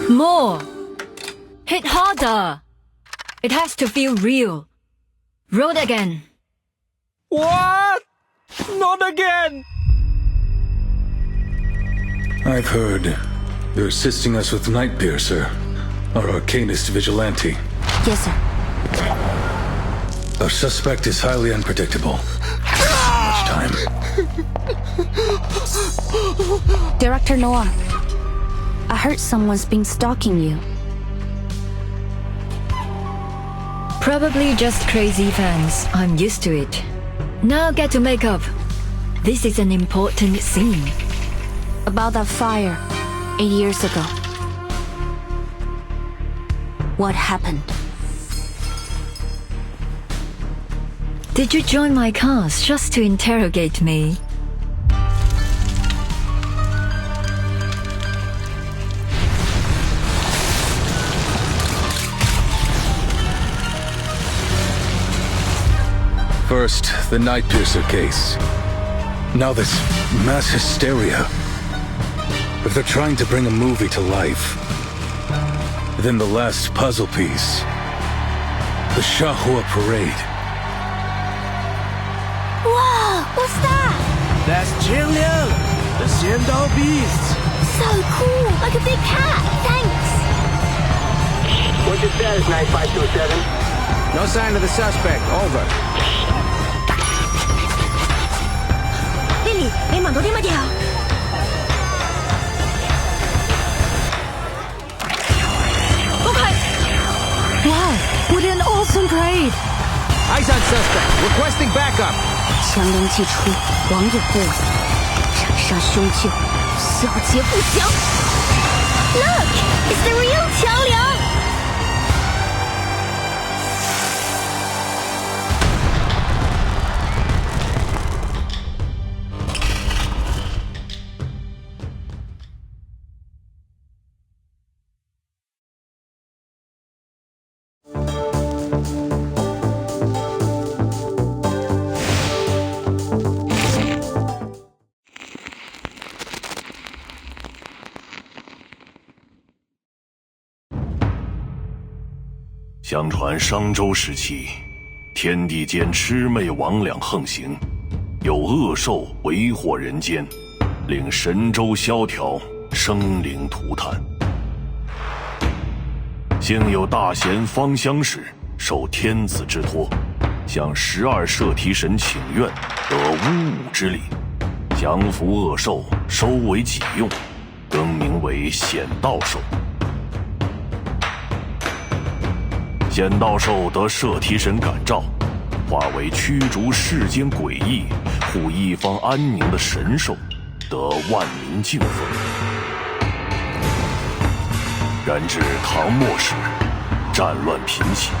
More. Hit harder. It has to feel real. Roll again. What? Not again! I've heard you're assisting us with Nightpiercer, our arcanist vigilante. Yes, sir. Our suspect is highly unpredictable. Much time. Director Noah, I heard someone's been stalking you. Probably just crazy fans. I'm used to it. Now get to makeup. This is an important scene. About that fire 8 years ago. What happened? Did you join my cast just to interrogate me? First, the Nightpiercer case. Now this mass hysteria. If they're trying to bring a movie to life, then the last puzzle piece, the Shahua Parade. Wow, what's that? That's Jingliang, the Xiandao beast. So cool, like a big cat. Thanks. What's your status, 9527? No sign of the suspect. Over. 丽丽，你慢啲乜嘢啊？ Wow, what an awesome parade! Eyes on suspect. Requesting backup. 强梁既出，王有后，斩杀凶旧，小节不详。Look, it's the real 强梁。相传商周时期，天地间魑魅魍魉横行，有恶兽为祸人间，令神州萧条，生灵涂炭。幸有大贤方相氏受天子之托，向12摄提神请愿，得巫武之力，降服恶兽，收为己用，更名为显道兽。显道兽得摄提神感召，化为驱逐世间诡异、护一方安宁的神兽，得万民敬奉。然至唐末时，战乱频起，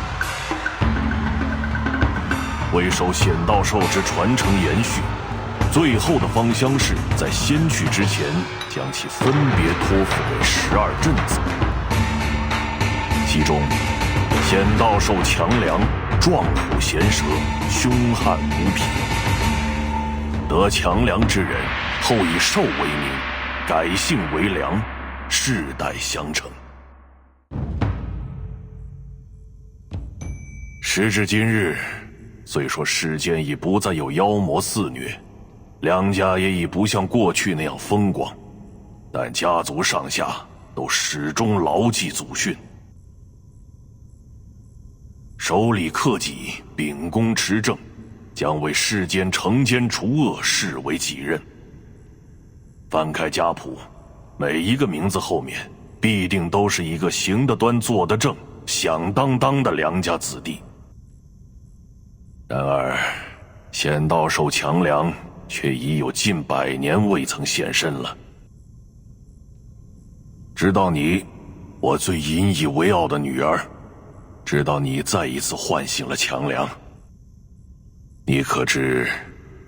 为守显道兽之传承延续，最后的方相氏在先去之前，将其分别托付给12镇子，其中显道兽强梁，壮虎衔蛇，凶悍无匹。得强梁之人，后以兽为名，改姓为梁，世代相承。时至今日，虽说世间已不再有妖魔肆虐，梁家也已不像过去那样风光，但家族上下都始终牢记祖训，守礼克己，秉公持正，将为世间惩奸除恶视为己任。翻开家谱，每一个名字后面必定都是一个行得端坐得正响当当的梁家子弟。然而显道兽强梁却已有近100年未曾现身了。直到你，我最引以为傲的女儿，直到你再一次唤醒了强梁，你可知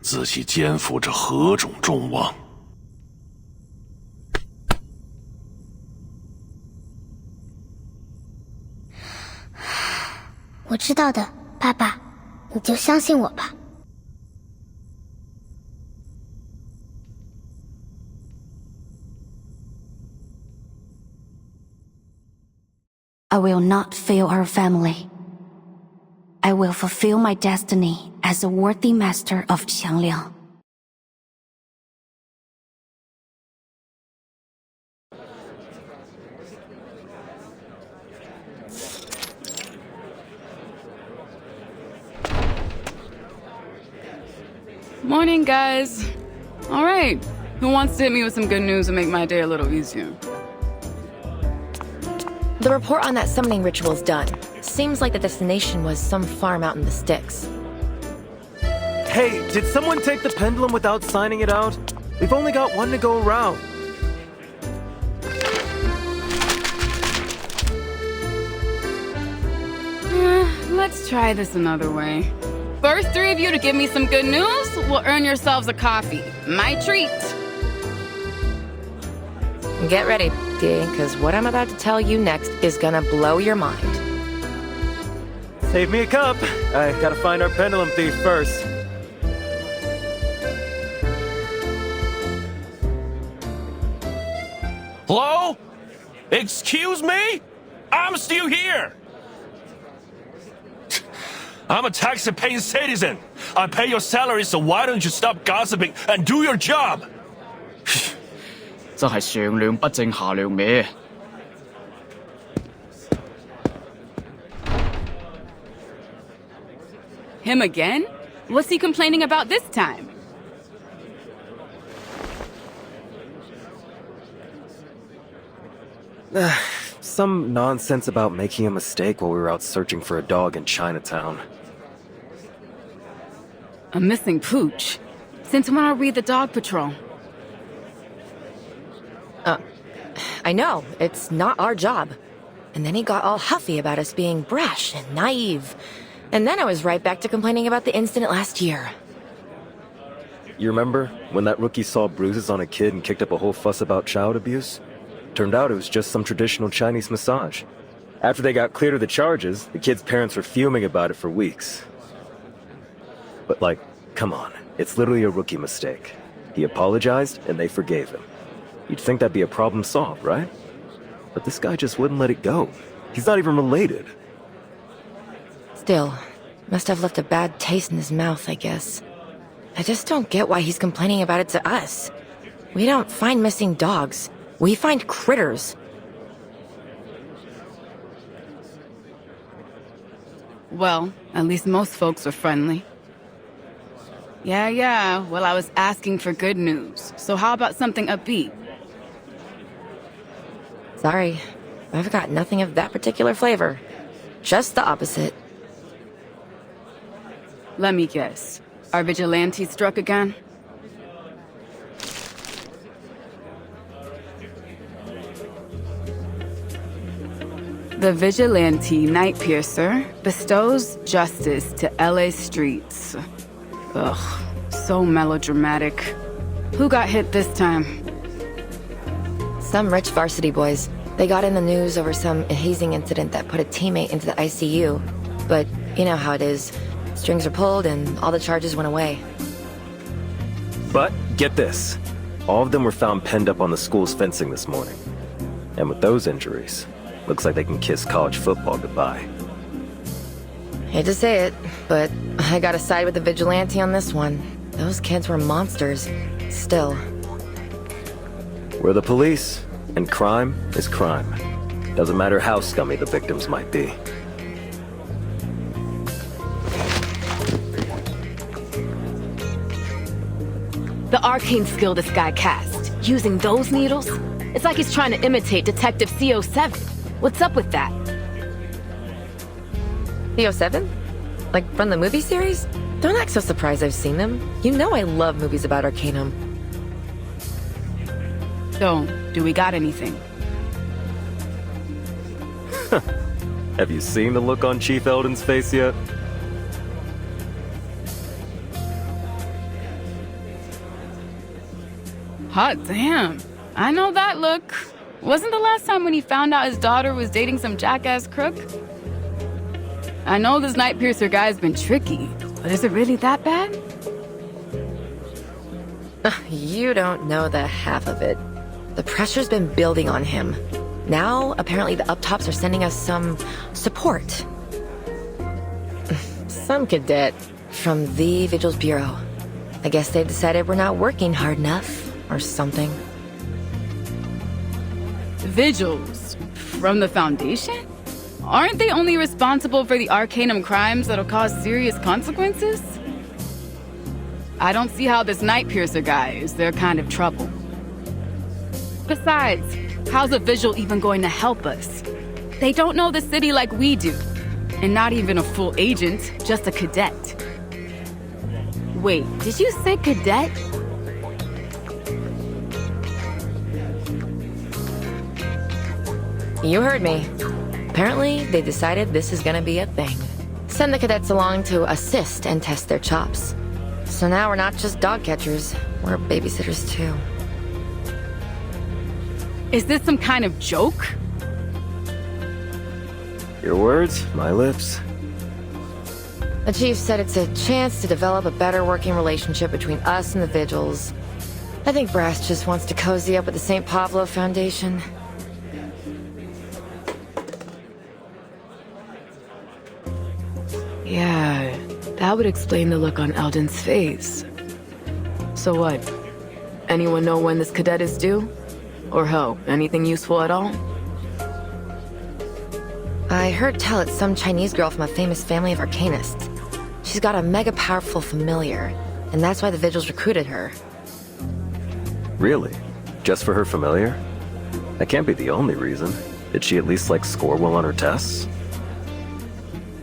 自己肩负着何种重望？我知道的，爸爸，你就相信我吧。I will not fail our family. I will fulfill my destiny as a worthy master of Qiangliang. Morning, guys. All right, who wants to hit me with some good news and make my day a little easier? The report on that summoning ritual's done. Seems like the destination was some farm out in the sticks. Hey, did someone take the pendulum without signing it out? We've only got one to go around. Let's try this another way. First three of you to give me some good news will earn yourselves a coffee. My treat. Get ready, D, because what I'm about to tell you next is gonna blow your mind. Save me a cup. I gotta find our pendulum thief first. Hello? Excuse me? I'm still here. I'm a tax-paying citizen. I pay your salary, so why don't you stop gossiping and do your job? 真係上梁不正下梁歪。Him again? What's he complaining about this time? Some nonsense about making a mistake while we were out searching for a dog in Chinatown. A missing pooch? Since when are we the dog patrol? I know, it's not our job. And then he got all huffy about us being brash and naive. And then I was right back to complaining about the incident last year. You remember when that rookie saw bruises on a kid and kicked up a whole fuss about child abuse? Turned out it was just some traditional Chinese massage. After they got cleared of the charges, the kid's parents were fuming about it for weeks. But like, come on, it's literally a rookie mistake. He apologized and they forgave him. You'd think that'd be a problem solved, right? But this guy just wouldn't let it go. He's not even related. Still, must have left a bad taste in his mouth, I guess. I just don't get why he's complaining about it to us. We don't find missing dogs. We find critters. Well, at least most folks are friendly. Yeah, well, I was asking for good news. So how about something upbeat? Sorry, I've got nothing of that particular flavor. Just the opposite. Let me guess. Our vigilante struck again? The vigilante night piercer bestows justice to LA streets. Ugh, so melodramatic. Who got hit this time? Some rich varsity boys. They got in the news over some hazing incident that put a teammate into the ICU. But you know how it is. Strings are pulled and all the charges went away. But get this. All of them were found penned up on the school's fencing this morning. And with those injuries, looks like they can kiss college football goodbye. Hate to say it, but I gotta side with the vigilante on this one. Those kids were monsters. Still. We're the police, and crime is crime. Doesn't matter how scummy the victims might be. The arcane skill this guy cast, using those needles? It's like he's trying to imitate Detective CO7. What's up with that? CO7? Like from the movie series? Don't act so surprised I've seen them. You know I love movies about Arcanum. So, do we got anything? Have you seen the look on Chief Eldon's face yet? Hot damn. I know that look. Wasn't the last time when he found out his daughter was dating some jackass crook? I know this night piercer guy's been tricky, but is it really that bad? You don't know the half of it. The pressure's been building on him. Now, apparently the up-tops are sending us some support. Some cadet from the Vigils Bureau. I guess they've decided we're not working hard enough, or something. Vigils? From the Foundation? Aren't they only responsible for the Arcanum crimes that'll cause serious consequences? I don't see how this Night Piercer guy is their kind of trouble. Besides, how's a Vigil even going to help us? They don't know the city like we do. And not even a full agent, just a cadet. Wait, did you say cadet? You heard me. Apparently, they decided this is gonna be a thing. Send the cadets along to assist and test their chops. So now we're not just dog catchers, we're babysitters too. Is this some kind of joke? Your words, my lips. The chief said it's a chance to develop a better working relationship between us and the Vigils. I think Brass just wants to cozy up with the St. Pavlo Foundation. Yeah, that would explain the look on Eldon's face. So what? Anyone know when this cadet is due? Or how? Anything useful at all? I heard tell it's some Chinese girl from a famous family of arcanists. She's got a mega powerful familiar, and that's why the Vigils recruited her. Really? Just for her familiar? That can't be the only reason. Did she at least, score well on her tests?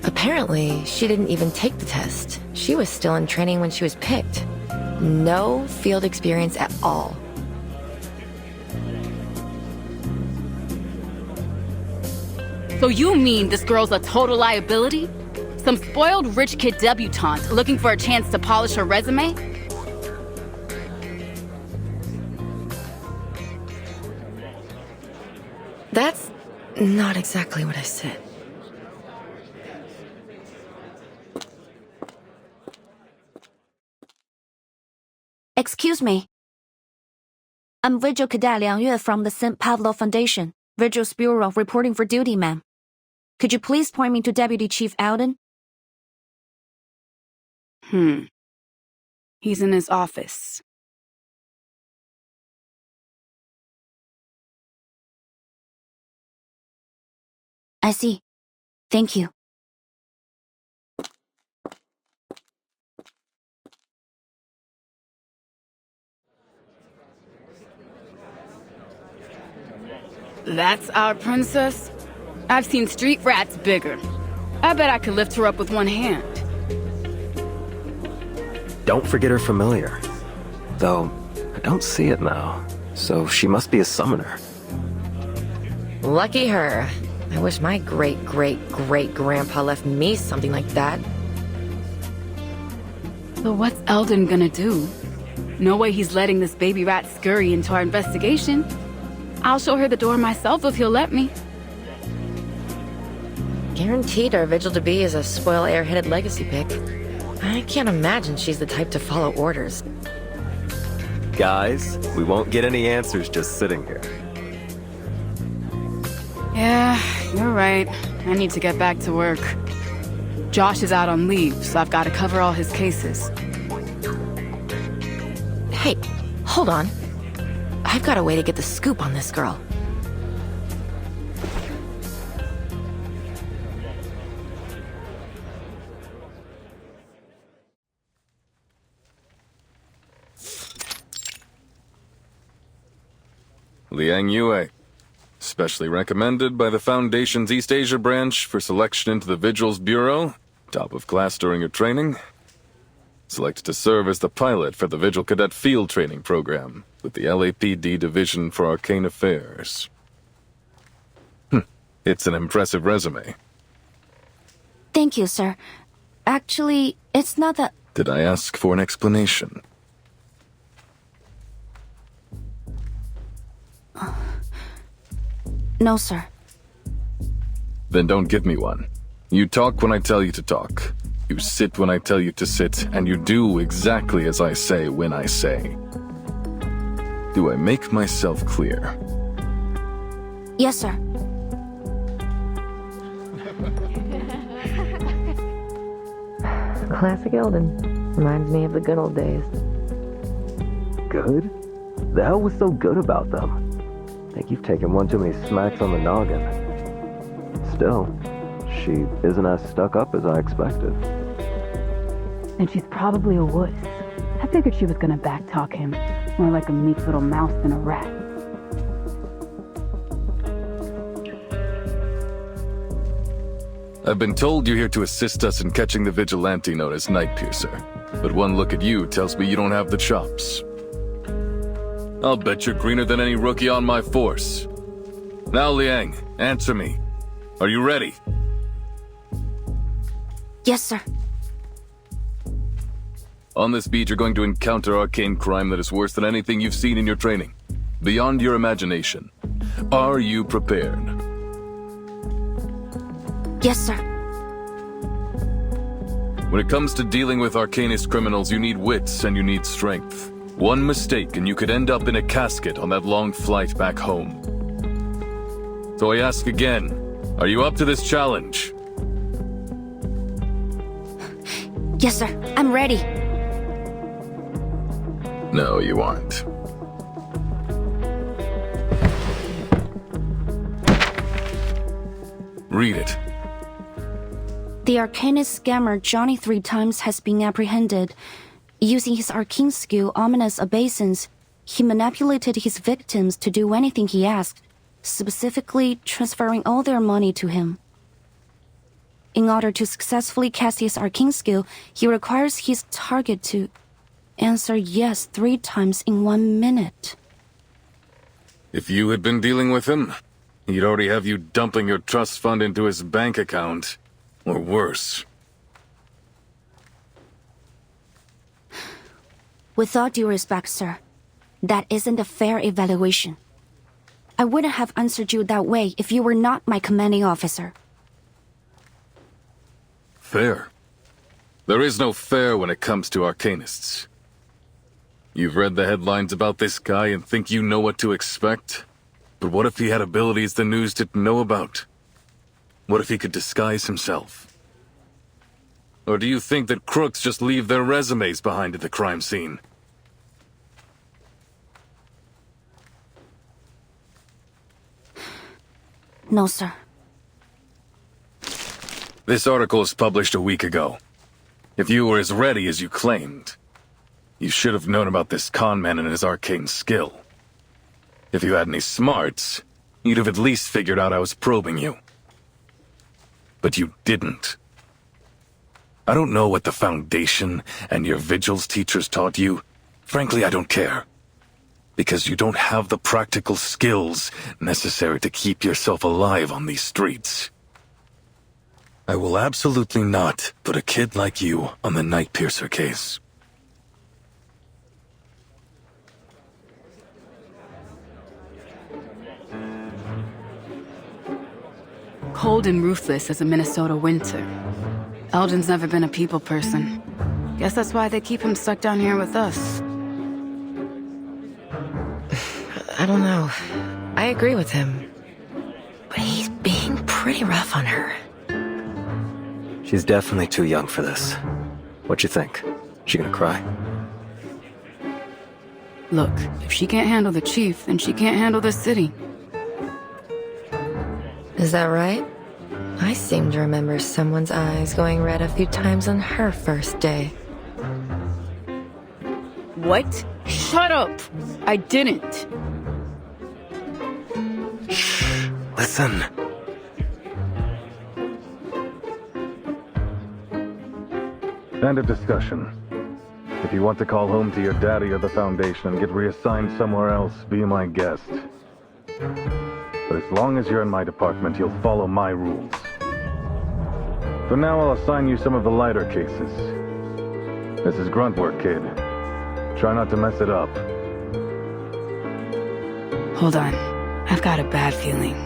Apparently, she didn't even take the test. She was still in training when she was picked. No field experience at all. So you mean this girl's a total liability? Some spoiled rich kid debutante looking for a chance to polish her resume? That's not exactly what I said. Excuse me. I'm Vigil Cadet Liang Yue from the St. Pavlo Foundation, Vigil's Bureau, reporting for duty, ma'am. Could you please point me to Deputy Chief Alden? He's in his office. I see. Thank you. That's our princess? I've seen street rats bigger. I bet I could lift her up with one hand. Don't forget her familiar. Though, I don't see it now, so she must be a summoner. Lucky her. I wish my great-great-great-grandpa left me something like that. So what's Eldon gonna do? No way he's letting this baby rat scurry into our investigation. I'll show her the door myself if he'll let me. Guaranteed our Vigil-to-be is a spoil airheaded legacy pick. I can't imagine she's the type to follow orders. Guys, we won't get any answers just sitting here. Yeah, you're right. I need to get back to work. Josh is out on leave, so I've got to cover all his cases. Hey, hold on. I've got a way to get the scoop on this girl. Liang Yue, specially recommended by the Foundation's East Asia branch for selection into the Vigils Bureau, top of class during your training. Selected to serve as the pilot for the Vigil Cadet Field Training Program with the LAPD Division for Arcane Affairs. It's an impressive resume. Thank you, sir. Actually, it's not that... Did I ask for an explanation? No, sir. Then don't give me one. You talk when I tell you to talk. You sit when I tell you to sit, and you do exactly as I say when I say. Do I make myself clear? Yes, sir. Classic Eldon. Reminds me of the good old days. Good? The hell was so good about them? Think you've taken one too many smacks on the noggin. Still, she isn't as stuck up as I expected. And she's probably a wuss. I figured she was gonna backtalk him. More like a meek little mouse than a rat. I've been told you're here to assist us in catching the vigilante known as Nightpiercer. But one look at you tells me you don't have the chops. I'll bet you're greener than any rookie on my force. Now, Liang, answer me. Are you ready? Yes, sir. On this beat, you're going to encounter arcane crime that is worse than anything you've seen in your training. Beyond your imagination. Are you prepared? Yes, sir. When it comes to dealing with arcanist criminals, you need wits and you need strength. One mistake and you could end up in a casket on that long flight back home. So I ask again, are you up to this challenge? Yes, sir. I'm ready. No, you aren't. Read it. The arcanist scammer Johnny 3 times has been apprehended. Using his arcane skill, ominous obeisance, he manipulated his victims to do anything he asked, specifically transferring all their money to him. In order to successfully cast his arcane skill, he requires his target to answer yes 3 times in 1 minute. If you had been dealing with him, he'd already have you dumping your trust fund into his bank account. Or worse. With all due respect, sir, that isn't a fair evaluation. I wouldn't have answered you that way if you were not my commanding officer. Fair? There is no fair when it comes to arcanists. You've read the headlines about this guy and think you know what to expect? But what if he had abilities the news didn't know about? What if he could disguise himself? Or do you think that crooks just leave their resumes behind at the crime scene? No, sir. This article was published a week ago. If you were as ready as you claimed, you should have known about this con man and his arcane skill. If you had any smarts, you'd have at least figured out I was probing you. But you didn't. I don't know what the Foundation and your vigils teachers taught you. Frankly, I don't care. Because you don't have the practical skills necessary to keep yourself alive on these streets. I will absolutely not put a kid like you on the Nightpiercer case. Cold and ruthless as a Minnesota winter. Elgin's never been a people person. Guess that's why they keep him stuck down here with us. I don't know. I agree with him. But he's being pretty rough on her. She's definitely too young for this. What you think? She gonna cry? Look, if she can't handle the chief, then she can't handle the city. Is that right? I seem to remember someone's eyes going red a few times on her first day. What? Shut up! I didn't. Shh. Listen. End of discussion. If you want to call home to your daddy or the Foundation and get reassigned somewhere else, be my guest. But as long as you're in my department, you'll follow my rules. For now, I'll assign you some of the lighter cases. This is grunt work, kid. Try not to mess it up. Hold on. I've got a bad feeling.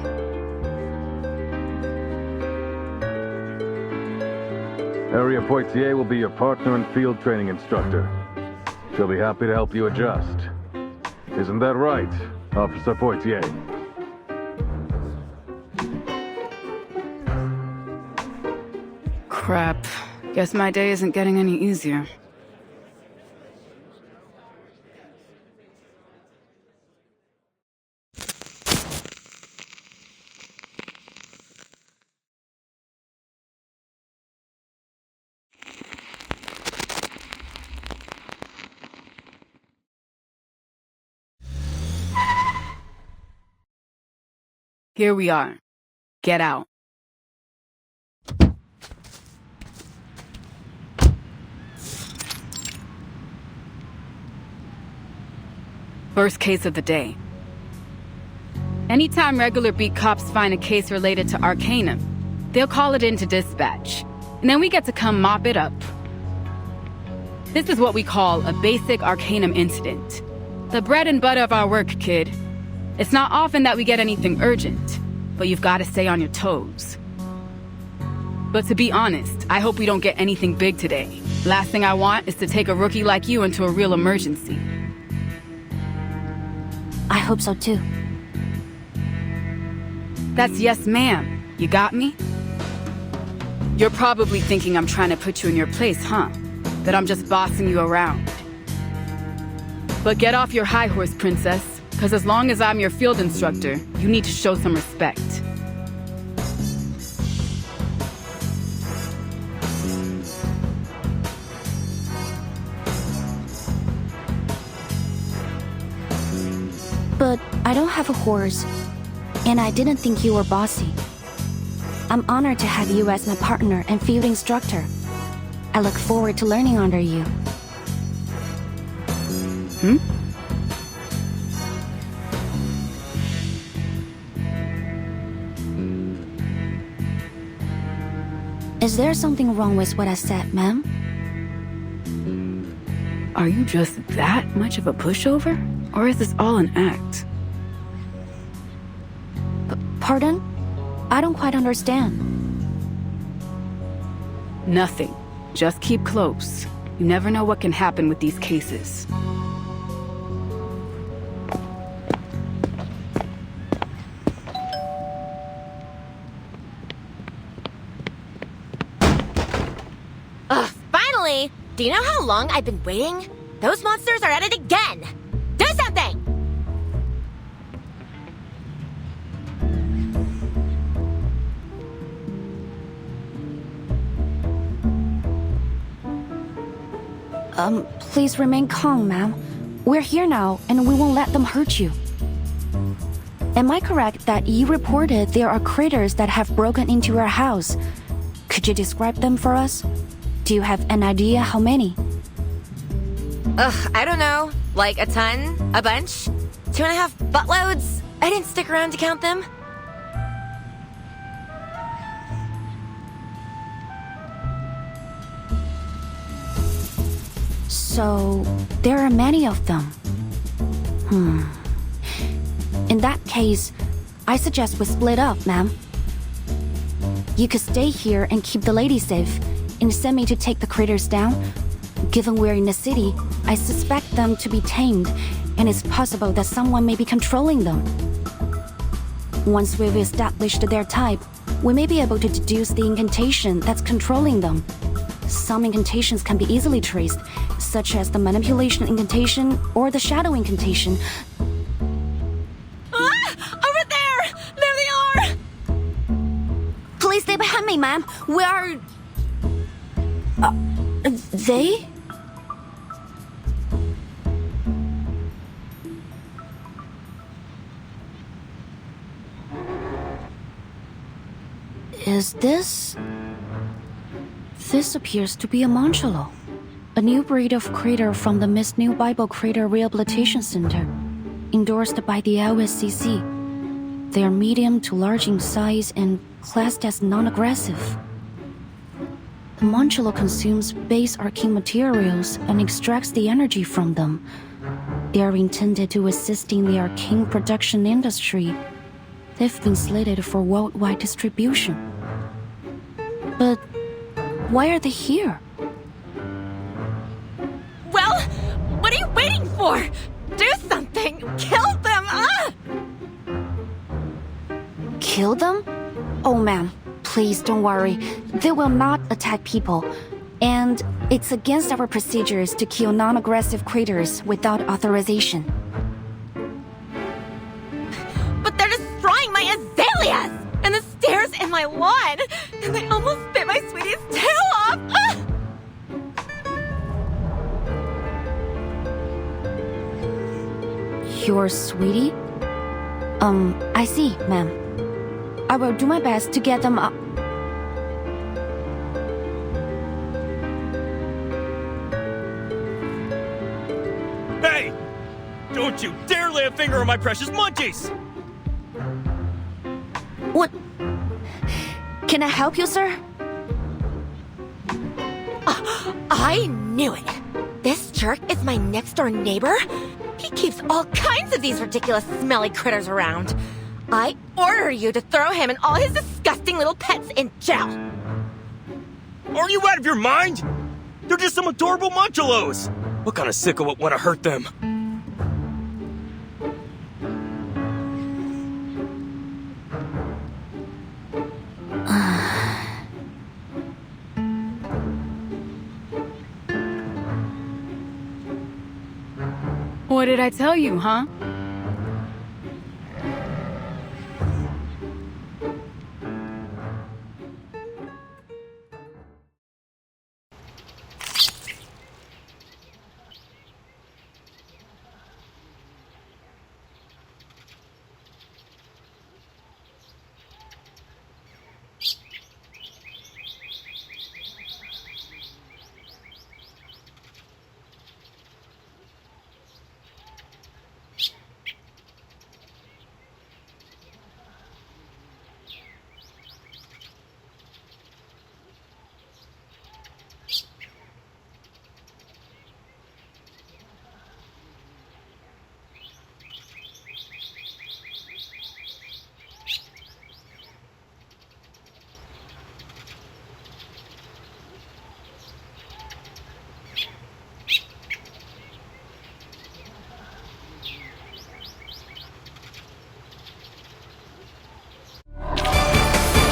Area Poitier will be your partner and field training instructor. She'll be happy to help you adjust. Isn't that right, Officer Poitier? Crap. Guess my day isn't getting any easier. Here we are. Get out. First case of the day. Anytime regular beat cops find a case related to Arcanum, they'll call it into dispatch, and then we get to come mop it up. This is what we call a basic Arcanum incident. The bread and butter of our work, kid. It's not often that we get anything urgent, but you've got to stay on your toes. But to be honest, I hope we don't get anything big today. Last thing I want is to take a rookie like you into a real emergency. I hope so too. That's yes, ma'am. You got me? You're probably thinking I'm trying to put you in your place, huh? That I'm just bossing you around. But get off your high horse, princess. Because as long as I'm your field instructor, you need to show some respect. But I don't have a horse, and I didn't think you were bossy. I'm honored to have you as my partner and field instructor. I look forward to learning under you. Is there something wrong with what I said, ma'am? Are you just that much of a pushover? Or is this all an act? Pardon? I don't quite understand. Nothing. Just keep close. You never know what can happen with these cases. Finally! Do you know how long I've been waiting? Those monsters are at it again! Do something! Please remain calm, ma'am. We're here now, and we won't let them hurt you. Am I correct that you reported there are critters that have broken into your house? Could you describe them for us? Do you have an idea how many? I don't know. Like a ton? A bunch? 2.5 buttloads? I didn't stick around to count them. So, there are many of them. In that case, I suggest we split up, ma'am. You could stay here and keep the lady safe, and send me to take the critters down. Given we're in the city, I suspect them to be tamed, and it's possible that someone may be controlling them. Once we've established their type, we may be able to deduce the incantation that's controlling them. Some incantations can be easily traced, such as the manipulation incantation or the shadow incantation. Over there! There they are! Please stay behind me, ma'am. We are... they? Is this... This appears to be a Moncelo, a new breed of crater from the Miss New Bible Crater Rehabilitation Center, endorsed by the LSCC. They are medium to large in size and classed as non-aggressive. The Moncelo consumes base arcane materials and extracts the energy from them. They are intended to assist in the arcane production industry. They've been slated for worldwide distribution. But why are they here? Well, what are you waiting for? Do something! Kill them! Kill them? Oh, ma'am, Please don't worry. They will not attack people. And it's against our procedures to kill non-aggressive critters without authorization. But they're destroying my azaleas! And the stairs in my lawn! And they almost bit my sweetie's tail off! Ah! Your sweetie? I see, ma'am. I will do my best to get them up. Hey! Don't you dare lay a finger on my precious munchies! What? Can I help you, sir? I knew it! This jerk is my next-door neighbor? He keeps all kinds of these ridiculous smelly critters around. I order you to throw him and all his disgusting little pets in jail! Are you out of your mind? They're just some adorable munchalos! What kind of sicko would want to hurt them? What did I tell you, huh?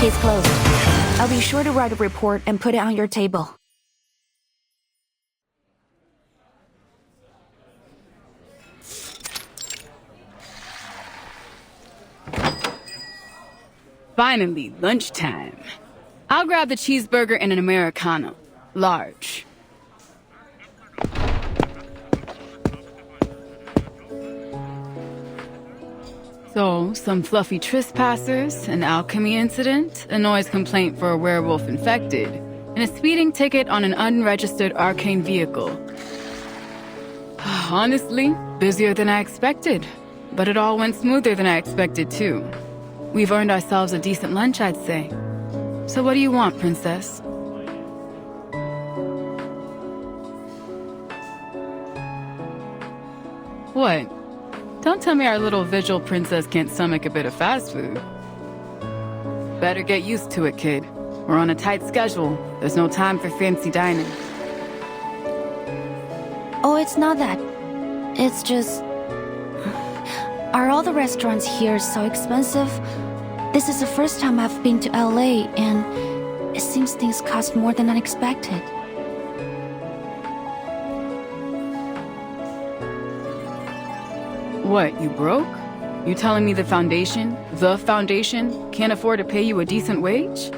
Case closed. I'll be sure to write a report and put it on your table. Finally, lunchtime. I'll grab the cheeseburger and an Americano. Large. So, some fluffy trespassers, an alchemy incident, a noise complaint for a werewolf infected, and a speeding ticket on an unregistered arcane vehicle. Honestly, busier than I expected. But it all went smoother than I expected, too. We've earned ourselves a decent lunch, I'd say. So what do you want, princess? What? Don't tell me our little visual princess can't stomach a bit of fast food. Better get used to it, kid. We're on a tight schedule. There's no time for fancy dining. Oh, it's not that. It's just... Are all the restaurants here so expensive? This is the first time I've been to LA, and it seems things cost more than I expected. What, you broke? You telling me the foundation, can't afford to pay you a decent wage?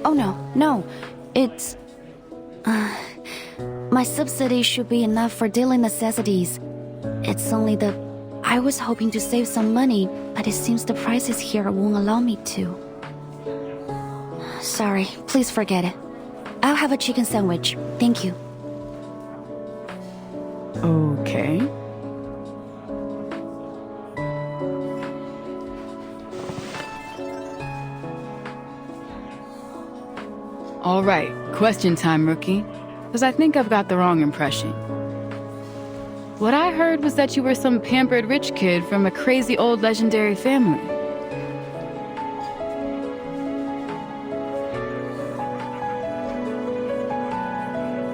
Oh no. It's... my subsidy should be enough for daily necessities. It's only the... I was hoping to save some money, but it seems the prices here won't allow me to. Sorry, please forget it. I'll have a chicken sandwich. Thank you. Okay. All right, question time, rookie. Because I think I've got the wrong impression. What I heard was that you were some pampered rich kid from a crazy old legendary family.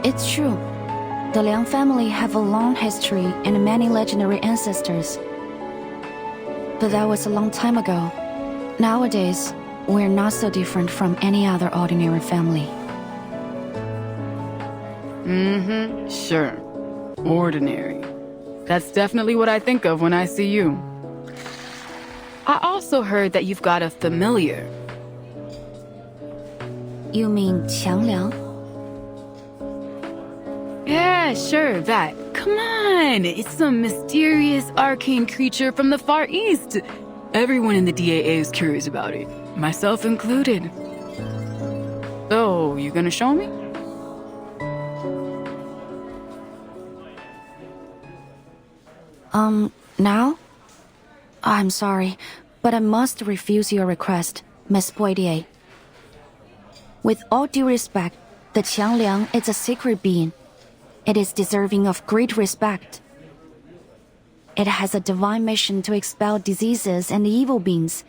It's true. The Liang family have a long history and many legendary ancestors. But that was a long time ago. Nowadays, we're not so different from any other ordinary family. Sure. Ordinary. That's definitely what I think of when I see you. I also heard that you've got a familiar. You mean Qiangliang? Yeah, sure, that. Come on! It's some mysterious arcane creature from the Far East. Everyone in the DAA is curious about it, myself included. So, you gonna show me? Now? I'm sorry, but I must refuse your request, Miss Poitier. With all due respect, the Qiangliang is a sacred being. It is deserving of great respect. It has a divine mission to expel diseases and evil beings,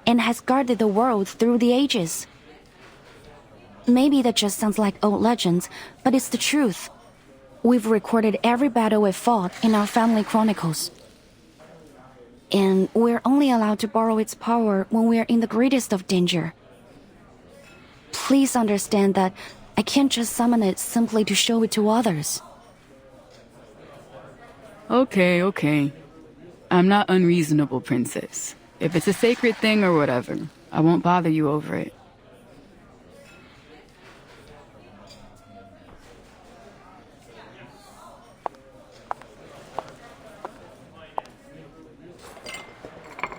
and has guarded the world through the ages. Maybe that just sounds like old legends, but it's the truth. We've recorded every battle we fought in our family chronicles. And we're only allowed to borrow its power when we're in the greatest of danger. Please understand that I can't just summon it simply to show it to others. Okay. I'm not unreasonable, Princess. If it's a sacred thing or whatever, I won't bother you over it.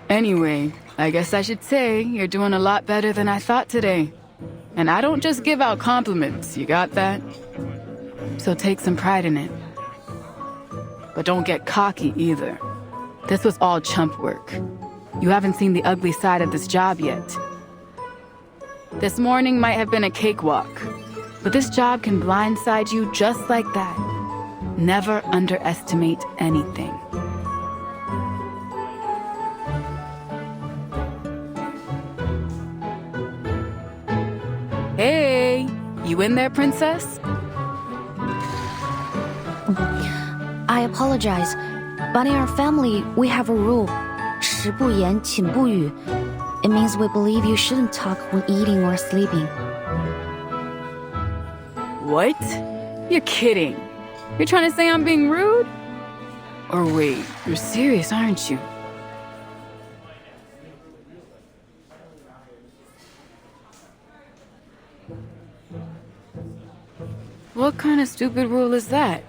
Anyway, I guess I should say you're doing a lot better than I thought today. And I don't just give out compliments, you got that? So take some pride in it. But don't get cocky either. This was all chump work. You haven't seen the ugly side of this job yet. This morning might have been a cakewalk, but this job can blindside you just like that. Never underestimate anything. Hey, you in there, Princess? I apologize, but in our family, we have a rule. 食不言，寝不语. It means we believe you shouldn't talk when eating or sleeping. What? You're kidding. You're trying to say I'm being rude? Or wait, you're serious, aren't you? What kind of stupid rule is that?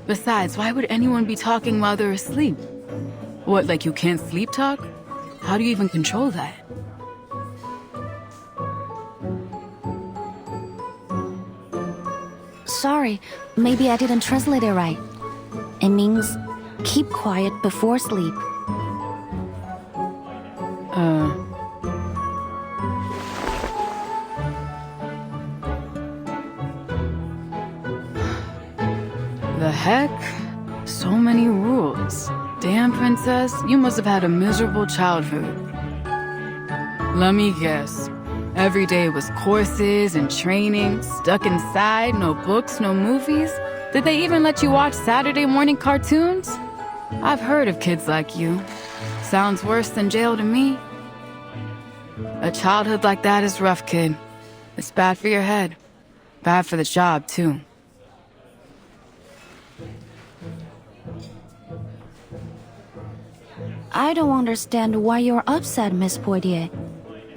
Besides, why would anyone be talking while they're asleep? What, like you can't sleep talk? How do you even control that? Sorry, maybe I didn't translate it right. It means keep quiet before sleep. The heck? So many rules. Damn, Princess, you must have had a miserable childhood. Let me guess. Every day was courses and training, stuck inside, no books, no movies. Did they even let you watch Saturday morning cartoons? I've heard of kids like you. Sounds worse than jail to me. A childhood like that is rough, kid. It's bad for your head. Bad for the job, too. I don't understand why you're upset, Miss Poitier.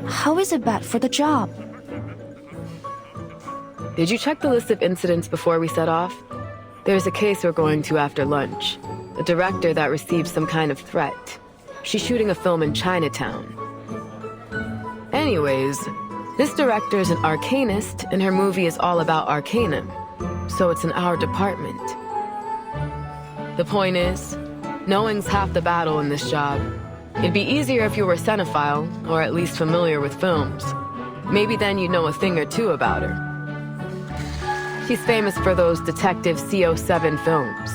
How is it bad for the job? Did you check the list of incidents before we set off? There's a case we're going to after lunch. A director that received some kind of threat. She's shooting a film in Chinatown. Anyways, this director is an arcanist, and her movie is all about arcanum. So it's in our department. The point is, knowing's half the battle in this job. It'd be easier if you were a cinephile, or at least familiar with films. Maybe then you'd know a thing or two about her. She's famous for those Detective CO7 films.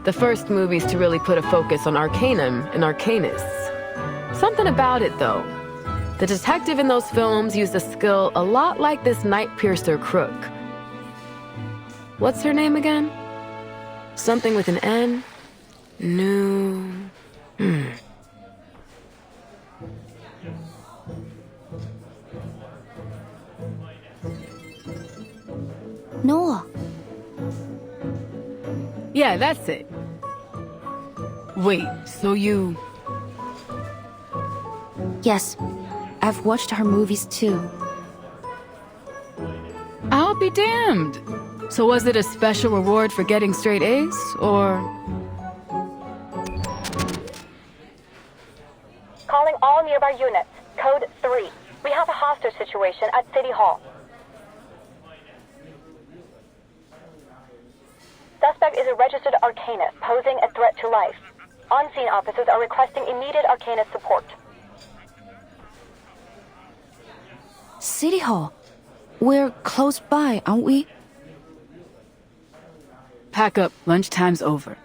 The first movies to really put a focus on arcanum and arcanists. Something about it, though. The detective in those films used a skill a lot like this night piercer crook. What's her name again? Something with an N? No. Noah. Yeah, that's it. Wait, so you... Yes, I've watched her movies too. I'll be damned. So was it a special reward for getting straight A's, or... Calling all nearby units. Code 3. We have a hostage situation at City Hall. Suspect is a registered arcanist posing a threat to life. On-scene officers are requesting immediate arcanist support. City Hall. We're close by, aren't we? Pack up. Lunchtime's over.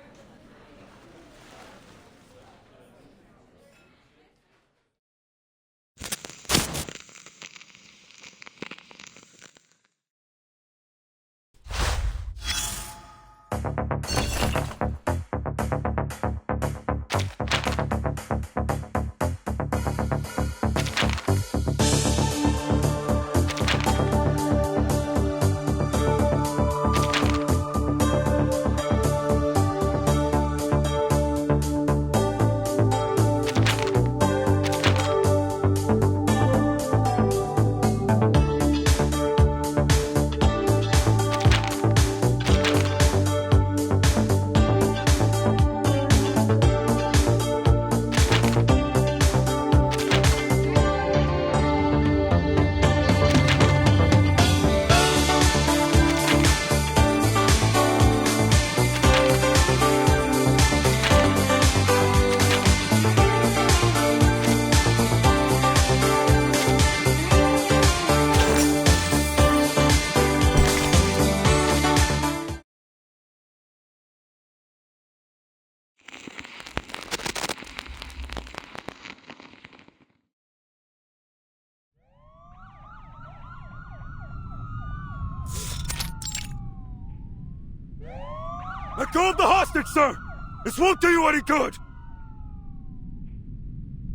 Let go of the hostage, sir! This won't do you any good!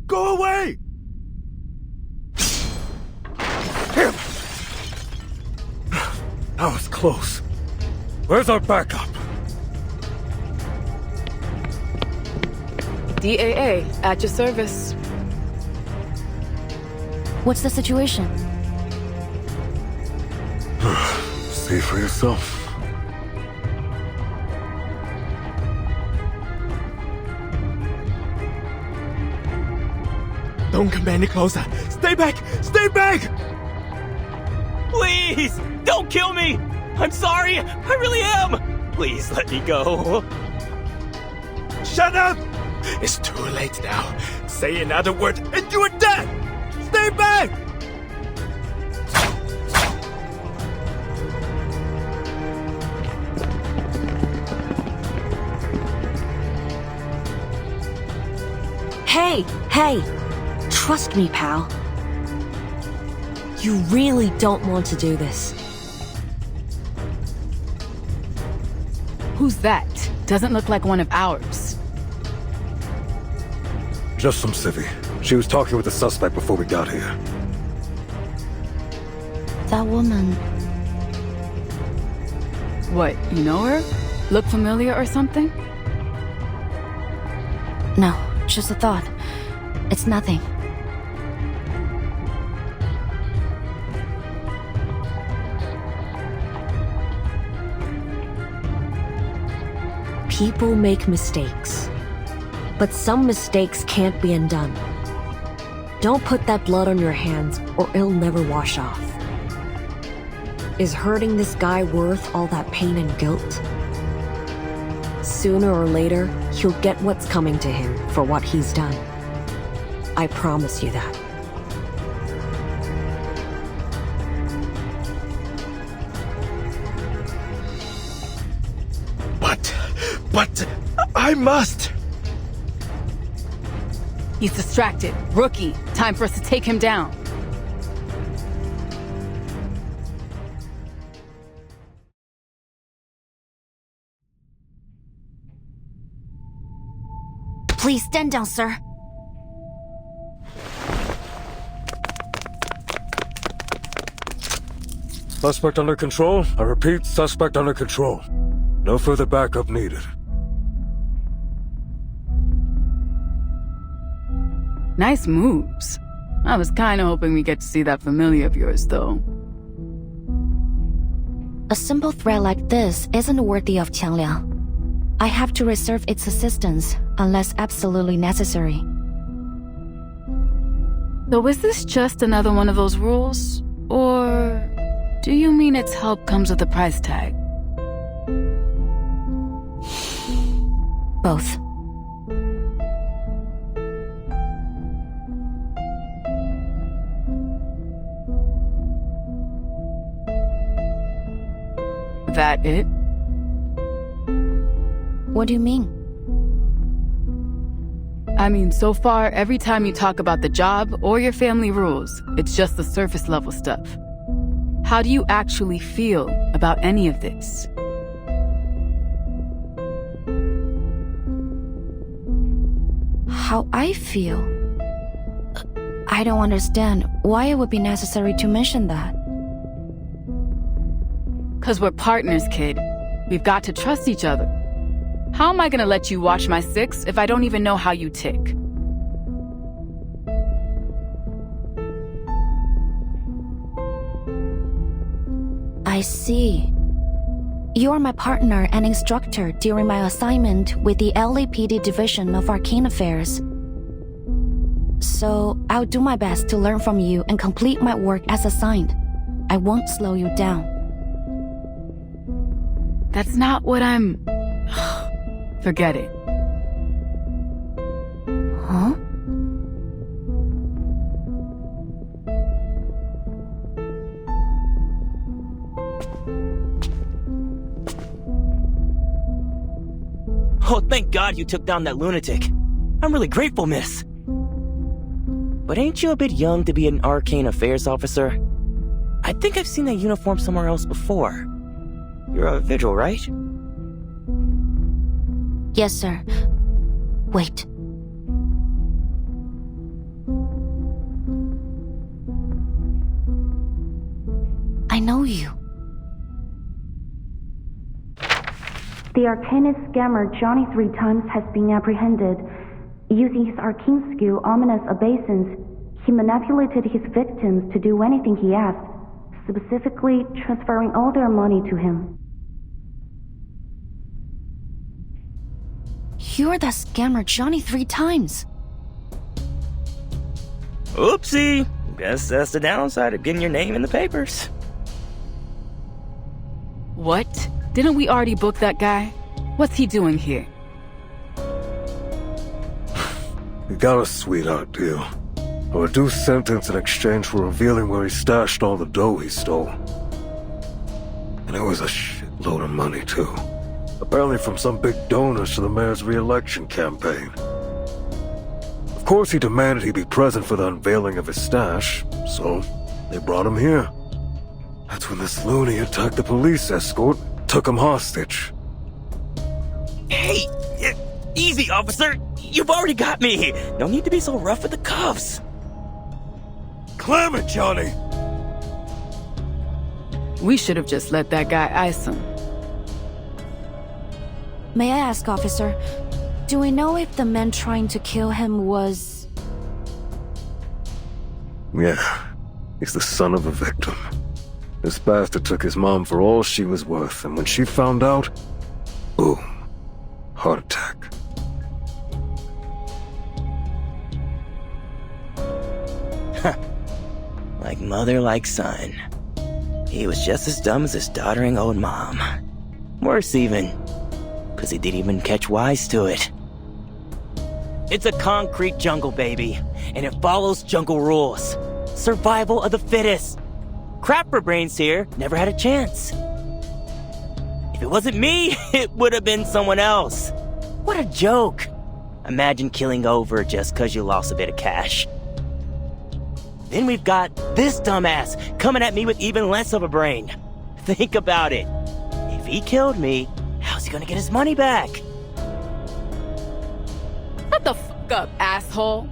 Go away! Damn! That was close. Where's our backup? DAA, at your service. What's the situation? See for yourself. Don't come any closer. Stay back! Stay back! Please! Don't kill me! I'm sorry! I really am! Please let me go. Shut up! It's too late now. Say another word and you are dead! Stay back! Hey! Trust me, pal. You really don't want to do this. Who's that? Doesn't look like one of ours. Just some civvy. She was talking with the suspect before we got here. That woman. What, you know her? Look familiar or something? No, just a thought. It's nothing. People make mistakes. But some mistakes can't be undone. Don't put that blood on your hands or it'll never wash off. Is hurting this guy worth all that pain and guilt? Sooner or later, he'll get what's coming to him for what he's done. I promise you that. But I must! He's distracted. Rookie. Time for us to take him down. Please stand down, sir. Suspect under control. I repeat, suspect under control. No further backup needed. Nice moves. I was kinda hoping we get to see that familiar of yours, though. A simple threat like this isn't worthy of Qiangliang. I have to reserve its assistance unless absolutely necessary. So is this just another one of those rules? Or do you mean its help comes with a price tag? Both. That it? What do you mean? I mean, so far, every time you talk about the job or your family rules, it's just the surface level stuff. How do you actually feel about any of this? How I feel? I don't understand why it would be necessary to mention that. 'Cause we're partners, kid. We've got to trust each other. How am I gonna let you watch my six if I don't even know how you tick? I see. You are my partner and instructor during my assignment with the LAPD Division of Arcane Affairs. So I'll do my best to learn from you and complete my work as assigned. I won't slow you down. That's not what I'm... Forget it. Huh? Oh, thank God you took down that lunatic. I'm really grateful, miss. But ain't you a bit young to be an arcane affairs officer? I think I've seen that uniform somewhere else before. You're a vigil, right? Yes, sir. Wait. I know you. The arcanist scammer Johnny 3 Times has been apprehended. Using his arcane skill, Ominous Obeisance, he manipulated his victims to do anything he asked, specifically transferring all their money to him. You're that scammer Johnny 3 Times. Oopsie. Guess that's the downside of getting your name in the papers. What? Didn't we already book that guy? What's he doing here? We got a sweetheart deal. A reduced sentence in exchange for revealing where he stashed all the dough he stole. And it was a shitload of money, too. Apparently from some big donors to the mayor's re-election campaign. Of course he demanded he be present for the unveiling of his stash, so they brought him here. That's when this loony attacked the police escort, took him hostage. Hey, easy, officer. You've already got me. No need to be so rough with the cuffs. Clam it, Johnny! We should have just let that guy ice him. May I ask, officer, do we know if the man trying to kill him was... Yeah, he's the son of a victim. This bastard took his mom for all she was worth, and when she found out, boom, heart attack. Like mother, like son. He was just as dumb as his doddering old mom. Worse even, because he didn't even catch wise to it. It's a concrete jungle, baby, and it follows jungle rules. Survival of the fittest. Crapper brains here never had a chance. If it wasn't me, it would have been someone else. What a joke. Imagine killing over just because you lost a bit of cash. Then we've got this dumbass coming at me with even less of a brain. Think about it. If he killed me, how's he gonna get his money back? Shut the fuck up, asshole.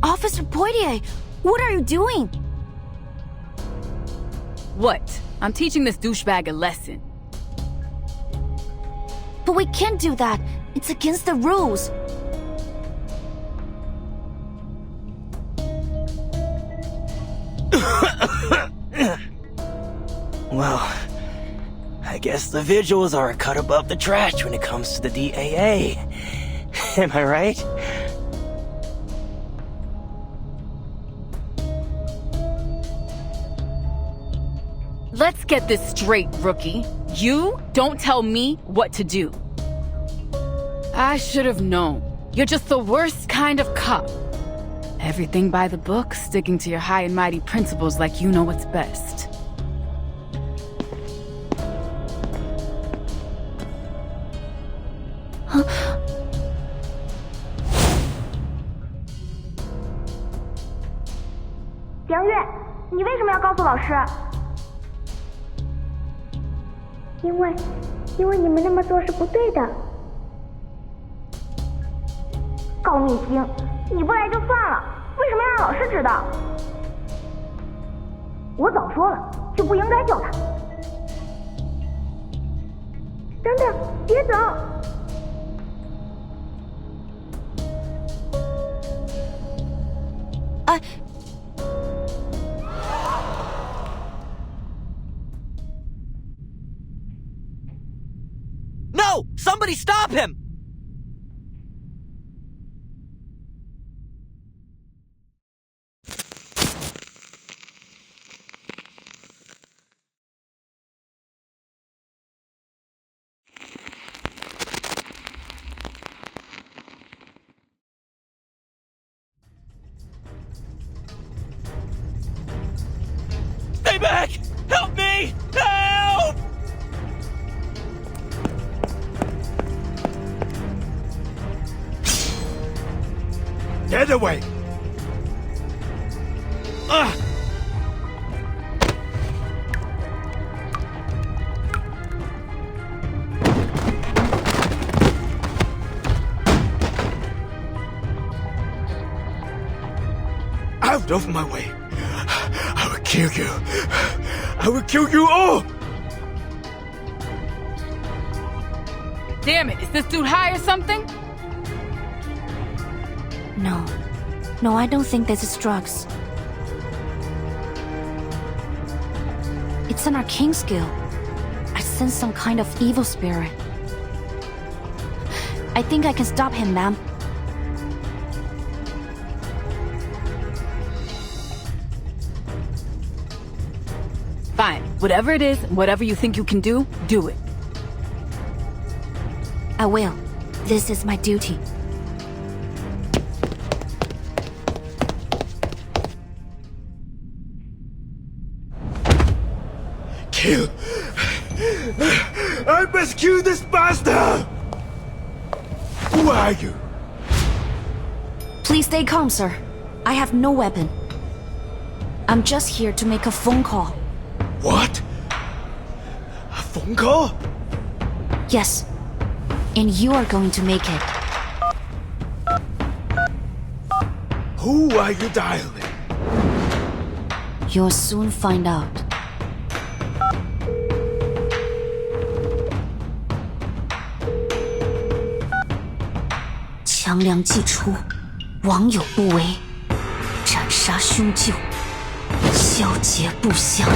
Officer Poitier, what are you doing? What? I'm teaching this douchebag a lesson. But we can't do that. It's against the rules. Well, I guess the visuals are a cut above the trash when it comes to the DAA. Am I right? Let's get this straight, rookie. You don't tell me what to do. I should have known. You're just the worst kind of cop. Everything by the book, sticking to your high and mighty principles like you know what's best.梁月，你为什么要告诉老师？因为你们那么做是不对的。高敏清，你不来就算了，为什么让老师知道？我早说了，就不应该救他。等等，别走。No! Somebody stop him! Stay back! Help me! Help! Get away! Out of my way! I will kill you! I will kill you all! Damn it, is this dude high or something? No, I don't think this is drugs. It's an arcane skill. I sense some kind of evil spirit. I think I can stop him, ma'am. Fine, whatever it is, whatever you think you can do it. I will. This is my duty. Kill! I must kill this bastard! Who are you? Please stay calm, sir. I have no weapon. I'm just here to make a phone call. What? A phone call? Yes. And you are going to make it. Who are you dialing? You'll soon find out. 强梁既出，亡有不为，斩杀凶旧，消结不祥。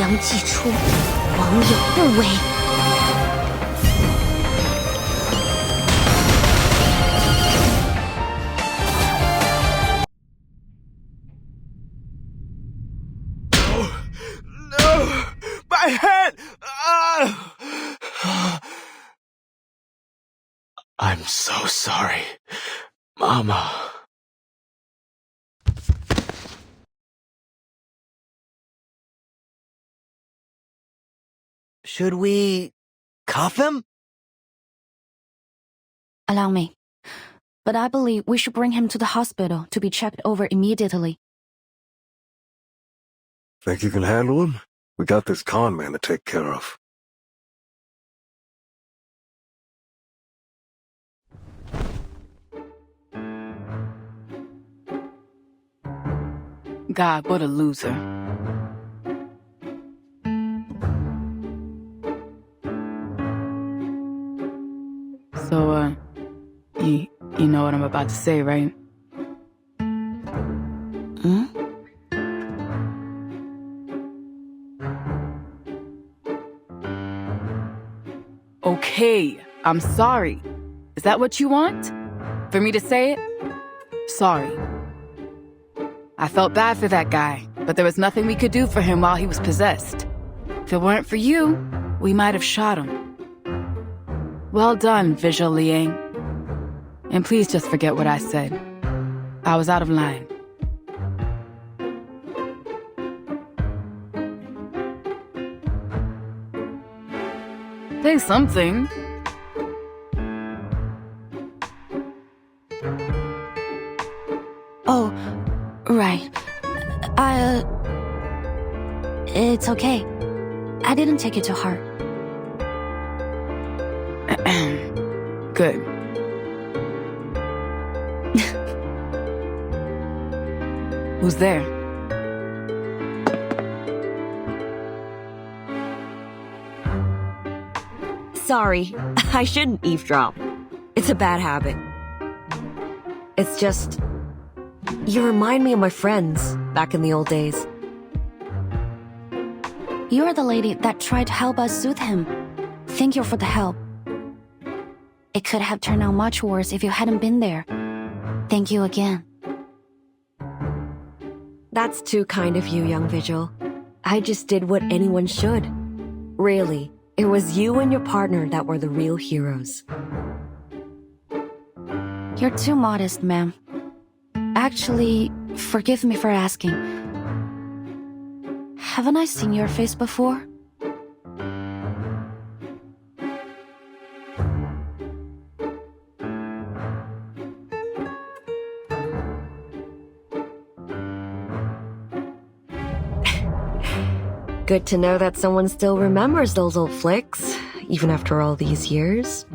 阳既出，王有不为。My head! I'm so sorry, Mama. Should we cuff him? Allow me. But I believe we should bring him to the hospital to be checked over immediately. Think you can handle him? We got this con man to take care of. God, what a loser. So, you know what I'm about to say, right? Hmm? Okay, I'm sorry. Is that what you want? For me to say it? Sorry. I felt bad for that guy, but there was nothing we could do for him while he was possessed. If it weren't for you, we might have shot him. Well done, Visual Liang. And please just forget what I said. I was out of line. Say something. Oh, right. It's okay. I didn't take it to heart. Good. Who's there? Sorry, I shouldn't eavesdrop. It's a bad habit. It's just... you remind me of my friends back in the old days. You're the lady that tried to help us soothe him. Thank you for the help. It could have turned out much worse if you hadn't been there. Thank you again. That's too kind of you, young Vigil. I just did what anyone should. Really, it was you and your partner that were the real heroes. You're too modest, ma'am. Actually, forgive me for asking. Haven't I seen your face before? Good to know that someone still remembers those old flicks, even after all these years.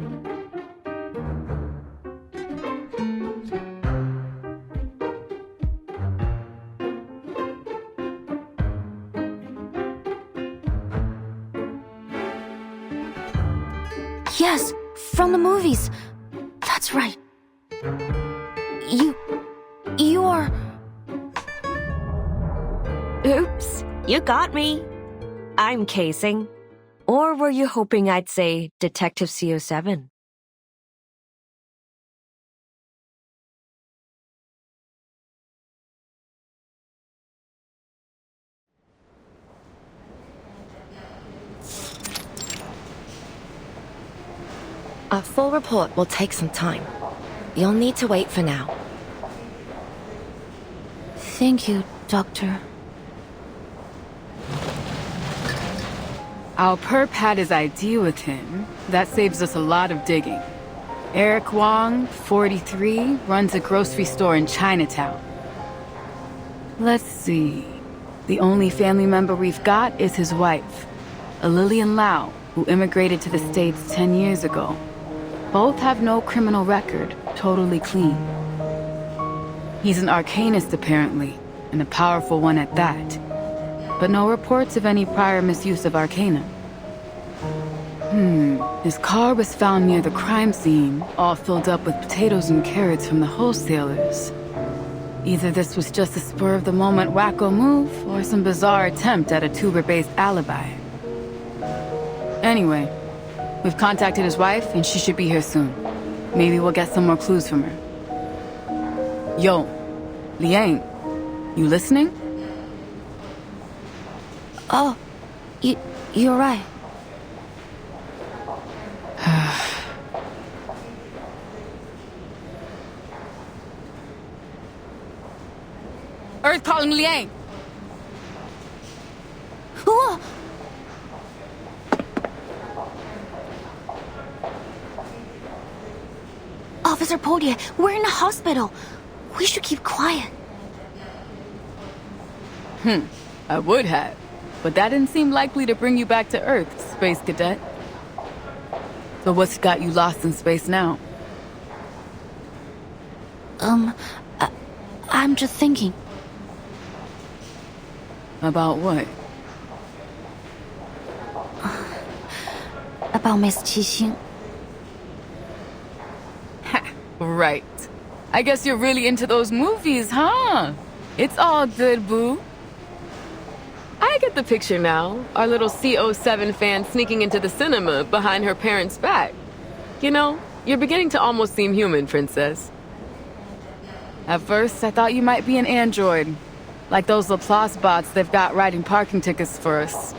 Yes, from the movies. That's right. You are... Oops, you got me. I'm casing. Or were you hoping I'd say Detective CO7? A full report will take some time. You'll need to wait for now. Thank you, Doctor. Our perp had his ID with him. That saves us a lot of digging. Eric Wong, 43, runs a grocery store in Chinatown. Let's see. The only family member we've got is his wife, a Lillian Lau, who immigrated to the States 10 years ago. Both have no criminal record, totally clean. He's an arcanist, apparently, and a powerful one at that. But no reports of any prior misuse of arcana. His car was found near the crime scene, all filled up with potatoes and carrots from the wholesalers. Either this was just a spur-of-the-moment wacko move, or some bizarre attempt at a tuber-based alibi. Anyway, we've contacted his wife, and she should be here soon. Maybe we'll get some more clues from her. Yo, Liang, you listening? Oh, you're right. Earth calling Liang! Whoa! Officer Podia, we're in a hospital. We should keep quiet. I would have, but that didn't seem likely to bring you back to Earth, Space Cadet. So what's got you lost in space now? I'm just thinking. About what? About Miss Qixing. Right. I guess you're really into those movies, huh? It's all good, boo. I get the picture now. Our little CO7 fan sneaking into the cinema behind her parents' back. You know, you're beginning to almost seem human, Princess. At first, I thought you might be an android. Like those Laplace bots they've got writing parking tickets for us.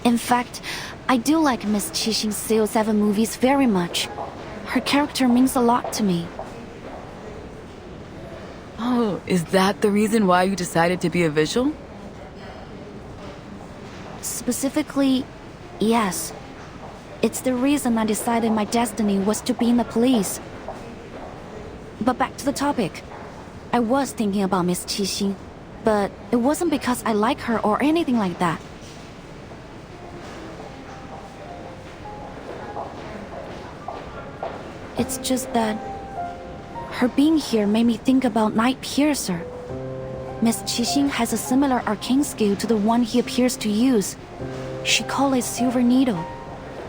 In fact, I do like Miss Qixing's CO7 movies very much. Her character means a lot to me. Oh, is that the reason why you decided to be a visual? Specifically, yes. It's the reason I decided my destiny was to be in the police. But back to the topic. I was thinking about Miss Qixing, but it wasn't because I like her or anything like that. It's just that her being here made me think about Night Piercer. Miss Qixing has a similar arcane skill to the one he appears to use. She called it Silver Needle.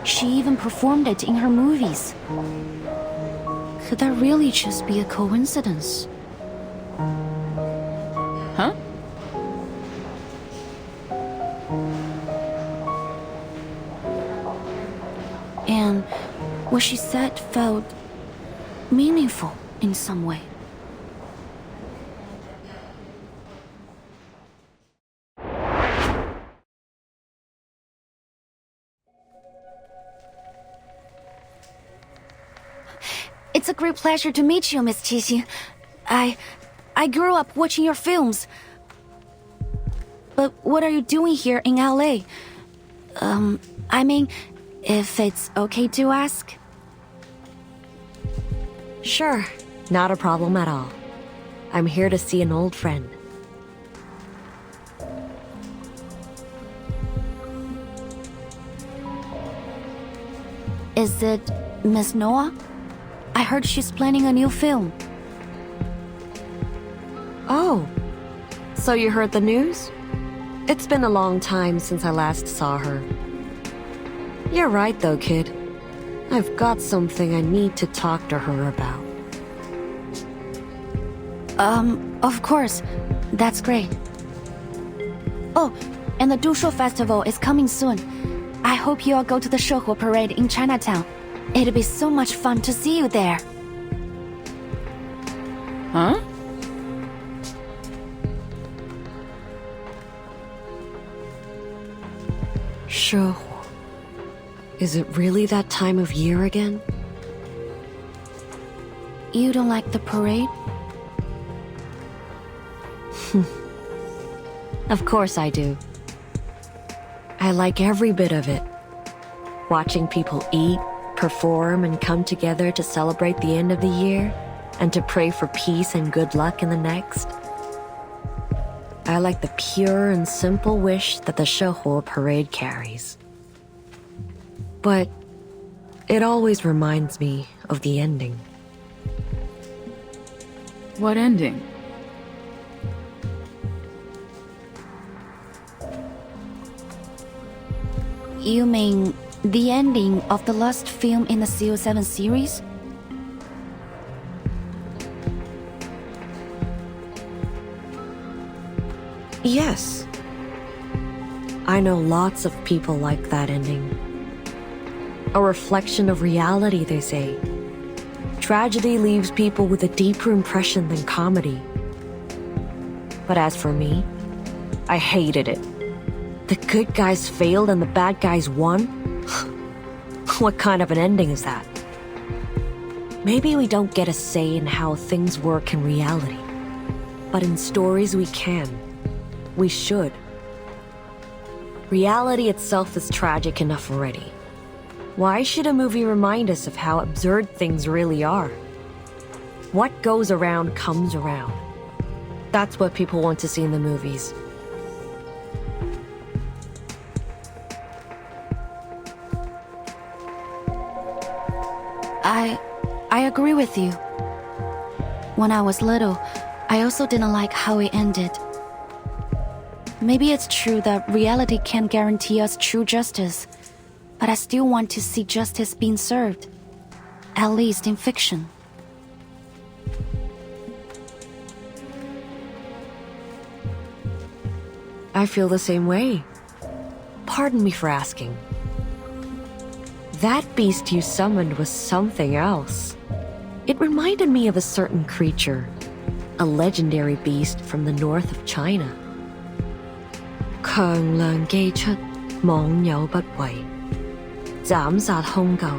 She even performed it in her movies. Could that really just be a coincidence? Huh? And what she said felt meaningful in some way. It's a great pleasure to meet you, Miss Qixing. I grew up watching your films. But what are you doing here in LA? I mean, if it's okay to ask? Sure, not a problem at all. I'm here to see an old friend. Is it Miss Noah? I heard she's planning a new film. Oh, so you heard the news? It's been a long time since I last saw her. You're right though, kid. I've got something I need to talk to her about. Of course. That's great. Oh, and the Dushu Festival is coming soon. I hope you all go to the Shehu Parade in Chinatown. It'll be so much fun to see you there. Huh? Shehu. Is it really that time of year again? You don't like the parade? Of course I do. I like every bit of it. Watching people eat, perform, and come together to celebrate the end of the year, and to pray for peace and good luck in the next. I like the pure and simple wish that the Shehu parade carries. But it always reminds me of the ending. What ending? You mean the ending of the last film in the CO7 series? Yes. I know lots of people like that ending. A reflection of reality, they say. Tragedy leaves people with a deeper impression than comedy. But as for me, I hated it. The good guys failed and the bad guys won? What kind of an ending is that? Maybe we don't get a say in how things work in reality. But in stories we can. We should. Reality itself is tragic enough already. Why should a movie remind us of how absurd things really are? What goes around comes around. That's what people want to see in the movies. I agree with you. When I was little, I also didn't like how it ended. Maybe it's true that reality can't guarantee us true justice, but I still want to see justice being served, at least in fiction. I feel the same way. Pardon me for asking. That beast you summoned was something else. It reminded me of a certain creature, a legendary beast from the north of China. 強梁既出，網友不為，斬殺兇舊，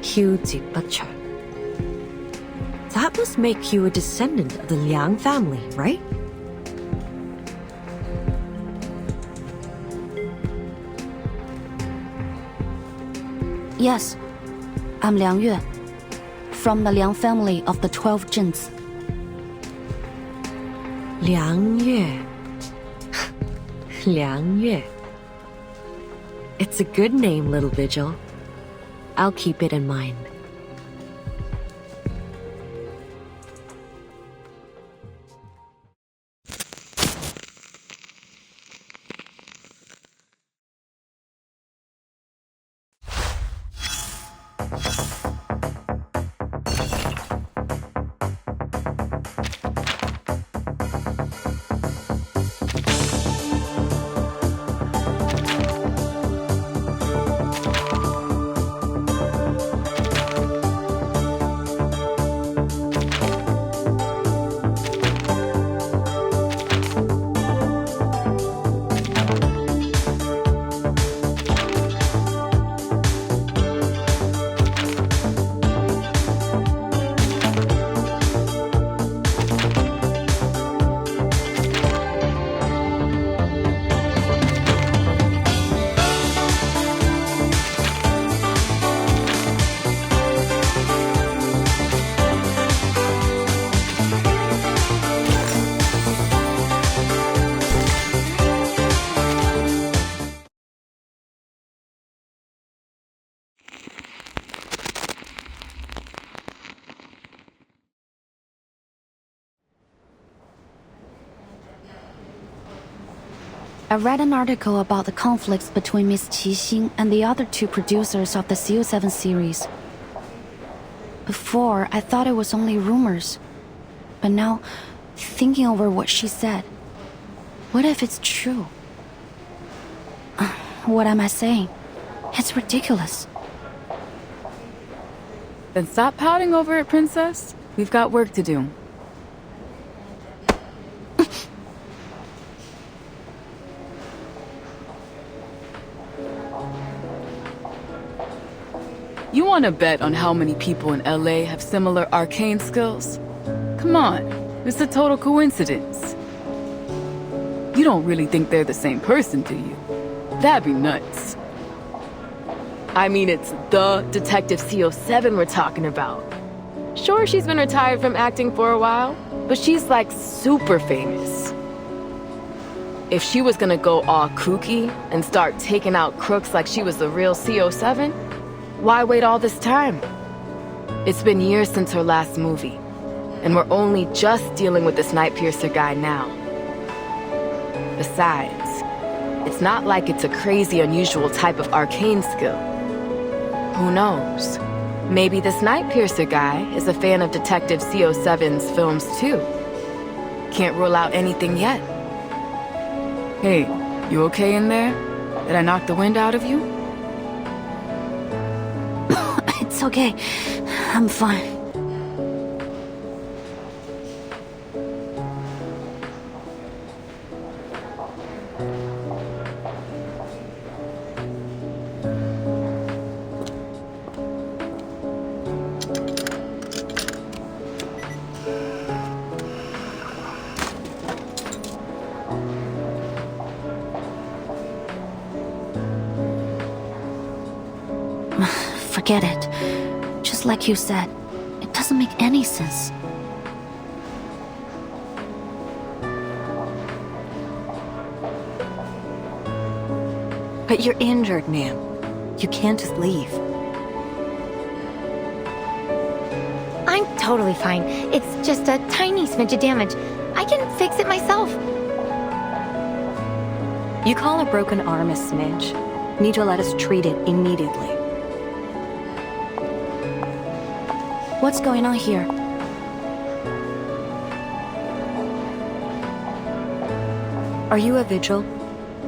梟截不詳. That must make you a descendant of the Liang family, right? Yes, I'm Liang Yue, from the Liang family of the 12 Zhens. Liang Yue. Liang Yue. It's a good name, little Vigil. I'll keep it in mind. I read an article about the conflicts between Miss Qixing and the other two producers of the CO7 series. Before, I thought it was only rumors. But now, thinking over what she said, what if it's true? What am I saying? It's ridiculous. Then stop pouting over it, Princess. We've got work to do. You want to bet on how many people in LA have similar arcane skills? Come on, it's a total coincidence. You don't really think they're the same person, do you? That'd be nuts. I mean, it's the Detective CO7 we're talking about. Sure, she's been retired from acting for a while, but she's like super famous. If she was gonna go all kooky and start taking out crooks like she was the real CO7, why wait all this time? It's been years since her last movie, and we're only just dealing with this Snowpiercer guy now. Besides, It's not like it's a crazy, unusual type of arcane skill. Who knows? Maybe this Night Piercer guy is a fan of Detective CO7's films too. Can't rule out anything yet. Hey, you okay in there? Did I knock the wind out of you? It's okay. I'm fine. Forget it. Just like you said, it doesn't make any sense. But you're injured, ma'am. You can't just leave. I'm totally fine. It's just a tiny smidge of damage. I can fix it myself. You call a broken arm a smidge? Need to let us treat it immediately. What's going on here? Are you a vigil?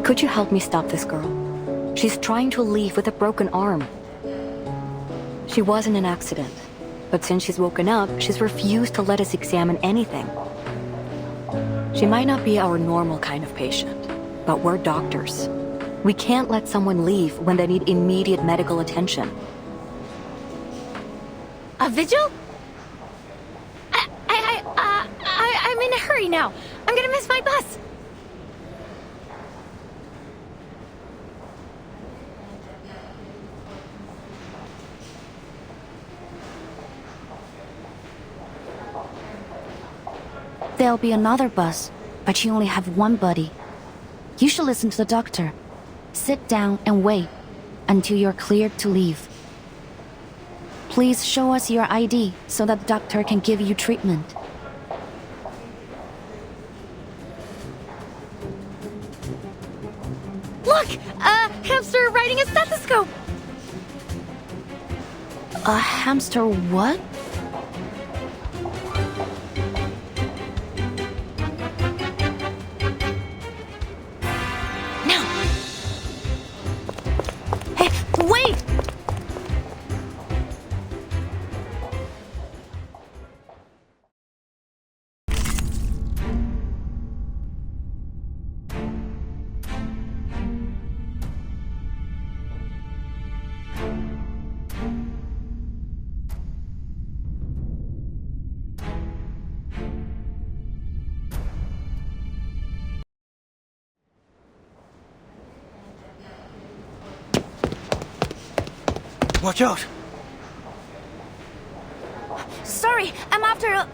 Could you help me stop this girl? She's trying to leave with a broken arm. She was in an accident, but since she's woken up, she's refused to let us examine anything. She might not be our normal kind of patient, but we're doctors. We can't let someone leave when they need immediate medical attention. A vigil? I'm in a hurry now. I'm gonna miss my bus. There'll be another bus, but you only have one buddy. You should listen to the doctor. Sit down and wait until you're cleared to leave. Please show us your ID so that the doctor can give you treatment. Look! A hamster riding a stethoscope! A hamster what? Hey, wait! Watch out! Sorry, I'm after a...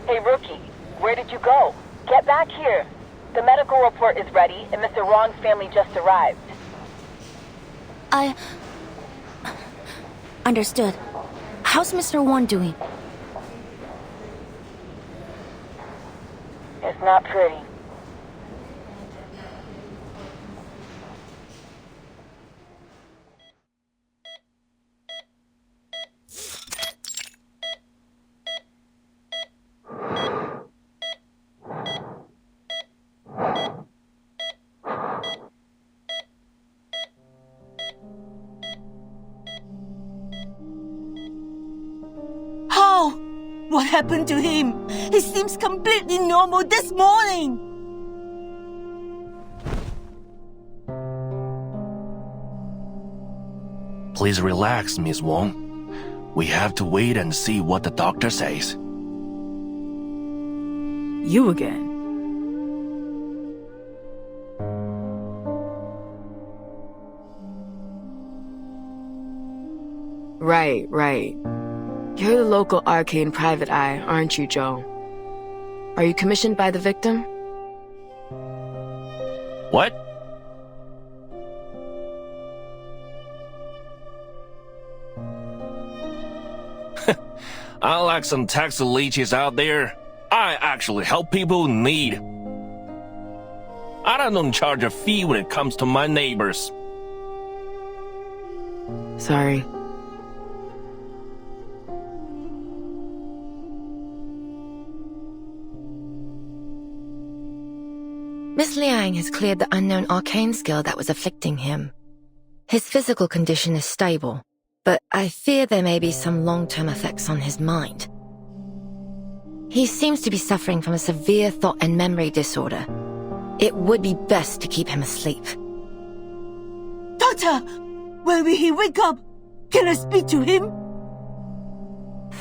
Hey, Rookie, where did you go? Get back here. The medical report is ready, and Mr. Wong's family just arrived. Understood. How's Mr. Wong doing? It's not pretty. What happened to him? He seems completely normal this morning. Please relax, Miss Wong. We have to wait and see what the doctor says. You again. Right. You're the local arcane private eye, aren't you, Joe? Are you commissioned by the victim? What? Unlike some taxi leeches out there, I actually help people in need. I don't charge a fee when it comes to my neighbors. Sorry. Miss Liang has cleared the unknown arcane skill that was afflicting him. His physical condition is stable, but I fear there may be some long-term effects on his mind. He seems to be suffering from a severe thought and memory disorder. It would be best to keep him asleep. Doctor! When will he wake up? Can I speak to him?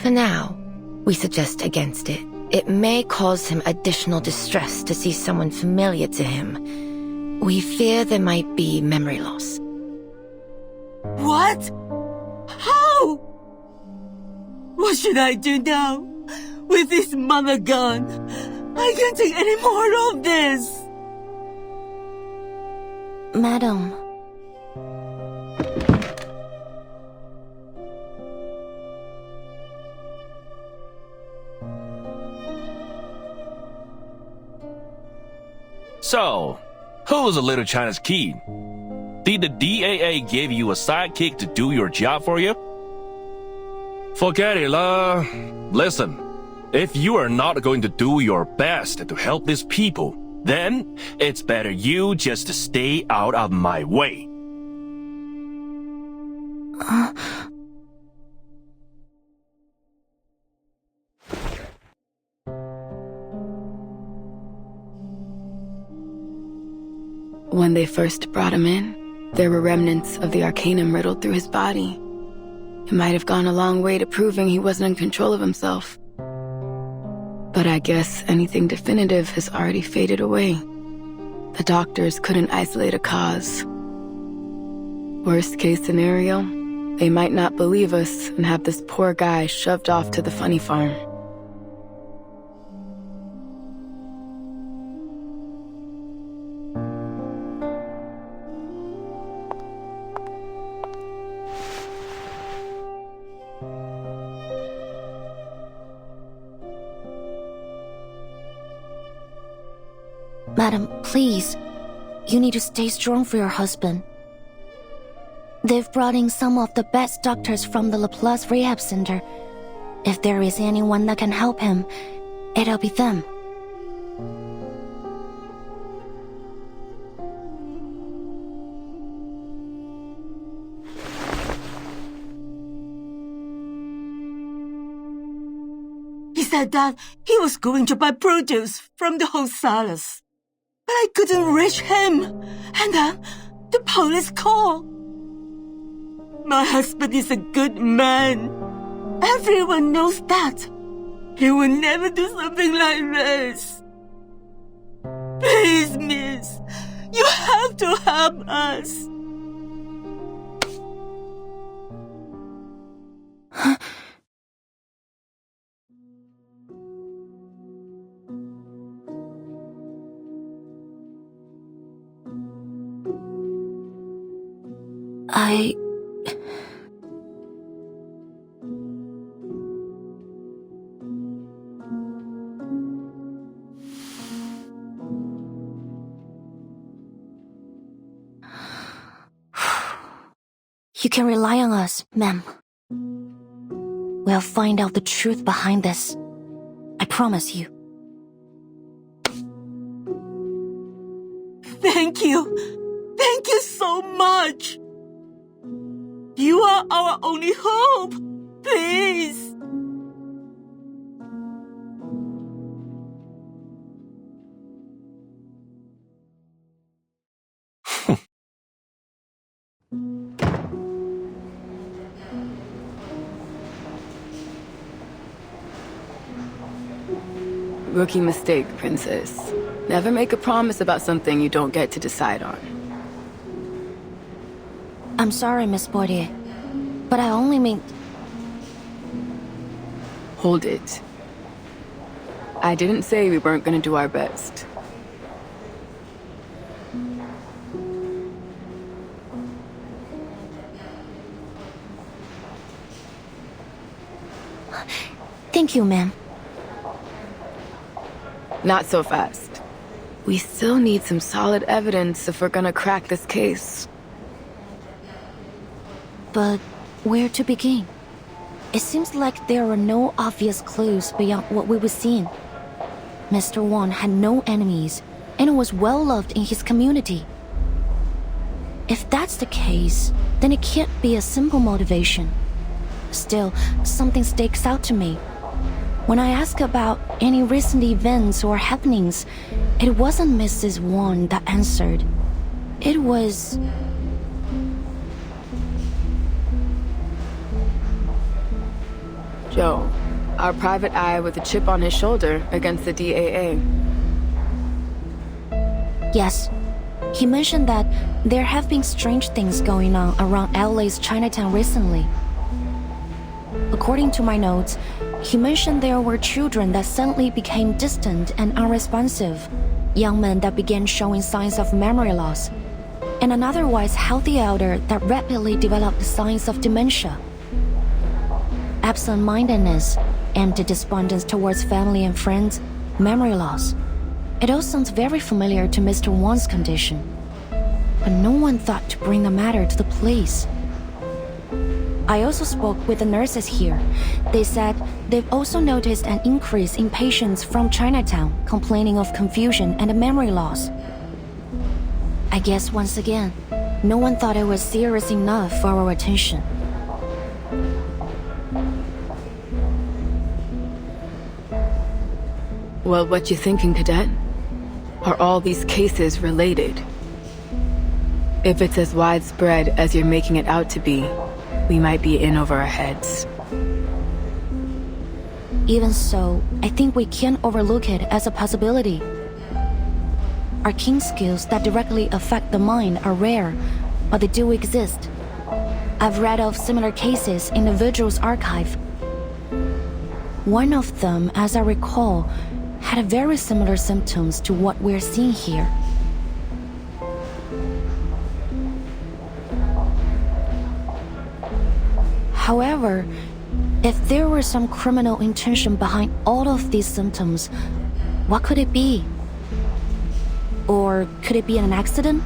For now, we suggest against it. It may cause him additional distress to see someone familiar to him. We fear there might be memory loss. What? How? What should I do now? With this mother gone, I can't take any more of this. Madam. So, who's a little China's kid? Did the DAA give you a sidekick to do your job for you? Forget it, lah. Listen, if you are not going to do your best to help these people, then it's better you just stay out of my way. When they first brought him in, there were remnants of the arcanum riddled through his body. It might have gone a long way to proving he wasn't in control of himself. But I guess anything definitive has already faded away. The doctors couldn't isolate a cause. Worst case scenario, they might not believe us and have this poor guy shoved off to the funny farm. Madam, please. You need to stay strong for your husband. They've brought in some of the best doctors from the Laplace Rehab Center. If there is anyone that can help him, it'll be them. He said that he was going to buy produce from the wholesalers. But I couldn't reach him. And then the police called. My husband is a good man. Everyone knows that. He would never do something like this. Please, miss. You have to help us. You can rely on us, ma'am. We'll find out the truth behind this. I promise you. Thank you. Thank you so much. You are our only hope. Please. Rookie mistake, Princess. Never make a promise about something you don't get to decide on. I'm sorry, Miss Bordier, but I only mean... Hold it. I didn't say we weren't gonna do our best. Thank you, ma'am. Not so fast. We still need some solid evidence if we're gonna crack this case. But where to begin? It seems like there are no obvious clues beyond what we were seeing. Mr. Wong had no enemies and was well loved in his community. If that's the case, then it can't be a simple motivation. Still, something sticks out to me. When I asked about any recent events or happenings, it wasn't Mrs. Wong that answered. It was... Joe, our private eye with a chip on his shoulder against the DAA. Yes. He mentioned that there have been strange things going on around LA's Chinatown recently. According to my notes, he mentioned there were children that suddenly became distant and unresponsive, young men that began showing signs of memory loss, and an otherwise healthy elder that rapidly developed signs of dementia. Absent-mindedness, empty despondence towards family and friends, memory loss. It all sounds very familiar to Mr. Wong's condition. But no one thought to bring the matter to the police. I also spoke with the nurses here. They said they've also noticed an increase in patients from Chinatown complaining of confusion and memory loss. I guess once again, no one thought it was serious enough for our attention. Well, what you thinking, Cadet? Are all these cases related? If it's as widespread as you're making it out to be, we might be in over our heads. Even so, I think we can't overlook it as a possibility. Arcane skills that directly affect the mind are rare, but they do exist. I've read of similar cases in the Vigil's archive. One of them, as I recall, had very similar symptoms to what we're seeing here. However, if there were some criminal intention behind all of these symptoms, what could it be? Or could it be an accident?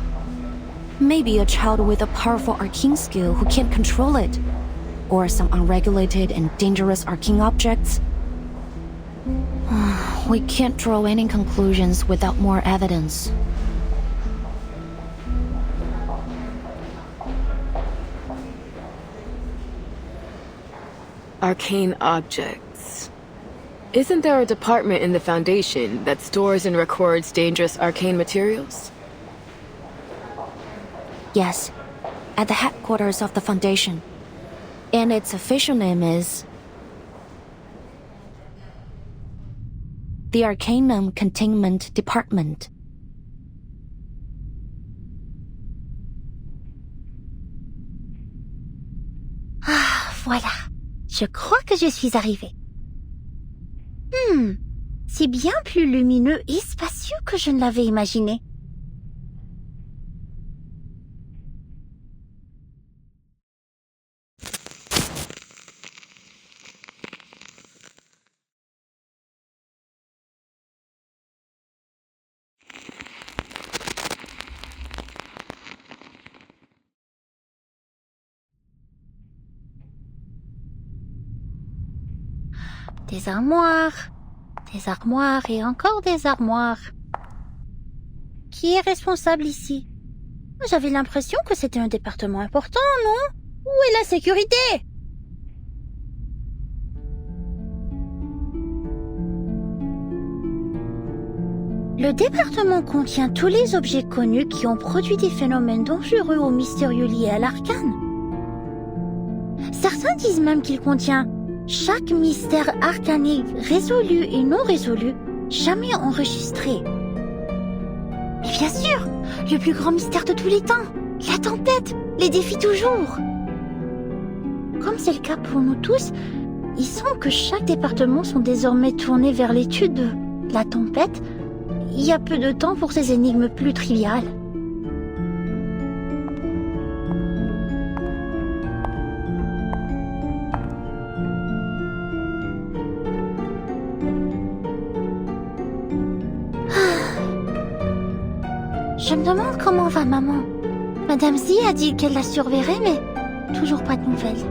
Maybe a child with a powerful arcane skill who can't control it, or some unregulated and dangerous arcane objects. We can't draw any conclusions without more evidence. Arcane objects. Isn't there a department in the Foundation that stores and records dangerous arcane materials? Yes, at the headquarters of the Foundation. And its official name is... the Arcanum Containment Department. Ah, voilà. Je crois que je suis arrivée. C'est bien plus lumineux et spacieux que je ne l'avais imaginé. Des armoires et encore des armoires. Qui est responsable ici? J'avais l'impression que c'était un département important, non? Où est la sécurité? Le département contient tous les objets connus qui ont produit des phénomènes dangereux ou mystérieux liés à l'arcane. Certains disent même qu'il contient chaque mystère arcanique résolu et non résolu, jamais enregistré. Et bien sûr, le plus grand mystère de tous les temps, la tempête, les défis toujours. Comme c'est le cas pour nous tous, il semble que chaque département sont désormais tournés vers l'étude de la tempête. Il y a peu de temps pour ces énigmes plus triviales. Comment va maman? Madame Z a dit qu'elle la surveillerait, mais toujours pas de nouvelles.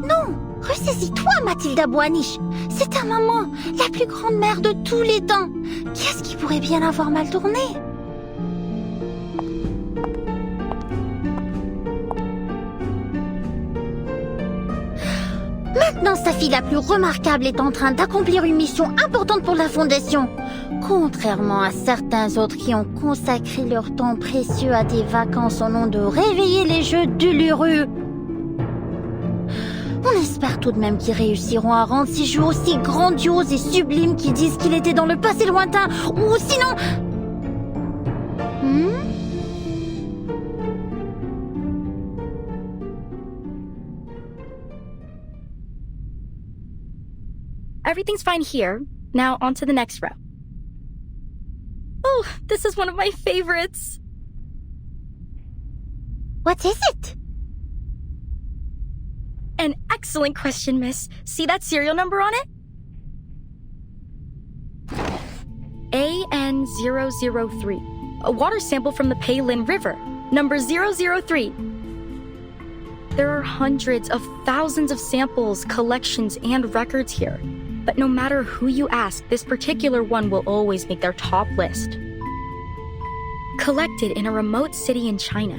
Non! Ressaisis-toi, Mathilda Boaniche! C'est ta maman, la plus grande mère de tous les temps! Qu'est-ce qui pourrait bien avoir mal tourné? Maintenant, sa fille la plus remarquable est en train d'accomplir une mission importante pour la Fondation. Contrairement à certains autres qui ont consacré leur temps précieux à des vacances au nom de réveiller les jeux d'Uluru. On espère tout de même qu'ils réussiront à rendre ces jeux aussi grandioses et sublimes qu'ils disent qu'il était dans le passé lointain, ou sinon... Everything's fine here. Now on to the next row. Oh, this is one of my favorites. What is it? An excellent question, miss. See that serial number on it? AN003. A water sample from the Peilin River. Number 003. There are hundreds of thousands of samples, collections, and records here. But no matter who you ask, this particular one will always make their top list. Collected in a remote city in China,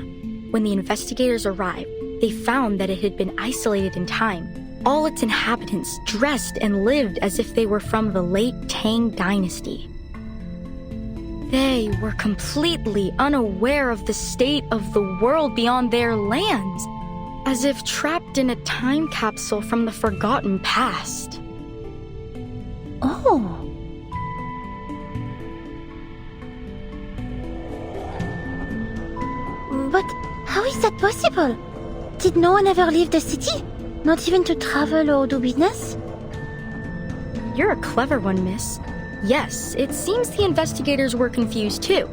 when the investigators arrived, they found that it had been isolated in time. All its inhabitants dressed and lived as if they were from the late Tang dynasty. They were completely unaware of the state of the world beyond their lands, as if trapped in a time capsule from the forgotten past. Oh. But how is that possible? Did no one ever leave the city? Not even to travel or do business? You're a clever one, miss. Yes, it seems the investigators were confused too.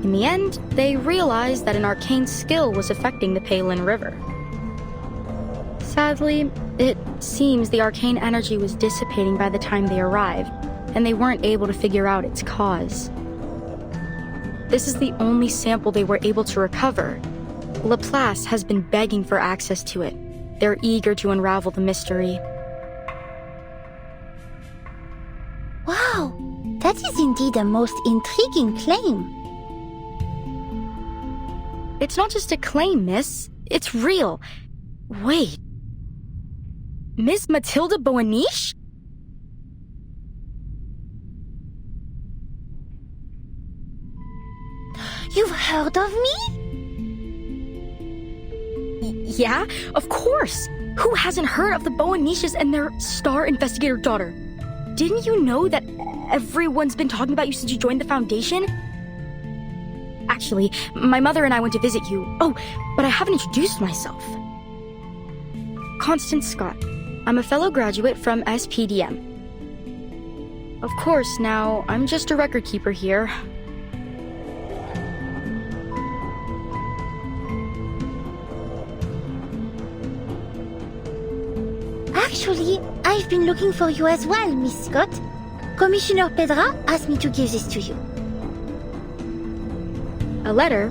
In the end, they realized that an arcane skill was affecting the Peilin River. Sadly, it seems the arcane energy was dissipating by the time they arrived, and they weren't able to figure out its cause. This is the only sample they were able to recover. Laplace has been begging for access to it. They're eager to unravel the mystery. Wow, that is indeed a most intriguing claim. It's not just a claim, miss. It's real. Wait. Miss Matilda Boaniche? You've heard of me? Yeah, of course. Who hasn't heard of the Boaniches and their star investigator daughter? Didn't you know that everyone's been talking about you since you joined the Foundation? Actually, my mother and I went to visit you. Oh, but I haven't introduced myself. Constance Scott. I'm a fellow graduate from SPDM. Of course, now, I'm just a record keeper here. Actually, I've been looking for you as well, Miss Scott. Commissioner Pedra asked me to give this to you. A letter?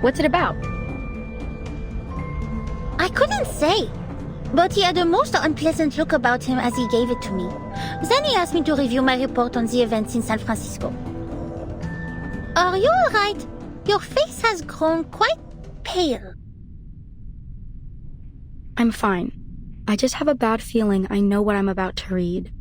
What's it about? I couldn't say, but he had a most unpleasant look about him as he gave it to me. Then he asked me to review my report on the events in San Francisco. Are you alright? Your face has grown quite pale. I'm fine. I just have a bad feeling I know what I'm about to read.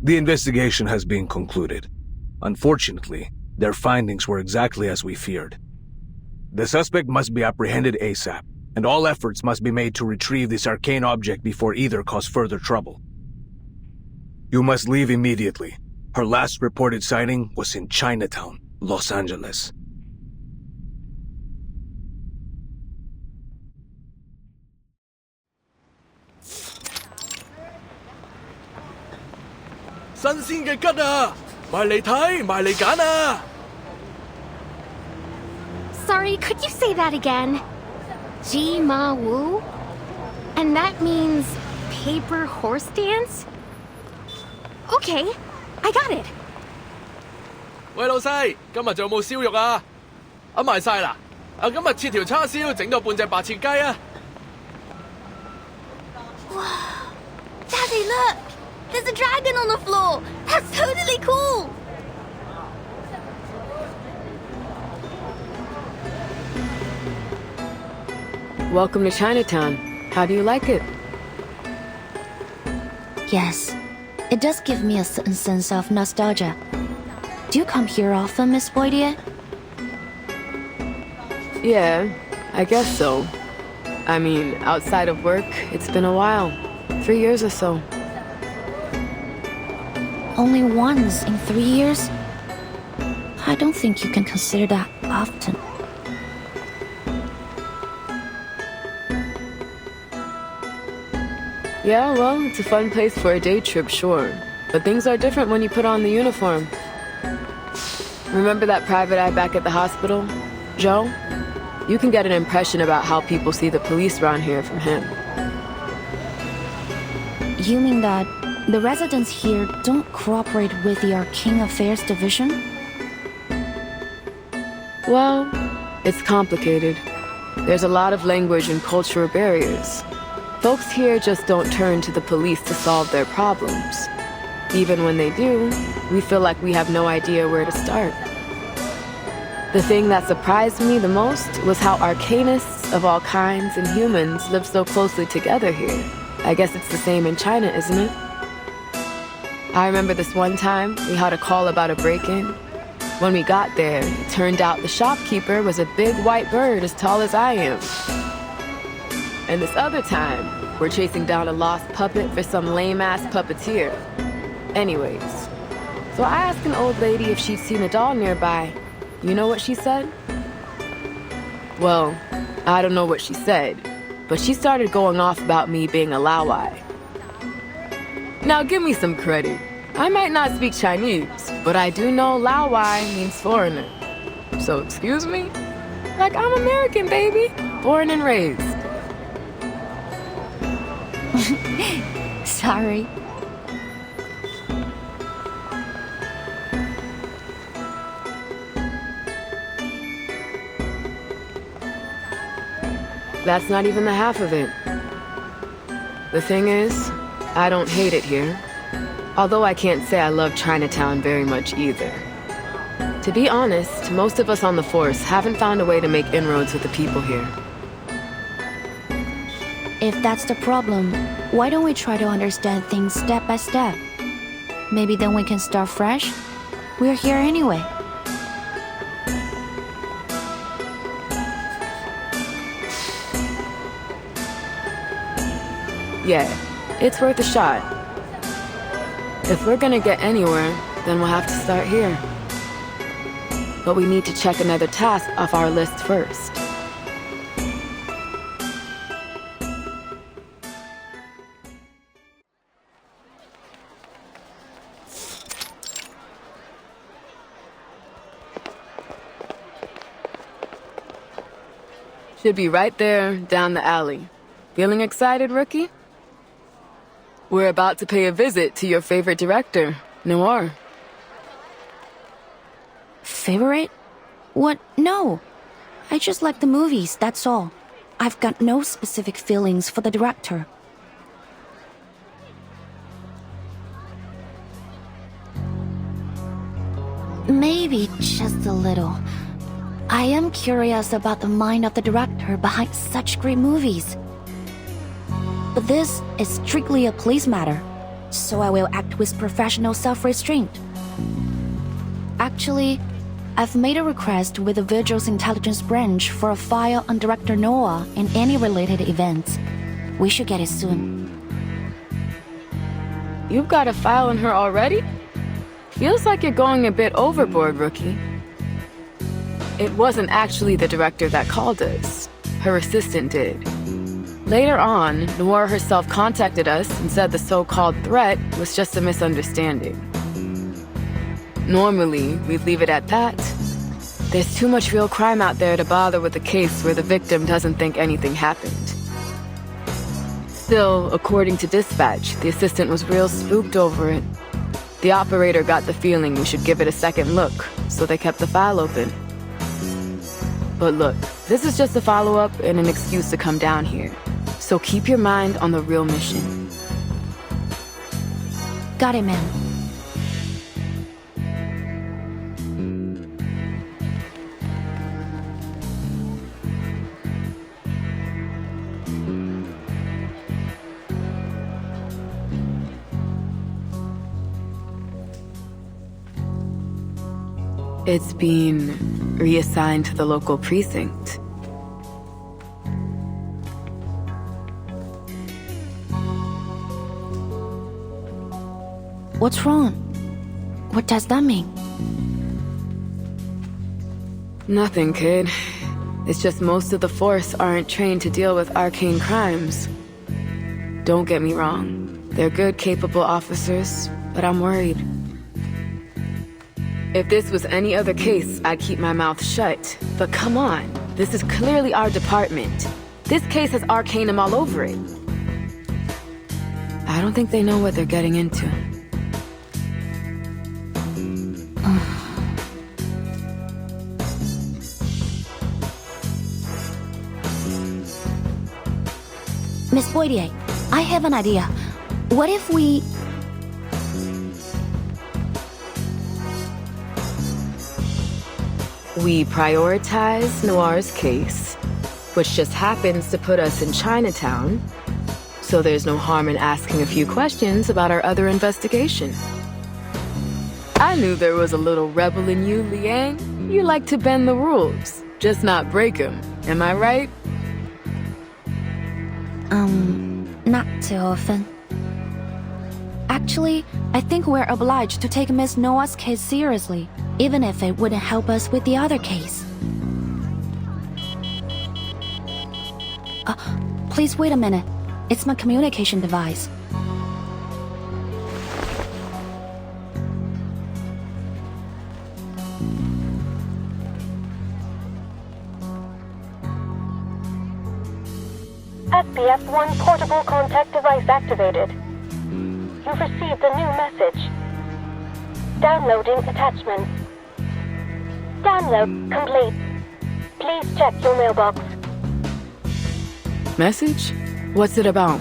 The investigation has been concluded. Unfortunately, their findings were exactly as we feared. The suspect must be apprehended ASAP, and all efforts must be made to retrieve this arcane object before either cause further trouble. You must leave immediately. Her last reported sighting was in Chinatown, Los Angeles. 新鮮嘅桔啊！埋嚟睇，埋嚟揀啊！ Sorry, could you say that again? Ji Ma Wu? And that means paper horse dance? Okay, I got it. 喂，老細，今日仲有冇燒肉啊？賣晒啦！今日切條叉燒，整多半隻白切雞啊！ Daddy, look! There's a dragon on the floor! That's totally cool! Welcome to Chinatown. How do you like it? Yes, it does give me a certain sense of nostalgia. Do you come here often, Miss Boydier? Yeah, I guess so. I mean, outside of work, it's been a while. 3 years or so. Only once in 3 years? I don't think you can consider that often. Yeah, well, it's a fun place for a day trip, sure. But things are different when you put on the uniform. Remember that private eye back at the hospital? Joe? You can get an impression about how people see the police around here from him. You mean that the residents here don't cooperate with the Arcane Affairs Division? Well, it's complicated. There's a lot of language and cultural barriers. Folks here just don't turn to the police to solve their problems. Even when they do, we feel like we have no idea where to start. The thing that surprised me the most was how arcanists of all kinds and humans live so closely together here. I guess it's the same in China, isn't it? I remember this one time we had a call about a break-in. When we got there, it turned out the shopkeeper was a big white bird as tall as I am. And this other time, we're chasing down a lost puppet for some lame-ass puppeteer. Anyways, so I asked an old lady if she'd seen a doll nearby. You know what she said? Well, I don't know what she said, but she started going off about me being a Laowai. Now give me some credit. I might not speak Chinese, but I do know Laowai means foreigner. So excuse me? Like I'm American, baby. Born and raised. Sorry. That's not even the half of it. The thing is, I don't hate it here. Although I can't say I love Chinatown very much either. To be honest, most of us on the force haven't found a way to make inroads with the people here. If that's the problem, why don't we try to understand things step by step? Maybe then we can start fresh? We're here anyway. Yeah, it's worth a shot. If we're gonna get anywhere, then we'll have to start here. But we need to check another task off our list first. Should be right there, down the alley. Feeling excited, rookie? We're about to pay a visit to your favorite director, Noir. Favorite? What? No. I just like the movies, that's all. I've got no specific feelings for the director. Maybe just a little. I am curious about the mind of the director behind such great movies. But this is strictly a police matter, so I will act with professional self-restraint. Actually, I've made a request with the Visuals Intelligence Branch for a file on Director Noah and any related events. We should get it soon. You've got a file on her already? Feels like you're going a bit overboard, rookie. It wasn't actually the director that called us. Her assistant did. Later on, Noir herself contacted us and said the so-called threat was just a misunderstanding. Normally, we'd leave it at that. There's too much real crime out there to bother with a case where the victim doesn't think anything happened. Still, according to dispatch, the assistant was real spooked over it. The operator got the feeling we should give it a second look, so they kept the file open. But look, this is just a follow-up and an excuse to come down here. So keep your mind on the real mission. Got it, ma'am. It's been reassigned to the local precinct. What's wrong? What does that mean? Nothing, kid. It's just most of the force aren't trained to deal with arcane crimes. Don't get me wrong. They're good, capable officers, but I'm worried. If this was any other case, I'd keep my mouth shut. But come on, this is clearly our department. This case has arcanum all over it. I don't think they know what they're getting into. Miss Boydier, I have an idea. What if we... We prioritize Noir's case, which just happens to put us in Chinatown, so there's no harm in asking a few questions about our other investigation. I knew there was a little rebel in you, Liang. You like to bend the rules, just not break them. Am I right? Not too often. Actually, I think we're obliged to take Miss Noah's case seriously, even if it wouldn't help us with the other case. Please wait a minute. It's my communication device. SPF-1 portable contact device activated. You've received a new message. Downloading attachment. Download complete. Please check your mailbox. Message? What's it about?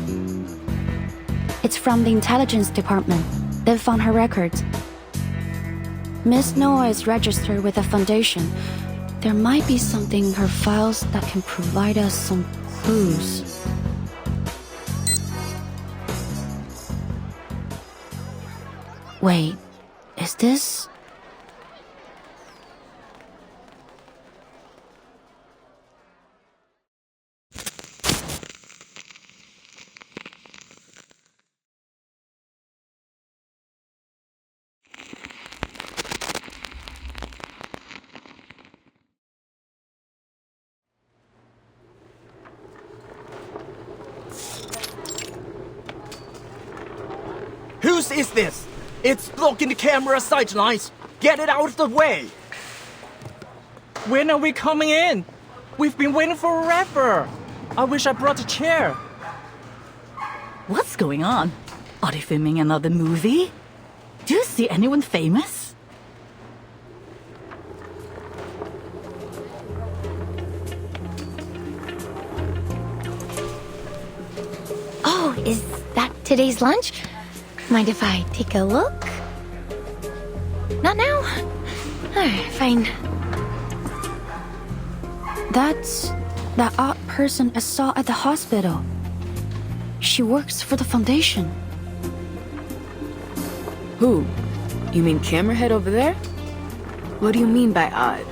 It's from the intelligence department. They've found her records. Miss Noah is registered with a foundation. There might be something in her files that can provide us some clues. Wait, is this... Whose is this? It's blocking the camera sightlines. Get it out of the way. When are we coming in? We've been waiting forever. I wish I brought a chair. What's going on? Are they filming another movie? Do you see anyone famous? Oh, is that today's lunch? Mind if I take a look? Not now? Alright, fine. That's that odd person I saw at the hospital. She works for the foundation. Who? You mean camerahead over there? What do you mean by odd?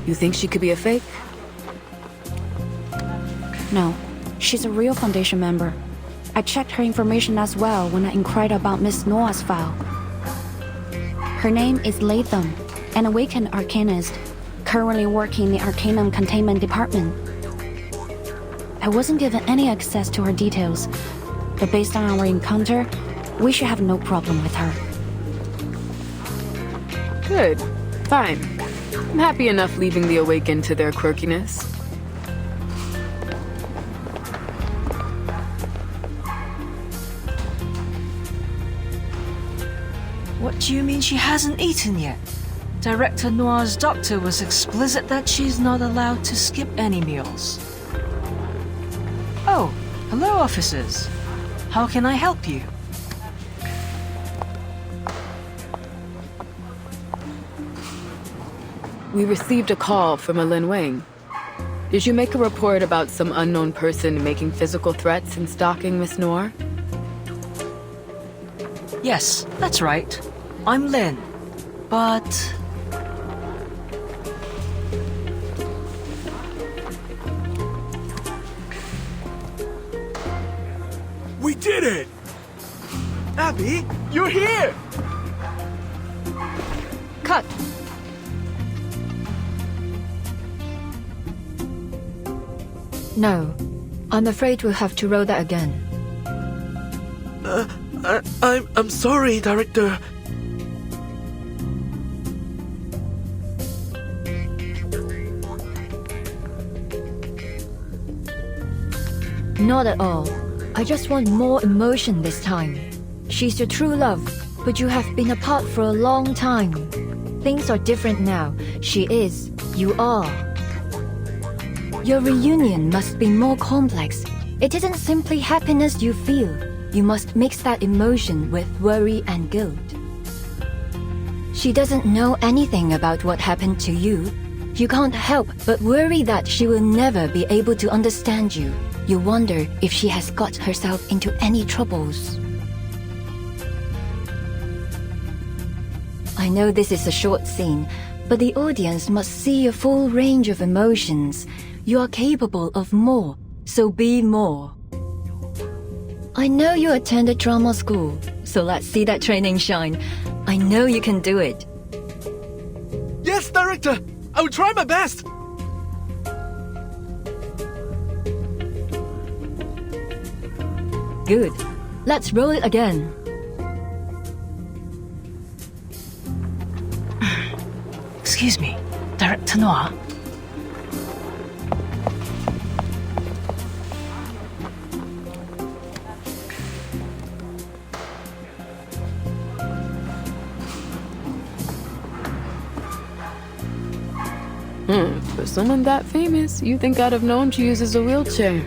You think she could be a fake? No, she's a real foundation member. I checked her information as well when I inquired about Miss Noah's file. Her name is Latham, an awakened arcanist, currently working in the Arcanum Containment Department. I wasn't given any access to her details, but based on our encounter, we should have no problem with her. Good. Fine. I'm happy enough leaving the awakened to their quirkiness. What do you mean she hasn't eaten yet? Director Noir's doctor was explicit that she's not allowed to skip any meals. Oh, hello, officers. How can I help you? We received a call from a Lin Wang. Did you make a report about some unknown person making physical threats and stalking Miss Noir? Yes, that's right. I'm Lin. But... We did it! Abby, you're here! Cut! No, I'm afraid we'll have to roll that again. I'm sorry, Director. Not at all. I just want more emotion this time. She's your true love, but you have been apart for a long time. Things are different now. She is. You are. Your reunion must be more complex. It isn't simply happiness you feel. You must mix that emotion with worry and guilt. She doesn't know anything about what happened to you. You can't help but worry that she will never be able to understand you. You wonder if she has got herself into any troubles. I know this is a short scene, but the audience must see a full range of emotions. You are capable of more, so be more. I know you attended drama school, so let's see that training shine. I know you can do it. Yes, Director! I will try my best! Good. Let's roll it again. Excuse me, Director Noir. For someone that famous, you think I'd have known she uses a wheelchair.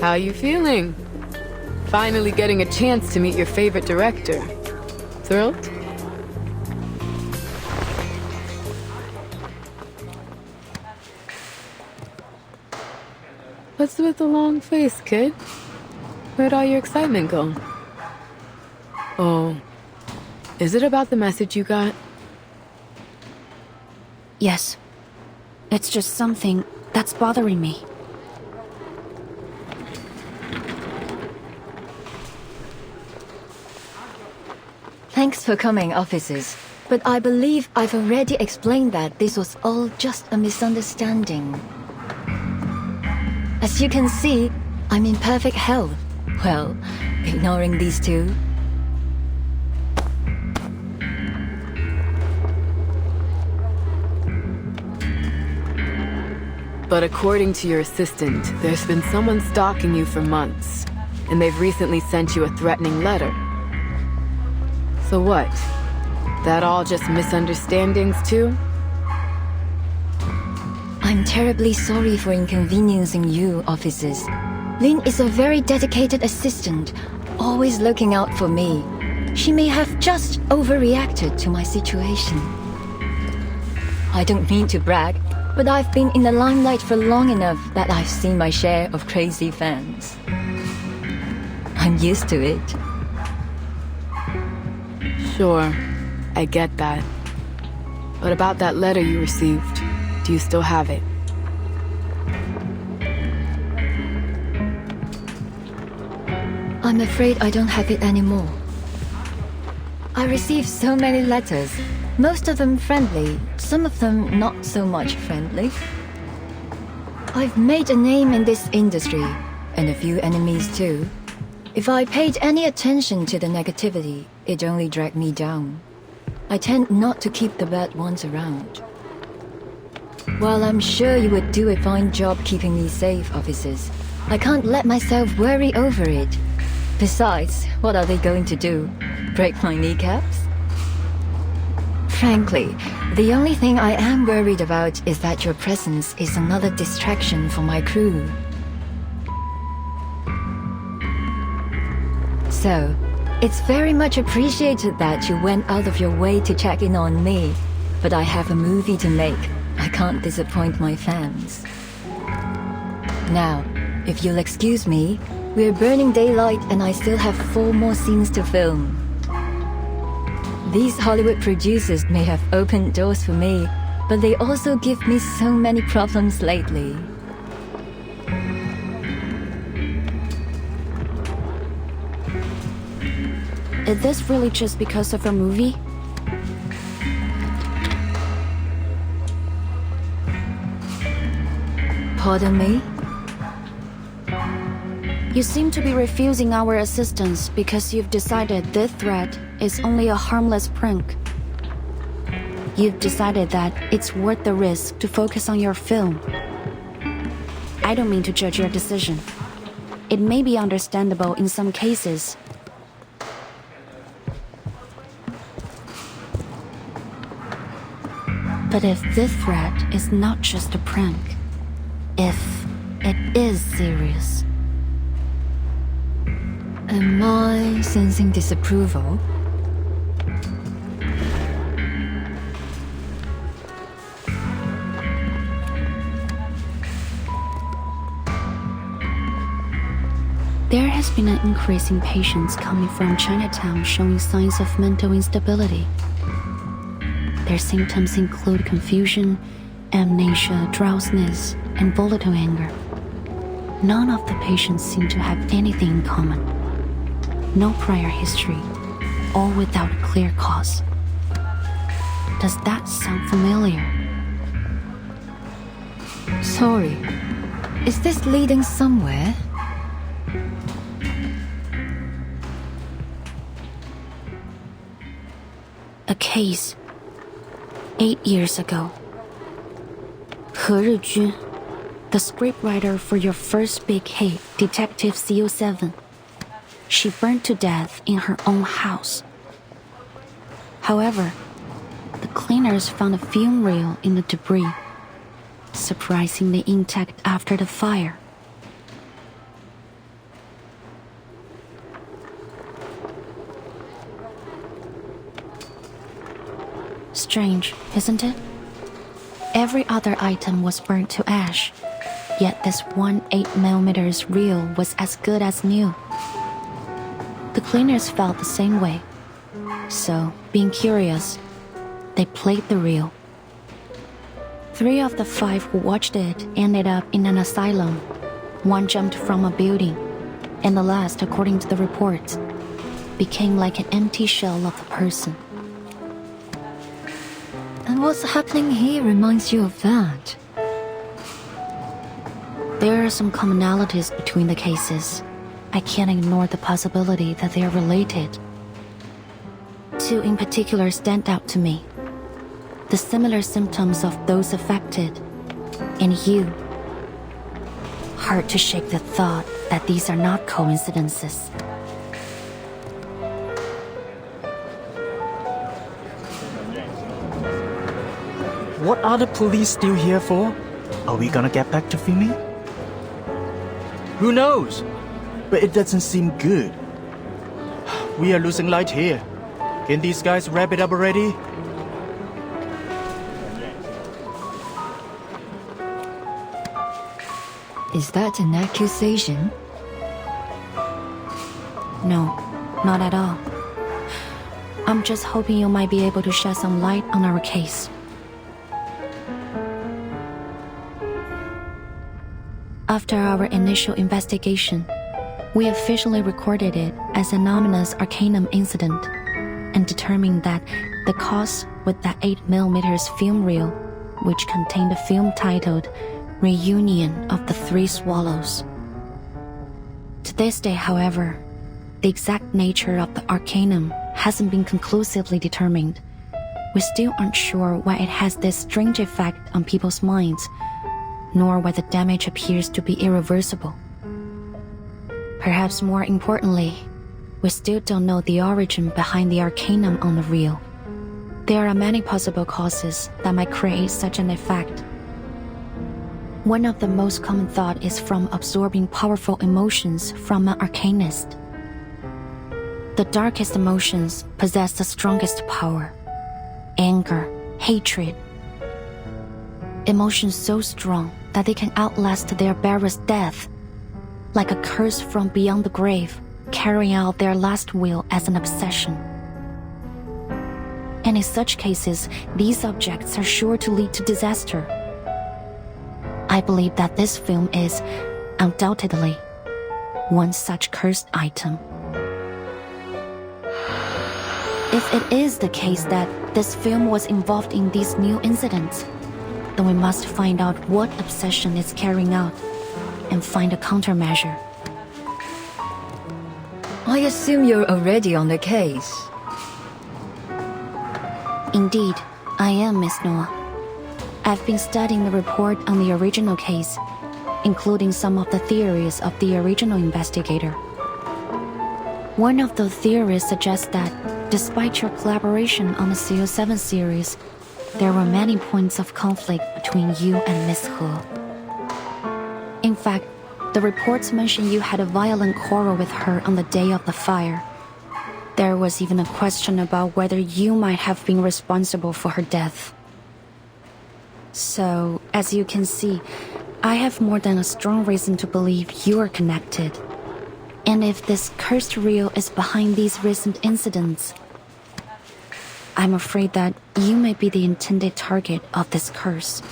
How you feeling? Finally getting a chance to meet your favorite director. Thrilled? What's with the long face, kid? Where'd all your excitement go? Oh, is it about the message you got? Yes. It's just something that's bothering me. Thanks for coming, officers. But I believe I've already explained that this was all just a misunderstanding. As you can see, I'm in perfect health. Well, ignoring these two. But according to your assistant, there's been someone stalking you for months, and they've recently sent you a threatening letter. So what? That all just misunderstandings too? I'm terribly sorry for inconveniencing you, officers. Lin is a very dedicated assistant, always looking out for me. She may have just overreacted to my situation. I don't mean to brag, but I've been in the limelight for long enough that I've seen my share of crazy fans. I'm used to it. Sure, I get that. But about that letter you received, do you still have it? I'm afraid I don't have it anymore. I received so many letters, most of them friendly, some of them not so much friendly. I've made a name in this industry, and a few enemies too. If I paid any attention to the negativity, it only dragged me down. I tend not to keep the bad ones around. While I'm sure you would do a fine job keeping me safe, officers, I can't let myself worry over it. Besides, what are they going to do? Break my kneecaps? Frankly, the only thing I am worried about is that your presence is another distraction for my crew. So, it's very much appreciated that you went out of your way to check in on me, but I have a movie to make. I can't disappoint my fans. Now, if you'll excuse me, we're burning daylight and I still have 4 more scenes to film. These Hollywood producers may have opened doors for me, but they also give me so many problems lately. Is this really just because of a movie? Pardon me? You seem to be refusing our assistance because you've decided this threat is only a harmless prank. You've decided that it's worth the risk to focus on your film. I don't mean to judge your decision. It may be understandable in some cases. But if this threat is not just a prank, if it is serious. Am I sensing disapproval? There has been an increase in patients coming from Chinatown showing signs of mental instability. Their symptoms include confusion, amnesia, drowsiness, and volatile anger. None of the patients seem to have anything in common. No prior history, all without a clear cause. Does that sound familiar? Sorry. Is this leading somewhere? A case 8 years ago. He Rizhun, the scriptwriter for your first big hit, Detective CO7. She burned to death in her own house. However, the cleaners found a film reel in the debris, surprisingly intact after the fire. Strange, isn't it? Every other item was burnt to ash, yet this one 8mm reel was as good as new. The cleaners felt the same way, so, being curious, they played the reel. 3 of the 5 who watched it ended up in an asylum. 1 jumped from a building, and the last, according to the reports, became like an empty shell of a person. And what's happening here reminds you of that? There are some commonalities between the cases. I can't ignore the possibility that they are related. 2 in particular stand out to me. The similar symptoms of those affected, and you. Hard to shake the thought that these are not coincidences. What are the police still here for? Are we gonna get back to filming? Who knows? But it doesn't seem good. We are losing light here. Can these guys wrap it up already? Is that an accusation? No, not at all. I'm just hoping you might be able to shed some light on our case. After our initial investigation, we officially recorded it as an ominous Arcanum incident and determined that the cause was that 8mm film reel, which contained a film titled Reunion of the 3 Swallows. To this day, however, the exact nature of the Arcanum hasn't been conclusively determined, we still aren't sure why it has this strange effect on people's minds, nor why the damage appears to be irreversible. Perhaps more importantly, we still don't know the origin behind the arcanum on the reel. There are many possible causes that might create such an effect. One of the most common thought is from absorbing powerful emotions from an arcanist. The darkest emotions possess the strongest power. Anger, hatred. Emotions so strong that they can outlast their bearer's death, like a curse from beyond the grave, carrying out their last will as an obsession. And in such cases, these objects are sure to lead to disaster. I believe that this film is, undoubtedly, one such cursed item. If it is the case that this film was involved in these new incidents, then we must find out what obsession it's carrying out and find a countermeasure. I assume you're already on the case. Indeed, I am, Miss Noah. I've been studying the report on the original case, including some of the theories of the original investigator. One of the theories suggests that, despite your collaboration on the CO7 series, there were many points of conflict between you and Miss He. In fact, the reports mention you had a violent quarrel with her on the day of the fire. There was even a question about whether you might have been responsible for her death. So, as you can see, I have more than a strong reason to believe you are connected. And if this cursed reel is behind these recent incidents, I'm afraid that you may be the intended target of this curse.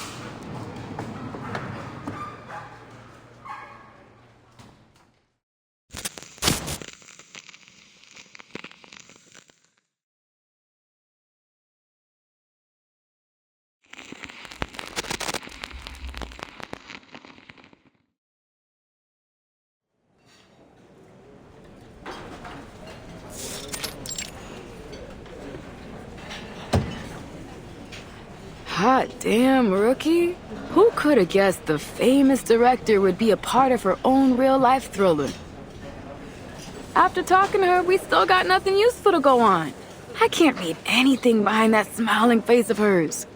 Hot damn, Rookie. Who could have guessed the famous director would be a part of her own real-life thriller? After talking to her, we still got nothing useful to go on. I can't read anything behind that smiling face of hers.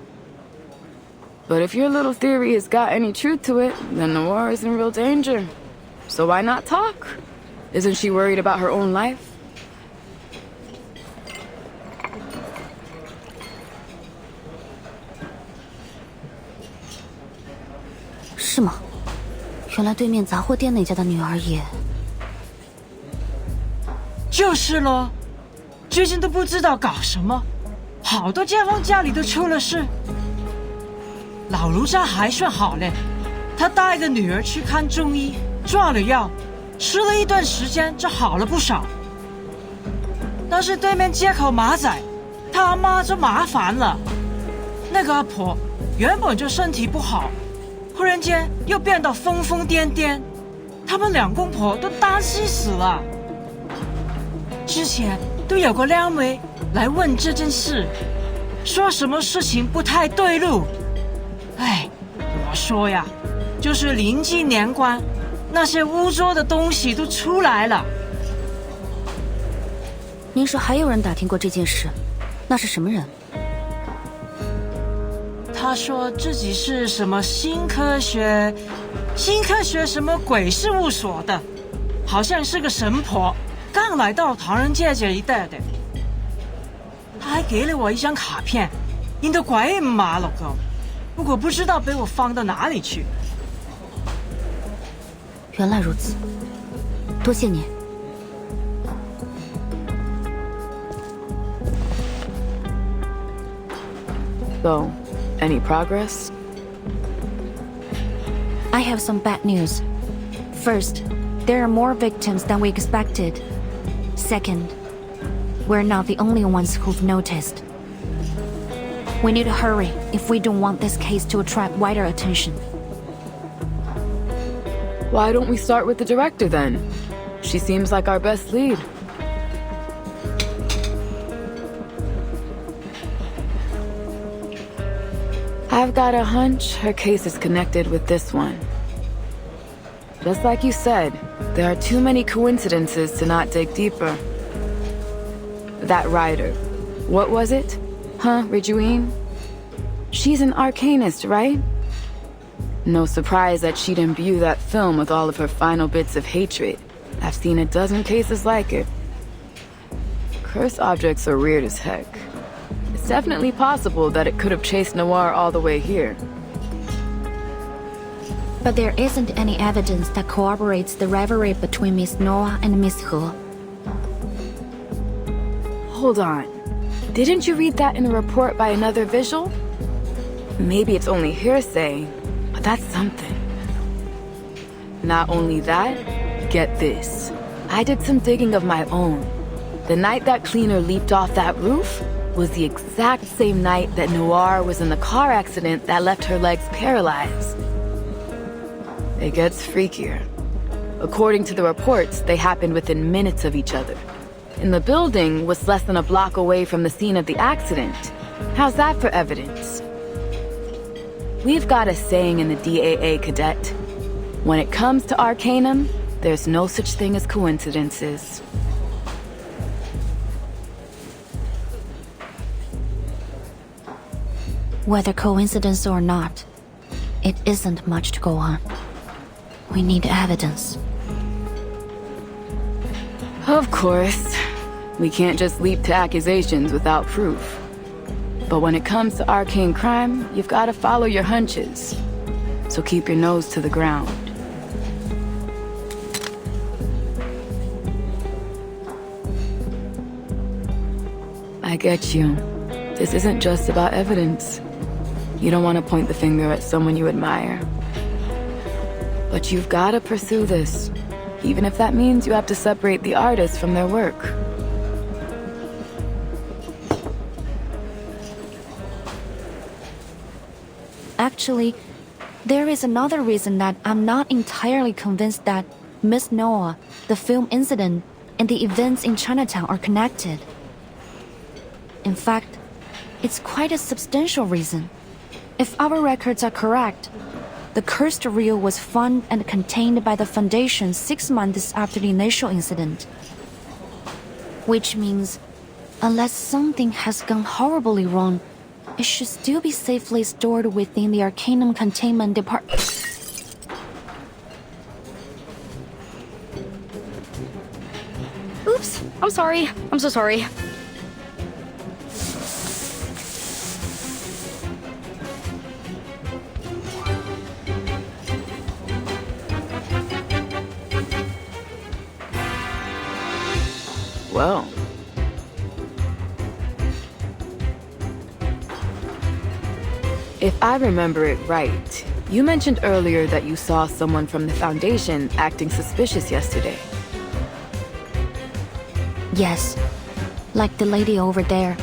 But if your little theory has got any truth to it, then Noir is in real danger. So why not talk? Isn't she worried about her own life? 是吗？原来对面杂货店那家的女儿也……就是咯，最近都不知道搞什么，好多街坊家里都出了事。老卢家还算好嘞，他带着女儿去看中医，抓了药，吃了一段时间就好了不少。但是对面街口马仔，他阿妈就麻烦了。那个阿婆原本就身体不好，忽然间又变到疯疯癫癫，他们两公婆都担心死了。之前都有个靓妹来问这件事，说什么事情不太对路。哎，我说呀，就是临近年关，那些污浊的东西都出来了。您说还有人打听过这件事？那是什么人？他说自己是什么新科学什么鬼事务所的，好像是个神婆，刚来到唐人街这一带的。他还给了我一张卡片，印得鬼马了个，不过不知道被我放到哪里去。原来如此，多谢您。So, any progress? I have some bad news. First, there are more victims than we expected. Second, we're not the only ones who've noticed. We need to hurry if we don't want this case to attract wider attention. Why don't we start with the director then? She seems like our best lead. I've got a hunch her case is connected with this one. Just like you said, there are too many coincidences to not dig deeper. That writer, what was it? Huh, Ridgewine? She's an arcanist, right? No surprise that she'd imbue that film with all of her final bits of hatred. I've seen a dozen cases like it. Cursed objects are weird as heck. It's definitely possible that it could have chased Noir all the way here. But there isn't any evidence that corroborates the rivalry between Miss Noah and Miss He. Hold on. Didn't you read that in a report by another visual? Maybe it's only hearsay, but that's something. Not only that, get this. I did some digging of my own. The night that cleaner leaped off that roof was the exact same night that Noir was in the car accident that left her legs paralyzed. It gets freakier. According to the reports, they happened within minutes of each other. And the building was less than a block away from the scene of the accident. How's that for evidence? We've got a saying in the DAA, Cadet. When it comes to Arcanum, there's no such thing as coincidences. Whether coincidence or not, it isn't much to go on. We need evidence. Of course. We can't just leap to accusations without proof. But when it comes to arcane crime, you've got to follow your hunches. So keep your nose to the ground. I get you. This isn't just about evidence. You don't want to point the finger at someone you admire. But you've got to pursue this, even if that means you have to separate the artist from their work. Actually, there is another reason that I'm not entirely convinced that Miss Noah, the film incident, and the events in Chinatown are connected. In fact, it's quite a substantial reason. If our records are correct, the cursed reel was found and contained by the Foundation 6 months after the initial incident. Which means, unless something has gone horribly wrong, it should still be safely stored within the Arcanum Containment Department. Oops, I'm sorry. I'm so sorry. Well. If I remember it right, you mentioned earlier that you saw someone from the Foundation acting suspicious yesterday. Yes, like the lady over there.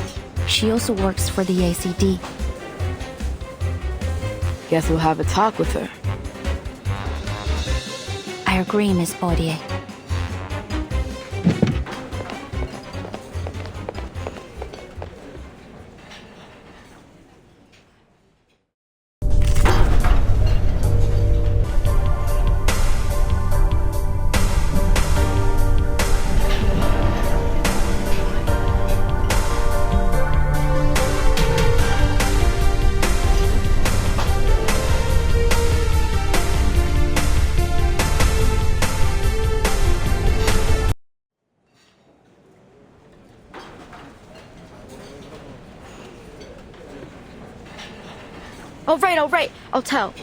She also works for the ACD. Guess we'll have a talk with her. I agree, Miss Baudier. All right, I'll tell.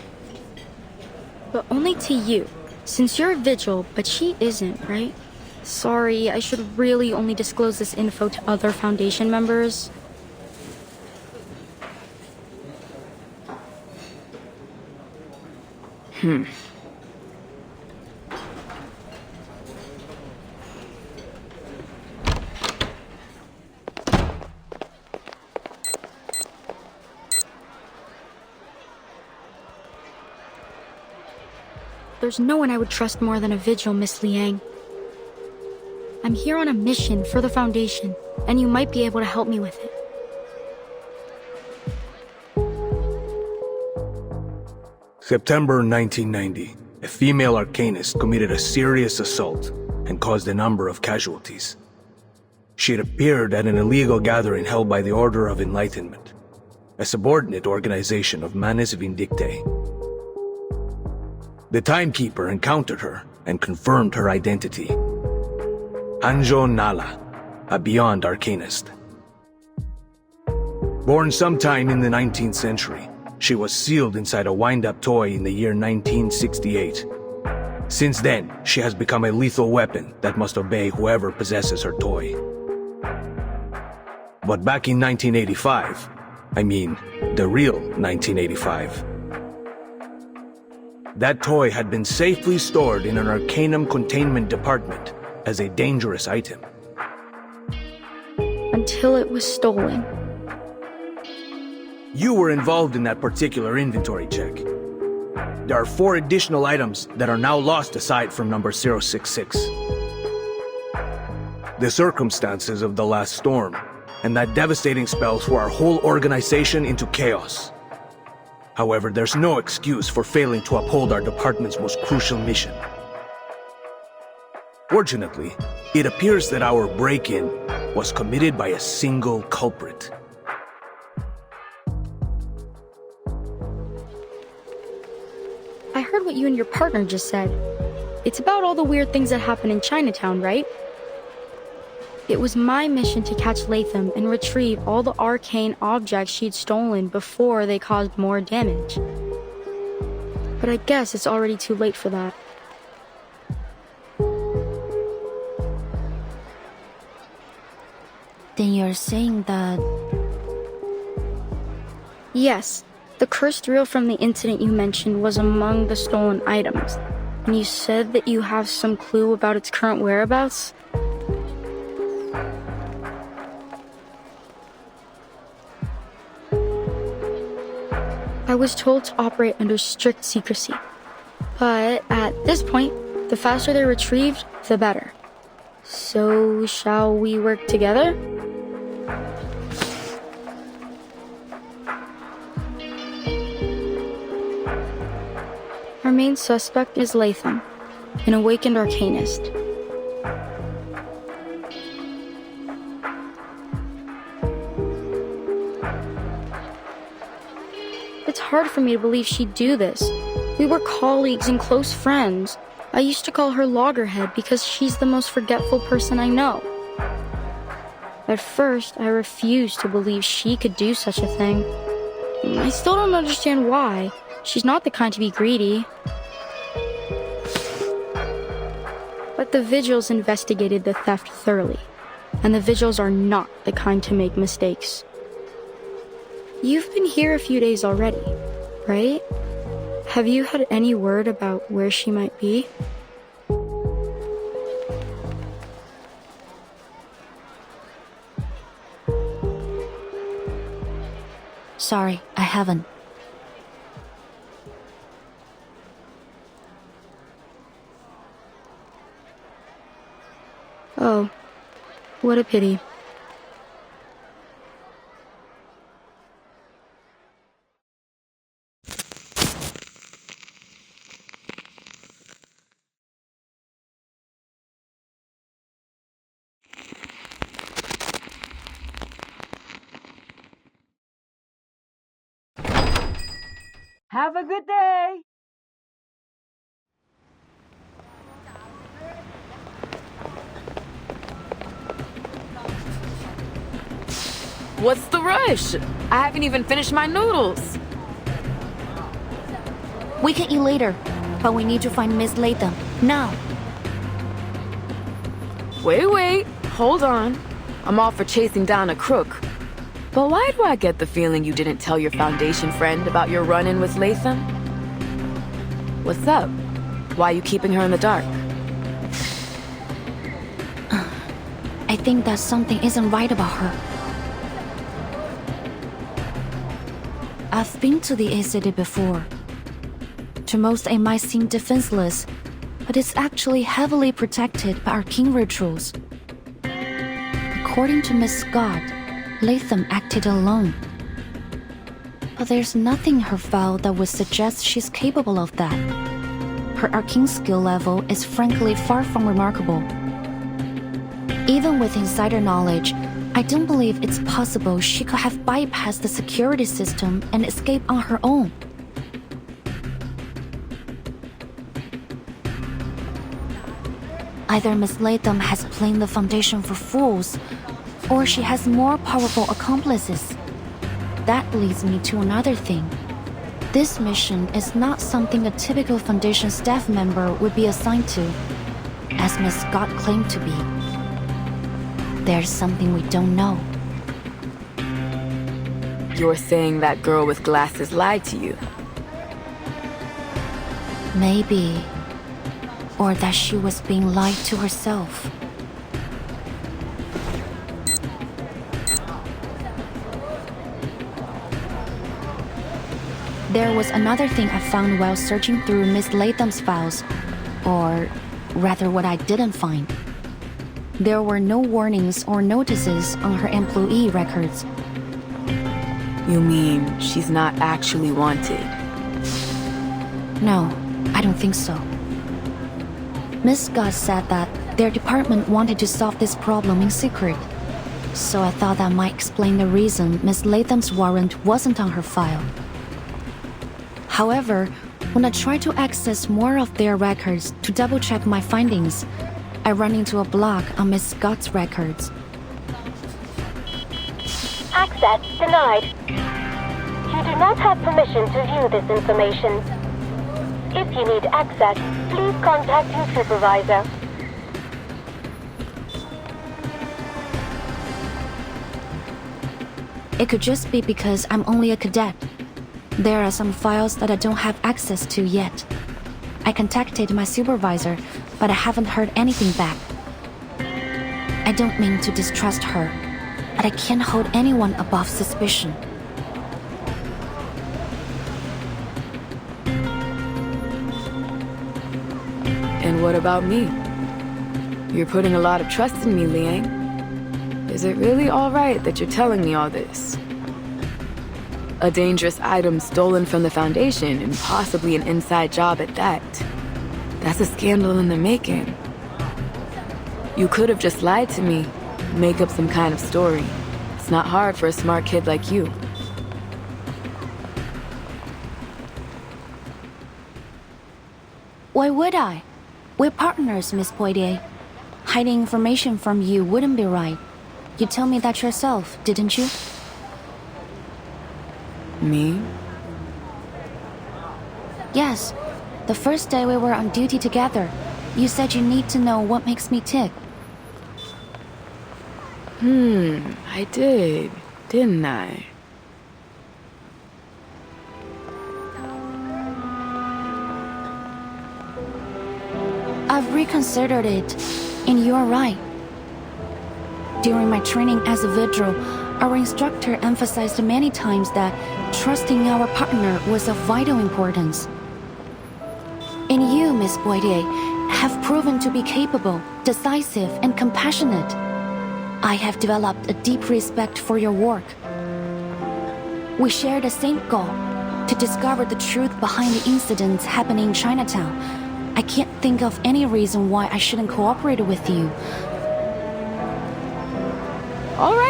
But only to you, since you're a vigil, but she isn't, right? Sorry, I should really only disclose this info to other Foundation members. There's no one I would trust more than a vigil, Miss Liang. I'm here on a mission for the Foundation, and you might be able to help me with it. September 1990, a female arcanist committed a serious assault and caused a number of casualties. She had appeared at an illegal gathering held by the Order of Enlightenment, a subordinate organization of Manes Vindictae. The timekeeper encountered her and confirmed her identity. Anjo Nala, a beyond arcanist. Born sometime in the 19th century, she was sealed inside a wind-up toy in the year 1968. Since then, she has become a lethal weapon that must obey whoever possesses her toy. But back in 1985, I mean, the real 1985, that toy had been safely stored in an Arcanum containment department as a dangerous item. Until it was stolen. You were involved in that particular inventory check. There are 4 additional items that are now lost aside from number 066. The circumstances of the last storm and that devastating spell threw our whole organization into chaos. However, there's no excuse for failing to uphold our department's most crucial mission. Fortunately, it appears that our break-in was committed by a single culprit. I heard what you and your partner just said. It's about all the weird things that happen in Chinatown, right? It was my mission to catch Latham and retrieve all the arcane objects she'd stolen before they caused more damage. But I guess it's already too late for that. Then you're saying that... Yes, the cursed reel from the incident you mentioned was among the stolen items. And you said that you have some clue about its current whereabouts? I was told to operate under strict secrecy. But at this point, the faster they're retrieved, the better. So, shall we work together? Our main suspect is Latham, an awakened arcanist. It's hard for me to believe she'd do this. We were colleagues and close friends. I used to call her Loggerhead because she's the most forgetful person I know. At first, I refused to believe she could do such a thing. I still don't understand why. She's not the kind to be greedy. But the Vigils investigated the theft thoroughly, and the Vigils are not the kind to make mistakes. You've been here a few days already, right? Have you had any word about where she might be? Sorry, I haven't. Oh, what a pity. Have a good day! What's the rush? I haven't even finished my noodles. We can eat later, but we need to find Miss Latham, now. Wait, hold on. I'm all for chasing down a crook. But why do I get the feeling you didn't tell your Foundation friend about your run-in with Latham? What's up? Why are you keeping her in the dark? I think that something isn't right about her. I've been to the A City before. To most, it might seem defenseless, but it's actually heavily protected by arcane rituals. According to Miss Scott, Latham acted alone. But there's nothing in her file that would suggest she's capable of that. Her arcane skill level is frankly far from remarkable. Even with insider knowledge, I don't believe it's possible she could have bypassed the security system and escaped on her own. Either Miss Latham has played the Foundation for fools, or she has more powerful accomplices. That leads me to another thing. This mission is not something a typical Foundation staff member would be assigned to, as Miss Scott claimed to be. There's something we don't know. You're saying that girl with glasses lied to you? Maybe. Or that she was being lied to herself. There was another thing I found while searching through Miss Latham's files, or rather what I didn't find. There were no warnings or notices on her employee records. You mean she's not actually wanted? No, I don't think so. Miss Scott said that their department wanted to solve this problem in secret, so I thought that might explain the reason Miss Latham's warrant wasn't on her file. However, when I tried to access more of their records to double-check my findings, I ran into a block on Miss Scott's records. Access denied. You do not have permission to view this information. If you need access, please contact your supervisor. It could just be because I'm only a cadet. There are some files that I don't have access to yet. I contacted my supervisor, but I haven't heard anything back. I don't mean to distrust her, but I can't hold anyone above suspicion. And what about me? You're putting a lot of trust in me, Liang. Is it really all right that you're telling me all this? A dangerous item stolen from the Foundation, and possibly an inside job at that. That's a scandal in the making. You could have just lied to me, make up some kind of story. It's not hard for a smart kid like you. Why would I? We're partners, Miss Poitier. Hiding information from you wouldn't be right. You told me that yourself, didn't you? Me? Yes. The first day we were on duty together, you said you need to know what makes me tick. I did, didn't I? I've reconsidered it, and you're right. During my training as a vigil, our instructor emphasized many times that trusting our partner was of vital importance. And you, Miss Poitier, have proven to be capable, decisive, and compassionate. I have developed a deep respect for your work. We share the same goal, to discover the truth behind the incidents happening in Chinatown. I can't think of any reason why I shouldn't cooperate with you. All right.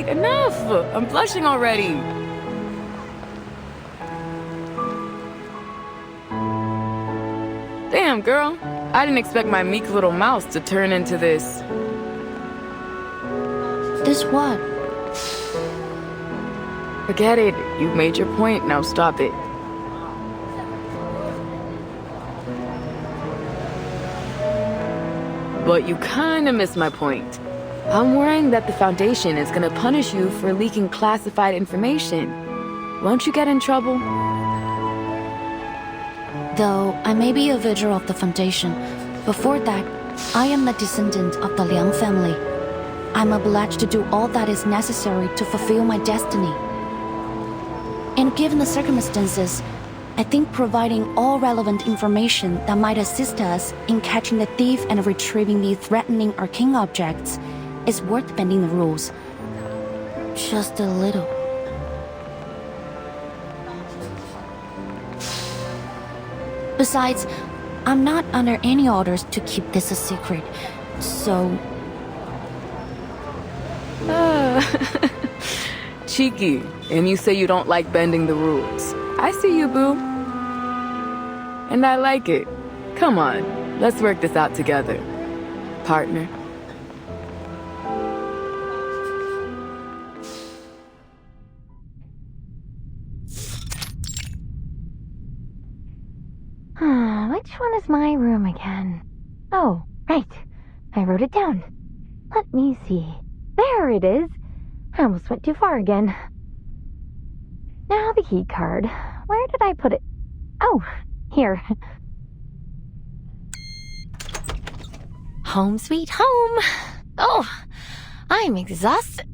Enough! I'm blushing already. Damn, girl. I didn't expect my meek little mouse to turn into this. This what? Forget it. You've made your point. Now stop it. But you kinda missed my point. I'm worrying that the Foundation is gonna punish you for leaking classified information. Won't you get in trouble? Though I may be a vigil of the Foundation, before that, I am the descendant of the Liang family. I'm obliged to do all that is necessary to fulfill my destiny. And given the circumstances, I think providing all relevant information that might assist us in catching the thief and retrieving the threatening arcane objects is worth bending the rules. Just a little. Besides, I'm not under any orders to keep this a secret, so... Cheeky, and you say you don't like bending the rules. I see you, boo. And I like it. Come on, let's work this out together, partner. Which one is my room again? Oh, right. I wrote it down. Let me see. There it is. I almost went too far again. Now the key card. Where did I put it? Oh, here. Home sweet home. Oh, I'm exhausted.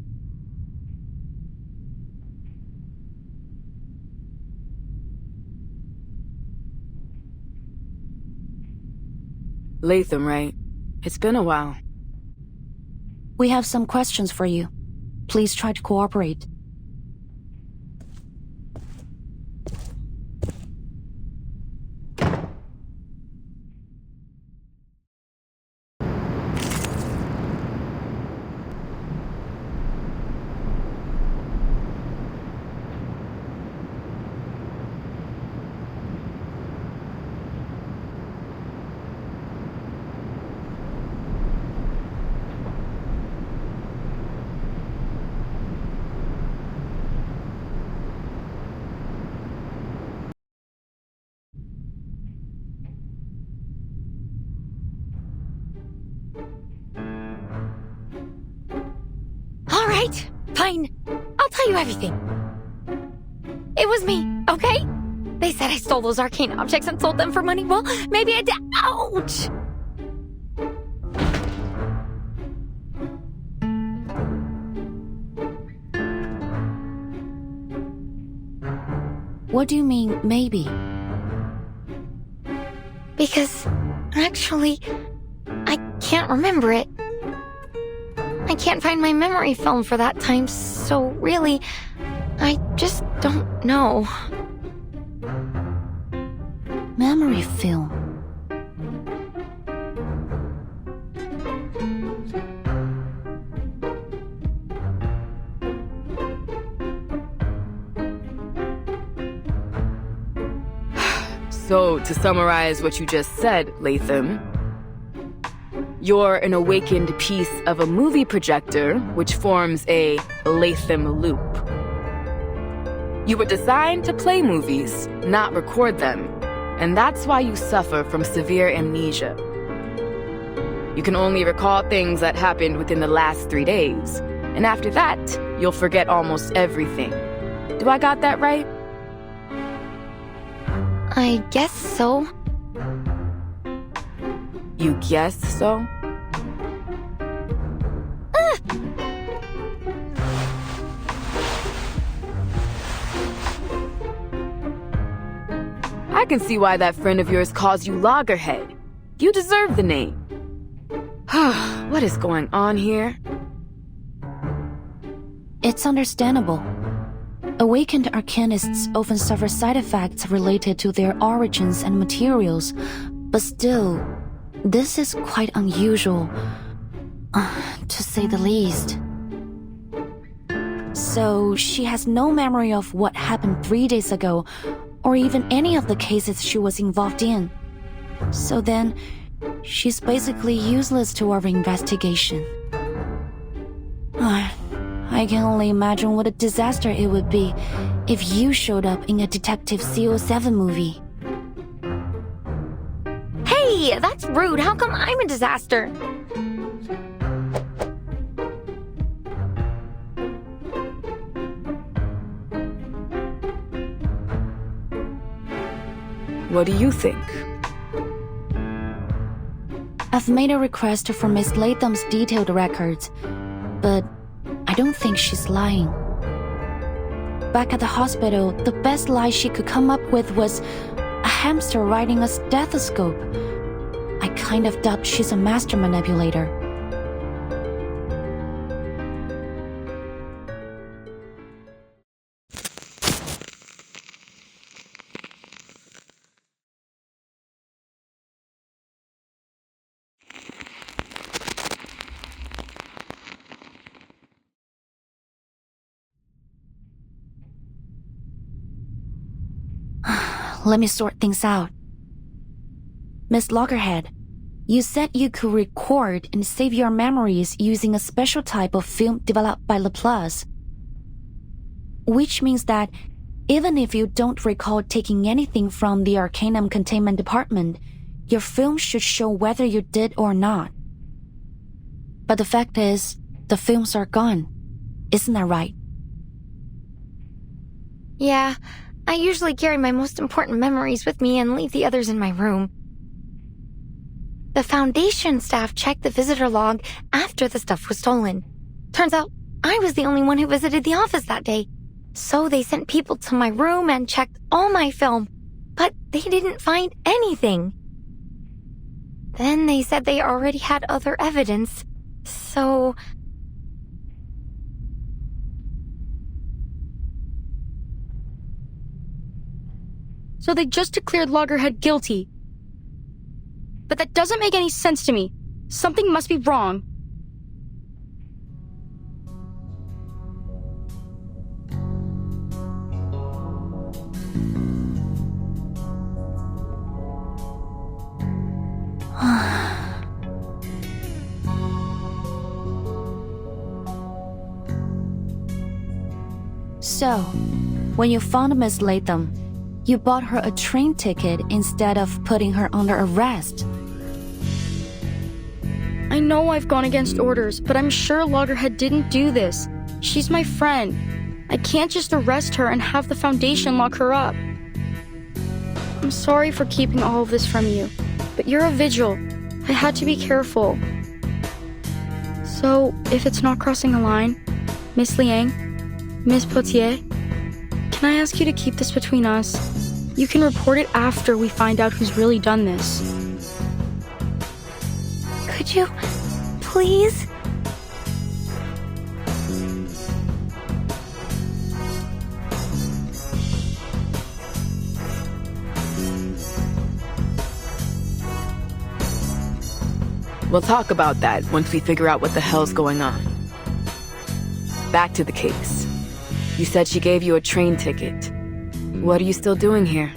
Latham, right? It's been a while. We have some questions for you. Please try to cooperate. All right, fine. I'll tell you everything. It was me, okay? They said I stole those arcane objects and sold them for money. Well, maybe I did. Ouch! What do you mean, maybe? Because, actually, I can't remember it. I can't find my memory film for that time, so really, I just don't know. Memory film. So, to summarize what you just said, Latham, you're an awakened piece of a movie projector, which forms a Latham loop. You were designed to play movies, not record them, and that's why you suffer from severe amnesia. You can only recall things that happened within the last 3 days, and after that, you'll forget almost everything. Do I got that right? I guess so. You guess so? I can see why that friend of yours calls you Loggerhead. You deserve the name. What is going on here? It's understandable. Awakened arcanists often suffer side effects related to their origins and materials, but still, this is quite unusual, to say the least. So, she has no memory of what happened 3 days ago, or even any of the cases she was involved in. So then, she's basically useless to our investigation. I can only imagine what a disaster it would be if you showed up in a Detective CO7 movie. Hey, that's rude. How come I'm a disaster? What do you think? I've made a request for Miss Latham's detailed records, but I don't think she's lying. Back at the hospital, the best lie she could come up with was a hamster riding a stethoscope. I kind of doubt she's a master manipulator. let me sort things out. Miss Loggerhead, you said you could record and save your memories using a special type of film developed by Laplace. Which means that even if you don't recall taking anything from the Arcanum containment department, your film should show whether you did or not. But the fact is, the films are gone. Isn't that right? Yeah, I usually carry my most important memories with me and leave the others in my room. The Foundation staff checked the visitor log after the stuff was stolen. Turns out, I was the only one who visited the office that day. So they sent people to my room and checked all my film, but they didn't find anything. Then they said they already had other evidence, so... So they just declared Loggerhead guilty. But that doesn't make any sense to me. Something must be wrong. So, when you found Miss Latham, you bought her a train ticket instead of putting her under arrest. I know I've gone against orders, but I'm sure Loggerhead didn't do this. She's my friend. I can't just arrest her and have the Foundation lock her up. I'm sorry for keeping all of this from you, but you're a vigil. I had to be careful. So, if it's not crossing a line, Miss Liang, Miss Potier, can I ask you to keep this between us? You can report it after we find out who's really done this. Could you, please? We'll talk about that once we figure out what the hell's going on. Back to the case. You said she gave you a train ticket. What are you still doing here?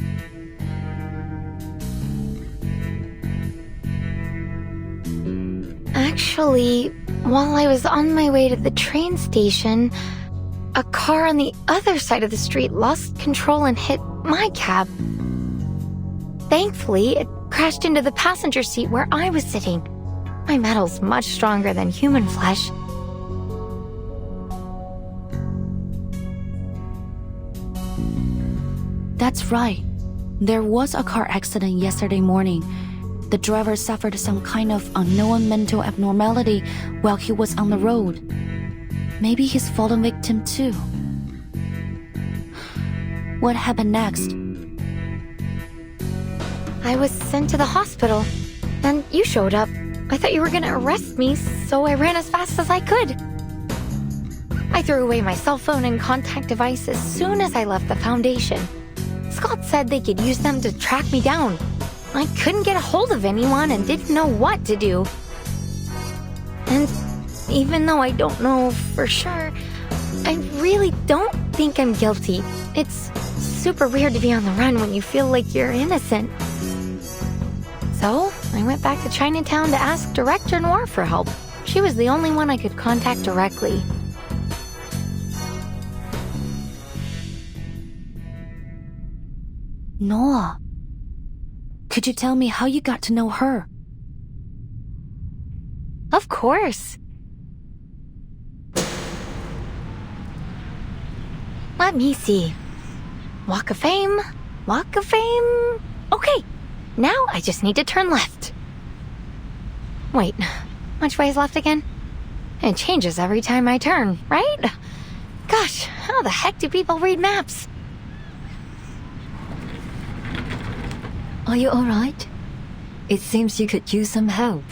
Actually, while I was on my way to the train station, a car on the other side of the street lost control and hit my cab. Thankfully, it crashed into the passenger seat where I was sitting. My metal's much stronger than human flesh. That's right. There was a car accident yesterday morning. The driver suffered some kind of unknown mental abnormality while he was on the road. Maybe he's fallen victim too. What happened next? I was sent to the hospital, and you showed up. I thought you were gonna arrest me, so I ran as fast as I could. I threw away my cell phone and contact device as soon as I left the Foundation. Scott said they could use them to track me down. I couldn't get a hold of anyone and didn't know what to do. And even though I don't know for sure, I really don't think I'm guilty. It's super weird to be on the run when you feel like you're innocent. So, I went back to Chinatown to ask Director Noir for help. She was the only one I could contact directly. Noah, could you tell me how you got to know her? Of course. Let me see. Walk of Fame, Walk of Fame. Okay, now I just need to turn left. Wait, which way is left again? It changes every time I turn, right? Gosh, how the heck do people read maps? Are you alright? It seems you could use some help.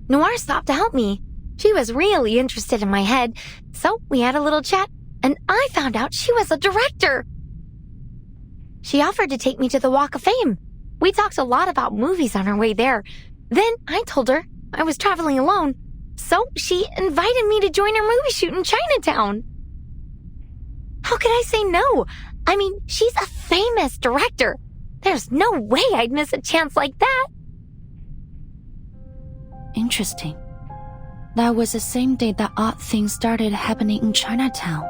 Noir stopped to help me. She was really interested in my head, so we had a little chat, and I found out she was a director. She offered to take me to the Walk of Fame. We talked a lot about movies on our way there. Then I told her I was traveling alone, so she invited me to join her movie shoot in Chinatown. How could I say no? I mean, she's a famous director. There's no way I'd miss a chance like that. Interesting. That was the same day that odd things started happening in Chinatown.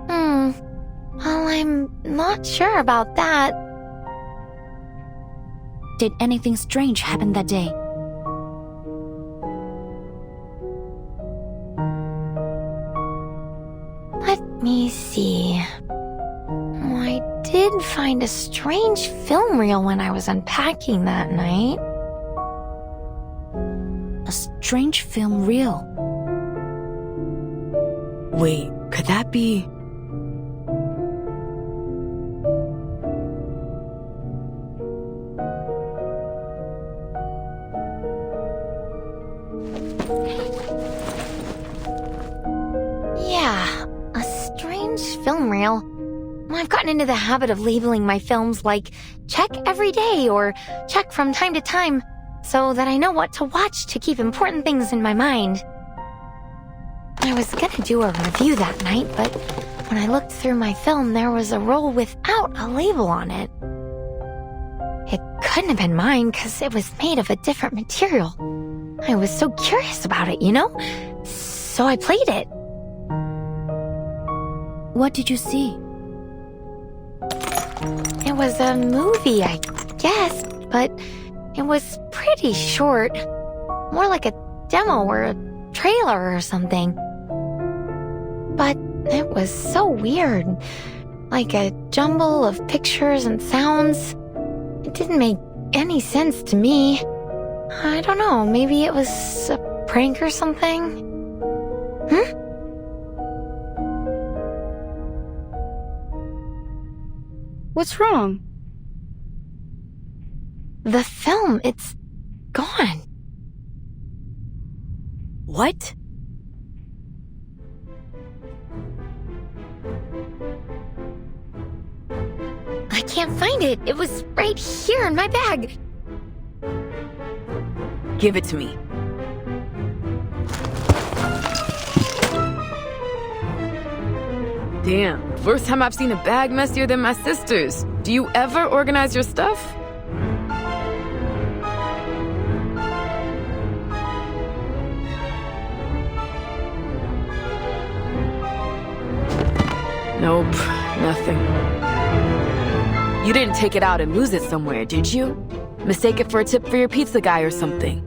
Well, I'm not sure about that. Did anything strange happen that day? Let me see. I did find a strange film reel when I was unpacking that night. A strange film reel? Wait, could that be... Yeah, a strange film reel. I've gotten into the habit of labeling my films like check every day or check from time to time so that I know what to watch to keep important things in my mind. I was gonna do a review that night, but when I looked through my film, there was a roll without a label on it. It couldn't have been mine because it was made of a different material. I was so curious about it, you know? So I played it. What did you see? It was a movie, I guess, but it was pretty short. More like a demo or a trailer or something. But it was so weird. Like a jumble of pictures and sounds. It didn't make any sense to me. I don't know, maybe it was a prank or something? What's wrong? The film, it's gone. What? I can't find it. It was right here in my bag. Give it to me. Damn, first time I've seen a bag messier than my sister's. Do you ever organize your stuff? Nope, nothing. You didn't take it out and lose it somewhere, did you? Mistake it for a tip for your pizza guy or something.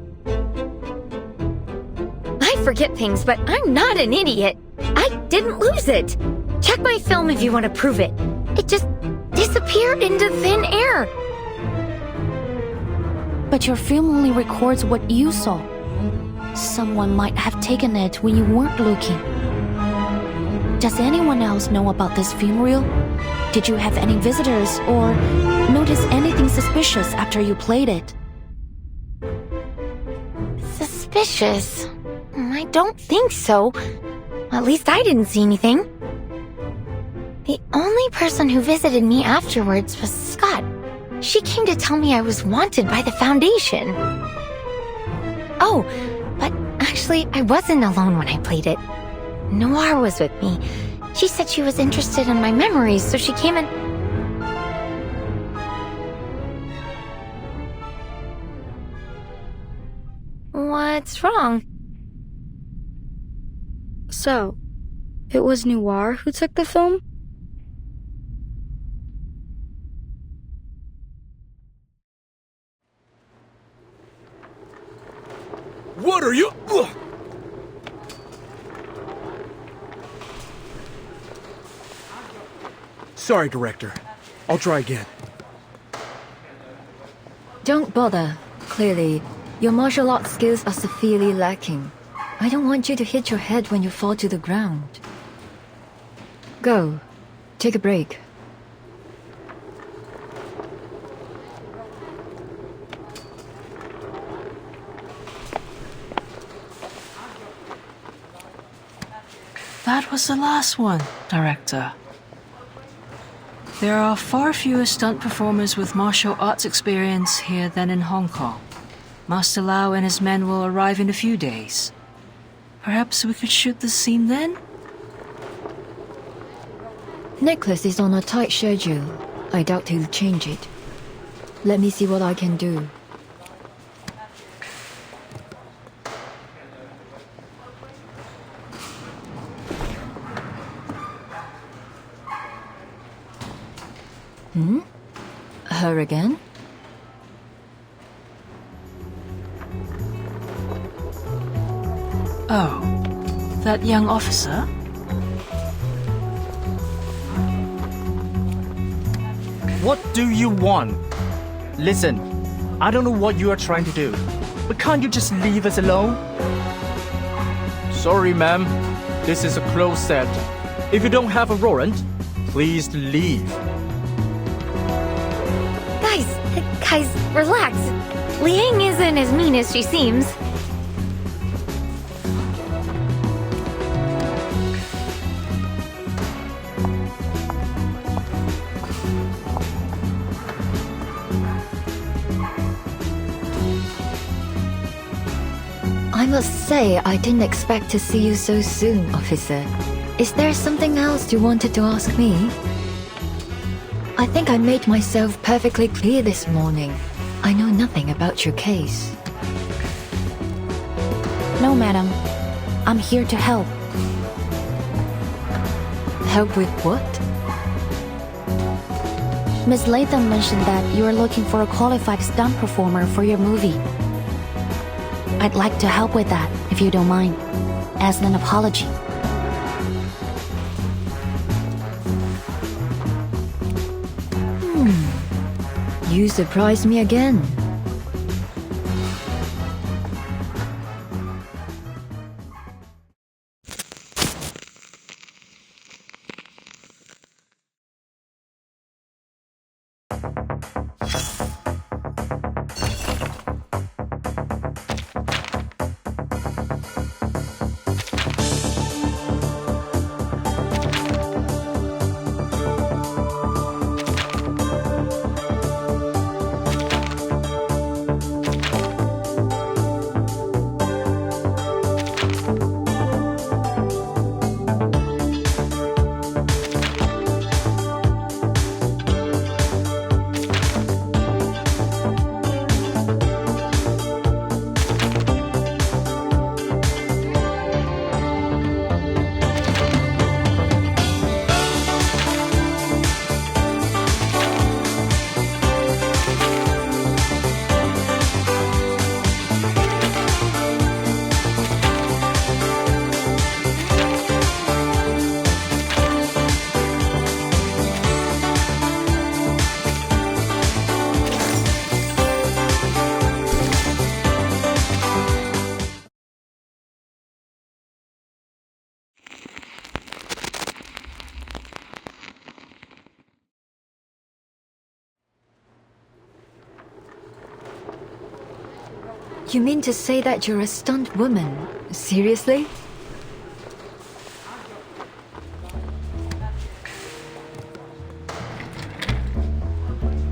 I forget things, but I'm not an idiot. I didn't lose it. Check my film if you want to prove it. It just disappeared into thin air. But your film only records what you saw. Someone might have taken it when you weren't looking. Does anyone else know about this film reel? Did you have any visitors or notice anything suspicious after you played it? Suspicious? I don't think so. At least I didn't see anything. The only person who visited me afterwards was Scott. She came to tell me I was wanted by the Foundation. Oh, but actually, I wasn't alone when I played it. Noir was with me. She said she was interested in my memories, so she came and... What's wrong? So, it was Noir who took the film? What are you... Ugh. Sorry, Director. I'll try again. Don't bother. Clearly, your martial arts skills are severely lacking. I don't want you to hit your head when you fall to the ground. Go. Take a break. That was the last one, Director. There are far fewer stunt performers with martial arts experience here than in Hong Kong. Master Lau and his men will arrive in a few days. Perhaps we could shoot the scene then? Nicholas is on a tight schedule. I doubt he'll change it. Let me see what I can do. Her again? Oh, that young officer? What do you want? Listen, I don't know what you are trying to do, but can't you just leave us alone? Sorry, ma'am. This is a closed set. If you don't have a warrant, please leave. Guys, relax. Liang isn't as mean as she seems. I must say, I didn't expect to see you so soon, officer. Is there something else you wanted to ask me? I think I made myself perfectly clear this morning. I know nothing about your case. No, madam. I'm here to help. Help with what? Miss Latham mentioned that you are looking for a qualified stunt performer for your movie. I'd like to help with that, if you don't mind, as an apology. You surprised me again. You mean to say that you're a stunt woman? Seriously?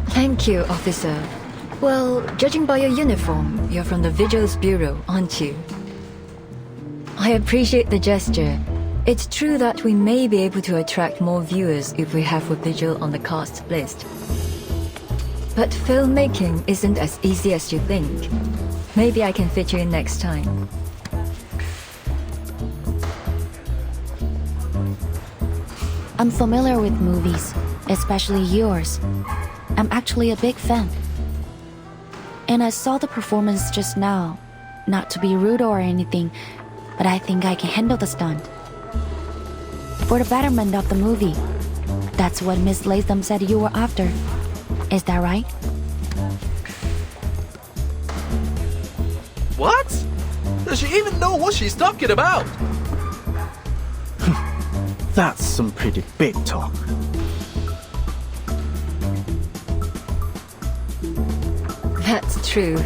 Thank you, officer. Well, judging by your uniform, you're from the Vigils Bureau, aren't you? I appreciate the gesture. It's true that we may be able to attract more viewers if we have a Vigil on the cast list. But filmmaking isn't as easy as you think. Maybe I can fit you in next time. I'm familiar with movies, especially yours. I'm actually a big fan. And I saw the performance just now. Not to be rude or anything, but I think I can handle the stunt. For the betterment of the movie. That's what Miss Latham said you were after. Is that right? What? Does she even know what she's talking about? That's some pretty big talk. That's true.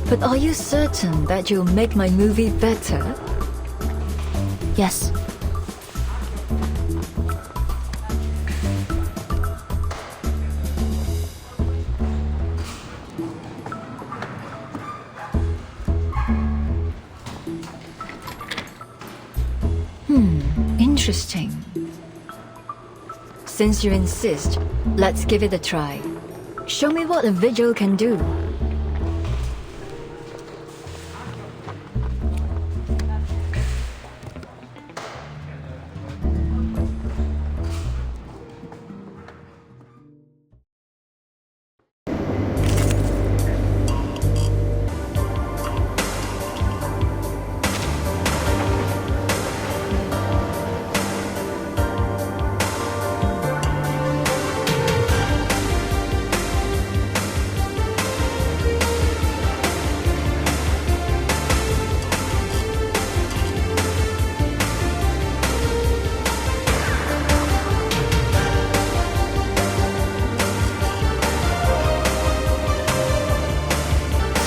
But are you certain that you'll make my movie better? Yes. Interesting. Since you insist, let's give it a try. Show me what a vigil can do.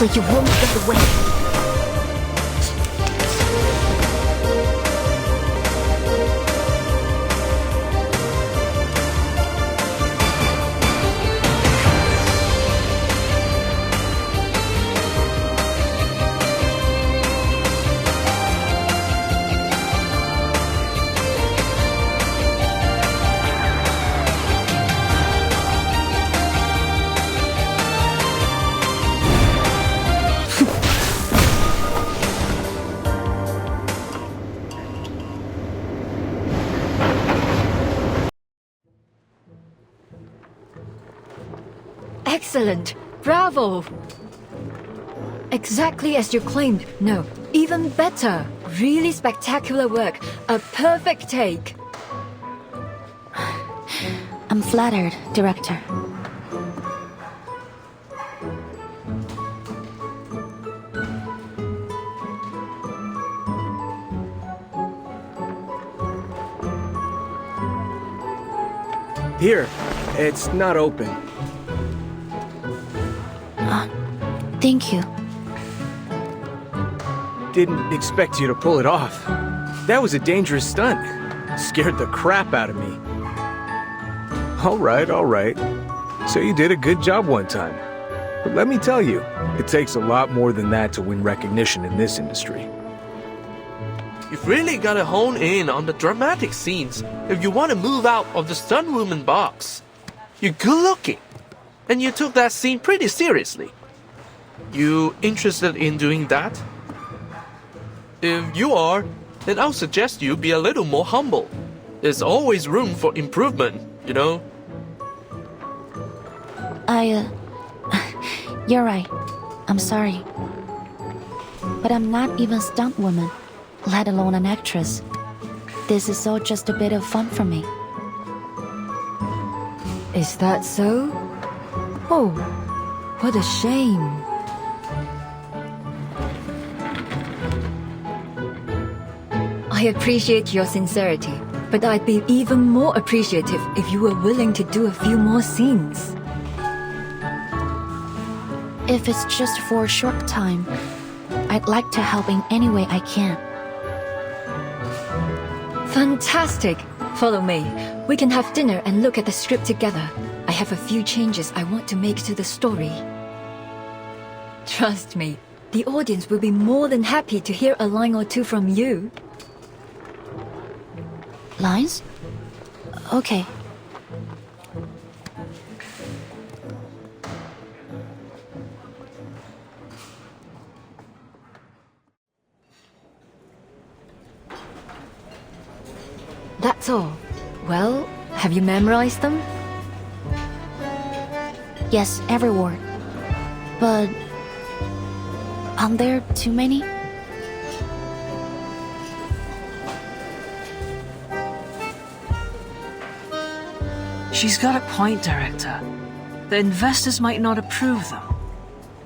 So you won't get away. Excellent! Bravo! Exactly as you claimed. No, even better. Really spectacular work. A perfect take. I'm flattered, Director. Here, it's not open. Thank you. Didn't expect you to pull it off. That was a dangerous stunt. Scared the crap out of me. All right. So you did a good job one time. But let me tell you, it takes a lot more than that to win recognition in this industry. You've really got to hone in on the dramatic scenes if you want to move out of the stunt woman box. You're good looking, and you took that scene pretty seriously. You interested in doing that? If you are, then I'll suggest you be a little more humble. There's always room for improvement, you know? You're right. I'm sorry. But I'm not even a stunt woman, let alone an actress. This is all just a bit of fun for me. Is that so? Oh, what a shame. I appreciate your sincerity, but I'd be even more appreciative if you were willing to do a few more scenes. If it's just for a short time, I'd like to help in any way I can. Fantastic! Follow me. We can have dinner and look at the script together. I have a few changes I want to make to the story. Trust me, the audience will be more than happy to hear a line or two from you. Lines? Okay. That's all. Well, have you memorized them? Yes, every word. But aren't there too many? She's got a point, Director. The investors might not approve them.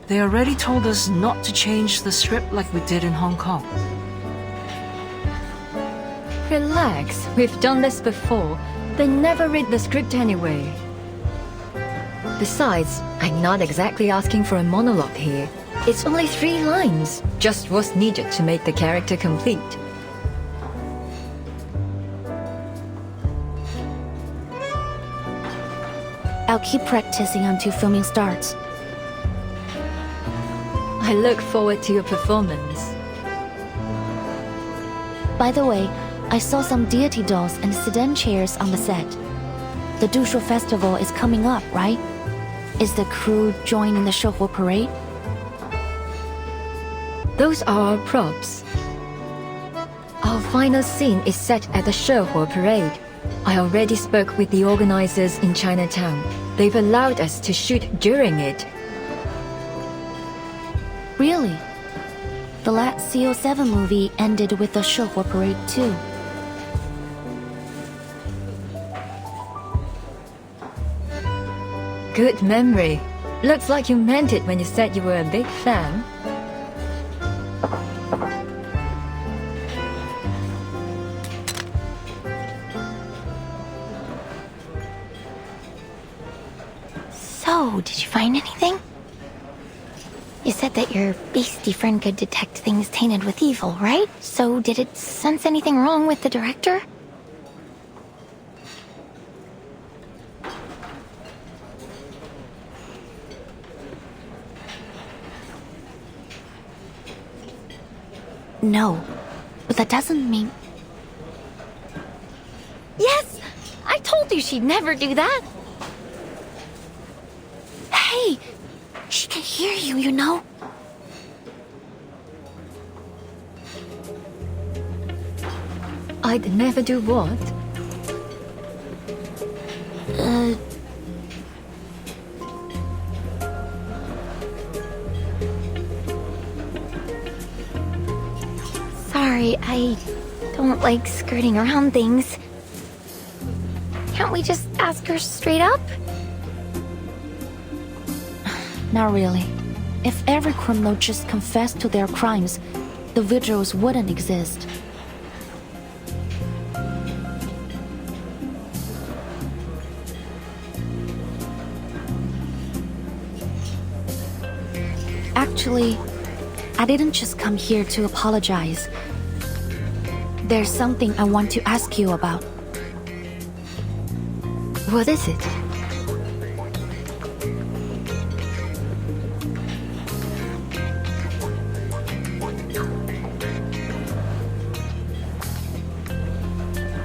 They already told us not to change the script like we did in Hong Kong. Relax, we've done this before. They never read the script anyway. Besides, I'm not exactly asking for a monologue here. It's only 3 lines, just what's needed to make the character complete. I'll keep practicing until filming starts. I look forward to your performance. By the way, I saw some deity dolls and sedan chairs on the set. The Dushu Festival is coming up, right? Is the crew joining the Shohu parade? Those are our props. Our final scene is set at the Shohu parade. I already spoke with the organizers in Chinatown. They've allowed us to shoot during it. Really? The last CO7 movie ended with the Shohu parade too. Good memory. Looks like you meant it when you said you were a big fan. So, did you find anything? You said that your beastie friend could detect things tainted with evil, right? So, did it sense anything wrong with the director? No, but that doesn't mean... Yes! I told you she'd never do that! Hey! She can hear you, you know? I'd never do what? Sorry, I don't like skirting around things. Can't we just ask her straight up? Not really. If every criminal just confessed to their crimes, the vigils wouldn't exist. Actually, I didn't just come here to apologize. There's something I want to ask you about. What is it?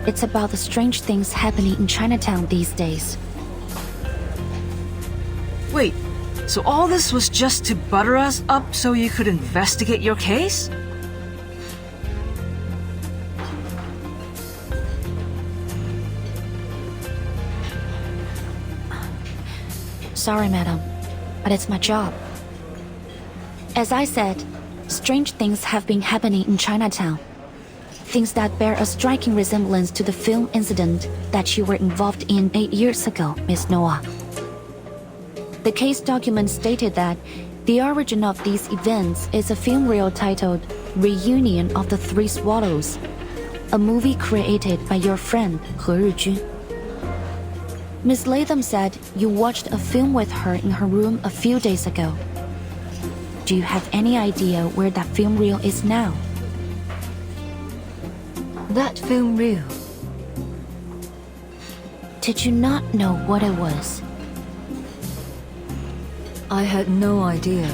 It's about the strange things happening in Chinatown these days. Wait, so all this was just to butter us up so you could investigate your case? Sorry, madam, but it's my job. As I said, strange things have been happening in Chinatown. Things that bear a striking resemblance to the film incident that you were involved in 8 years ago, Miss Noah. The case document stated that the origin of these events is a film reel titled Reunion of the Three Swallows, a movie created by your friend He Rijun. Miss Latham said you watched a film with her in her room a few days ago. Do you have any idea where that film reel is now? That film reel. Did you not know what it was? I had no idea.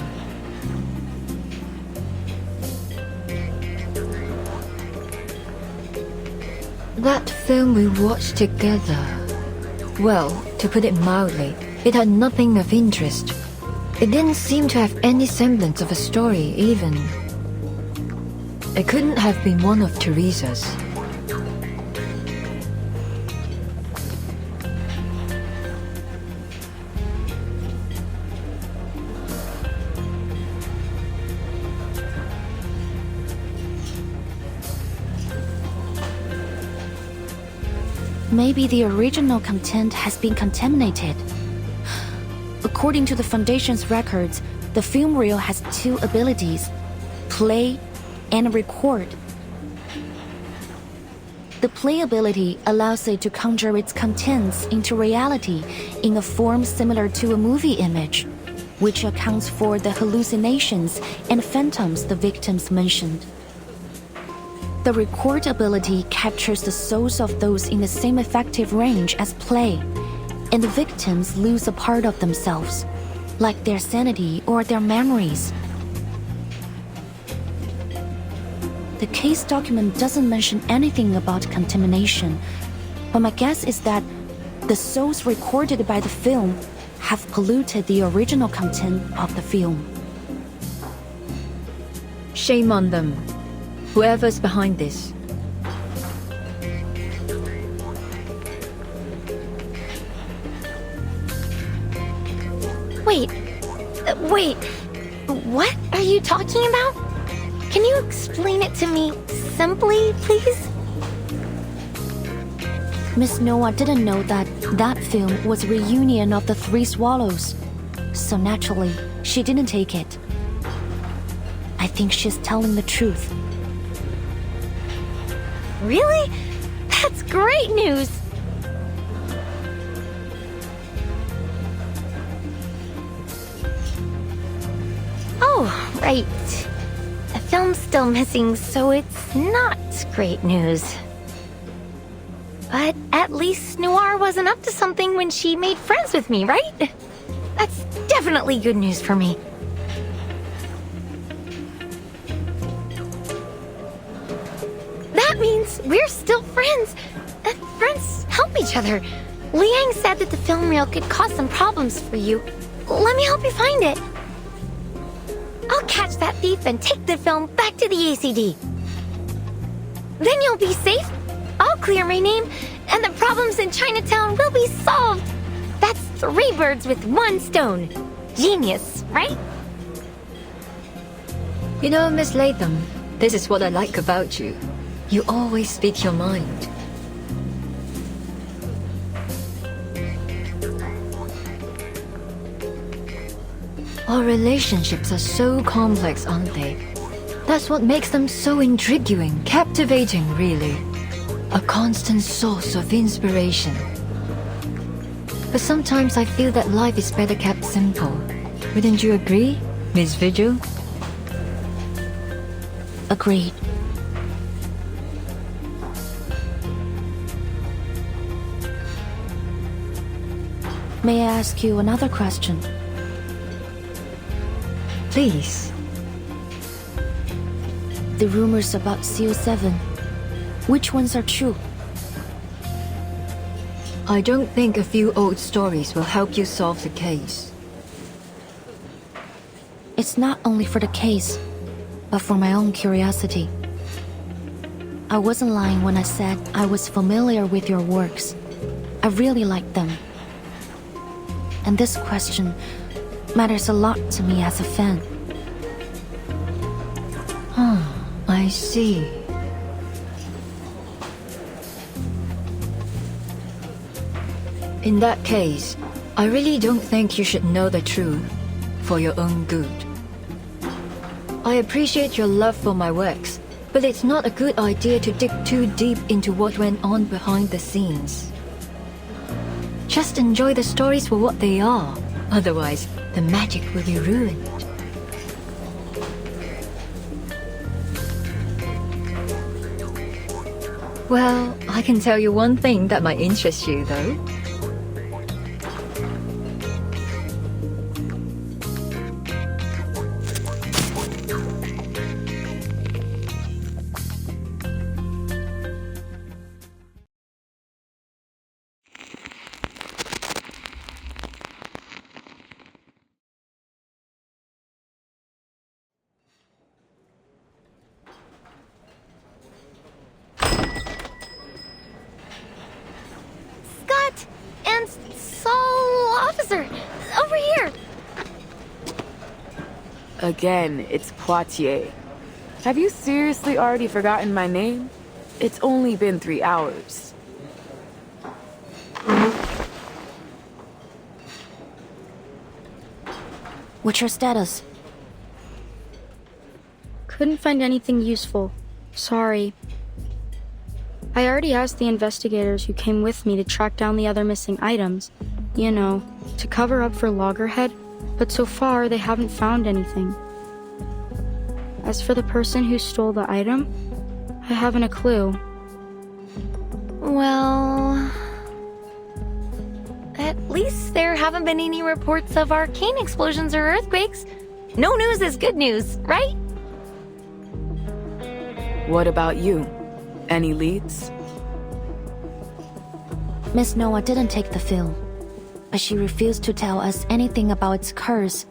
That film we watched together. Well, to put it mildly, it had nothing of interest. It didn't seem to have any semblance of a story, even. It couldn't have been one of Teresa's. Maybe the original content has been contaminated. According to the Foundation's records, the film reel has two abilities: play and record. The play ability allows it to conjure its contents into reality in a form similar to a movie image, which accounts for the hallucinations and phantoms the victims mentioned. The record ability captures the souls of those in the same effective range as play, and the victims lose a part of themselves, like their sanity or their memories. The case document doesn't mention anything about contamination, but my guess is that the souls recorded by the film have polluted the original content of the film. Shame on them. Whoever's behind this. Wait. What are you talking about? Can you explain it to me simply, please? Miss Noah didn't know that that film was a reunion of the Three Swallows, so naturally, she didn't take it. I think she's telling the truth. Really? That's great news! Oh, right. The film's still missing, so it's not great news. But at least Noir wasn't up to something when she made friends with me, right? That's definitely good news for me. That means we're still friends. And friends help each other. Liang said that the film reel could cause some problems for you. Let me help you find it. I'll catch that thief and take the film back to the ACD. Then you'll be safe. I'll clear my name, and the problems in Chinatown will be solved. That's 3 birds with 1 stone. Genius, right? You know, Miss Latham, this is what I like about you. You always speak your mind. Our relationships are so complex, aren't they? That's what makes them so intriguing, captivating, really. A constant source of inspiration. But sometimes I feel that life is better kept simple. Wouldn't you agree, Miss Vigil? Agreed. May I ask you another question? Please. The rumors about CO7, which ones are true? I don't think a few old stories will help you solve the case. It's not only for the case, but for my own curiosity. I wasn't lying when I said I was familiar with your works. I really like them. And this question matters a lot to me as a fan. I see. In that case, I really don't think you should know the truth for your own good. I appreciate your love for my works, but it's not a good idea to dig too deep into what went on behind the scenes. Just enjoy the stories for what they are, otherwise the magic will be ruined. Well, I can tell you one thing that might interest you, though. Over here! Again, it's Poitiers. Have you seriously already forgotten my name? It's only been 3 hours. What's your status? Couldn't find anything useful. Sorry. I already asked the investigators who came with me to track down the other missing items. You know, to cover up for Loggerhead, but so far they haven't found anything. As for the person who stole the item, I haven't a clue. Well, at least there haven't been any reports of arcane explosions or earthquakes. No news is good news, right? What about you? Any leads? Miss Noah didn't take the film, but she refused to tell us anything about its curse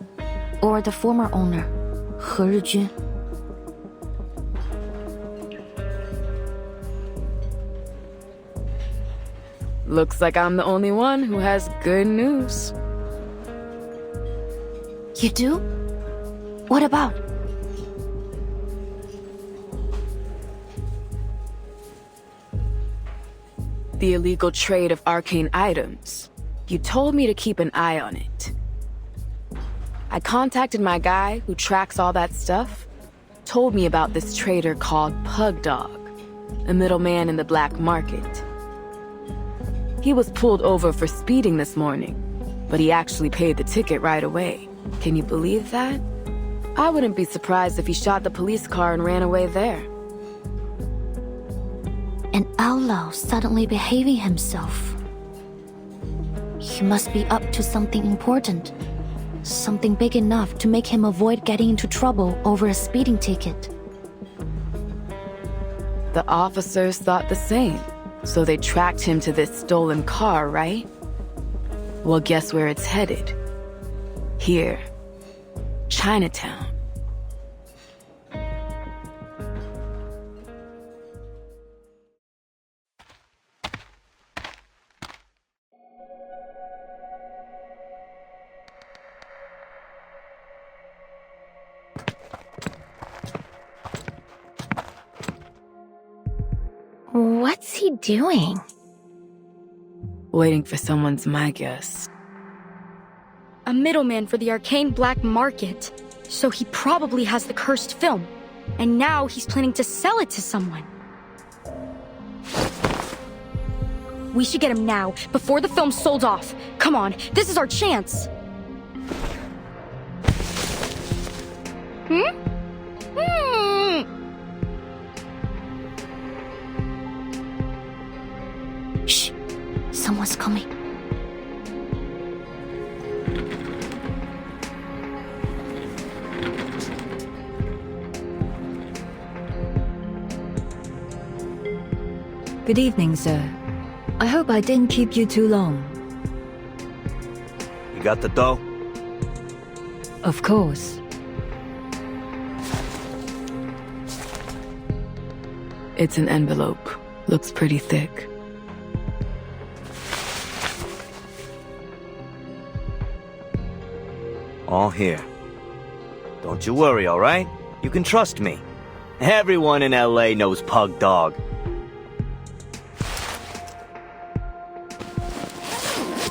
or the former owner, He Rijun. Looks like I'm the only one who has good news. You do? What about? The illegal trade of arcane items. You told me to keep an eye on it. I contacted my guy who tracks all that stuff, told me about this trader called Pug Dog, a middleman in the black market. He was pulled over for speeding this morning, but he actually paid the ticket right away. Can you believe that? I wouldn't be surprised if he shot the police car and ran away there. An outlaw suddenly behaving himself. He must be up to something important. Something big enough to make him avoid getting into trouble over a speeding ticket. The officers thought the same, so they tracked him to this stolen car, right? Well, guess where it's headed? Here. Chinatown. What's he doing? Waiting for someone's my guess. A middleman for the arcane black market. So he probably has the cursed film. And now he's planning to sell it to someone. We should get him now, before the film's sold off. Come on, this is our chance. Shh! Someone's coming. Good evening, sir. I hope I didn't keep you too long. You got the dough? Of course. It's an envelope. Looks pretty thick. All here. Don't you worry, all right? You can trust me. Everyone in LA knows Pug Dog.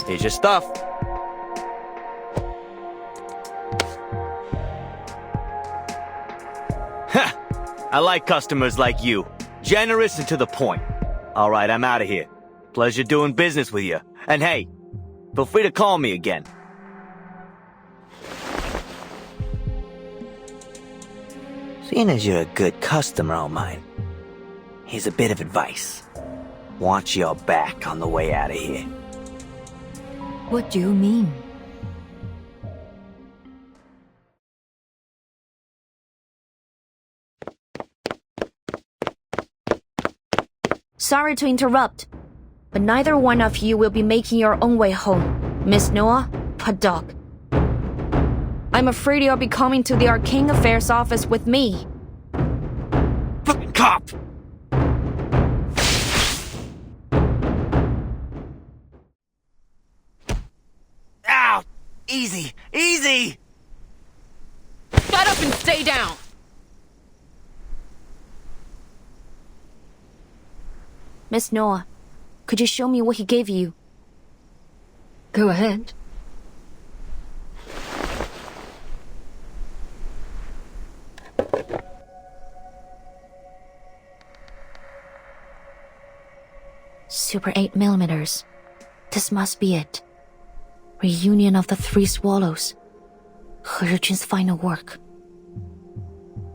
Here's your stuff. Ha! I like customers like you. Generous and to the point. All right, I'm out of here. Pleasure doing business with you. And hey, feel free to call me again. Seeing as you're a good customer of mine, here's a bit of advice. Watch your back on the way out of here. What do you mean? Sorry to interrupt, but neither one of you will be making your own way home. Miss Noah, Pug Dog. I'm afraid you'll be coming to the Arcane Affairs office with me. Fucking cop! Ow! Easy! Easy! Shut up and stay down! Miss Noah, could you show me what he gave you? Go ahead. Super 8mm. This must be it. Reunion of the Three Swallows. He Rijun's final work.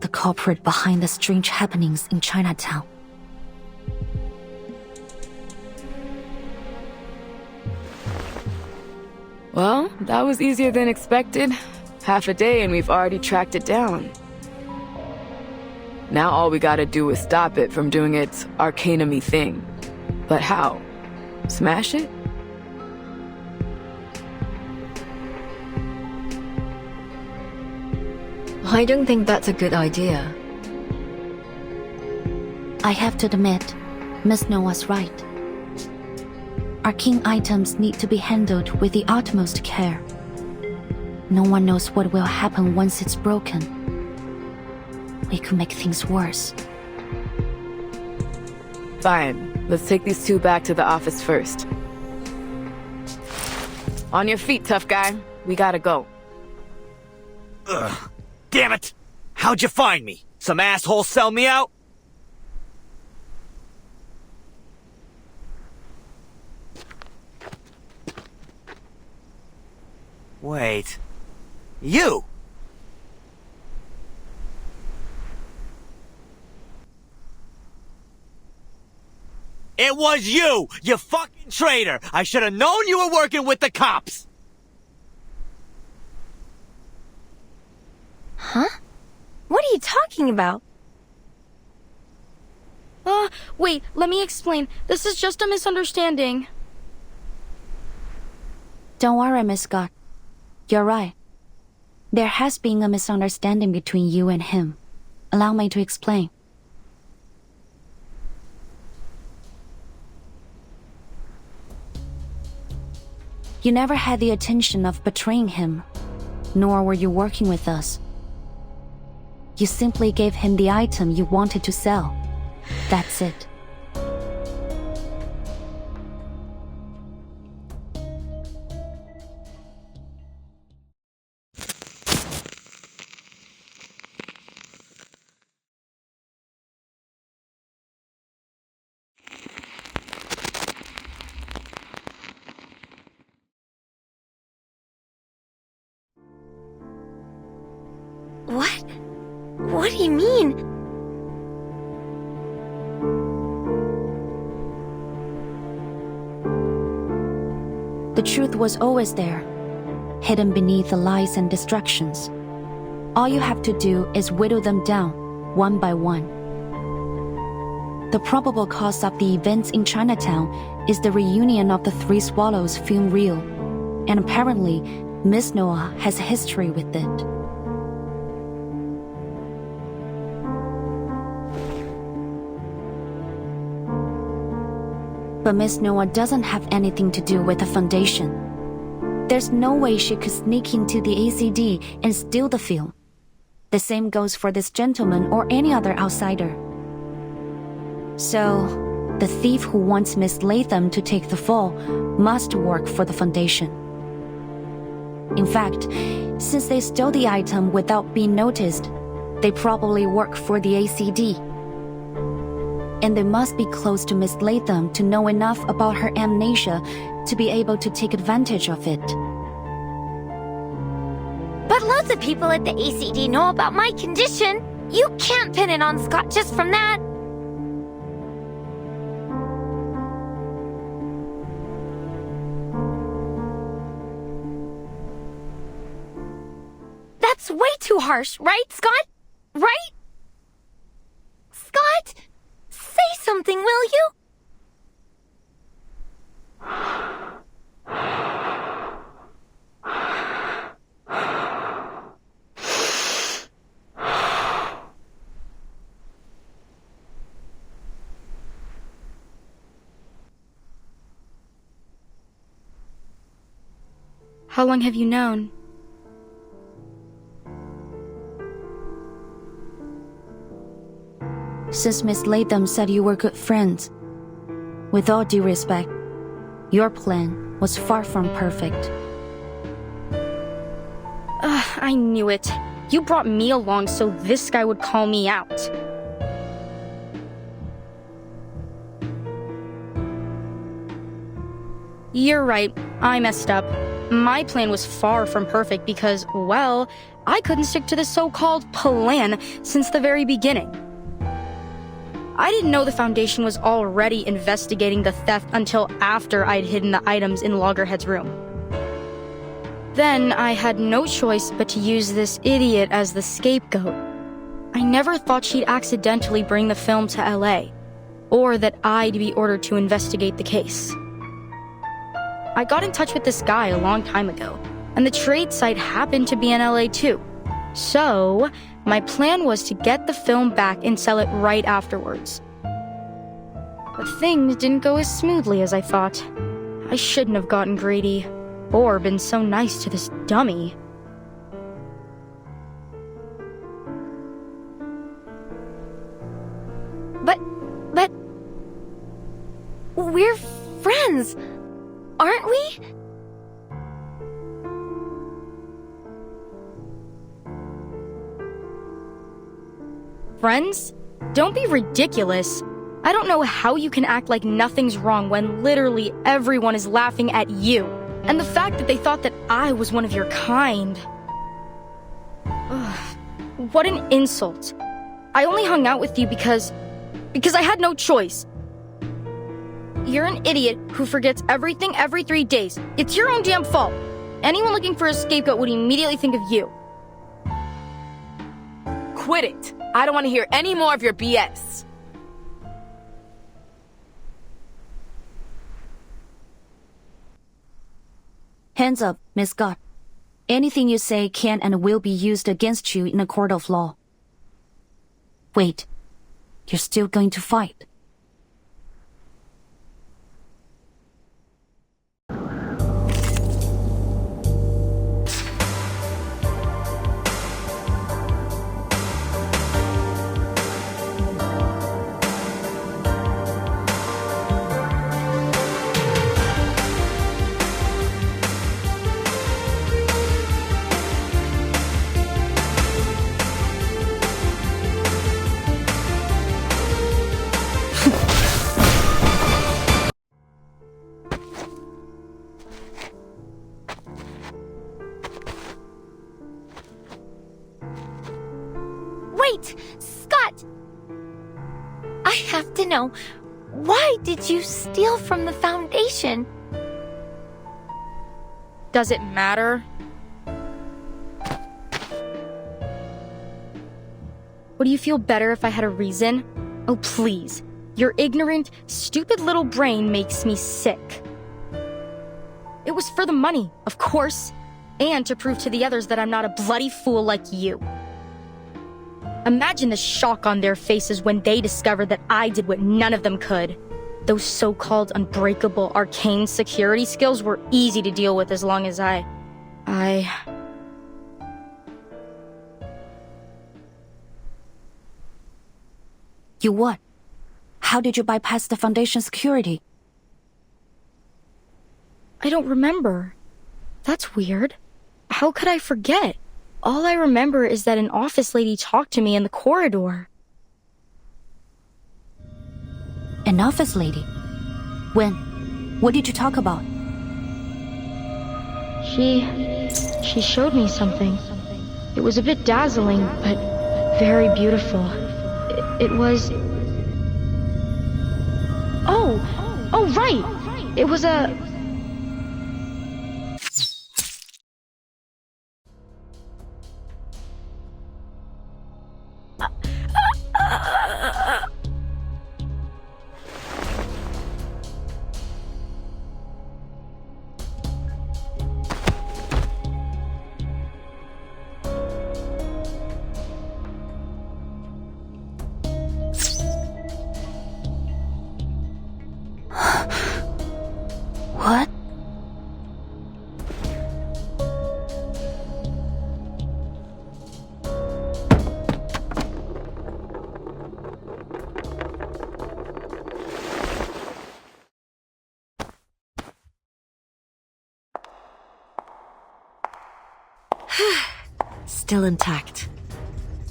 The culprit behind the strange happenings in Chinatown. Well, that was easier than expected. Half a day and we've already tracked it down. Now all we gotta do is stop it from doing its arcanum-y thing. But how? Smash it? I don't think that's a good idea. I have to admit, Miss Noah's right. Arcane items need to be handled with the utmost care. No one knows what will happen once it's broken. We could make things worse. Fine. Let's take these two back to the office first. On your feet, tough guy. We gotta go. Ugh. Damn it! How'd you find me? Some asshole sell me out? Wait. You! It was you! You fucking traitor! I should have known you were working with the cops! Huh? What are you talking about? Wait, let me explain. This is just a misunderstanding. Don't worry, Miss Scott. You're right. There has been a misunderstanding between you and him. Allow me to explain. You never had the intention of betraying him, nor were you working with us. You simply gave him the item you wanted to sell. That's it. What? What do you mean? The truth was always there, hidden beneath the lies and distractions. All you have to do is whittle them down, one by one. The probable cause of the events in Chinatown is the reunion of the Three Swallows film reel, and apparently, Miss Noah has a history with it. But Miss Noah doesn't have anything to do with the foundation. There's no way she could sneak into the ACD and steal the film. The same goes for this gentleman or any other outsider. So, the thief who wants Miss Latham to take the fall must work for the foundation. In fact, since they stole the item without being noticed, they probably work for the ACD. And they must be close to Miss Latham to know enough about her amnesia to be able to take advantage of it. But loads of people at the ACD know about my condition. You can't pin it on Scott just from that. That's way too harsh, right, Scott? Right? Scott? Say something, will you? How long have you known? Since Miss Latham said you were good friends. With all due respect, your plan was far from perfect. I knew it. You brought me along so this guy would call me out. You're right. I messed up. My plan was far from perfect because, well, I couldn't stick to the so-called plan since the very beginning. I didn't know the Foundation was already investigating the theft until after I'd hidden the items in Loggerhead's room. Then I had no choice but to use this idiot as the scapegoat. I never thought she'd accidentally bring the film to LA, or that I'd be ordered to investigate the case. I got in touch with this guy a long time ago, and the trade site happened to be in LA too. So, my plan was to get the film back and sell it right afterwards. But things didn't go as smoothly as I thought. I shouldn't have gotten greedy, or been so nice to this dummy. But... we're friends, aren't we? Friends? Don't be ridiculous. I don't know how you can act like nothing's wrong when literally everyone is laughing at you. And the fact that they thought that I was one of your kind. Ugh, what an insult. I only hung out with you because I had no choice. You're an idiot who forgets everything every 3 days. It's your own damn fault. Anyone looking for a scapegoat would immediately think of you. Quit it. I don't want to hear any more of your BS. Hands up, Miss Scott. Anything you say can and will be used against you in a court of law. Wait, you're still going to fight? Wait! Scott! I have to know, why did you steal from the Foundation? Does it matter? Would you feel better if I had a reason? Oh, please. Your ignorant, stupid little brain makes me sick. It was for the money, of course, and to prove to the others that I'm not a bloody fool like you. Imagine the shock on their faces when they discovered that I did what none of them could. Those so-called unbreakable arcane security skills were easy to deal with as long as You what? How did you bypass the Foundation security? I don't remember. That's weird. How could I forget? All I remember is that an office lady talked to me in the corridor. An office lady? When? What did you talk about? She showed me something. It was a bit dazzling, but very beautiful. It was... Oh, right! It was a... What? Still intact.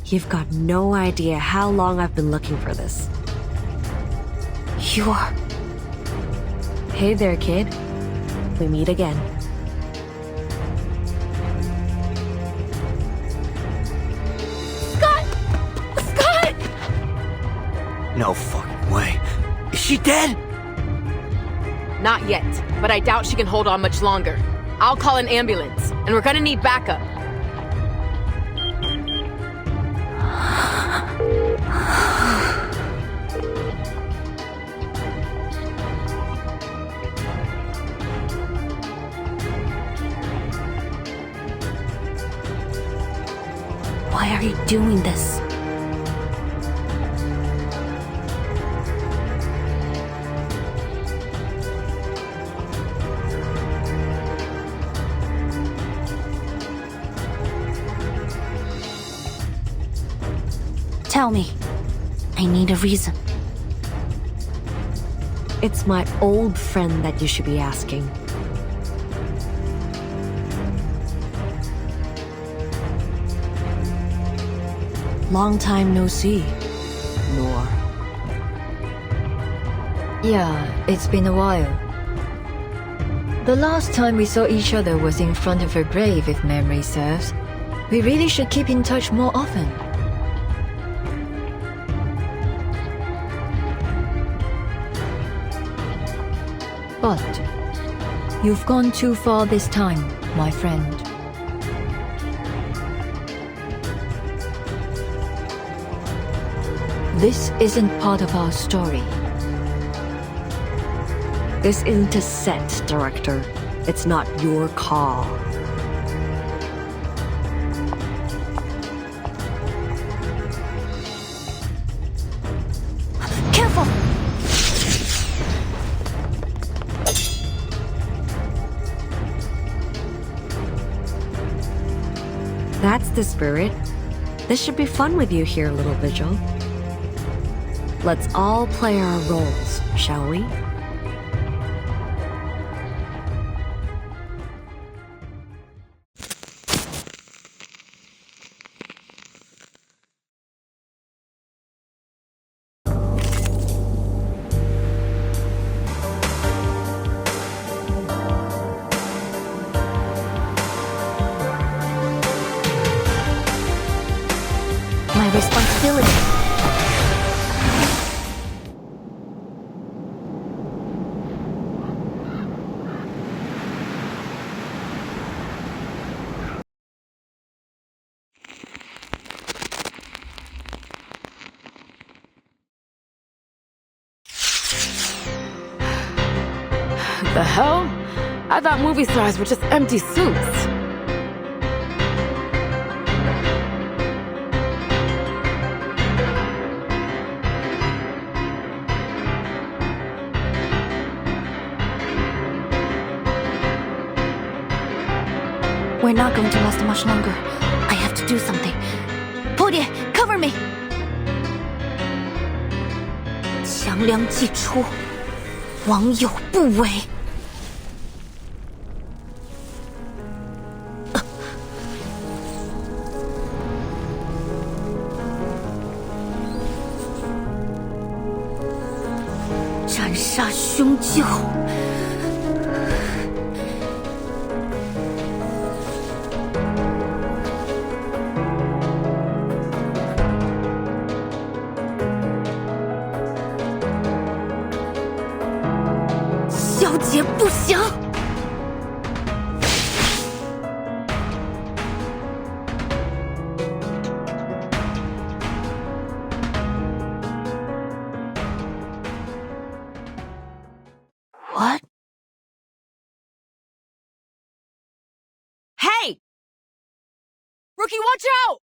You've got no idea how long I've been looking for this. You are... Hey there, kid. We meet again. Scott! Scott! No fucking way. Is she dead? Not yet, but I doubt she can hold on much longer. I'll call an ambulance, and we're gonna need backup. Why are you doing this? Tell me. I need a reason. It's my old friend that you should be asking. Long time no see, Noor. Yeah, it's been a while. The last time we saw each other was in front of her grave, if memory serves. We really should keep in touch more often. But you've gone too far this time, my friend. This isn't part of our story. This isn't a set, director. It's not your call. Careful! That's the spirit. This should be fun with you here, little Vigil. Let's all play our roles, shall we? My responsibility. The hell? I thought movie stars were just empty suits. We're not going to last much longer. I have to do something. Podie, cover me! 强梁既出，王有不为。斩杀凶舅。小姐不行。What? Hey! Rookie, watch out!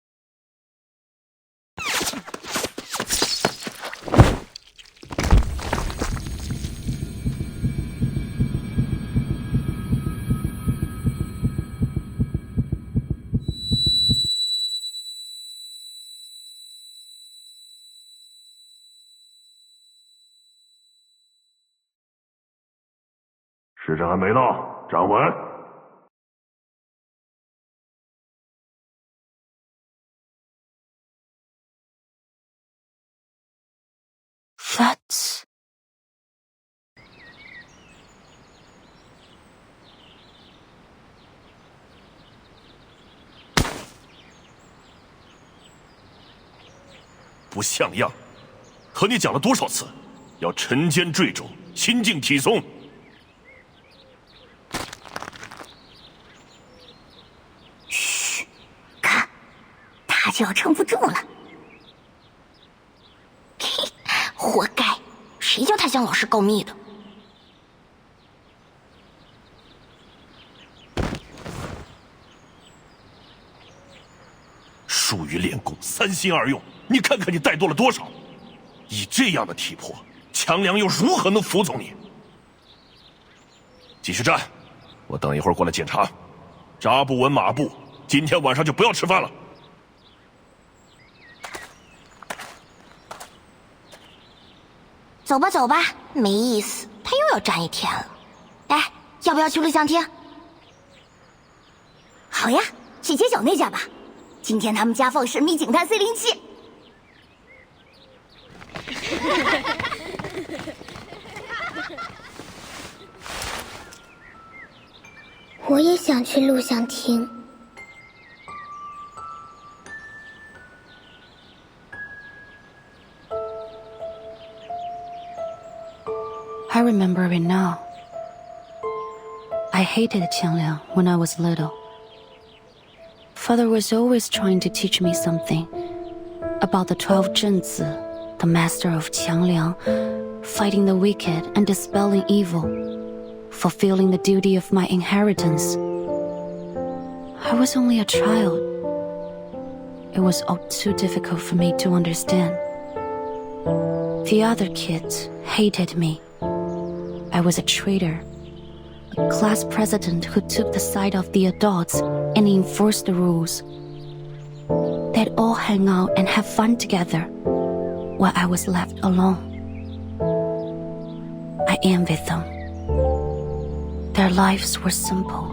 时辰还没到，站稳。That's...不像样，和你讲了多少次，要沉肩坠踵，心静体松。他就要撑不住了。活该，谁叫他向老师告密的？疏于练功，三心二用，你看看你带多了多少！以这样的体魄，强梁又如何能服从你？继续站，我等一会儿过来检查。扎不稳马步，今天晚上就不要吃饭了。走吧走吧，没意思，他又要站一天了。哎，要不要去录像厅？好呀，去街角那家吧。今天他们家放神秘警探407。我也想去录像厅。I remember it now. I hated Qiangliang when I was little. Father was always trying to teach me something about the 12 Zhenzi, the master of Qiangliang, fighting the wicked and dispelling evil, fulfilling the duty of my inheritance. I was only a child. It was all too difficult for me to understand. The other kids hated me. I was a traitor, a class president who took the side of the adults and enforced the rules. They'd all hang out and have fun together, while I was left alone. I envied them. Their lives were simple.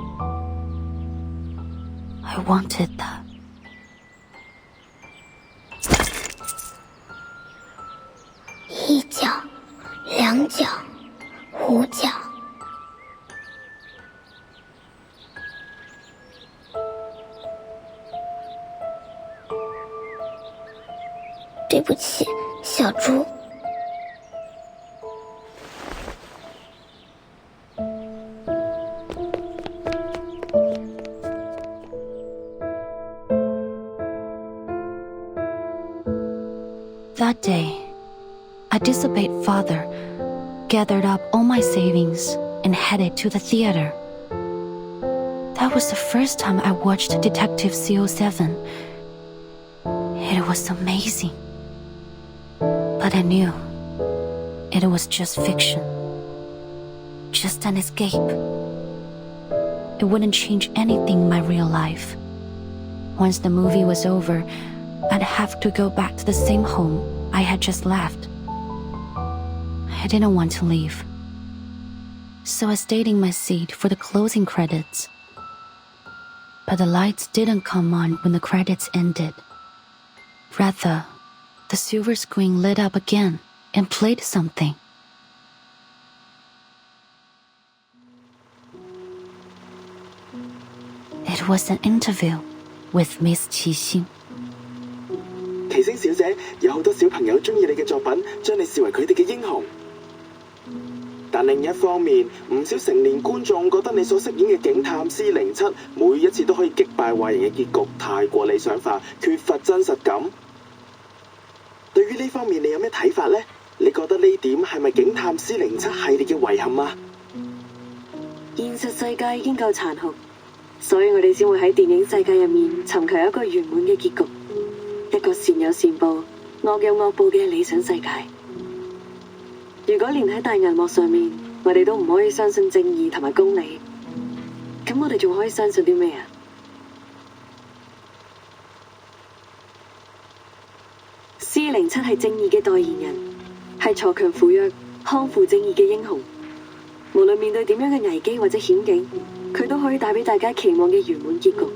I wanted that. 一角，两角，五角。对不起，小猪。That day, I disobeyed Father, gathered up all my savings, and headed to the theater. That was the first time I watched Detective CO7. It was amazing. But I knew it was just fiction, just an escape. It wouldn't change anything in my real life. Once the movie was over, I'd have to go back to the same home I had just left. I didn't want to leave, so I stayed in my seat for the closing credits. But the lights didn't come on when the credits ended. Rather, the silver screen lit up again and played something. It was an interview with Miss Qixing. 奇星小姐，有好多小朋友中意你嘅作品，將你視為佢哋嘅英雄。但另一方面，唔少成年觀眾覺得你所飾演嘅警探C07每一次都可以擊敗壞人嘅結局太過理想化，缺乏真實感。對於呢方面，你有咩睇法呢？你覺得呢點係咪警探C07系列嘅遺憾啊？現實世界已經夠殘酷，所以我哋先會喺電影世界入面尋求一個圓滿嘅結局，一個善有善報、惡有惡報嘅理想世界。如果連喺大銀幕上面，我哋都唔可以相信正義同埋公理，咁我哋仲可以相信啲咩啊？C07係正義嘅代言人，係鋤強扶弱、匡扶正義嘅英雄。無論面對點樣嘅危機或者險境，佢都可以帶俾大家期望嘅圓滿結局。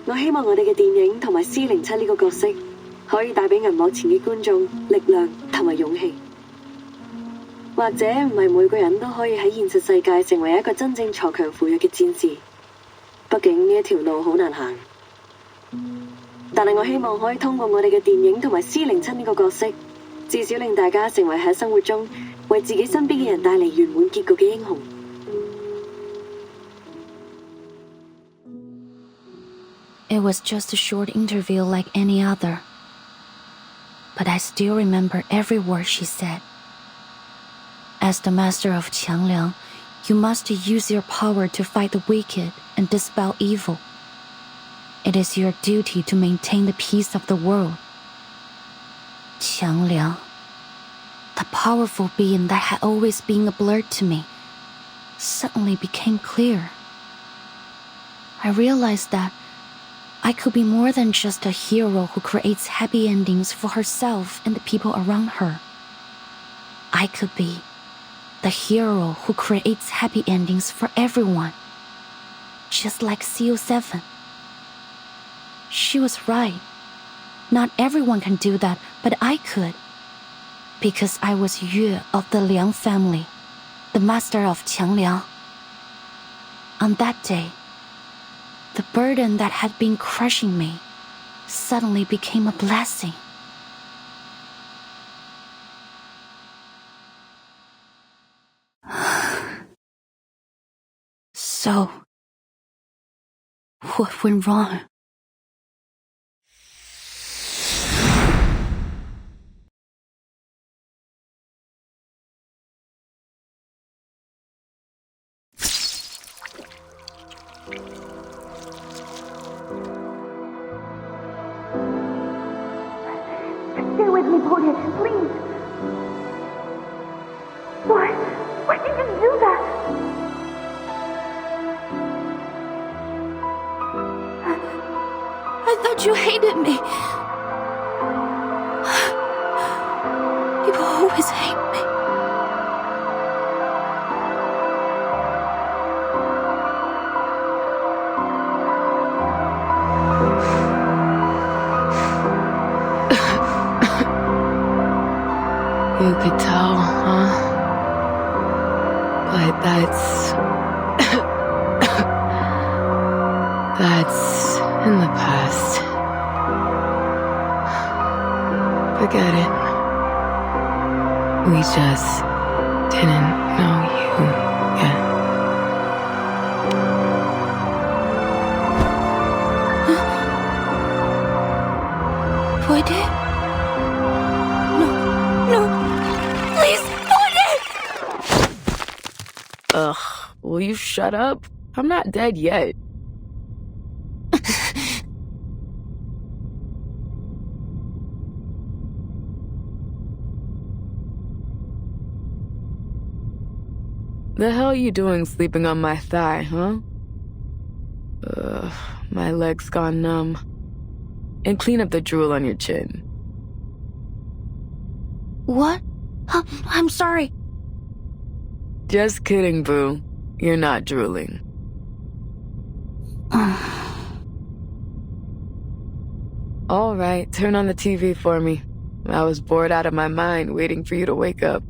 我希望我哋嘅電影同埋C07呢個角色，可以帶俾銀幕前嘅觀眾力量同埋勇氣。或者唔係每個人都可以喺現實世界成為一個真正鋤強扶弱嘅戰士，畢竟呢一條路好難行。但係我希望可以通過我哋嘅電影同埋C07呢個角色，至少令大家成為喺生活中為自己身邊嘅人帶嚟圓滿結局嘅英雄。It was just a short interview like any other. but I still remember every word she said. As the master of Qiangliang, you must use your power to fight the wicked and dispel evil. It is your duty to maintain the peace of the world. Qiangliang, the powerful being that had always been a blur to me, suddenly became clear. I realized that I could be more than just a hero who creates happy endings for herself and the people around her. I could be the hero who creates happy endings for everyone, just like CO7. She was right. Not everyone can do that, but I could. Because I was Yue of the Liang family, the master of Qiangliang. On that day, the burden that had been crushing me suddenly became a blessing. So, what went wrong? Stay with me, Portia, please. Why did you do that? I thought you hated me. People always hate me. You could tell, huh? But that's in the past. Forget it. We just didn't know you yet. Puede? No, please, Puede! Ugh, will you shut up? I'm not dead yet. The hell you doing sleeping on my thigh, huh? Ugh, my leg's gone numb. And clean up the drool on your chin. What? I'm sorry. Just kidding, boo. You're not drooling. All right, turn on the TV for me. I was bored out of my mind waiting for you to wake up.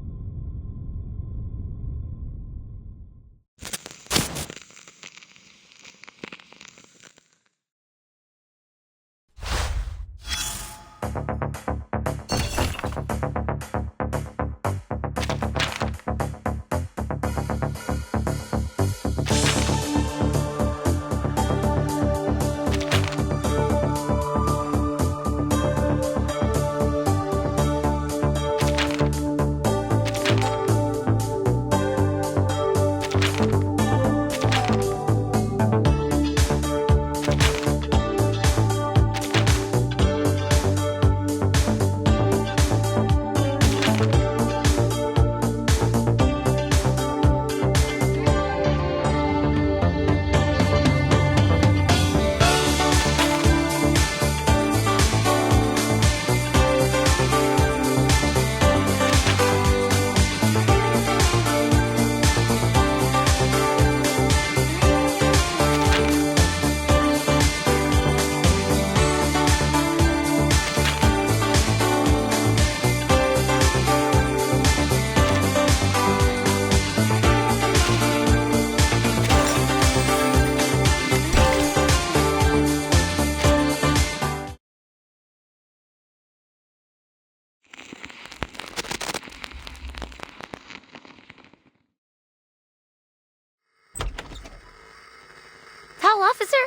Officer,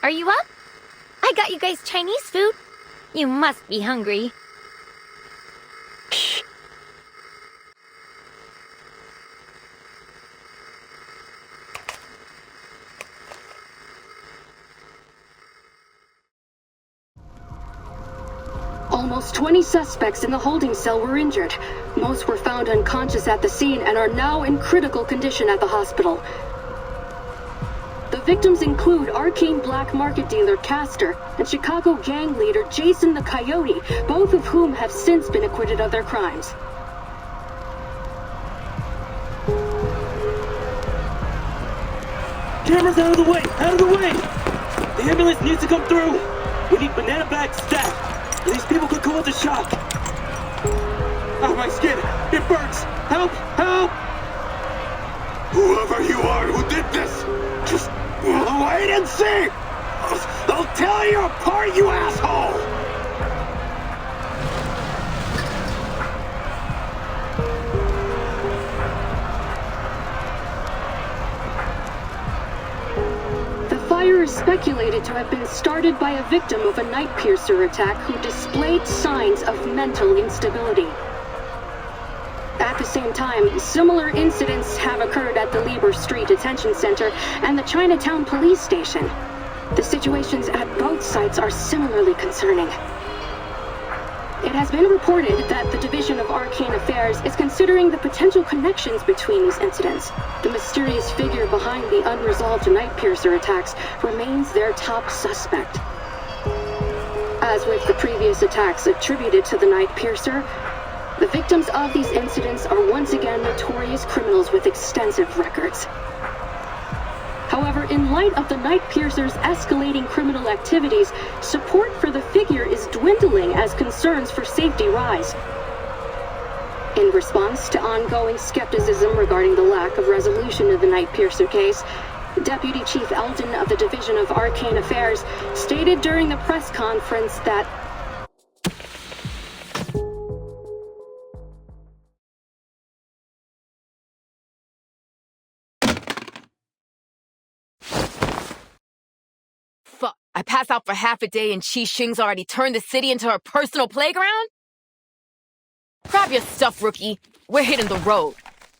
are you up? I got you guys Chinese food. You must be hungry. Almost 20 suspects in the holding cell were injured. Most were found unconscious at the scene and are now in critical condition at the hospital. The victims include arcane black market dealer Castor and Chicago gang leader Jason the Coyote, both of whom have since been acquitted of their crimes. Cameras out of the way! Out of the way! The ambulance needs to come through! We need banana bags stacked! These people could cause a shock! Oh, my skin! It burns! Help! Help! Whoever you are who did this, just wait and see! I'll tear you apart, you asshole! The fire is speculated to have been started by a victim of a night piercer attack who displayed signs of mental instability. At the same time, similar incidents have occurred at the Lieber Street Detention Center and the Chinatown police station. The situations at both sites are similarly concerning. It has been reported that the Division of Arcane Affairs is considering the potential connections between these incidents. The mysterious figure behind the unresolved night piercer attacks remains their top suspect. As with the previous attacks attributed to the night piercer, the victims of these incidents are once again notorious criminals with extensive records. However, in light of the night piercer's escalating criminal activities, support for the figure is dwindling as concerns for safety rise. In response to ongoing skepticism regarding the lack of resolution of the night piercer case, Deputy Chief Eldon of the Division of Arcane Affairs stated during the press conference that Fuck, I pass out for half a day and Qi Xing's already turned the city into her personal playground? Grab your stuff, rookie. We're hitting the road.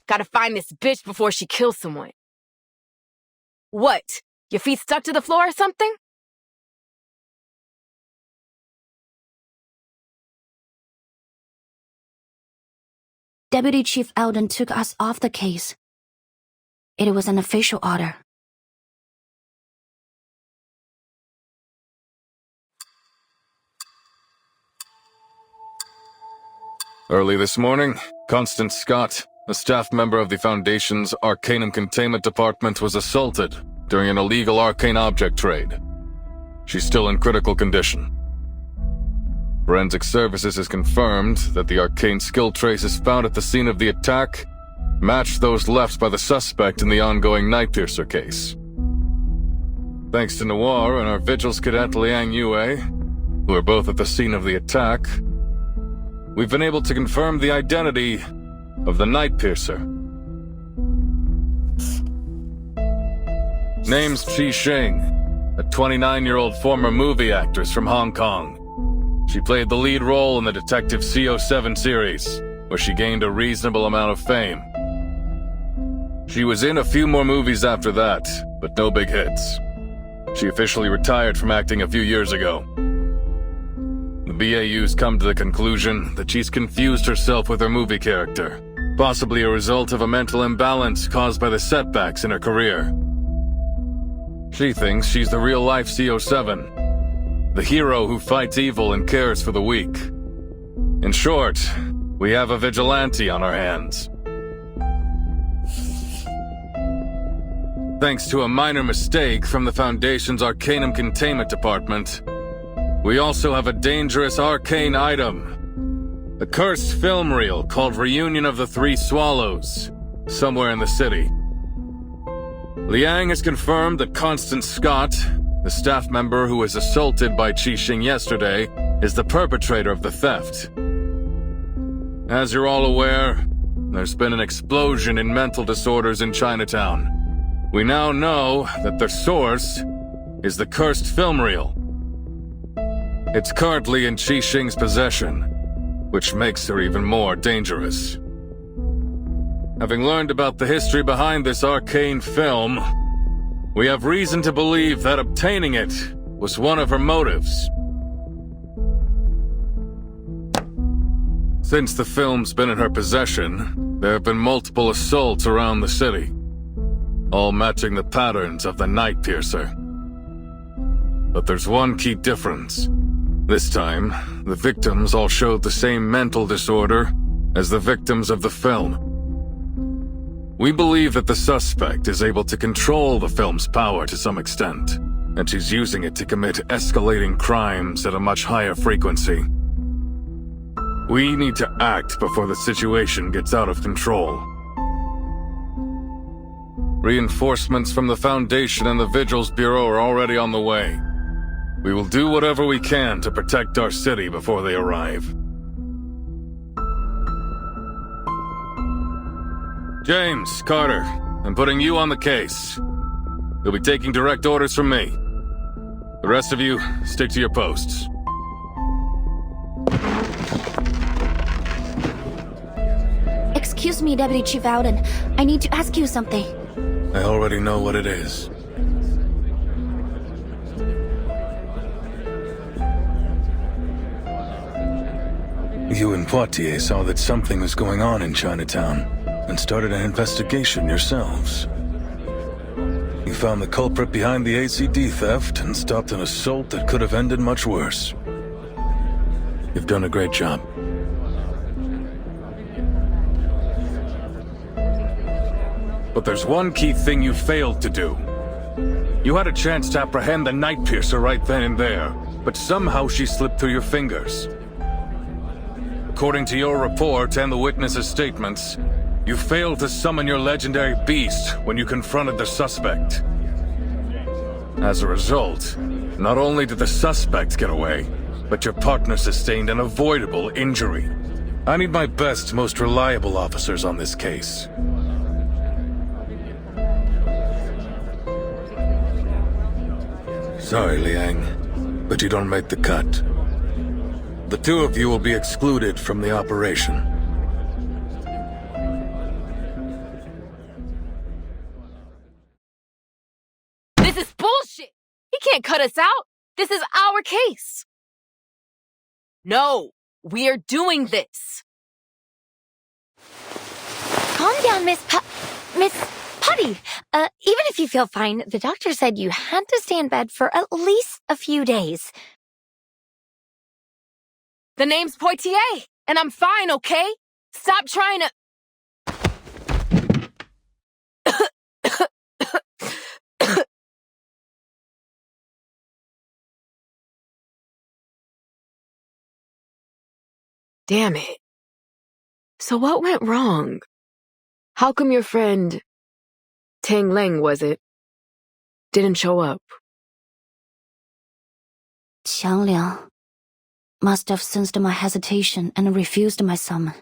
Gotta find this bitch before she kills someone. What? Your feet stuck to the floor or something? Deputy Chief Eldon took us off the case. It was an official order. Early this morning, Constance Scott, a staff member of the Foundation's Arcanum Containment Department, was assaulted during an illegal arcane object trade. She's still in critical condition. Forensic Services has confirmed that the arcane skill traces found at the scene of the attack matched those left by the suspect in the ongoing Night Piercer case. Thanks to Noir and our Vigils cadet Liang Yue, who are both at the scene of the attack, we've been able to confirm the identity of the Night Piercer. Name's Qi Xing, a 29-year-old former movie actress from Hong Kong. She played the lead role in the Detective CO7 series, where she gained a reasonable amount of fame. She was in a few more movies after that, but no big hits. She officially retired from acting a few years ago. The BAU's come to the conclusion that she's confused herself with her movie character, possibly a result of a mental imbalance caused by the setbacks in her career. She thinks she's the real-life CO7, the hero who fights evil and cares for the weak. In short, we have a vigilante on our hands. Thanks to a minor mistake from the Foundation's Arcanum Containment Department, we also have a dangerous arcane item. A cursed film reel called Reunion of the Three Swallows, somewhere in the city. Liang has confirmed that Constance Scott, the staff member who was assaulted by Qi Xing yesterday, is the perpetrator of the theft. As you're all aware, there's been an explosion in mental disorders in Chinatown. We now know that the source is the cursed film reel. It's currently in Qi Xing's possession, which makes her even more dangerous. Having learned about the history behind this arcane film, we have reason to believe that obtaining it was one of her motives. Since the film's been in her possession, there have been multiple assaults around the city, all matching the patterns of the Night Piercer. But there's one key difference. This time, the victims all showed the same mental disorder as the victims of the film. We believe that the suspect is able to control the film's power to some extent, and she's using it to commit escalating crimes at a much higher frequency. We need to act before the situation gets out of control. Reinforcements from the Foundation and the Vigils Bureau are already on the way. We will do whatever we can to protect our city before they arrive. James, Carter, I'm putting you on the case. You'll be taking direct orders from me. The rest of you, stick to your posts. Excuse me, Deputy Chief Alden. I need to ask you something. I already know what it is. You and Poitier saw that something was going on in Chinatown and started an investigation yourselves. You found the culprit behind the ACD theft and stopped an assault that could have ended much worse. You've done a great job. But there's one key thing you failed to do. You had a chance to apprehend the Night Piercer right then and there, but somehow she slipped through your fingers. According to your report and the witnesses' statements, you failed to summon your legendary beast when you confronted the suspect. As a result, not only did the suspect get away, but your partner sustained an avoidable injury. I need my best, most reliable officers on this case. Sorry, Liang, but you don't make the cut. The two of you will be excluded from the operation. This is bullshit! He can't cut us out! This is our case! No! We are doing this! Calm down, Miss Putty. Even if you feel fine, the doctor said you had to stay in bed for at least a few days. The name's Poitier, and I'm fine, okay? Stop trying to... Damn it. So what went wrong? How come your friend, Tang Leng was it, didn't show up? Qiang Liang must have sensed my hesitation and refused my summon.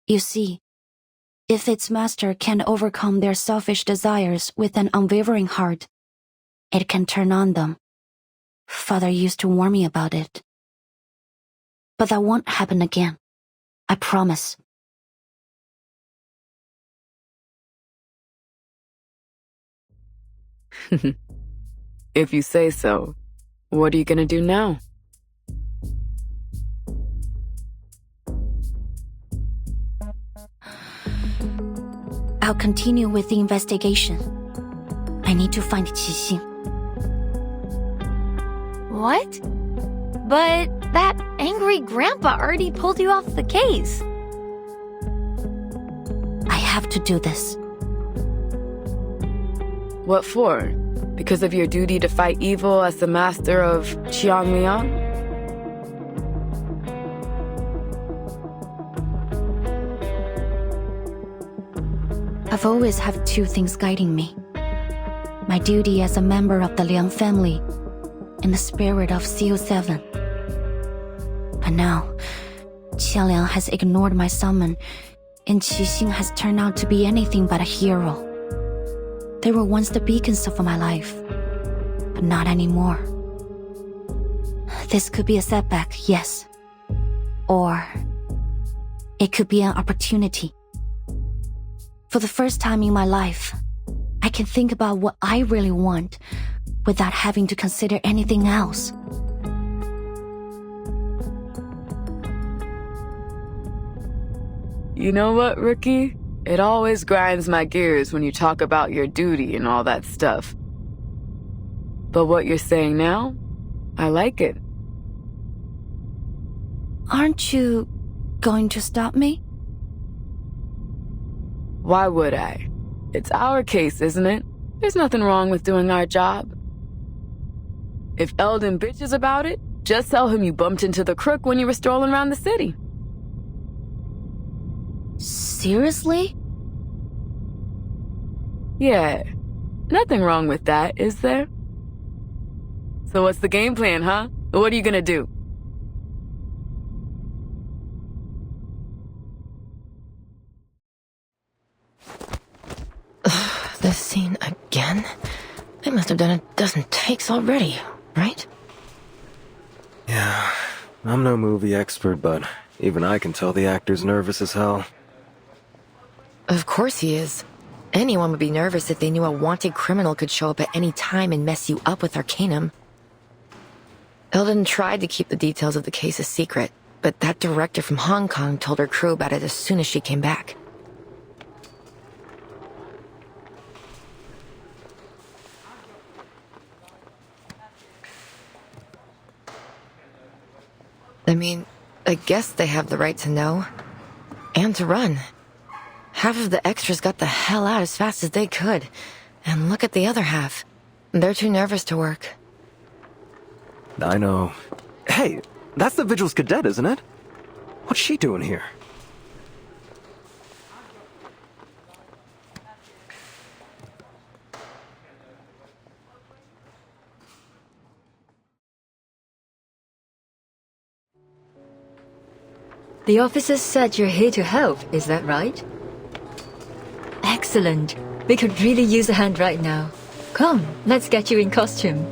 You see, if its master can overcome their selfish desires with an unwavering heart, it can turn on them. Father used to warn me about it. But that won't happen again. I promise. If you say so, what are you gonna do now? I'll continue with the investigation. I need to find Qixing. What? But that angry grandpa already pulled you off the case. I have to do this. What for? Because of your duty to fight evil as the master of Qiangliang? I've always had two things guiding me. My duty as a member of the Liang family and the spirit of CO7. But now, Qianliang has ignored my summon, and Qixing has turned out to be anything but a hero. They were once the beacons of my life, but not anymore. This could be a setback, yes. Or it could be an opportunity. For the first time in my life, I can think about what I really want without having to consider anything else. You know what, Rookie? It always grinds my gears when you talk about your duty and all that stuff. But what you're saying now, I like it. Aren't you going to stop me? Why would I? It's our case, isn't it? There's nothing wrong with doing our job. If Eldon bitches about it, just tell him you bumped into the crook when you were strolling around the city. Seriously? Yeah. Nothing wrong with that, is there? So what's the game plan, huh? What are you gonna do? This scene again? I must have done a dozen takes already, right? Yeah, I'm no movie expert, but even I can tell the actor's nervous as hell. Of course he is. Anyone would be nervous if they knew a wanted criminal could show up at any time and mess you up with Arcanum. Eldon tried to keep the details of the case a secret, but that director from Hong Kong told her crew about it as soon as she came back. I mean, I guess they have the right to know. And to run. Half of the extras got the hell out as fast as they could. And look at the other half. They're too nervous to work. I know. Hey, that's the Vigil's cadet, isn't it? What's she doing here? The officers said you're here to help, is that right? Excellent. We could really use a hand right now. Come, let's get you in costume.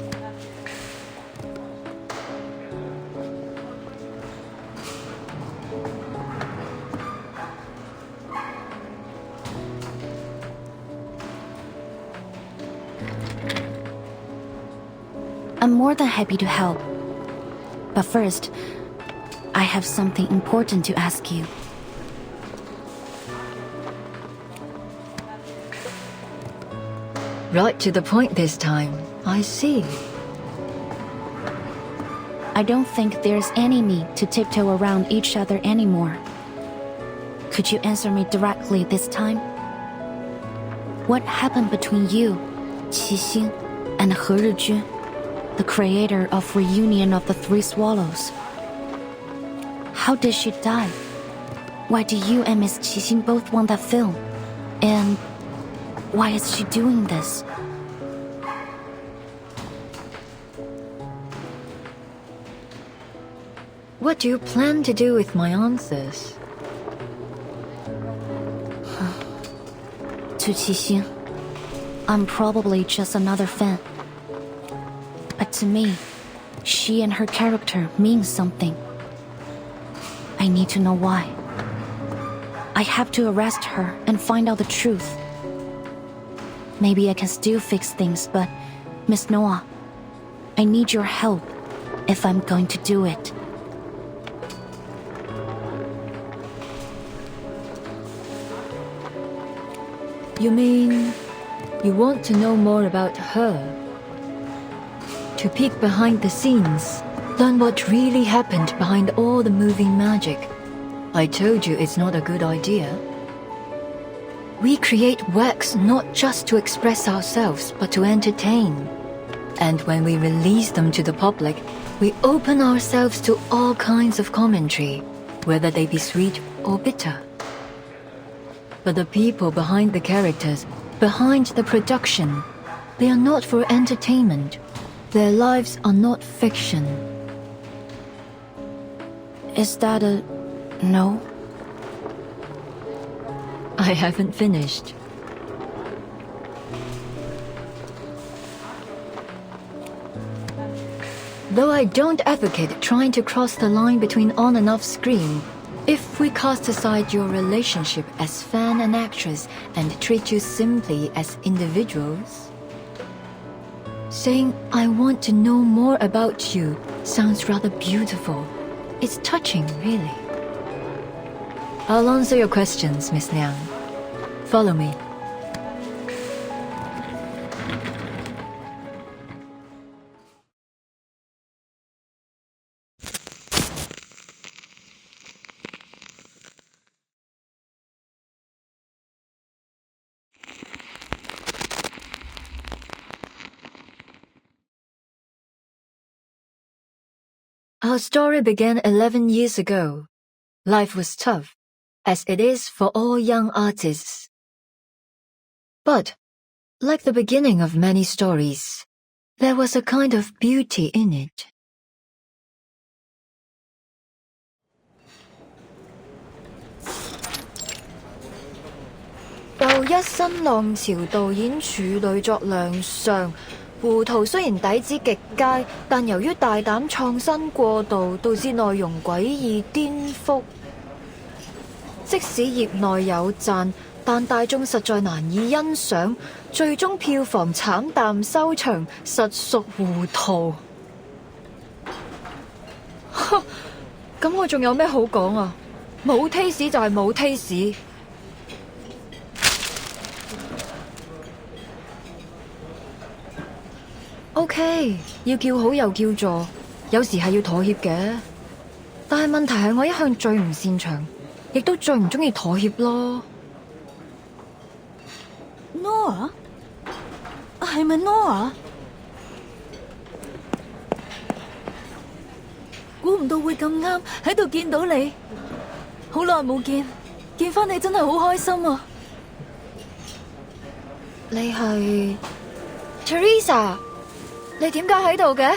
I'm more than happy to help. But first, I have something important to ask you. Right to the point this time. I see. I don't think there's any need to tiptoe around each other anymore. Could you answer me directly this time? What happened between you, Qixing, and He Rizhun, the creator of Reunion of the Three Swallows? How did she die? Why do you and Miss Qixing both want that film? And why is she doing this? What do you plan to do with my answers? To Qixing, I'm probably just another fan. But to me, she and her character mean something. I need to know why. I have to arrest her and find out the truth. Maybe I can still fix things, but Miss Noah, I need your help if I'm going to do it. You mean you want to know more about her? To peek behind the scenes, learn what really happened behind all the moving magic. I told you it's not a good idea. We create works not just to express ourselves, but to entertain. And when we release them to the public, we open ourselves to all kinds of commentary, whether they be sweet or bitter. But the people behind the characters, behind the production, they are not for entertainment. Their lives are not fiction. Is that a no? I haven't finished. Though I don't advocate trying to cross the line between on and off screen, if we cast aside your relationship as fan and actress and treat you simply as individuals, saying, I want to know more about you sounds rather beautiful. It's touching, really. I'll answer your questions, Miss Liang. Follow me. Our story began 11 years ago. Life was tough, as it is for all young artists. But, like the beginning of many stories, there was a kind of beauty in it.又一新浪潮導演處女作亮相，胡桃雖然底子極佳，但由於大膽創新過度，導致內容詭異顛覆。即使業內有讚，但大眾實在難以欣賞，最終票房慘淡收場，實屬糊塗。咁我仲有咩好講啊？冇 taste 就係冇 taste。OK， 要叫好又叫座，有時係要妥協嘅。但係問題係我一向最唔擅長，亦都最唔中意妥協咯。Nora？ 係咪 Nora？ 估唔到會咁啱喺度見到你，好耐冇見，見返你真係好開心啊！你係 Teresa？ 你點解喺度嘅？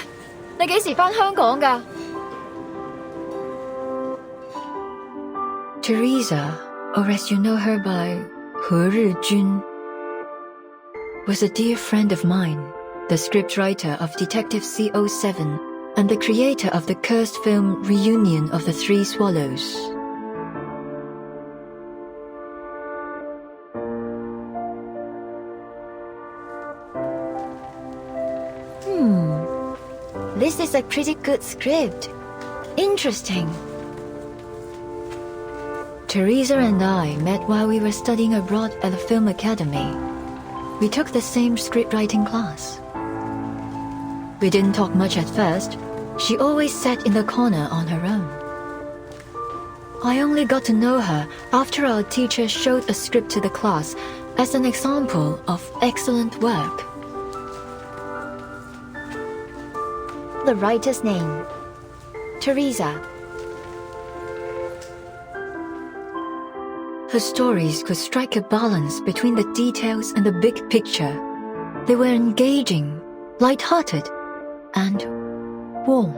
你幾時返香港㗎？ Teresa, or as you know her by 何日君, was a dear friend of mine, the scriptwriter of Detective CO7 and the creator of the cursed film Reunion of the Three Swallows. This is a pretty good script. Interesting. Teresa and I met while we were studying abroad at the Film Academy. We took the same scriptwriting class. We didn't talk much at first. She always sat in the corner on her own. I only got to know her after our teacher showed a script to the class as an example of excellent work. The writer's name, Teresa. Her stories could strike a balance between the details and the big picture. They were engaging, light-hearted, and warm.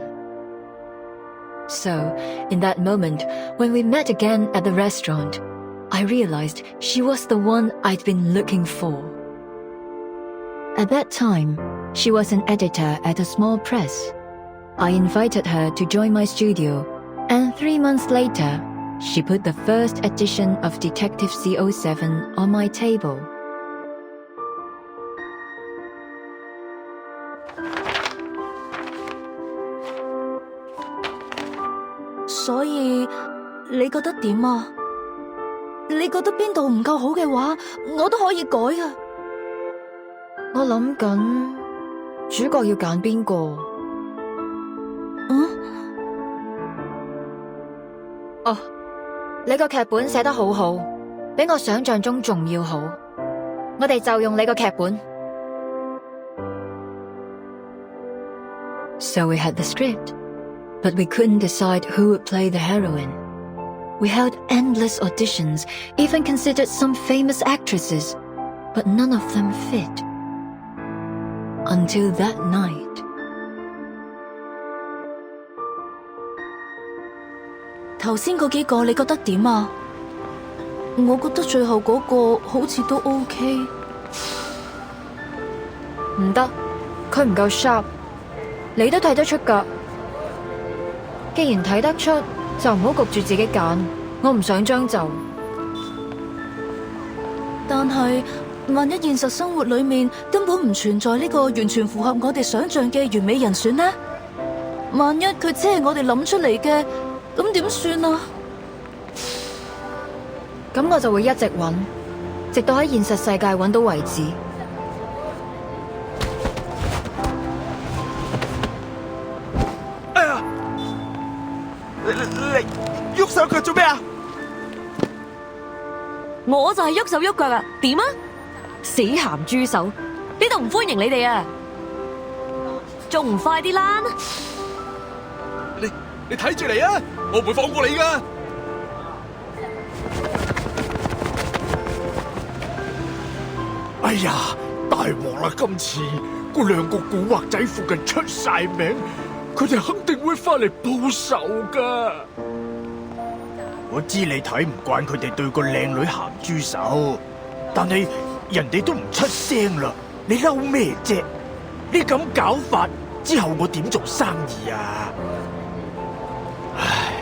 So, in that moment, when we met again at the restaurant, I realized she was the one I'd been looking for. At that time, she was an editor at a small press. I invited her to join my studio, and 3 months later, she put the first edition of Detective CO7 on my table. So, 你覺得點啊？你覺得邊度唔夠好嘅話，我都可以改㗎。我諗緊主角要揀邊個？哦，你個劇本寫得好好，比我想象中仲要好。我哋就用你個劇本。So we had the script, but we couldn't decide who would play the heroine. We held endless auditions, even considered some famous actresses, but none of them fit. Until that night. 頭先嗰幾個你覺得點啊？我覺得最後嗰個好似都 OK。唔得，佢唔夠 sharp。你都睇得出㗎。既然睇得出，就唔好焗住自己揀。我唔想將就。但係，萬一現實生活裏面根本唔存在呢個完全符合我哋想象嘅完美人選呢？萬一佢只係我哋諗出嚟嘅，咁點算啊？咁我就會一直揾，直到喺現實世界揾到為止。哎呀！你喐手腳做咩啊？我就係喐手喐腳啊！點啊？死鹹豬手！呢度唔歡迎你哋啊！仲唔快啲啦！你睇住嚟啊！我唔會放過你噶！哎呀，大鑊啦！今次嗰兩個古惑仔附近出晒名，佢哋肯定會翻嚟報仇噶。我知你睇唔慣佢哋對個靚女鹹豬手，但係人哋都唔出聲啦，你嬲咩啫？你咁搞法之後，我點做生意啊？唉，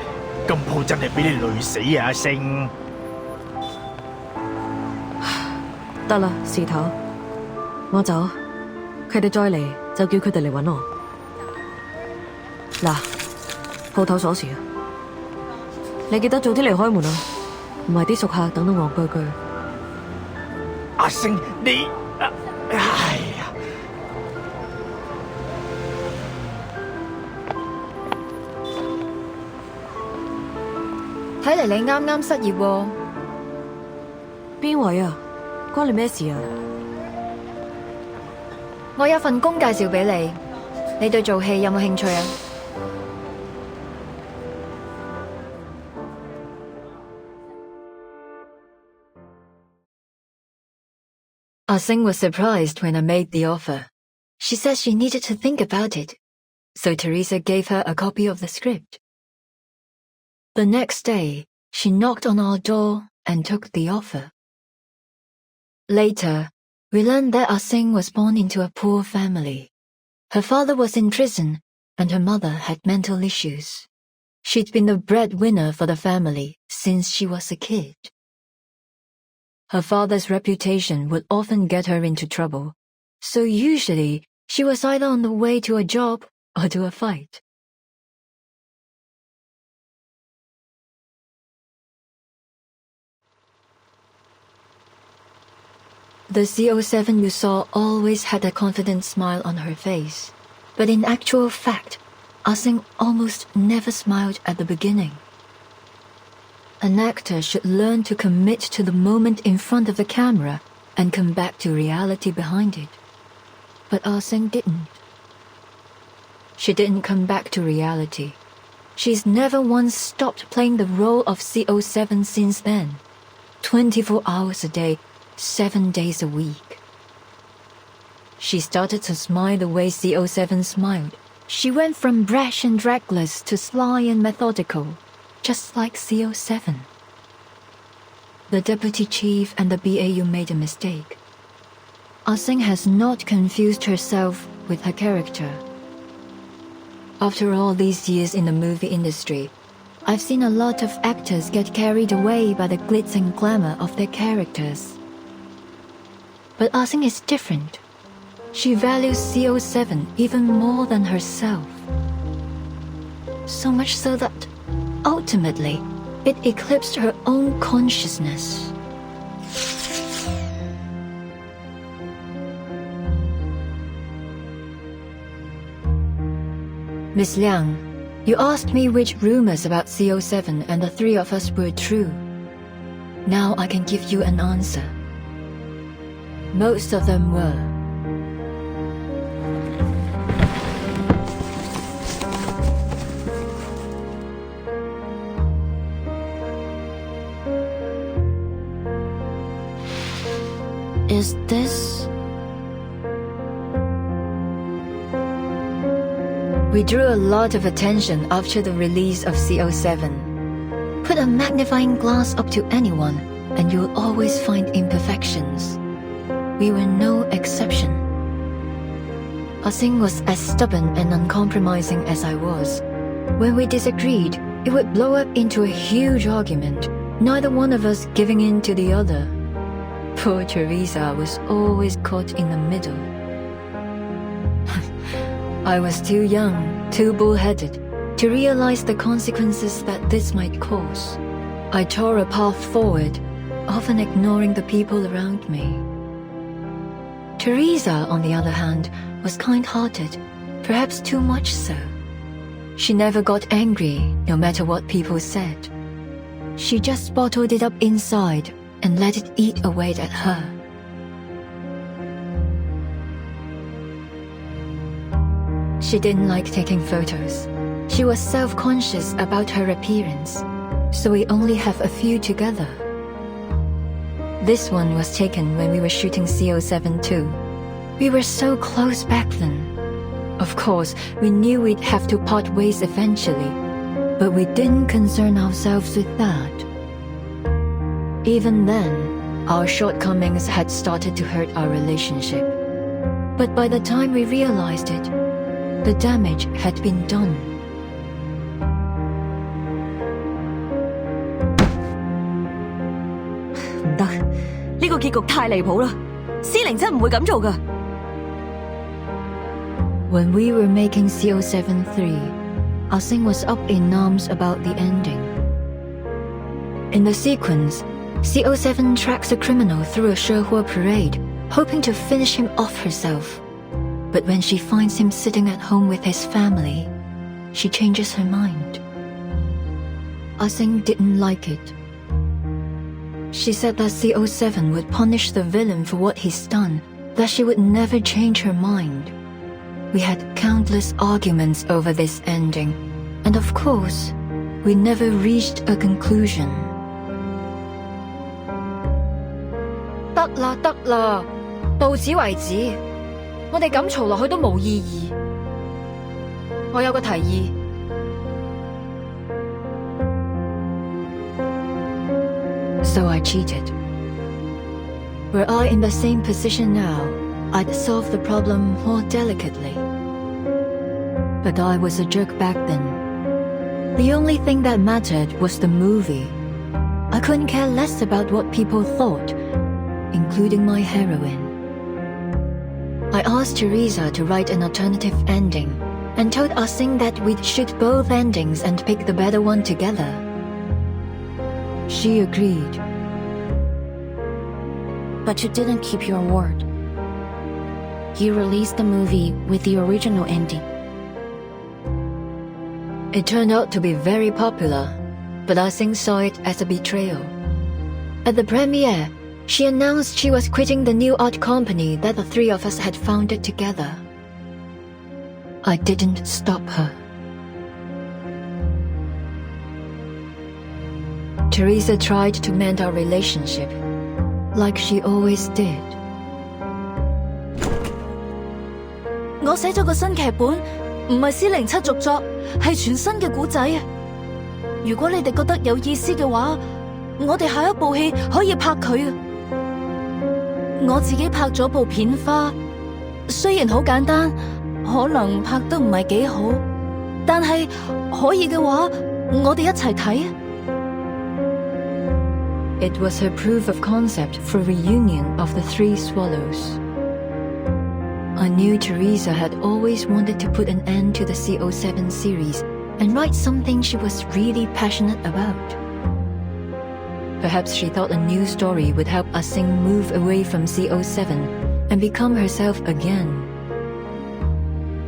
今鋪真係俾你累死啊，阿星！得啦，事頭，我走，佢哋再嚟就叫佢哋嚟搵我。嗱，鋪頭鎖匙啊！你記得早啲嚟開門啊，唔係啲熟客等到戇居居。阿星，你，哎呀！睇嚟你啱啱失業喎。邊位啊？關你咩事啊？我有份工介紹俾你，你對做戲有冇興趣啊？Sing was surprised when I made the offer. She said she needed to think about it, so Teresa gave her a copy of the script. The next day, she knocked on our door and took the offer. Later, we learned that Sing was born into a poor family. Her father was in prison, and her mother had mental issues. She'd been the breadwinner for the family since she was a kid. Her father's reputation would often get her into trouble, so usually she was either on the way to a job or to a fight. The CO7 you saw always had a confident smile on her face, but in actual fact, Sing almost never smiled at the beginning. An actor should learn to commit to the moment in front of the camera and come back to reality behind it. But Sing didn't. She didn't come back to reality. She's never once stopped playing the role of CO7 since then. 24 hours a day, 7 days a week. She started to smile the way CO7 smiled. She went from brash and reckless to sly and methodical, just like CO7. The deputy chief and the BAU made a mistake. Sing has not confused herself with her character. After all these years in the movie industry, I've seen a lot of actors get carried away by the glitz and glamour of their characters. But Sing is different. She values CO7 even more than herself. So much so that ultimately, it eclipsed her own consciousness. Miss Liang, you asked me which rumors about CO7 and the three of us were true. Now I can give you an answer. Most of them were. Is this? We drew a lot of attention after the release of CO7. Put a magnifying glass up to anyone, and you'll always find imperfections. We were no exception. Sing was as stubborn and uncompromising as I was. When we disagreed, it would blow up into a huge argument, neither one of us giving in to the other. Poor Teresa was always caught in the middle. I was too young, too bullheaded, to realize the consequences that this might cause. I tore a path forward, often ignoring the people around me. Teresa, on the other hand, was kind-hearted, perhaps too much so. She never got angry, no matter what people said. She just bottled it up inside and let it eat away at her. She didn't like taking photos. She was self-conscious about her appearance, so we only have a few together. This one was taken when we were shooting CO7 too. We were so close back then. Of course, we knew we'd have to part ways eventually, but we didn't concern ourselves with that. Even then, our shortcomings had started to hurt our relationship. But by the time we realized it, the damage had been done. 唔得，呢個結局太離譜啦！司靈真唔會咁做噶。When we were making CO7-3, Ah-sing was up in arms about the ending. In the sequence, CO7 tracks a criminal through a Shehua parade, hoping to finish him off herself. But when she finds him sitting at home with his family, she changes her mind. Ah-sing didn't like it. She said that CO7 would punish the villain for what he's done, that she would never change her mind. We had countless arguments over this ending, and of course, we never reached a conclusion. 得啦得啦，到此為止。我哋咁嘈落去都冇意義。我有個提議。So I cheated. Were I in the same position now, I'd solve the problem more delicately. But I was a jerk back then. The only thing that mattered was the movie. I couldn't care less about what people thought, including my heroine. I asked Teresa to write an alternative ending and told Ah-sing that we'd shoot both endings and pick the better one together. She agreed. But you didn't keep your word. You released the movie with the original ending. It turned out to be very popular, but Ah-sing saw it as a betrayal. At the premiere, she announced she was quitting the new art company that the three of us had founded together. I didn't stop her. Teresa tried to mend our relationship, like she always did. 我寫咗個新劇本，唔係C07續作，係全新嘅故仔。如果你哋覺得有意思嘅話，我哋下一部戲可以拍佢啊！我自己拍咗部片花，雖然好簡單，可能拍得唔係幾好，但係可以嘅話，我哋一齊睇啊！ It was her proof of concept for a reunion of the Three Swallows. I knew Teresa had always wanted to put an end to the CO7 series and write something she was really passionate about. Perhaps she thought a new story would help Ah-sing move away from CO7 and become herself again.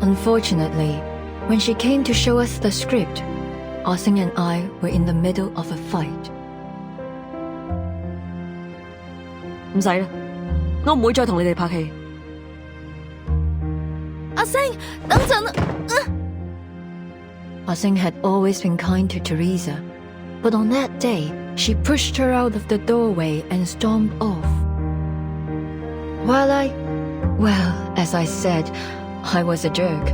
Unfortunately, when she came to show us the script, Ah-sing and I were in the middle of a fight. 唔使啦，我唔會再同你哋拍戲。阿星，等陣啊Ah-sing had always been kind to Teresa, but on that day, she pushed her out of the doorway and stormed off. Well, as I said, I was a jerk.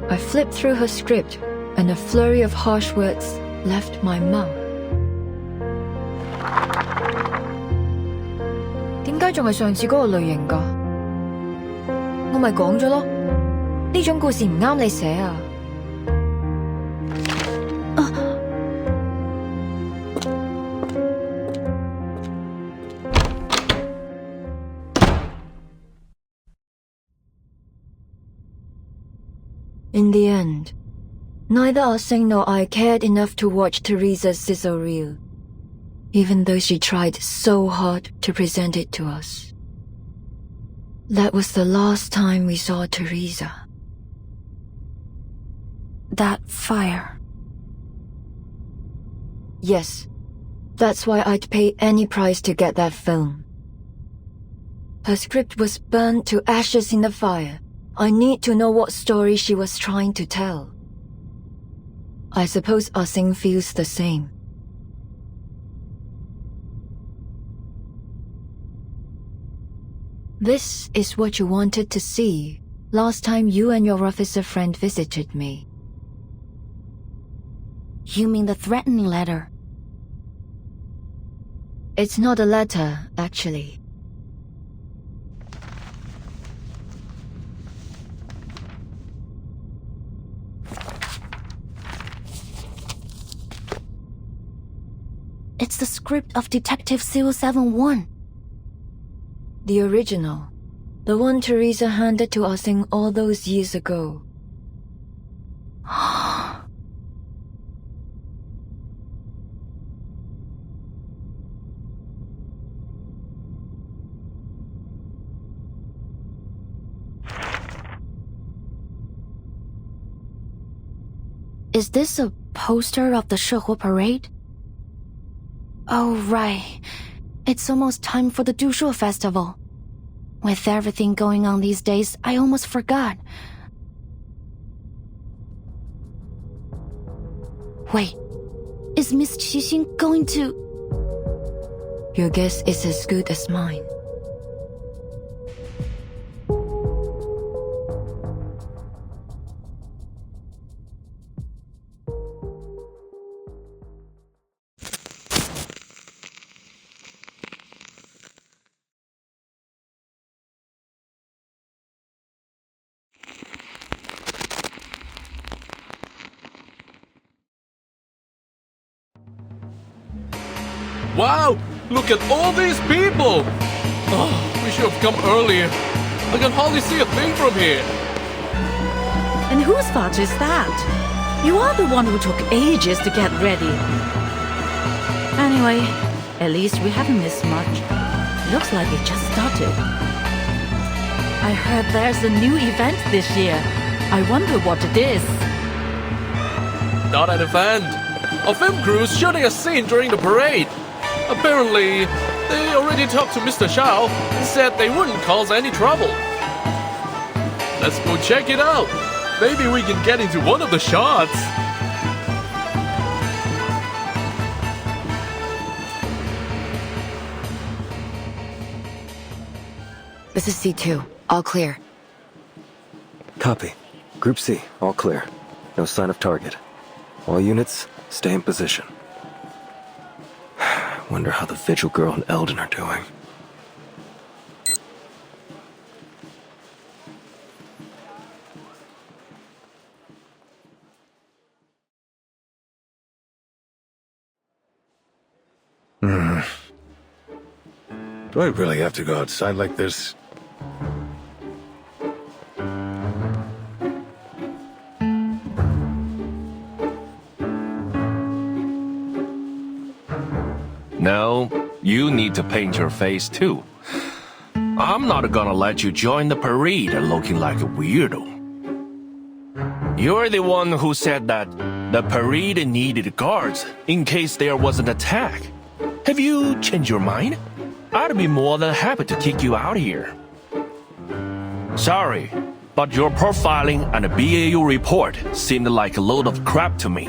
I flipped through her script, and a flurry of harsh words left my mouth. 點解仲係上次嗰個類型㗎？我咪講咗咯，呢種故事唔啱你寫啊！ In the end, neither Ah-sing nor I cared enough to watch Teresa's sizzle reel. even though she tried so hard to present it to us. That was the last time we saw Teresa. That fire. Yes, that's why I'd pay any price to get that film. Her script was burned to ashes in the fire. I need to know what story she was trying to tell. I suppose Ah-Sing feels the same. This is what you wanted to see last time you and your officer friend visited me. You mean the threatening letter? It's not a letter, actually. It's the script of Detective 071. The original. The one Teresa handed to Ah-Sing all those years ago. Is this a poster of the Shehuo parade? Oh, right. It's almost time for the Dushu festival. With everything going on these days, I almost forgot. Wait, is Miss Qixin going to... Your guess is as good as mine. Wow! Look at all these people! Oh, we should have come earlier. I can hardly see a thing from here. And whose fault is that? You are the one who took ages to get ready. Anyway, at least we haven't missed much. Looks like it just started. I heard there's a new event this year. I wonder what it is. Not an event. A film crew is shooting a scene during the parade. Apparently, they already talked to Mr. Shao and said they wouldn't cause any trouble. Let's go check it out. Maybe we can get into one of the shots. This is C2. All clear. Copy. Group C, all clear. No sign of target. All units, stay in position. Wonder how the Vigil Girl and Eldon are doing. Do I really have to go outside like this? No, you need to paint your face too. I'm not gonna let you join the parade looking like a weirdo. You're the one who said that the parade needed guards in case there was an attack. Have you changed your mind? I'd be more than happy to kick you out here. Sorry, but your profiling and BAU report seemed like a load of crap to me.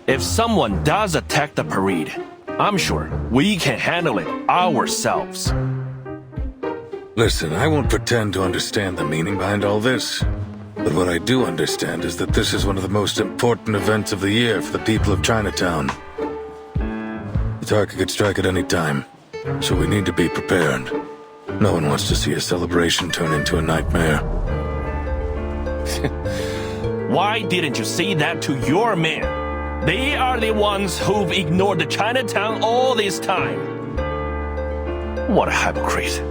If someone does attack the parade, I'm sure we can handle it ourselves. Listen, I won't pretend to understand the meaning behind all this. But what I do understand is that this is one of the most important events of the year for the people of Chinatown. The target could strike at any time, so we need to be prepared. No one wants to see a celebration turn into a nightmare. Why didn't you say that to your men? They are the ones who've ignored the Chinatown all this time. What a hypocrite.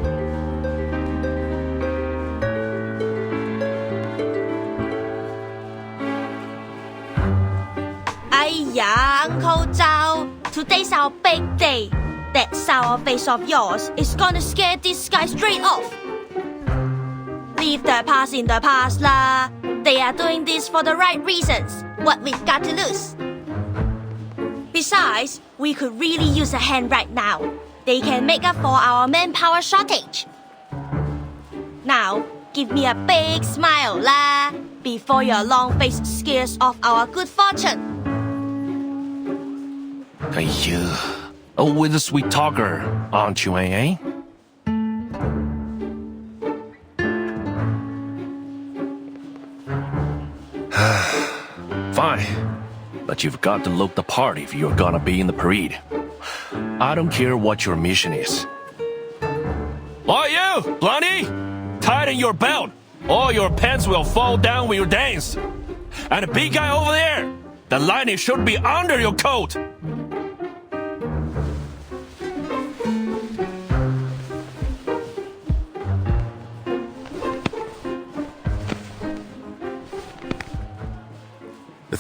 Uncle Zhao, Today's our big day. That sour face of yours is gonna scare this guy straight off. Leave the past in the past lah. They are doing this for the right reasons. What we've got to lose? Besides, we could really use a hand right now. They can make up for our manpower shortage. Now, give me a big smile lah, before your long face scares off our good fortune. With a sweet talker, aren't you, eh? Fine. But you've got to look the part if you're gonna be in the parade. I don't care what your mission is. Oh, you! Blondie! Tighten your belt, or your pants will fall down when you dance. And the big guy over there, the lining should be under your coat.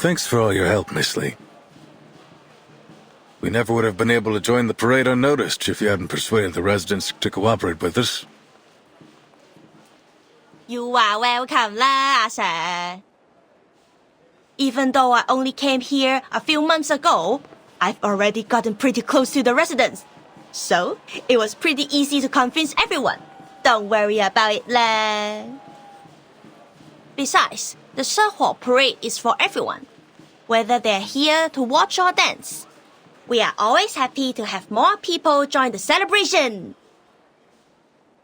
Thanks for all your help, Miss Lee. We never would have been able to join the parade unnoticed if you hadn't persuaded the residents to cooperate with us. You are welcome lah, sir. Even though I only came here a few months ago, I've already gotten pretty close to the residents. So, it was pretty easy to convince everyone. Don't worry about it lah. Besides, the SHOWDOWN parade is for everyone, whether they're here to watch or dance. We are always happy to have more people join the celebration.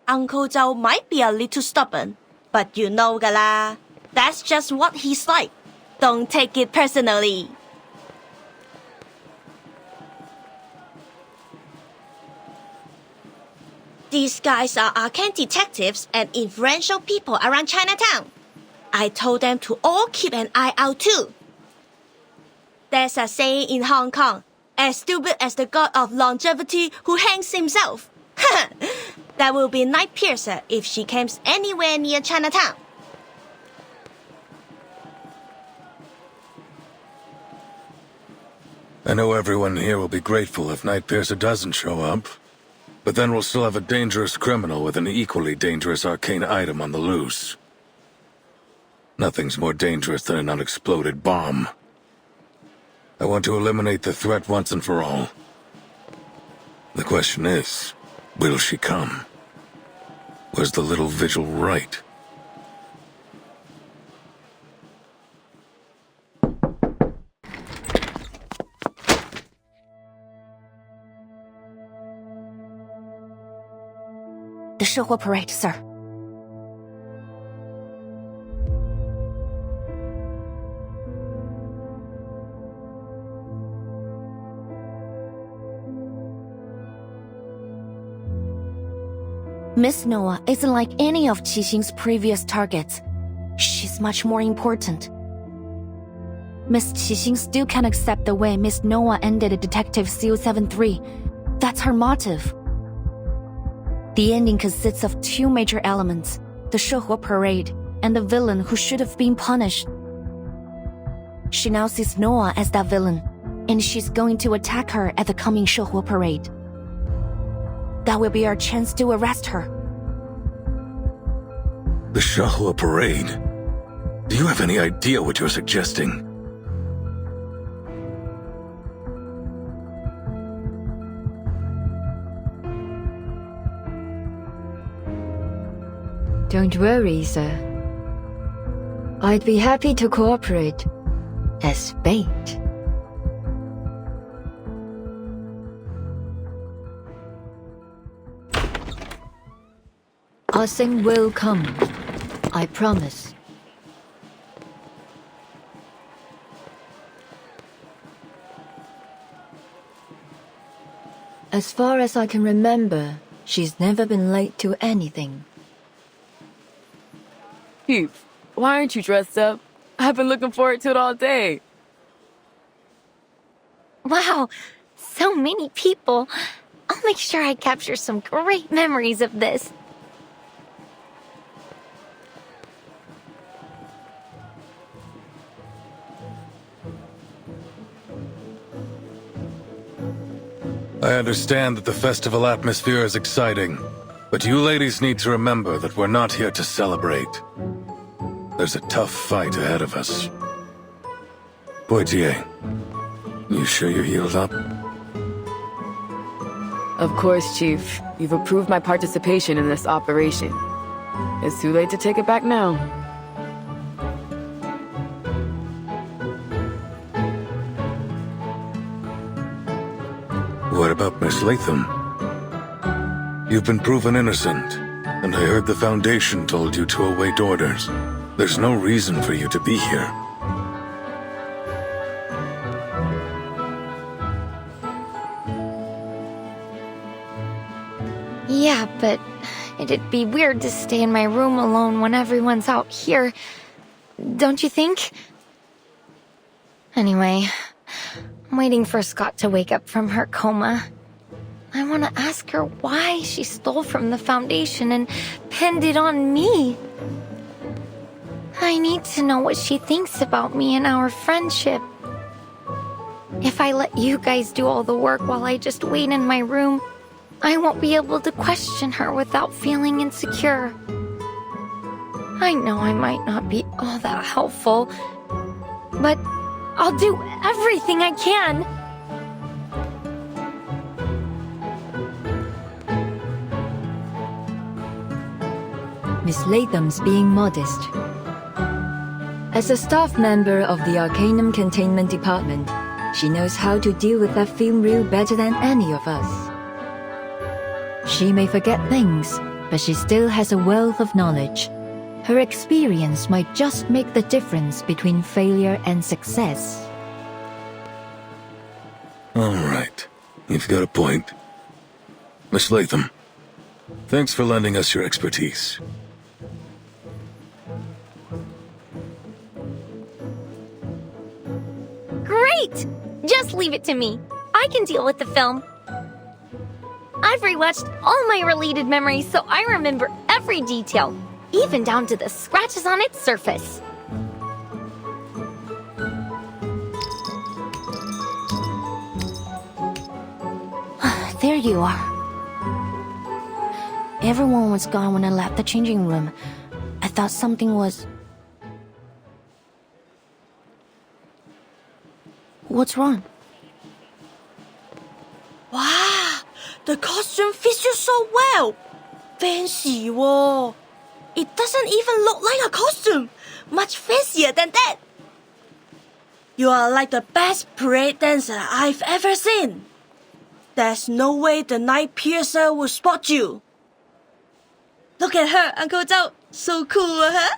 Uncle Zhou might be a little stubborn, but you know gala, that's just what he's like. Don't take it personally. These guys are arcane detectives and influential people around Chinatown. I told them to all keep an eye out too. There's a saying in Hong Kong, as stupid as the god of longevity who hangs himself. That will be Night Piercer if she comes anywhere near Chinatown. I know everyone here will be grateful if Night Piercer doesn't show up, but then we'll still have a dangerous criminal with an equally dangerous arcane item on the loose. Nothing's more dangerous than an unexploded bomb. I want to eliminate the threat once and for all. The question is, will she come? Was the little vigil right? The SHOWDOWN parade, sir. Miss Noah isn't like any of Qixing's previous targets. She's much more important. Miss Qixing still can't accept the way Miss Noah ended Detective 073. That's her motive. The ending consists of two major elements, the SHOWDOWN parade and the villain who should have been punished. She now sees Noah as that villain, and she's going to attack her at the coming SHOWDOWN parade. That will be our chance to arrest her. The SHOWDOWN parade? Do you have any idea what you're suggesting? Don't worry, sir. I'd be happy to cooperate as bait. Ah-Seng will come. I promise. As far as I can remember, she's never been late to anything. Heath, why aren't you dressed up? I've been looking forward to it all day. Wow, so many people. I'll make sure I capture some great memories of this. I understand that the festival atmosphere is exciting, but you ladies need to remember that we're not here to celebrate. There's a tough fight ahead of us. Poitier, you sure you're healed up? Of course, Chief. You've approved my participation in this operation. It's too late to take it back now. What about Miss Latham? You've been proven innocent, and I heard the Foundation told you to await orders. There's no reason for you to be here. Yeah, but it'd be weird to stay in my room alone when everyone's out here. Don't you think? Anyway, I'm waiting for Scott to wake up from her coma. I want to ask her why she stole from the Foundation and pinned it on me. I need to know what she thinks about me and our friendship. If I let you guys do all the work while I just wait in my room, I won't be able to question her without feeling insecure. I know I might not be all that helpful, but I'll do everything I can. Miss Latham's being modest. As a staff member of the Arcanum Containment Department, she knows how to deal with that film reel better than any of us. She may forget things, but she still has a wealth of knowledge. Her experience might just make the difference between failure and success. All right. You've got a point. Miss Latham, thanks for lending us your expertise. Great! Just leave it to me. I can deal with the film. I've rewatched all my related memories, so I remember every detail, even down to the scratches on its surface. There you are. Everyone was gone when I left the changing room. I thought something was... What's wrong? Wow, the costume fits you so well. Fancy, whoa. It doesn't even look like a costume. Much fancier than that. You are like the best parade dancer I've ever seen. There's no way the night piercer will spot you. Look at her, Uncle Zhao. So cool, huh?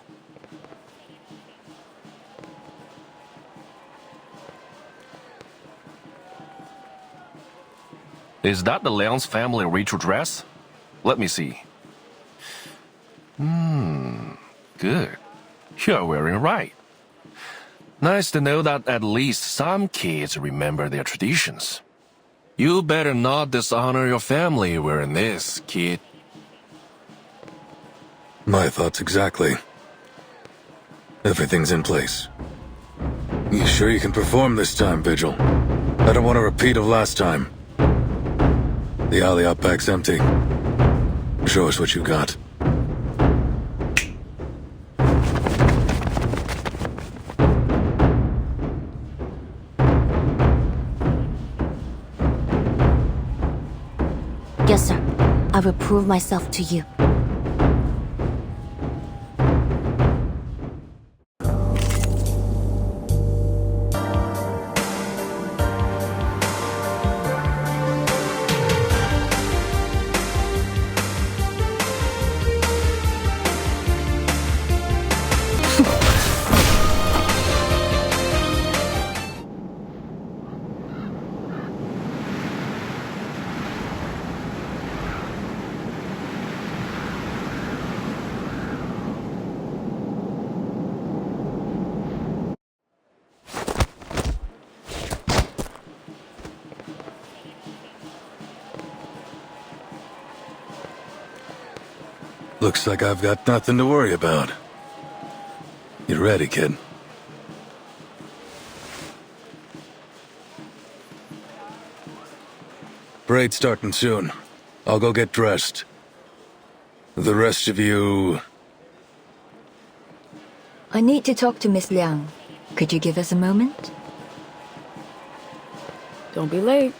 Is that the Liang's family ritual dress? Let me see. Good. You're wearing it right. Nice to know that at least some kids remember their traditions. You better not dishonor your family wearing this, kid. My thoughts exactly. Everything's in place. You sure you can perform this time, Vigil? I don't want a repeat of last time. The alley out back's empty. Show us what you got. Yes, sir. I will prove myself to you. Looks like I've got nothing to worry about. You ready, kid? Parade's starting soon. I'll go get dressed. The rest of you... I need to talk to Miss Liang. Could you give us a moment? Don't be late.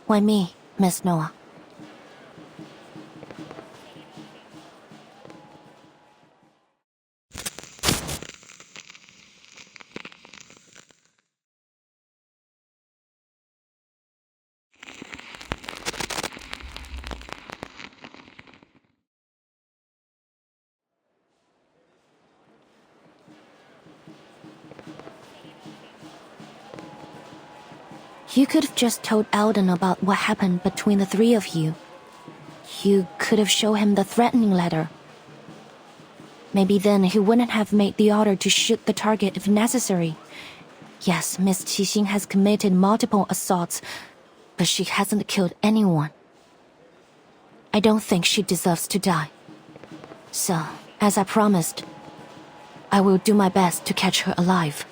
Why me, Miss Noah? You could have just told Alden about what happened between the three of you. You could have shown him the threatening letter. Maybe then he wouldn't have made the order to shoot the target if necessary. Yes, Miss Qixing has committed multiple assaults, but she hasn't killed anyone. I don't think she deserves to die. So, as I promised, I will do my best to catch her alive.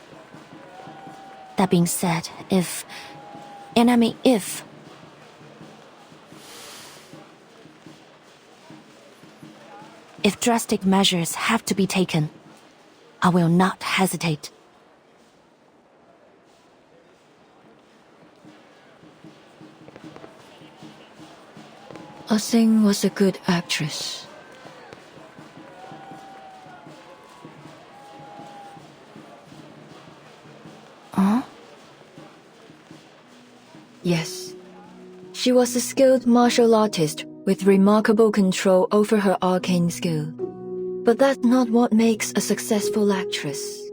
That being said, if drastic measures have to be taken, I will not hesitate. Ah-Sing was a good actress. Huh? Yes. She was a skilled martial artist with remarkable control over her arcane skill. But that's not what makes a successful actress.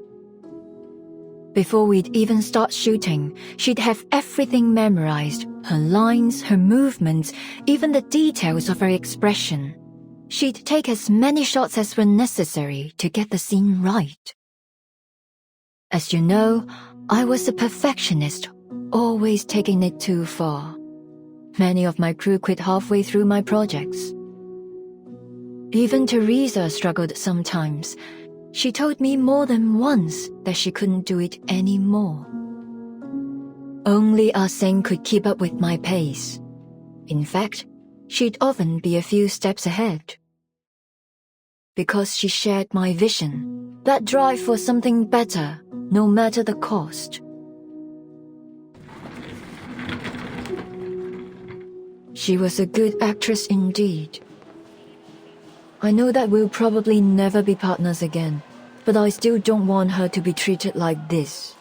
Before we'd even start shooting, she'd have everything memorized. Her lines, her movements, even the details of her expression. She'd take as many shots as were necessary to get the scene right. As you know, I was a perfectionist, always taking it too far. Many of my crew quit halfway through my projects. Even Teresa struggled sometimes. She told me more than once that she couldn't do it anymore. Only Ah-Sing could keep up with my pace. In fact, she'd often be a few steps ahead. Because she shared my vision, that drive for something better, no matter the cost. She was a good actress indeed. I know that we'll probably never be partners again, but I still don't want her to be treated like this.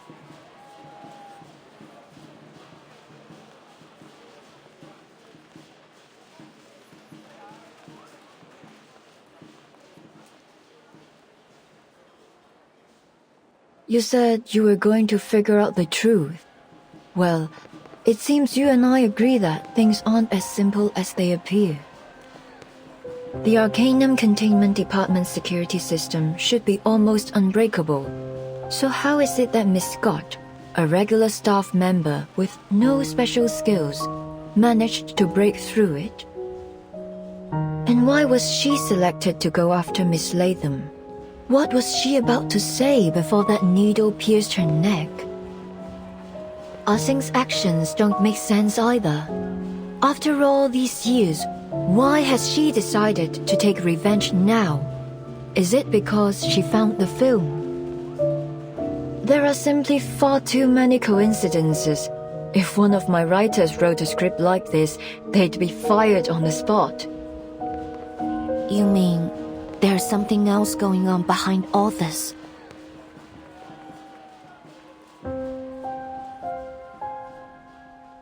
You said you were going to figure out the truth. Well, it seems you and I agree that things aren't as simple as they appear. The Arcanum Containment Department's security system should be almost unbreakable. So how is it that Miss Scott, a regular staff member with no special skills, managed to break through it? And why was she selected to go after Miss Latham? What was she about to say before that needle pierced her neck? Ah-Sing's actions don't make sense either. After all these years, why has she decided to take revenge now? Is it because she found the film? There are simply far too many coincidences. If one of my writers wrote a script like this, they'd be fired on the spot. You mean there's something else going on behind all this?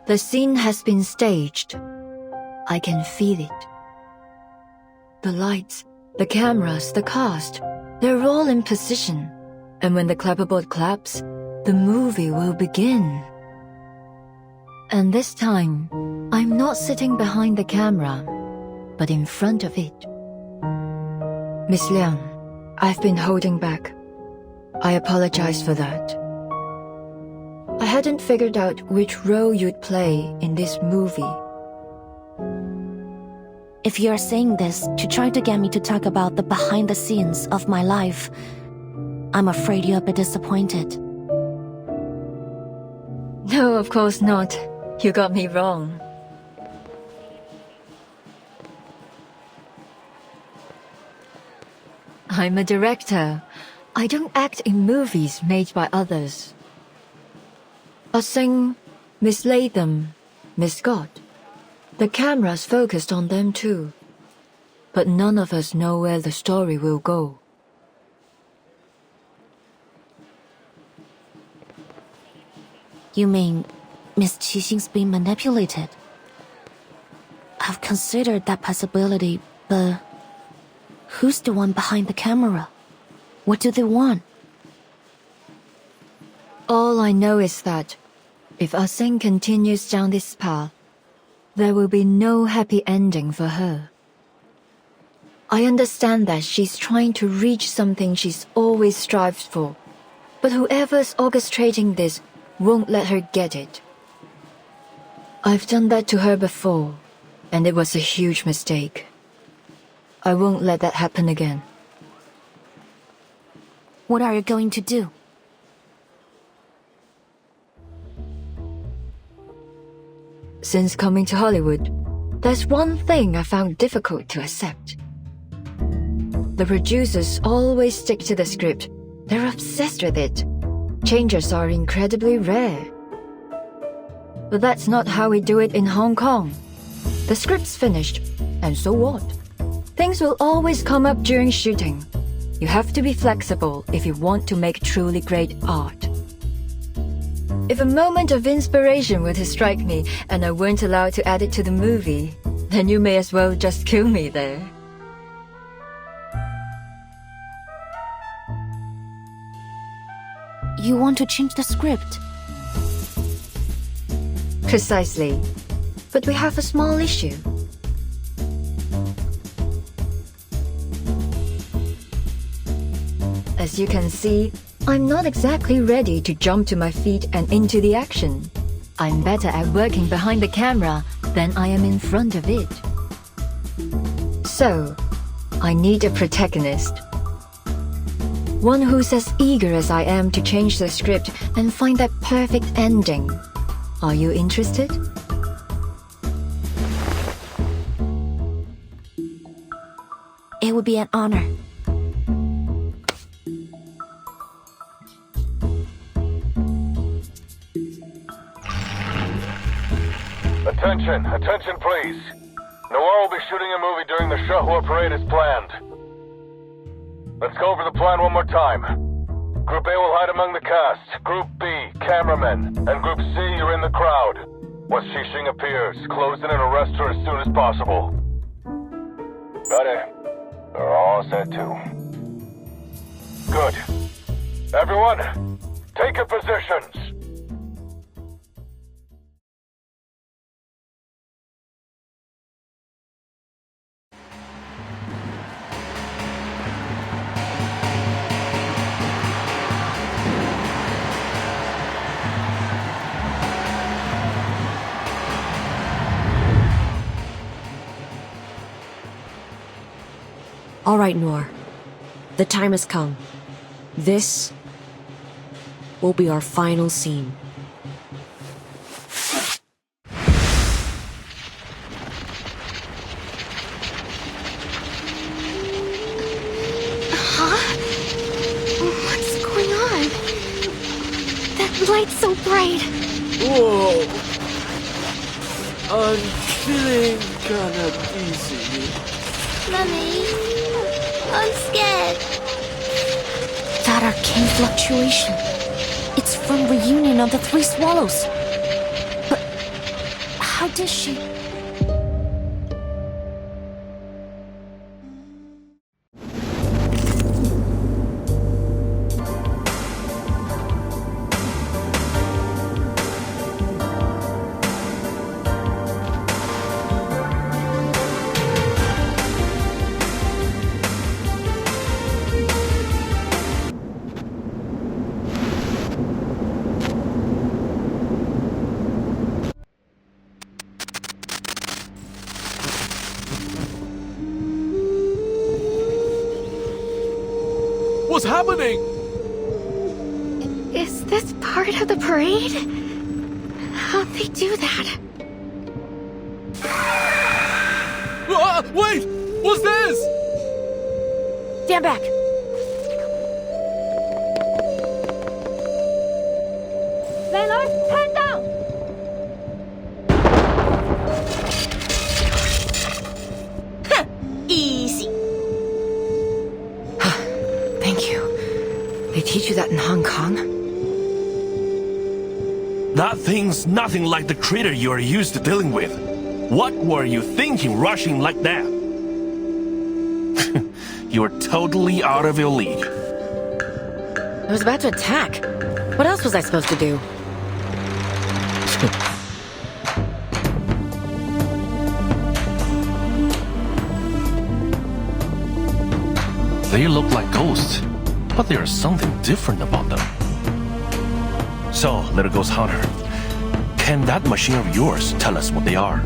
The scene has been staged. I can feel it. The lights, the cameras, the cast, they're all in position. And when the clapperboard claps, the movie will begin. And this time, I'm not sitting behind the camera, but in front of it. Miss Liang, I've been holding back. I apologize for that. I hadn't figured out which role you'd play in this movie. If you're saying this to try to get me to talk about the behind the scenes of my life, I'm afraid you'll be disappointed. No, of course not. You got me wrong. I'm a director. I don't act in movies made by others. Ah-Seng, Miss Latham, Miss Scott. The camera's focused on them too. But none of us know where the story will go. You mean Miss Qixing's being manipulated? I've considered that possibility, but who's the one behind the camera? What do they want? All I know is that if Ah-Seng continues down this path, there will be no happy ending for her. I understand that she's trying to reach something she's always strived for, but whoever's orchestrating this won't let her get it. I've done that to her before, and it was a huge mistake. I won't let that happen again. What are you going to do? Since coming to Hollywood, there's one thing I found difficult to accept. The producers always stick to the script. They're obsessed with it. Changes are incredibly rare. But that's not how we do it in Hong Kong. The script's finished, and so what? Things will always come up during shooting. You have to be flexible if you want to make truly great art. If a moment of inspiration were to strike me and I weren't allowed to add it to the movie, then you may as well just kill me there. You want to change the script? Precisely. But we have a small issue. As you can see, I'm not exactly ready to jump to my feet and into the action. I'm better at working behind the camera than I am in front of it. So, I need a protagonist. One who's as eager as I am to change the script and find that perfect ending. Are you interested? It would be an honor. Attention, attention please. Noir will be shooting a movie during the SHOWDOWN parade as planned. Let's go over the plan one more time. Group A will hide among the cast, Group B, cameramen, and Group C, you're in the crowd. Once Xixing appears, close in and arrest her as soon as possible. Got it. They're all set too. Good. Everyone, take your positions. All right, Noir. The time has come. This will be our final scene. Huh? What's going on? That light's so bright. Whoa. I'm feeling kinda dizzy. Mummy, I'm scared. That arcane fluctuation. It's from Reunion of the Three Swallows. But how did she... was happening? Is this part of the parade? How'd they do that? Wait! What's this? Stand back. Sailors, stand down! Easy. Thank you. They teach you that in Hong Kong? That thing's nothing like the critter you are used to dealing with. What were you thinking rushing like that? You're totally out of your league. I was about to attack. What else was I supposed to do? They look like ghosts, but there's something different about them. So, little ghost hunter, can that machine of yours tell us what they are?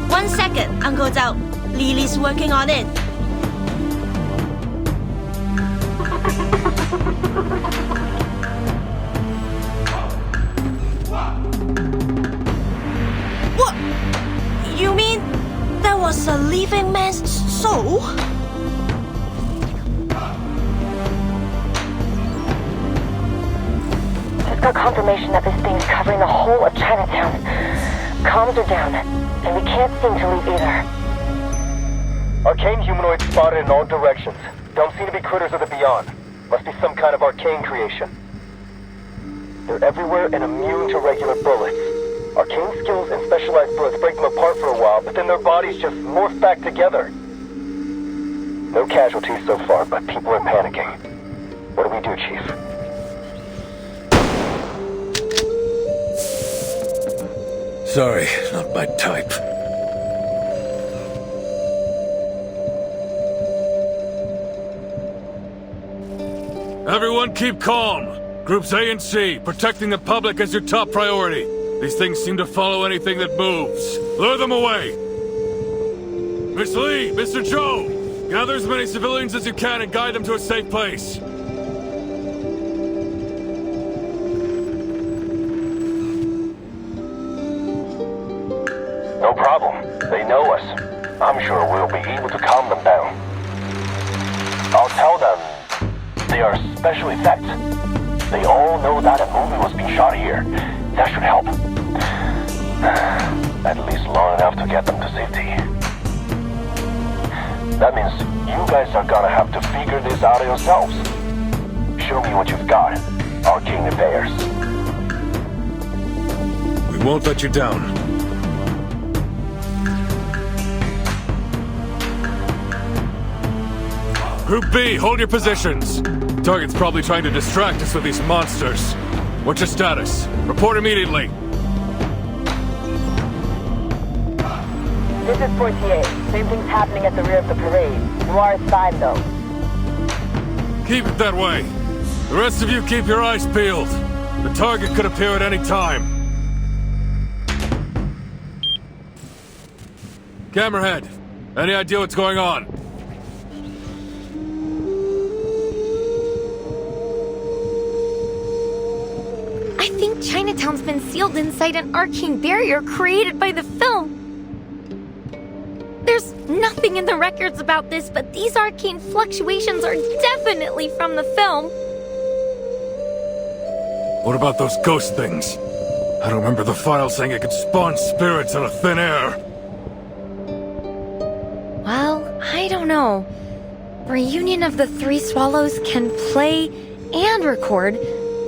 1 second, Uncle Zhao. Lily's working on it. What? You mean that was a living man's soul? Just got confirmation that this thing's covering the whole of Chinatown. Comms are down, and we can't seem to leave either. Arcane humanoids spotted in all directions. Don't seem to be critters of the beyond. Must be some kind of arcane creation. They're everywhere and immune to regular bullets. Arcane skills and specialized bullets break them apart for a while, but then their bodies just morph back together. No casualties so far, but people are panicking. What do we do, Chief? Sorry, not my type. Everyone keep calm. Groups A and C, protecting the public is your top priority. These things seem to follow anything that moves. Lure them away. Miss Lee, Mr. Joe, gather as many civilians as you can and guide them to a safe place. No problem. They know us. I'm sure we'll be able to calm them down. I'll tell them they are special effects. They all know that a movie was being shot here. That should help. At least long enough to get them to safety. That means you guys are gonna have to figure this out yourselves. Show me what you've got, Arcane Affairs. We won't let you down. Group B, hold your positions. Target's probably trying to distract us with these monsters. What's your status? Report immediately. This is Portier. Same thing's happening at the rear of the parade. To our side, though. Keep it that way. The rest of you keep your eyes peeled. The target could appear at any time. Camerahead, any idea what's going on? I think Chinatown's been sealed inside an arcane barrier created by the film. There's nothing in the records about this, but these arcane fluctuations are definitely from the film. What about those ghost things? I don't remember the file saying it could spawn spirits out of thin air. Well, I don't know. Reunion of the Three Swallows can play and record,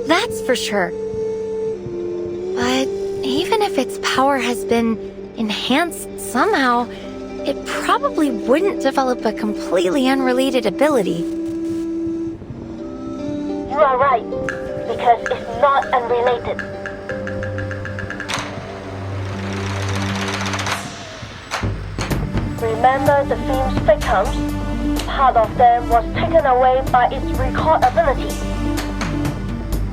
that's for sure. But even if its power has been enhanced somehow, it probably wouldn't develop a completely unrelated ability. You are right, because it's not unrelated. Remember the film's victims? Part of them was taken away by its record ability.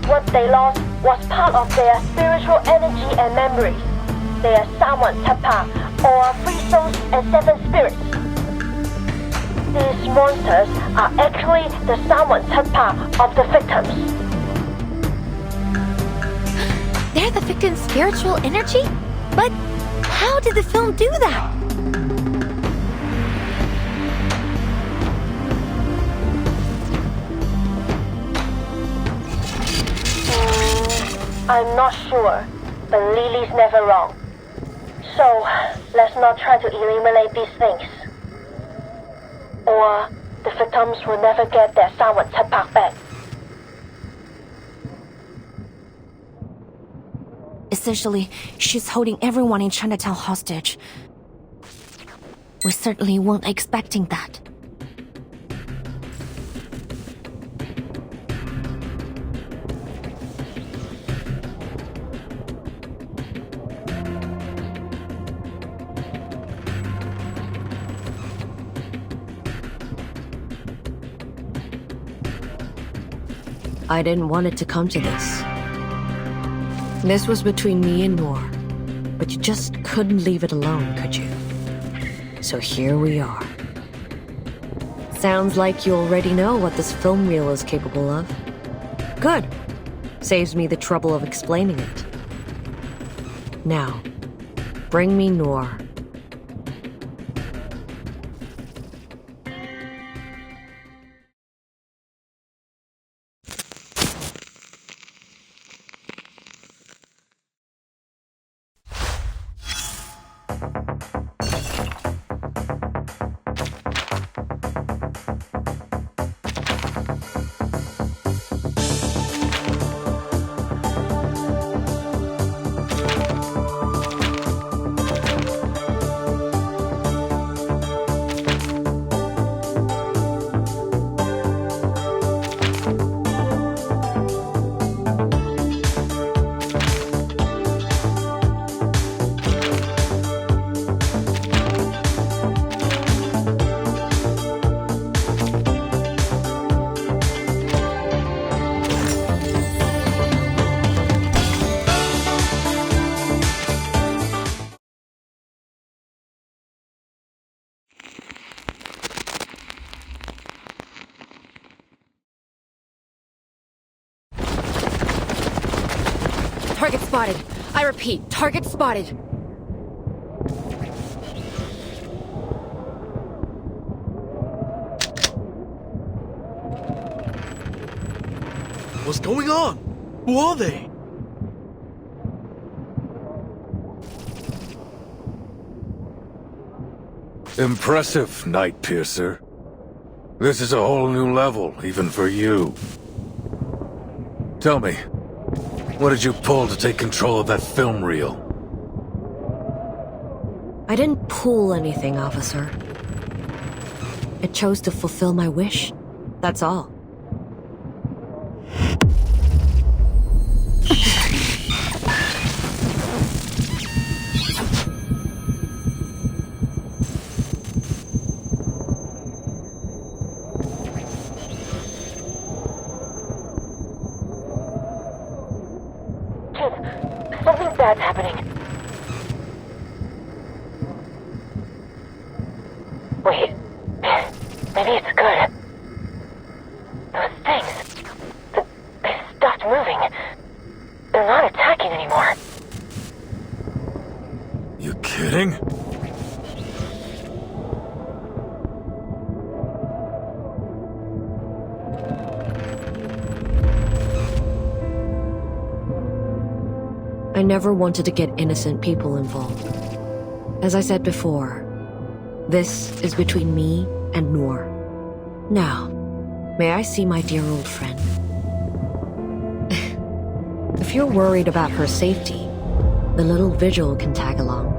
What they lost was part of their spiritual energy and memories. They are Sawan Tapa, or 3 souls and 7 spirits. These monsters are actually the Sawan Tatpa of the victims. They're the victim's spiritual energy? But how did the film do that? I'm not sure, but Lily's never wrong. So, let's not try to eliminate these things. Or the victims will never get their Sawan Tatpa back. Essentially, she's holding everyone in Chinatown hostage. We certainly weren't expecting that. I didn't want it to come to this. This was between me and Noor, but you just couldn't leave it alone, could you? So here we are. Sounds like you already know what this film reel is capable of. Good. Saves me the trouble of explaining it. Now, bring me Noor. Target spotted. I repeat, target spotted. What's going on? Who are they? Impressive, Night Piercer. This is a whole new level, even for you. Tell me, what did you pull to take control of that film reel? I didn't pull anything, officer. I chose to fulfill my wish. That's all. Something bad's happening. Wait, maybe it's good. Those things, they stopped moving. They're not attacking anymore. You kidding? I never wanted to get innocent people involved. As I said before, this is between me and Noor. Now, may I see my dear old friend? If you're worried about her safety, the little vigil can tag along.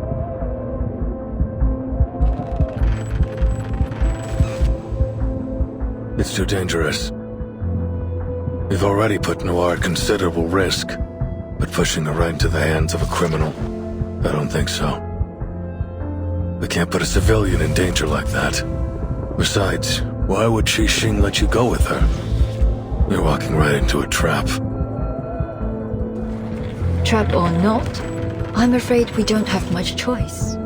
It's too dangerous. We've already put Noir at considerable risk, but pushing her right into the hands of a criminal, I don't think so. We can't put a civilian in danger like that. Besides, why would Xing let you go with her? You're walking right into a trap. Trap or not, I'm afraid we don't have much choice.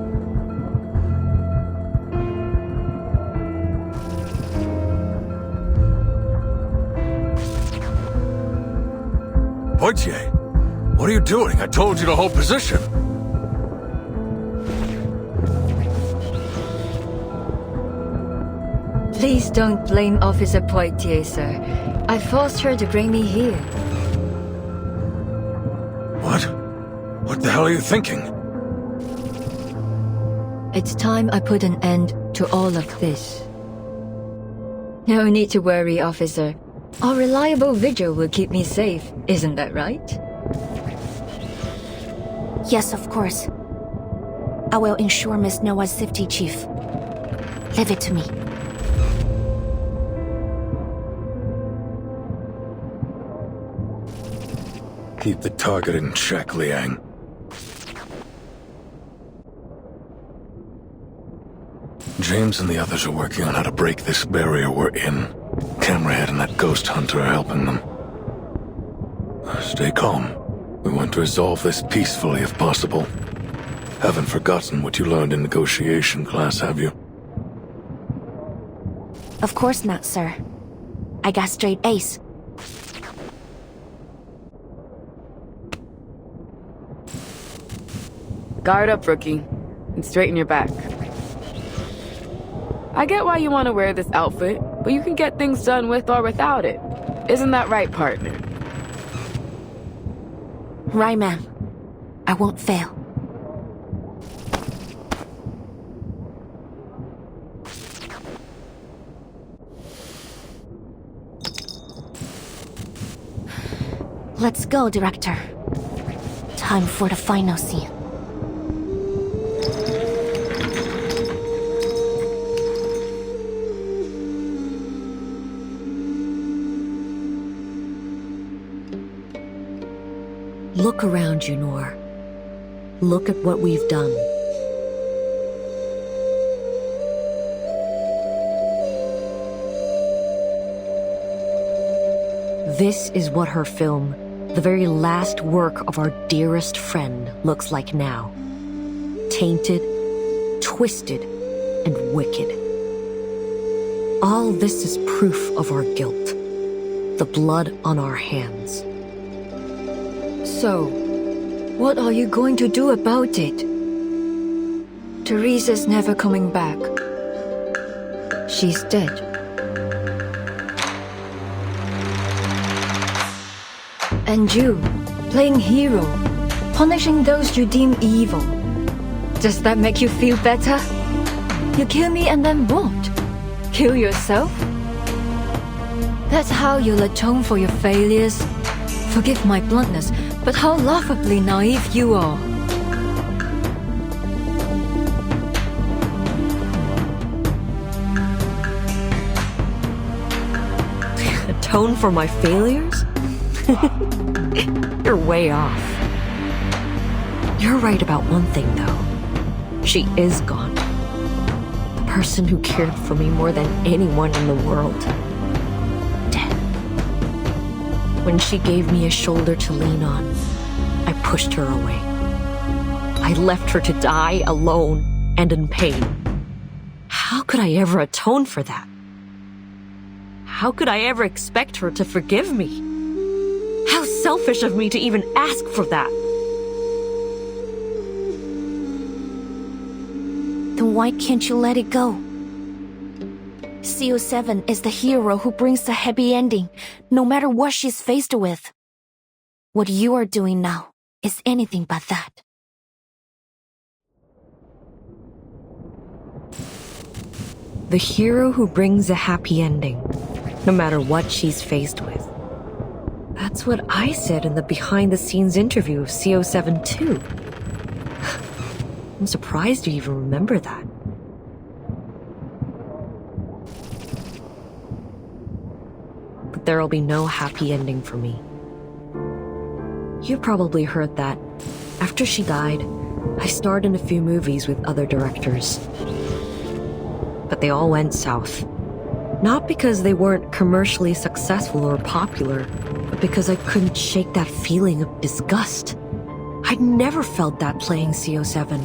Poitier, what are you doing? I told you to hold position. Please don't blame Officer Poitier, sir. I forced her to bring me here. What? What the hell are you thinking? It's time I put an end to all of this. No need to worry, officer. Our reliable vigil will keep me safe, isn't that right? Yes, of course. I will ensure Miss Noah's safety, Chief. Leave it to me. Keep the target in check, Liang. James and the others are working on how to break this barrier we're in. Camerahead and that ghost hunter are helping them. Stay calm. We want to resolve this peacefully if possible. Haven't forgotten what you learned in negotiation class, have you? Of course not, sir. I got straight A's. Guard up, rookie, and straighten your back. I get why you want to wear this outfit, but you can get things done with or without it. Isn't that right, partner? Right, ma'am. I won't fail. Let's go, Director. Time for the final scene. Look around you, Noor. Look at what we've done. This is what her film, the very last work of our dearest friend, looks like now. Tainted, twisted, and wicked. All this is proof of our guilt. The blood on our hands. So, what are you going to do about it? Teresa's never coming back. She's dead. And you, playing hero, punishing those you deem evil. Does that make you feel better? You kill me and then what? Kill yourself? That's how you'll atone for your failures? Forgive my bluntness, but how laughably naive you are. Atone for my failures? You're way off. You're right about one thing, though. She is gone. The person who cared for me more than anyone in the world. Dead. When she gave me a shoulder to lean on, I pushed her away. I left her to die alone and in pain. How could I ever atone for that? How could I ever expect her to forgive me? How selfish of me to even ask for that. Then why can't you let it go? CO7 is the hero who brings the happy ending, no matter what she's faced with. What you are doing now is anything but that. The hero who brings a happy ending, no matter what she's faced with. That's what I said in the behind-the-scenes interview of CO7 too. I'm surprised you even remember that. But there'll be no happy ending for me. You probably heard that. After she died, I starred in a few movies with other directors. But they all went south. Not because they weren't commercially successful or popular, but because I couldn't shake that feeling of disgust. I'd never felt that playing CO7.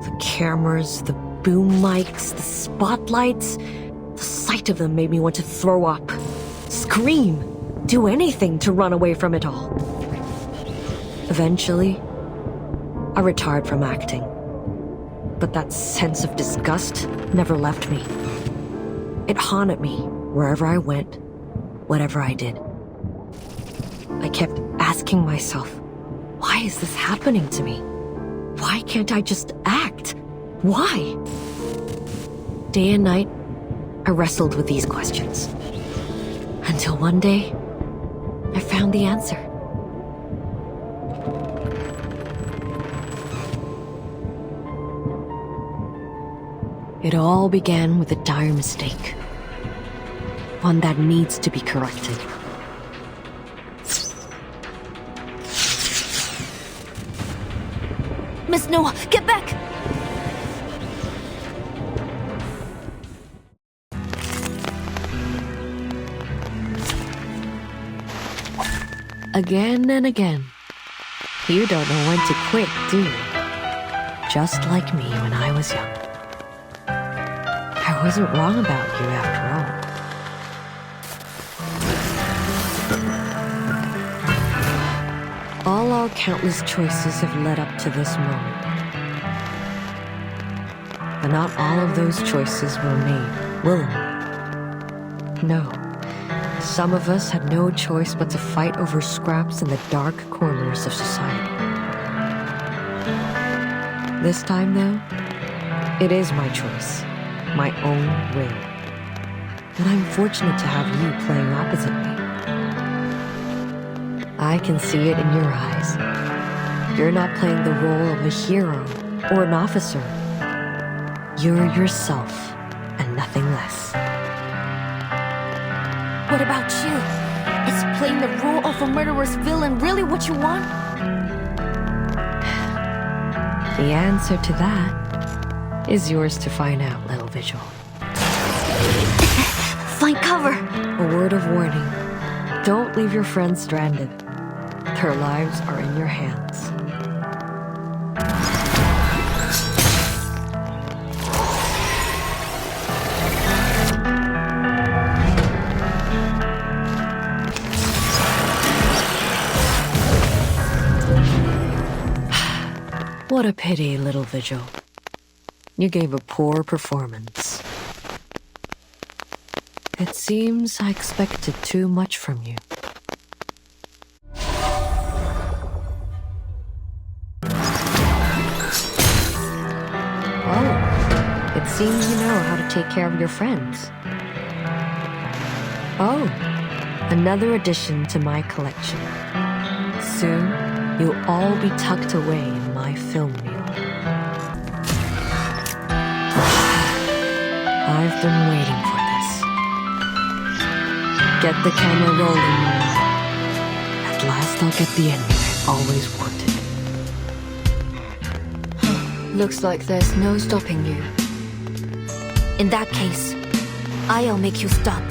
The cameras, the boom mics, the spotlights, the sight of them made me want to throw up, scream, do anything to run away from it all. Eventually, I retired from acting. But that sense of disgust never left me. It haunted me wherever I went, whatever I did. I kept asking myself, why is this happening to me? Why can't I just act? Why? Day and night, I wrestled with these questions. Until one day, I found the answer. It all began with a dire mistake. One that needs to be corrected. Miss Noah, get back! Again and again. You don't know when to quit, do you? Just like me when I was young. I wasn't wrong about you after all. All our countless choices have led up to this moment. But not all of those choices were made willingly. No. Some of us had no choice but to fight over scraps in the dark corners of society. This time, though, it is my choice, my own will. And I'm fortunate to have you playing opposite me. I can see it in your eyes. You're not playing the role of a hero or an officer. You're yourself and nothing less. What about you? Is playing the role of a murderous villain really what you want? The answer to that is yours to find out, little Vigil. Find cover! A word of warning. Don't leave your friends stranded. Their lives are in your hands. What a pity, little Vigil. You gave a poor performance. It seems I expected too much from you. Oh, it seems you know how to take care of your friends. Oh, another addition to my collection. Soon, you'll all be tucked away in my film reel. I've been waiting for this. Get the camera rolling, Mama. At last I'll get the ending I always wanted. Looks like there's no stopping you. In that case, I'll make you stop.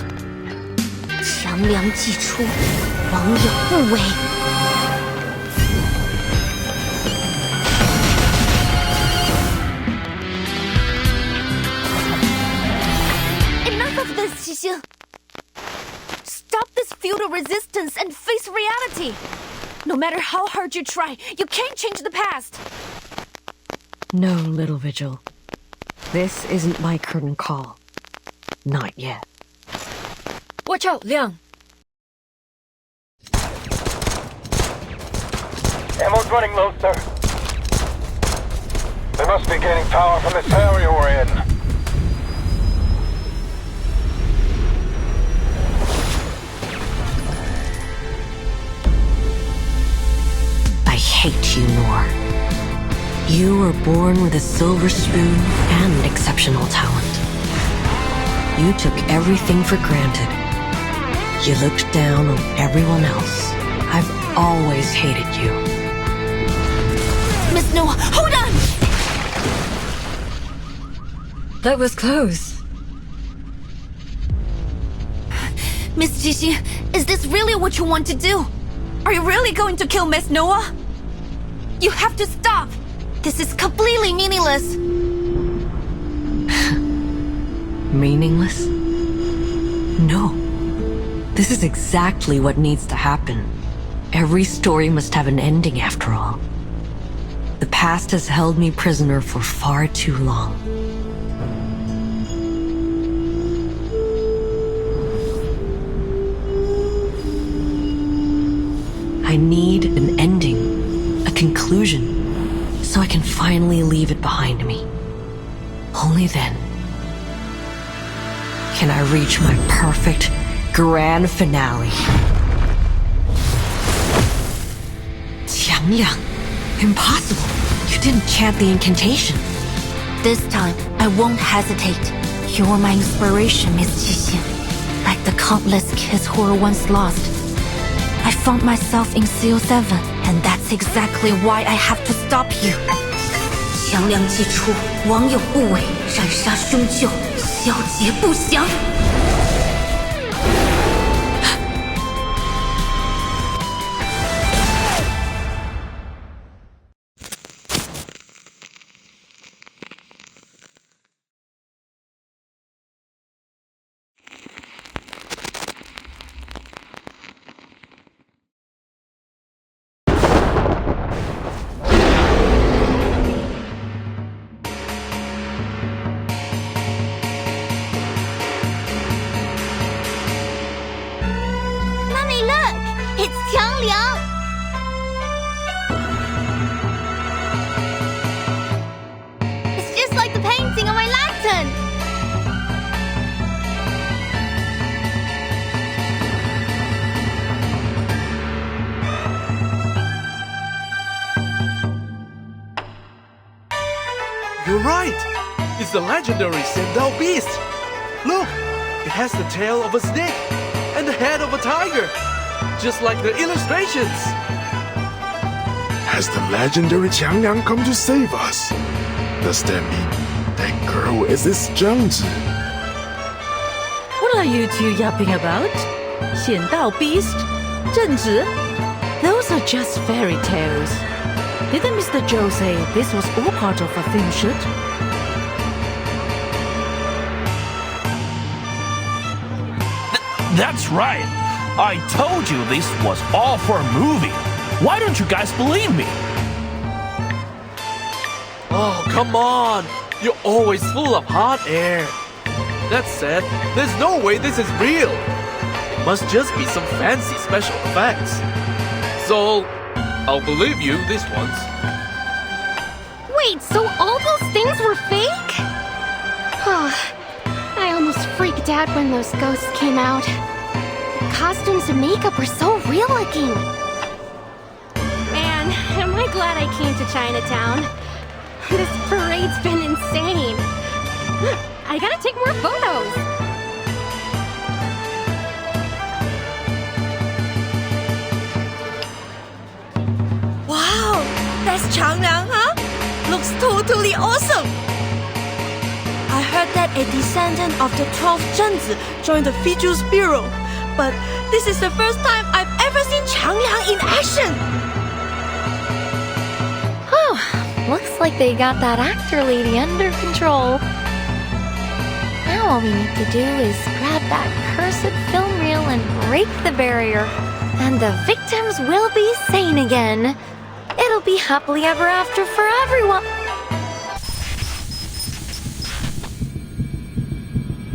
强梁既出，亡有不为。Enough of this, 七星. Stop this futile resistance and face reality. No matter how hard you try, you can't change the past. No, little Vigil. This isn't my curtain call. Not yet. Watch out, Liang. Ammo's running low, sir. They must be gaining power from this area we're in. I hate you more. You were born with a silver spoon and exceptional talent. You took everything for granted. You looked down on everyone else. I've always hated you. Miss Noah, hold on! That was close. Miss Jixi, is this really what you want to do? Are you really going to kill Miss Noah? You have to stop! This is completely meaningless. Meaningless? No. This is exactly what needs to happen. Every story must have an ending after all. The past has held me prisoner for far too long. I need an ending, a conclusion, so I can finally leave it behind me. Only then can I reach my perfect grand finale. Qiangliang, impossible. You didn't chant the incantation. This time, I won't hesitate. You're my inspiration, Miss Qixin. Like the countless kids who were once lost. I found myself in CO7, and that's exactly why I have to stop you. 强梁既出，王有不为，斩杀凶旧，小节不祥。It's just like the painting on my lantern. You're right. It's the legendary SHOWDOWN beast. Look, it has the tail of a snake and the head of a tiger, just like the illustrations. Has the legendary Qiangliang come to save us? Does that mean that girl is this Zhangzi? What are you two yapping about? 显道 beast? 正直? Those are just fairy tales. Didn't Mr. Zhou say this was all part of a film shoot? That's right. I told you this was all for a movie. Why don't you guys believe me? Oh, come on. You're always full of hot air. That said, there's no way this is real. It must just be some fancy special effects. So, I'll believe you this once. Wait, so all those things were fake? I almost freaked out when those ghosts came out. The costumes and makeup were so real looking. Man, am I glad I came to Chinatown. This parade's been insane. I gotta take more photos. Wow, that's Changliang, huh? Looks totally awesome. I heard that a descendant of the 12th Zhengzi joined the Features Bureau, but this is the first time I've ever seen Changliang in action. Looks like they got that actor lady under control. Now all we need to do is grab that cursed film reel and break the barrier. And the victims will be sane again. It'll be happily ever after for everyone.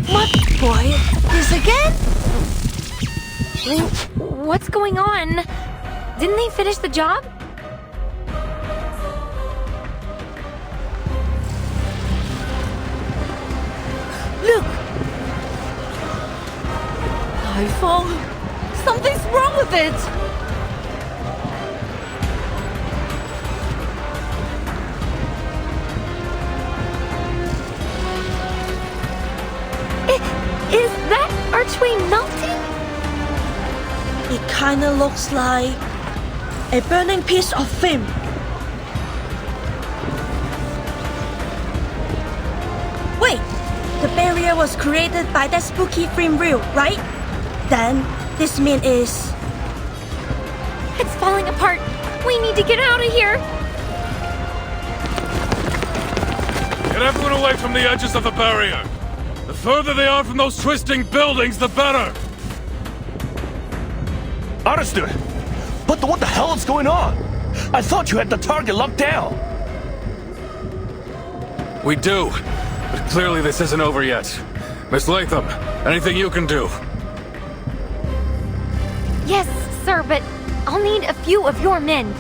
What? Boy, this again? What's going on? Didn't they finish the job? Look! iPhone! Something's wrong with it! Is that archway melting? It kinda looks like a burning piece of film. Wait! The barrier was created by that spooky film reel, right? Then, this mean is... It's falling apart. We need to get out of here. Get everyone away from the edges of the barrier. The further they are from those twisting buildings, the better. Understood. But what the hell is going on? I thought you had the target locked down. We do. But clearly this isn't over yet. Miss Latham, anything you can do? Yes, sir, but I'll need a few of your men.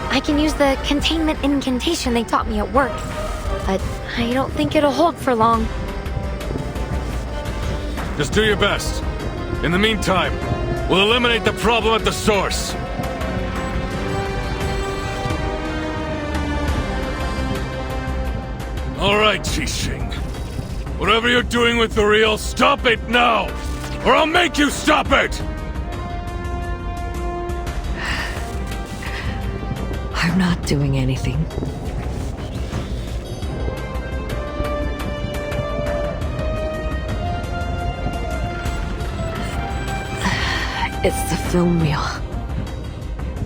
I can use the containment incantation they taught me at work, but I don't think it'll hold for long. Just do your best. In the meantime, we'll eliminate the problem at the source. All right, Qixing. Whatever you're doing with the reel, stop it now! Or I'll make you stop it! I'm not doing anything. It's the film reel.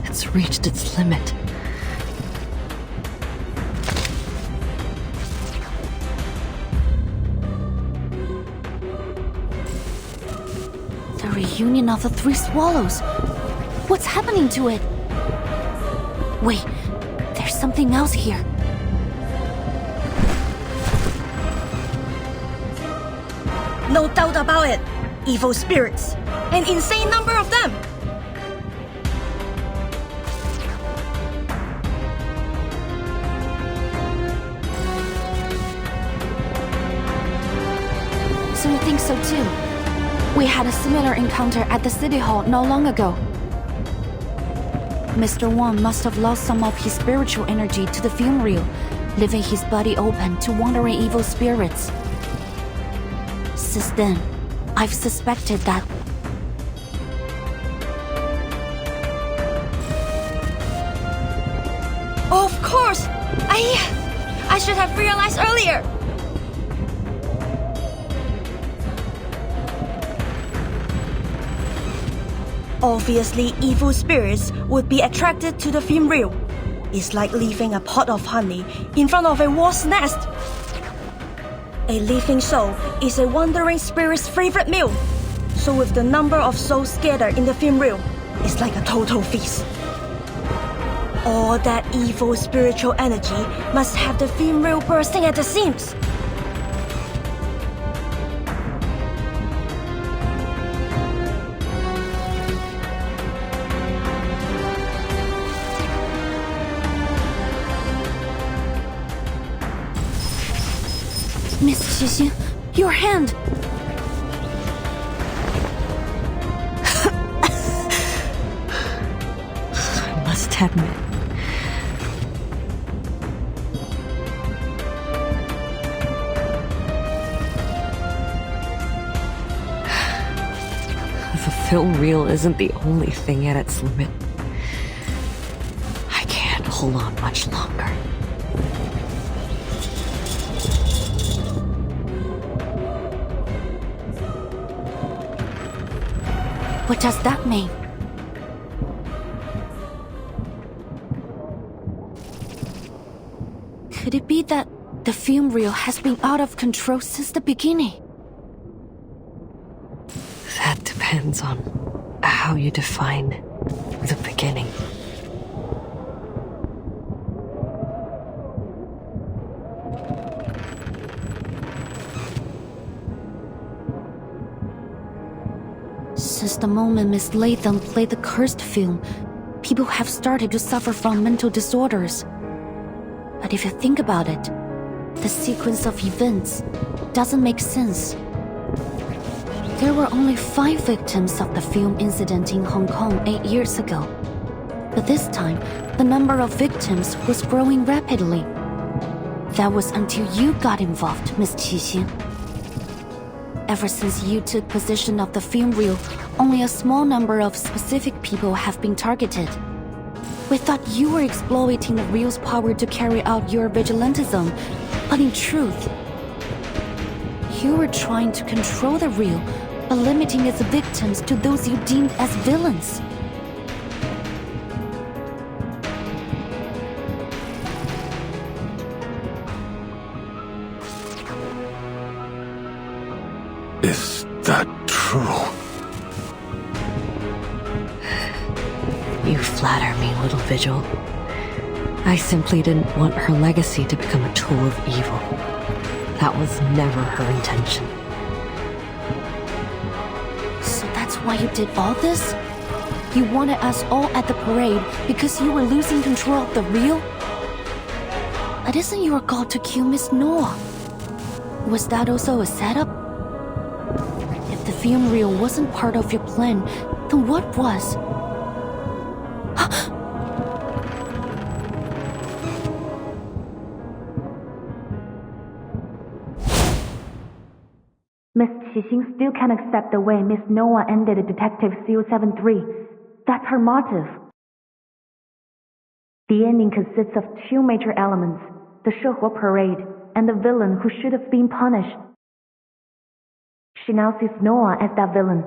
It's reached its limit. The reunion of the three swallows. What's happening to it? Wait, there's something else here. No doubt about it. Evil spirits. An insane number of them. So you think so too? We had a similar encounter at the City Hall not long ago. Mr. Wang must have lost some of his spiritual energy to the film reel, leaving his body open to wandering evil spirits. Since then, I've suspected that. Of course! I should have realized earlier. Obviously, evil spirits would be attracted to the film reel. It's like leaving a pot of honey in front of a wasp's nest. A living soul is a wandering spirit's favorite meal. So with the number of souls scattered in the film reel, it's like a total feast. All that evil spiritual energy must have the film reel bursting at the seams. Miss Qixin, your hand! I must admit, the film reel isn't the only thing at its limit. I can't hold on much longer. What does that mean? Could it be that the film reel has been out of control since the beginning? That depends on how you define the beginning. Since the moment Miss Latham played the cursed film, people have started to suffer from mental disorders. But if you think about it, the sequence of events doesn't make sense. There were only 5 victims of the film incident in Hong Kong 8 years ago. But this time, the number of victims was growing rapidly. That was until you got involved, Miss Qixin. Ever since you took possession of the film reel, only a small number of specific people have been targeted. We thought you were exploiting the reel's power to carry out your vigilantism, but in truth, you were trying to control the reel by limiting its victims to those you deemed as villains. Is that true? You flatter me, little Vigil. I simply didn't want her legacy to become a tool of evil. That was never her intention. So that's why you did all this? You wanted us all at the parade because you were losing control of the real? It isn't your goal to kill Miss Noah. Was that also a setup? If the film reel wasn't part of your plan, then what was? Miss Qixing still can't accept the way Miss Noah ended Detective 073. That's her motive. The ending consists of two major elements, the Shehuo parade and the villain who should have been punished. She now sees Noah as that villain.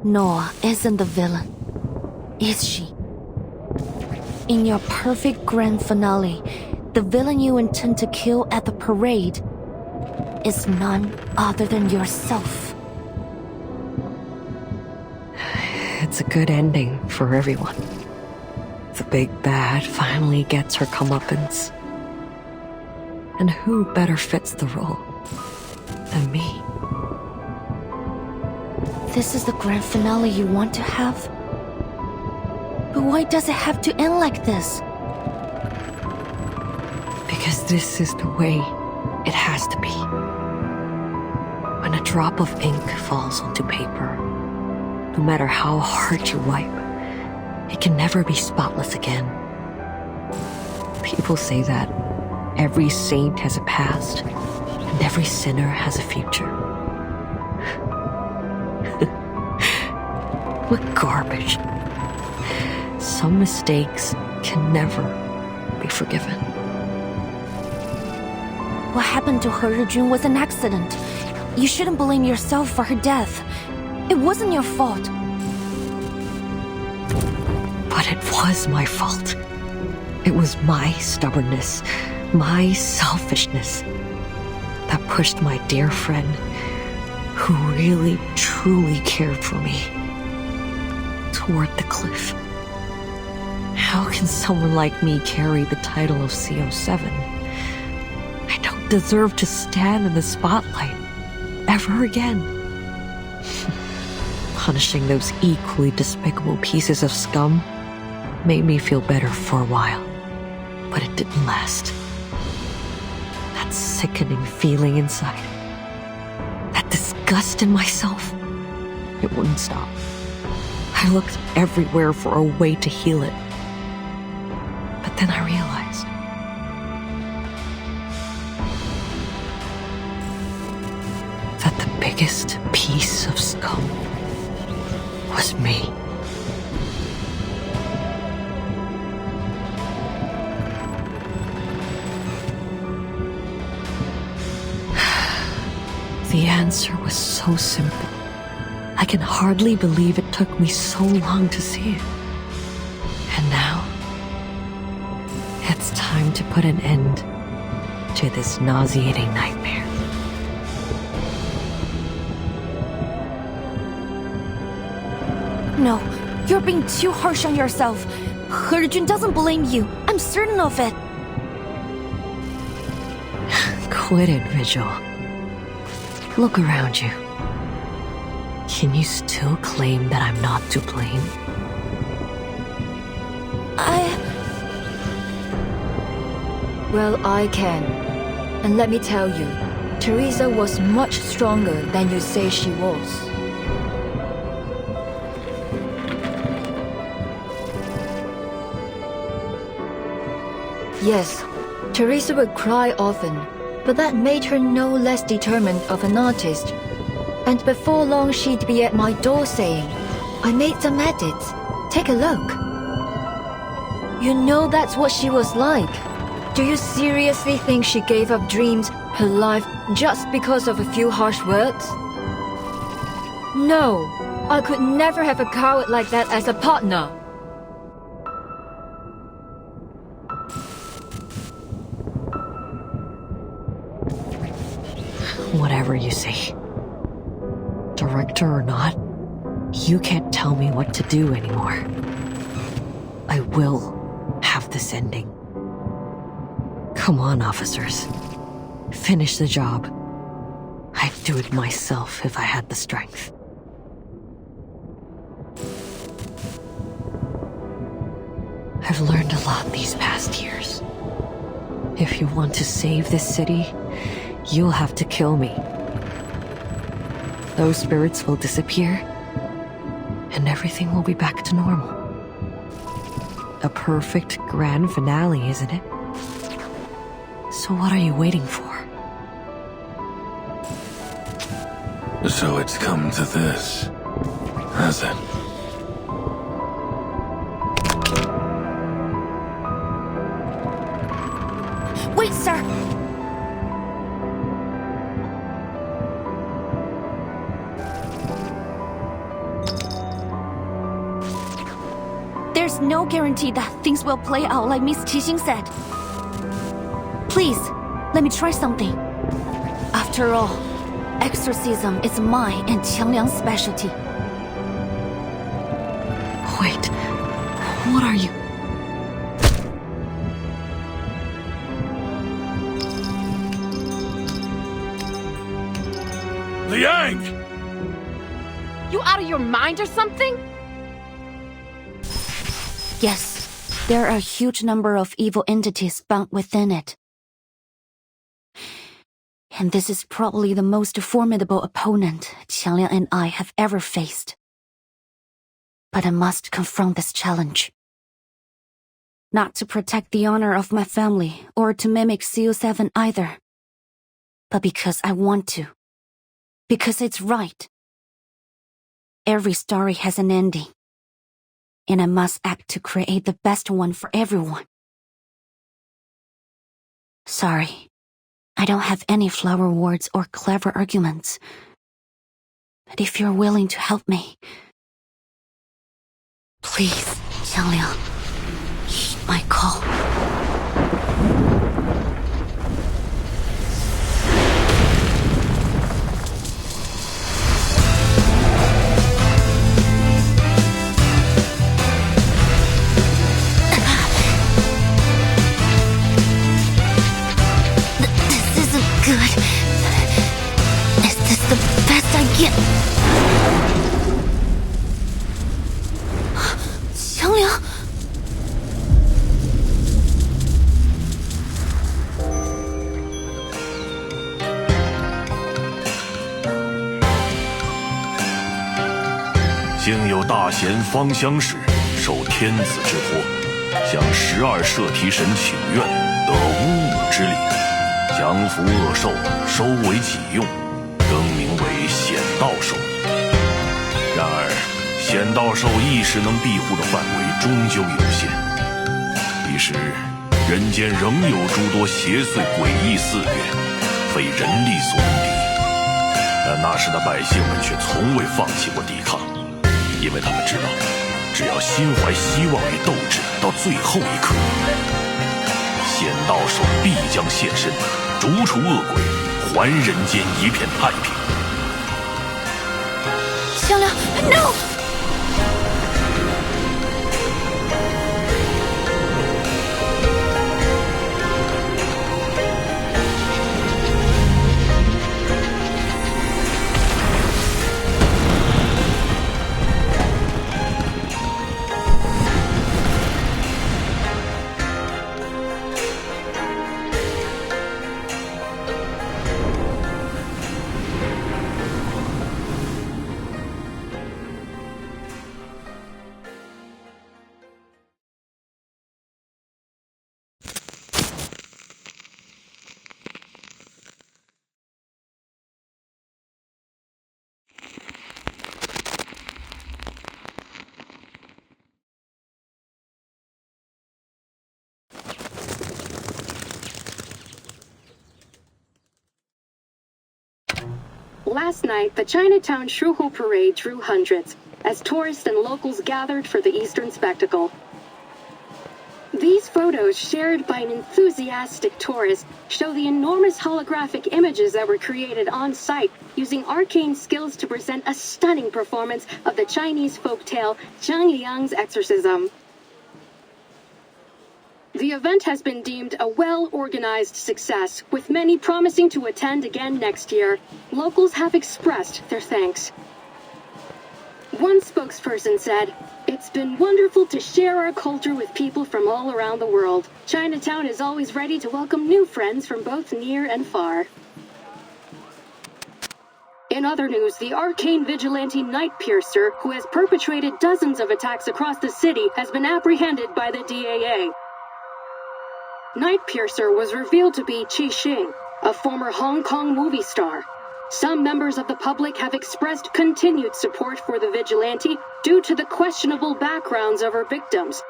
Noah isn't the villain, is she? In your perfect grand finale, the villain you intend to kill at the parade is none other than yourself. It's a good ending for everyone. The big bad finally gets her comeuppance. And who better fits the role than me? This is the grand finale you want to have? But why does it have to end like this? Because this is the way it has to be. When a drop of ink falls onto paper, no matter how hard you wipe, it can never be spotless again. People say that every saint has a past, and every sinner has a future. What garbage. Some mistakes can never be forgiven. What happened to her, Jun, was an accident. You shouldn't blame yourself for her death. It wasn't your fault. But it was my fault. It was my stubbornness, my selfishness, that pushed my dear friend, who really, truly cared for me, toward the cliff. How can someone like me carry the title of CO7? I don't deserve to stand in the spotlight ever again. Punishing those equally despicable pieces of scum made me feel better for a while, but it didn't last. That sickening feeling inside, that disgust in myself, it wouldn't stop. I looked everywhere for a way to heal it. But then I realized that the biggest piece of scum was me. The answer was so simple. I can hardly believe it took me so long to see it. And now, it's time to put an end to this nauseating nightmare. No, you're being too harsh on yourself. He-jun doesn't blame you. I'm certain of it. Quit it, Vigil. Look around you. Can you still claim that I'm not to blame? Well, I can. And let me tell you, Teresa was much stronger than you say she was. Yes, Teresa would cry often, but that made her no less determined of an artist. And before long she'd be at my door saying, I made some edits. Take a look. You know that's what she was like. Do you seriously think she gave up dreams, her life, just because of a few harsh words? No, I could never have a coward like that as a partner. Whatever you say. director or not, you can't tell me what to do anymore. I will have this ending. Come on, officers. Finish the job. I'd do it myself if I had the strength. I've learned a lot these past years. If you want to save this city, you'll have to kill me. Those spirits will disappear, and everything will be back to normal. A perfect grand finale, isn't it? So what are you waiting for? So it's come to this, has it? Wait, sir! There's no guarantee that things will play out like Miss Qixing said. Please, let me try something. After all, exorcism is my and Qiangliang's specialty. Wait, what are you? Liang! You out of your mind or something? Yes, there are a huge number of evil entities bound within it. And this is probably the most formidable opponent Qiangliang and I have ever faced. But I must confront this challenge. Not to protect the honor of my family or to mimic CO7 either, but because I want to. Because it's right. Every story has an ending, and I must act to create the best one for everyone. Sorry, I don't have any flower words or clever arguments. But if you're willing to help me, please, Qiangliang, heed my call. Good. Is this the best I get? Qiangliang?幸有大贤方相使，受天子之托，向12摄提神请愿，得巫武之礼。降服恶兽，收为己用，更名为显道兽。然而，显道兽一时能庇护的范围终究有限。一时，人间仍有诸多邪祟诡异肆虐，非人力所能敌。但那时的百姓们却从未放弃过抵抗，因为他们知道，只要心怀希望与斗志，到最后一刻，显道兽必将现身。逐除恶鬼，还人间一片太平。Qiangliang, no! Last night, the Chinatown Shuhu Parade drew hundreds, as tourists and locals gathered for the Eastern spectacle. These photos, shared by an enthusiastic tourist, show the enormous holographic images that were created on site using arcane skills to present a stunning performance of the Chinese folktale Zhang Liang's exorcism. The event has been deemed a well-organized success, with many promising to attend again next year. Locals have expressed their thanks. One spokesperson said, "It's been wonderful to share our culture with people from all around the world. Chinatown is always ready to welcome new friends from both near and far." In other news, the arcane vigilante Night Piercer, who has perpetrated dozens of attacks across the city, has been apprehended by the DAA. Night Piercer was revealed to be Qi Xing, a former Hong Kong movie star. Some members of the public have expressed continued support for the vigilante due to the questionable backgrounds of her victims.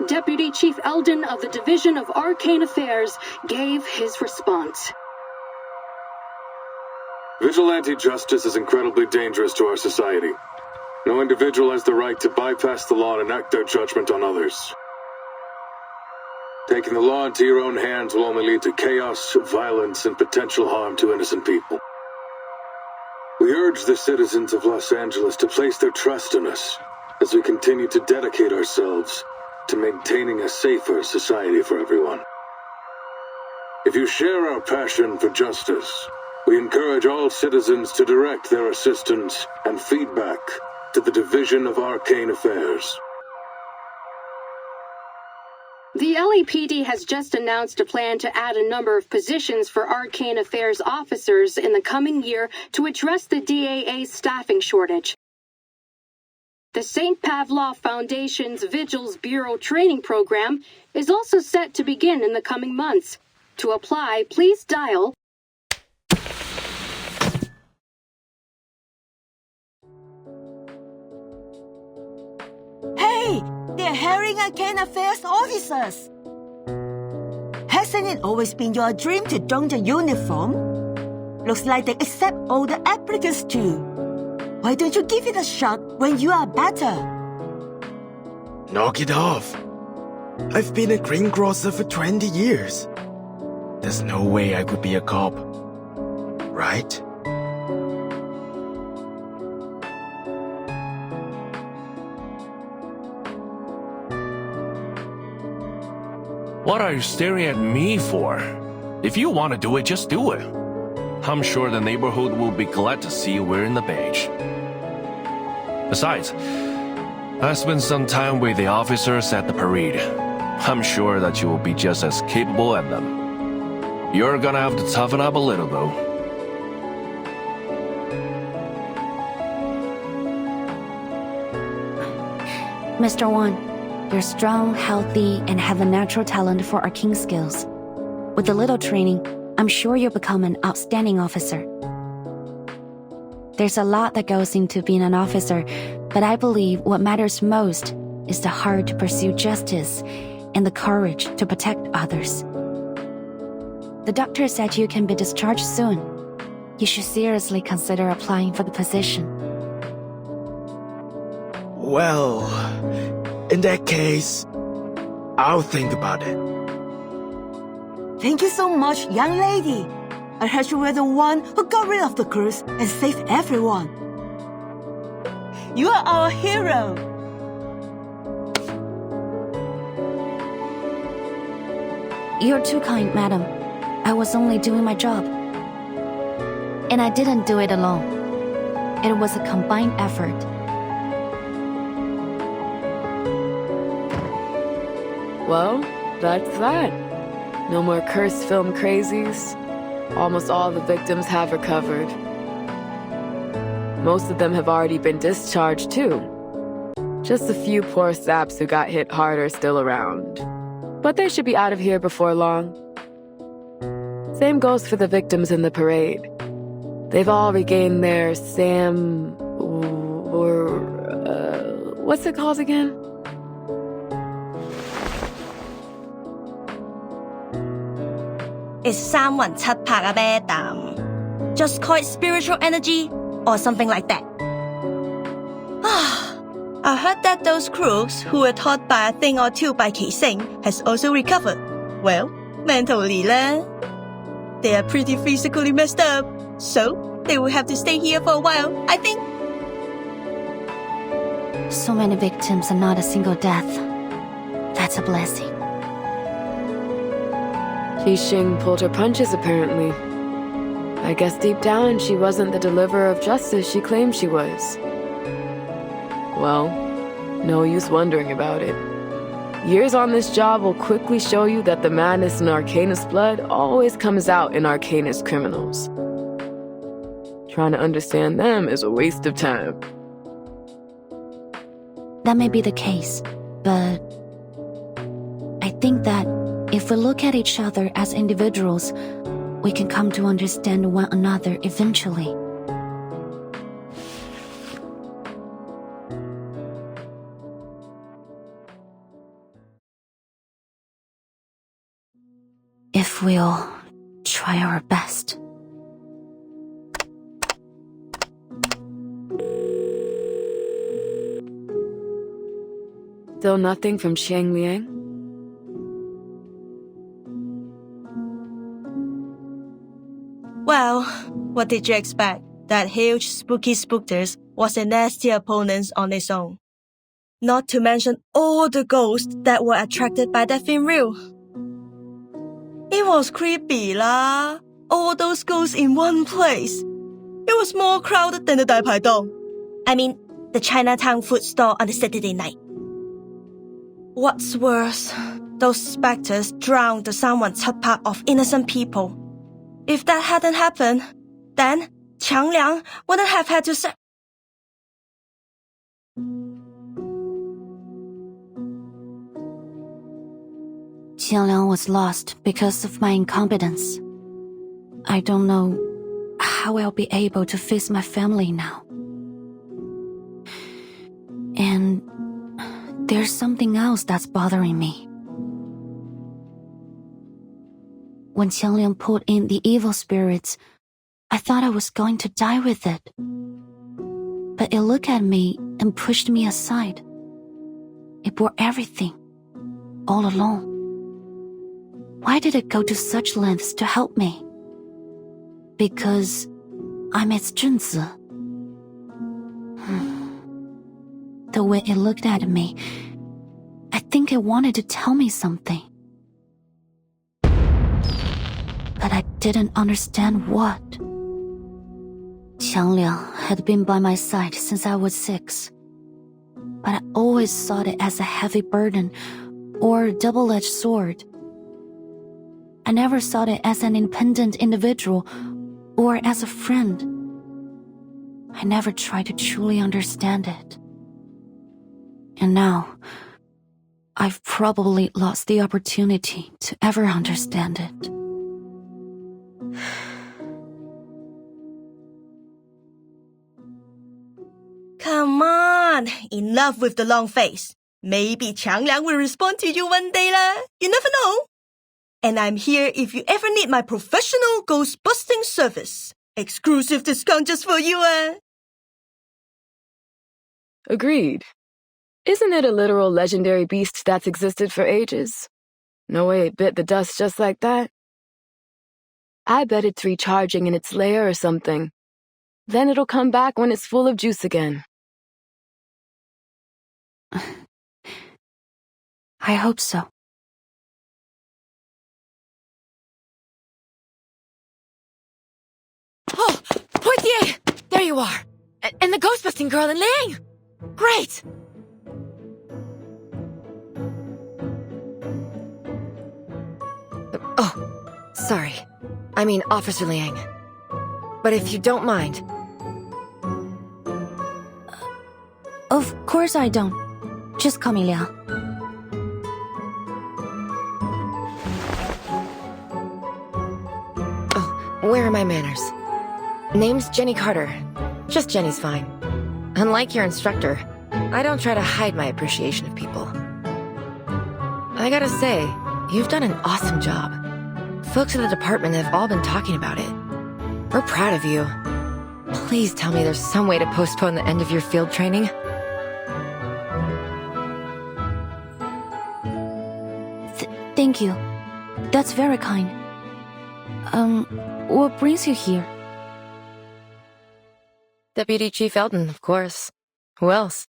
Deputy Chief Eldon of the Division of Arcane Affairs gave his response. Vigilante justice is incredibly dangerous to our society. No individual has the right to bypass the law and enact their judgment on others. Taking the law into your own hands will only lead to chaos, violence, and potential harm to innocent people. We urge the citizens of Los Angeles to place their trust in us as we continue to dedicate ourselves to maintaining a safer society for everyone. If you share our passion for justice, we encourage all citizens to direct their assistance and feedback to the Division of Arcane Affairs. The LAPD has just announced a plan to add a number of positions for Arcane Affairs officers in the coming year to address the DAA's staffing shortage. The St. Pavlov Foundation's Vigils Bureau training program is also set to begin in the coming months. To apply, please dial Hey! They're hiring Arcane Affairs officers! Hasn't it always been your dream to don the uniform? Looks like they accept all the applicants too. Why don't you give it a shot when you are better? Knock it off. I've been a green crosser for 20 years. There's no way I could be a cop. Right? What are you staring at me for? If you want to do it, just do it. I'm sure the neighborhood will be glad to see you wearing the badge. Besides, I spent some time with the officers at the parade. I'm sure that you will be just as capable as them. You're gonna have to toughen up a little, though. Mr. Wan, you're strong, healthy, and have a natural talent for arcane skills. With a little training, I'm sure you'll become an outstanding officer. There's a lot that goes into being an officer, but I believe what matters most is the heart to pursue justice and the courage to protect others. The doctor said you can be discharged soon. You should seriously consider applying for the position. Well, in that case, I'll think about it. Thank you so much, young lady. I heard you were the one who got rid of the curse and saved everyone. You are our hero. You're too kind, madam. I was only doing my job. And I didn't do it alone. It was a combined effort. Well, that's that. No more cursed film crazies. Almost all the victims have recovered. Most of them have already been discharged too. Just a few poor saps who got hit hard are still around. But they should be out of here before long. Same goes for the victims in the parade. They've all regained their what's it called again? It's 三魂七魄啊 madam. Just call it spiritual energy or something like that. I heard that those crooks who were taught by a thing or two by Keising has also recovered. Well, mentally lah. They are pretty physically messed up, so they will have to stay here for a while, I think. So many victims and not a single death. That's a blessing. Xing pulled her punches, apparently. I guess deep down she wasn't the deliverer of justice she claimed she was. Well, no use wondering about it. Years on this job will quickly show you that the madness in Arcanist blood always comes out in Arcanist criminals. Trying to understand them is a waste of time. That may be the case, but I think that if we look at each other as individuals, we can come to understand one another eventually. If we'll try our best. Still nothing from Xiang Liang? Well, what did you expect? That huge spooky spookters was a nasty opponent on its own. Not to mention all the ghosts that were attracted by that film reel. It was creepy lah. All those ghosts in one place. It was more crowded than the Daipaidong. I mean, the Chinatown food store on a Saturday night. What's worse, those specters drowned someone's hut of innocent people. If that hadn't happened, then Qiang Liang wouldn't have had to say. Qiang Liang was lost because of my incompetence. I don't know how I'll be able to face my family now. And there's something else that's bothering me. When Qiang Liang pulled in the evil spirits, I thought I was going to die with it. But it looked at me and pushed me aside. It bore everything, all alone. Why did it go to such lengths to help me? Because I'm its Junzi. The way it looked at me, I think it wanted to tell me something. But I didn't understand what. Qiang Liang had been by my side since I was 6. But I always saw it as a heavy burden or a double-edged sword. I never saw it as an independent individual or as a friend. I never tried to truly understand it. And now, I've probably lost the opportunity to ever understand it. Come on, enough with the long face. Maybe Qiang Liang will respond to you one day lah. You never know. And I'm here if you ever need my professional ghost-busting service. Exclusive discount just for you, Agreed. Isn't it a literal legendary beast that's existed for ages? No way it bit the dust just like that. I bet it's recharging in its lair or something. Then it'll come back when it's full of juice again. I hope so. Oh, Poitier! There you are! And the ghost-busting girl in Liang! Great! Oh, sorry. I mean Officer Liang. But if you don't mind... Of course I don't. Just call me Liang. Oh, where are my manners? Name's Jenny Carter. Just Jenny's fine. Unlike your instructor, I don't try to hide my appreciation of people. I gotta say, you've done an awesome job. Folks at the department have all been talking about it. We're proud of you. Please tell me there's some way to postpone the end of your field training. Thank you. That's very kind. What brings you here? Deputy Chief Eldon, of course. Who else?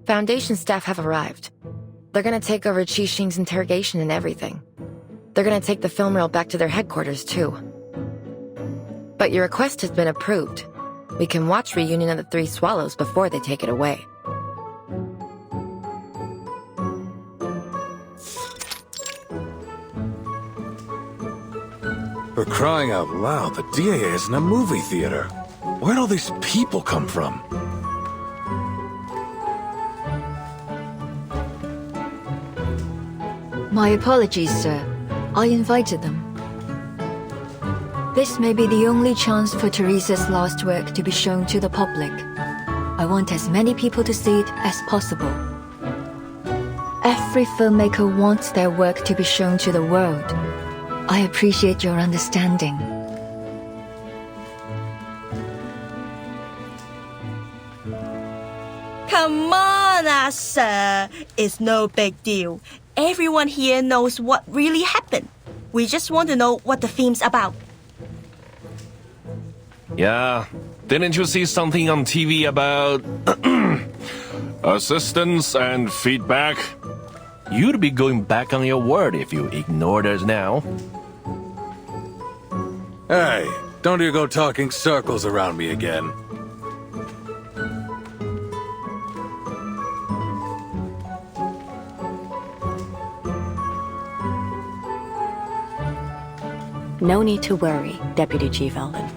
Foundation staff have arrived. They're gonna take over Qi Xing's interrogation and everything. They're gonna take the film reel back to their headquarters, too. But your request has been approved. We can watch Reunion of the Three Swallows before they take it away. For crying out loud, the DAA is in a movie theater. Where'd all these people come from? My apologies, sir. I invited them. This may be the only chance for Teresa's last work to be shown to the public. I want as many people to see it as possible. Every filmmaker wants their work to be shown to the world. I appreciate your understanding. Come on, sir. It's no big deal. Everyone here knows what really happened. We just want to know what the film's about. Yeah, didn't you see something on TV about assistance and feedback? You'd be going back on your word if you ignored us now. Hey, don't you go talking circles around me again. No need to worry, Deputy Chief Eldon.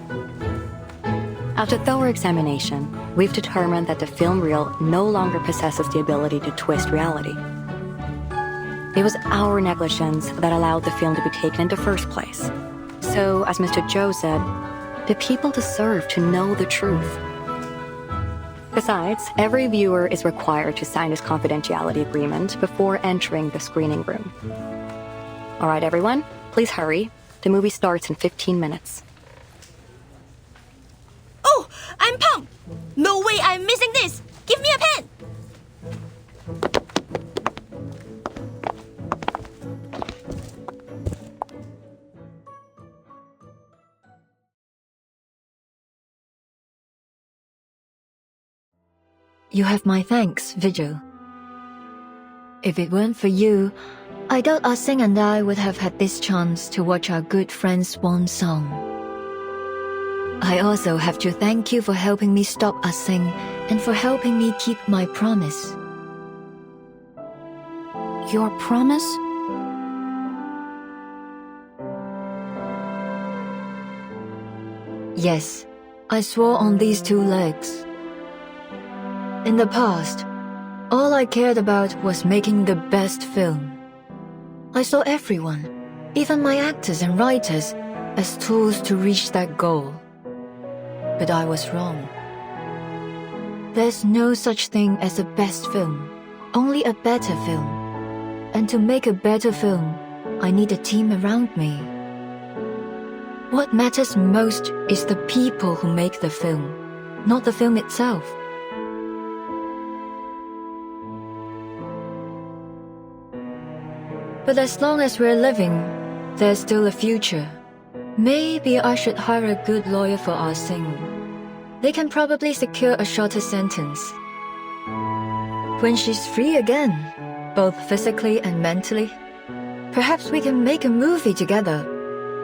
After thorough examination, we've determined that the film reel no longer possesses the ability to twist reality. It was our negligence that allowed the film to be taken in the first place. So, as Mr. Zhou said, the people deserve to know the truth. Besides, every viewer is required to sign this confidentiality agreement before entering the screening room. All right, everyone, please hurry. The movie starts in 15 minutes. Oh, I'm pumped! No way I'm missing this! Give me a pen! You have my thanks, Vigil. If it weren't for you, I doubt Ah-Sing and I would have had this chance to watch our good friend's swan song. I also have to thank you for helping me stop Ah-Sing and for helping me keep my promise. Your promise? Yes, I swore on these two legs. In the past, all I cared about was making the best film. I saw everyone, even my actors and writers, as tools to reach that goal. But I was wrong. There's no such thing as a best film, only a better film. And to make a better film, I need a team around me. What matters most is the people who make the film, not the film itself. But as long as we're living, there's still a future. Maybe I should hire a good lawyer for Ah-Sing. They can probably secure a shorter sentence. When she's free again, both physically and mentally, perhaps we can make a movie together,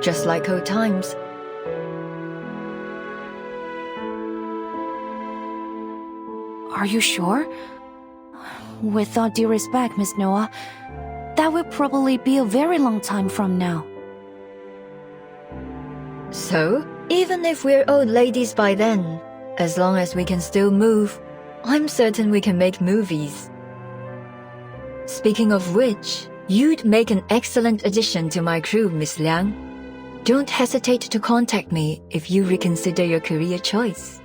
just like old times. Are you sure? With all due respect, Miss Noah, that will probably be a very long time from now. So, even if we're old ladies by then, as long as we can still move, I'm certain we can make movies. Speaking of which, you'd make an excellent addition to my crew, Miss Liang. Don't hesitate to contact me if you reconsider your career choice.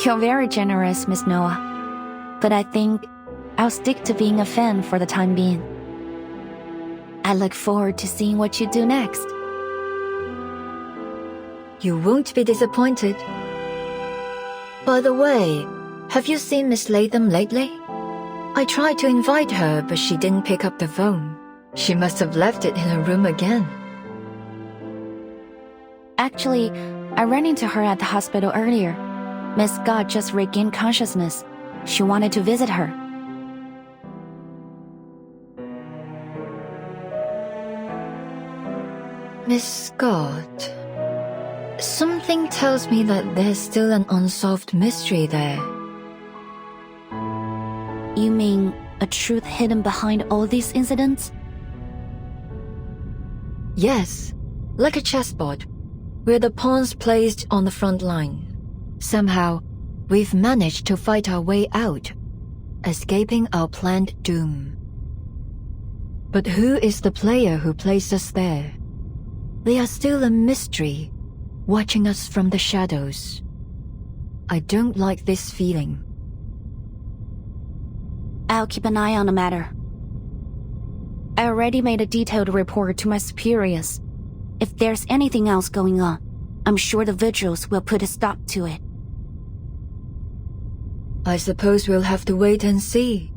You're very generous, Miss Noah. But I think I'll stick to being a fan for the time being. I look forward to seeing what you do next. You won't be disappointed. By the way, have you seen Miss Latham lately? I tried to invite her, but she didn't pick up the phone. She must have left it in her room again. Actually, I ran into her at the hospital earlier. Miss Scott just regained consciousness. She wanted to visit her. Miss Scott. Something tells me that there's still an unsolved mystery there. You mean a truth hidden behind all these incidents? Yes, like a chessboard, where the pawns placed on the front line. Somehow, we've managed to fight our way out, escaping our planned doom. But who is the player who placed us there? They are still a mystery, watching us from the shadows. I don't like this feeling. I'll keep an eye on the matter. I already made a detailed report to my superiors. If there's anything else going on, I'm sure the vigils will put a stop to it. I suppose we'll have to wait and see.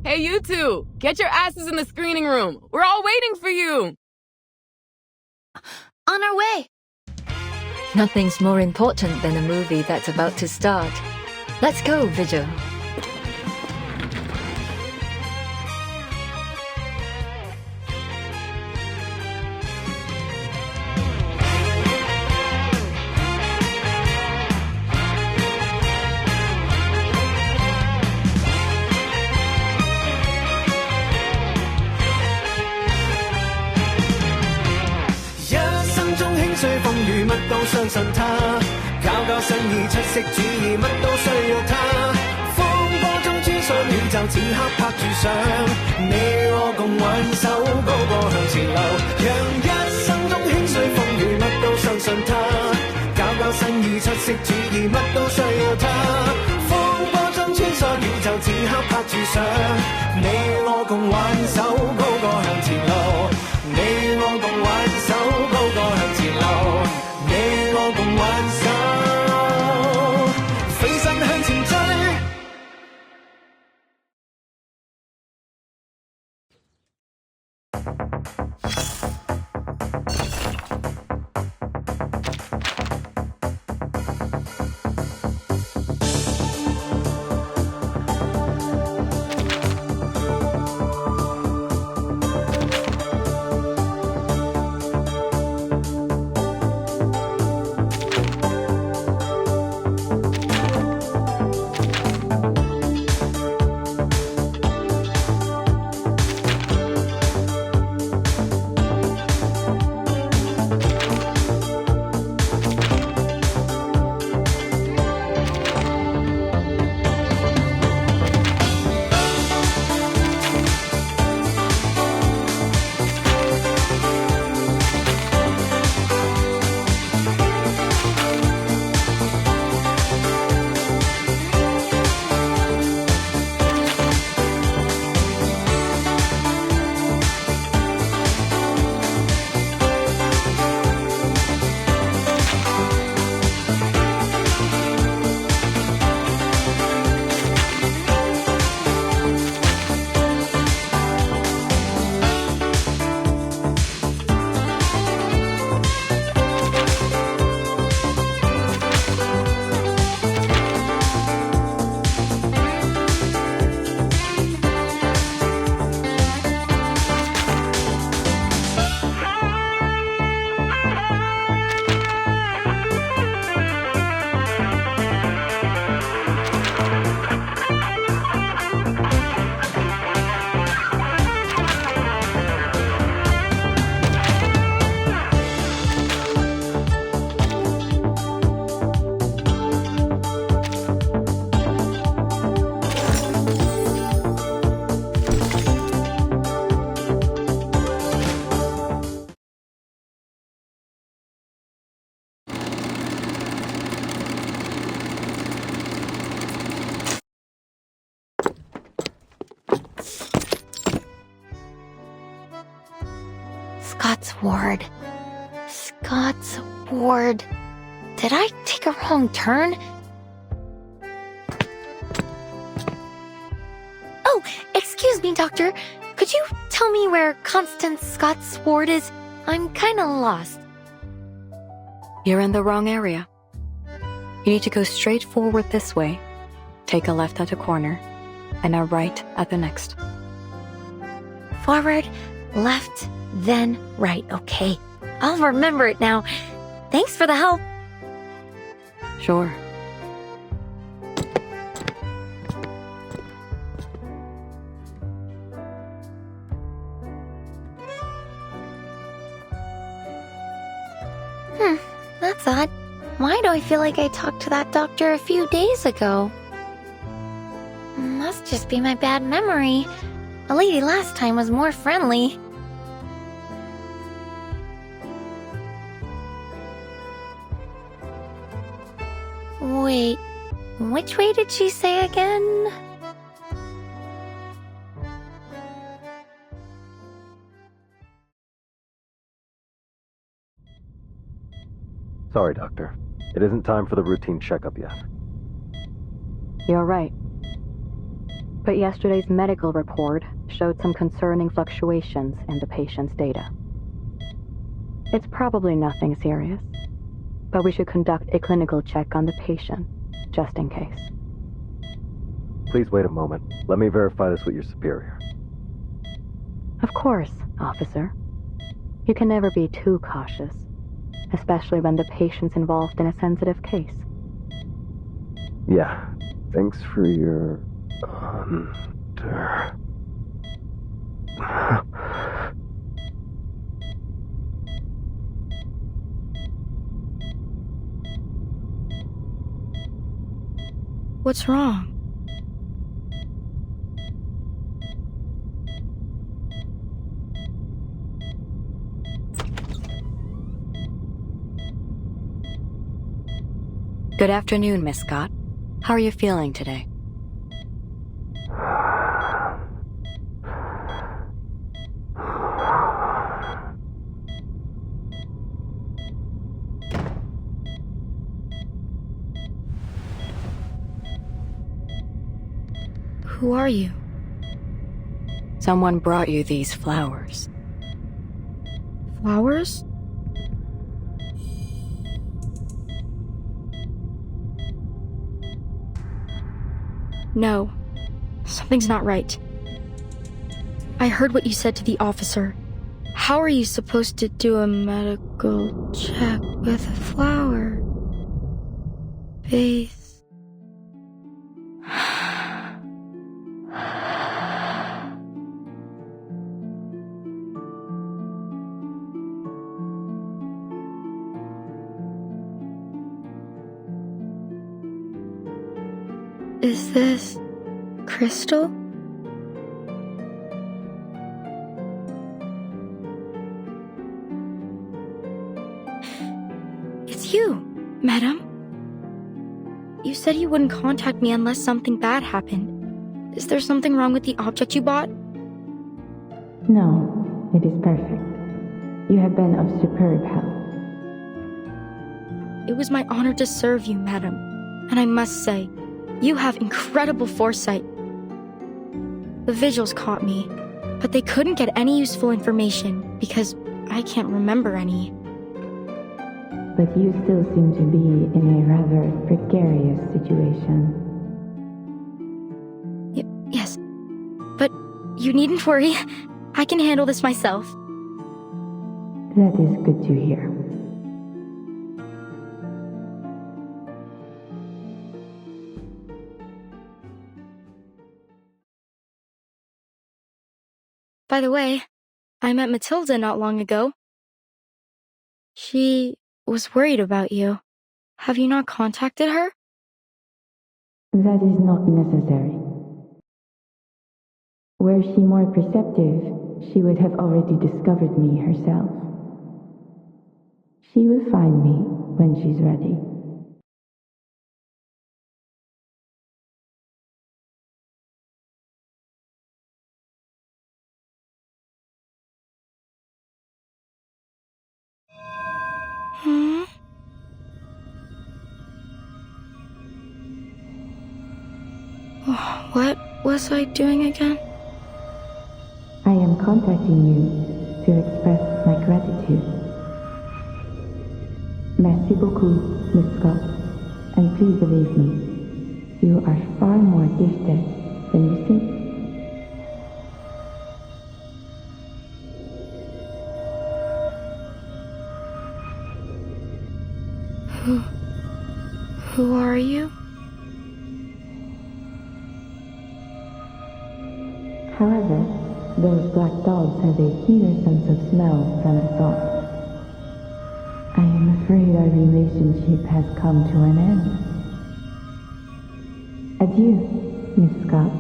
Hey, you two! Get your asses in the screening room! We're all waiting for you! On our way! Nothing's more important than a movie that's about to start. Let's go, Vigil.相信他，搞新意出色主意，乜都需要他。風波中穿梭宇宙，此刻拍住上，你我共挽手，高歌向前流。讓一生中輕碎風雨，乜都相信他，搞新意出色主意，乜都需要他。風波中穿梭宇宙，此刻拍住上，你我共挽手，高歌向前流。你我共挽手，高歌向前流。你我共挽手，飛身向前追。Scott's ward. Scott's ward. Did I take a wrong turn? Oh, excuse me, Doctor. Could you tell me where Constance Scott's ward is? I'm kinda lost. You're in the wrong area. You need to go straight forward this way, take a left at a corner, and a right at the next. Forward, left, then right. Okay. I'll remember it now. Thanks for the help. Sure. That's odd. Why do I feel like I talked to that doctor a few days ago? Must just be my bad memory. The lady last time was more friendly. Wait, which way did she say again? Sorry, Doctor. It isn't time for the routine checkup yet. You're right. But yesterday's medical report showed some concerning fluctuations in the patient's data. It's probably nothing serious, but we should conduct a clinical check on the patient, just in case. Please wait a moment. Let me verify this with your superior. Of course, officer. You can never be too cautious, especially when the patient's involved in a sensitive case. Yeah. Thanks for your... What's wrong? Good afternoon, Miss Scott. How are you feeling today? Who are you? Someone brought you these flowers. Flowers? No, something's not right. I heard what you said to the officer. How are you supposed to do a medical check with a flower vase? Is this Crystal? It's you, madam. You said you wouldn't contact me unless something bad happened. Is there something wrong with the object you bought? No, it is perfect. You have been of superb help. It was my honor to serve you, madam. And I must say, you have incredible foresight. The vigils caught me, but they couldn't get any useful information because I can't remember any. But you still seem to be in a rather precarious situation. Yes, but you needn't worry. I can handle this myself. That is good to hear. By the way, I met Matilda not long ago. She was worried about you. Have you not contacted her? That is not necessary. Were she more perceptive, she would have already discovered me herself. She will find me when she's ready. What was I doing again? I am contacting you to express my gratitude. Merci beaucoup, Miss Scott. And please believe me, you are far more gifted than you think. Who are you? However, those black dogs have a keener sense of smell than I thought. I am afraid our relationship has come to an end. Adieu, Miss Scott.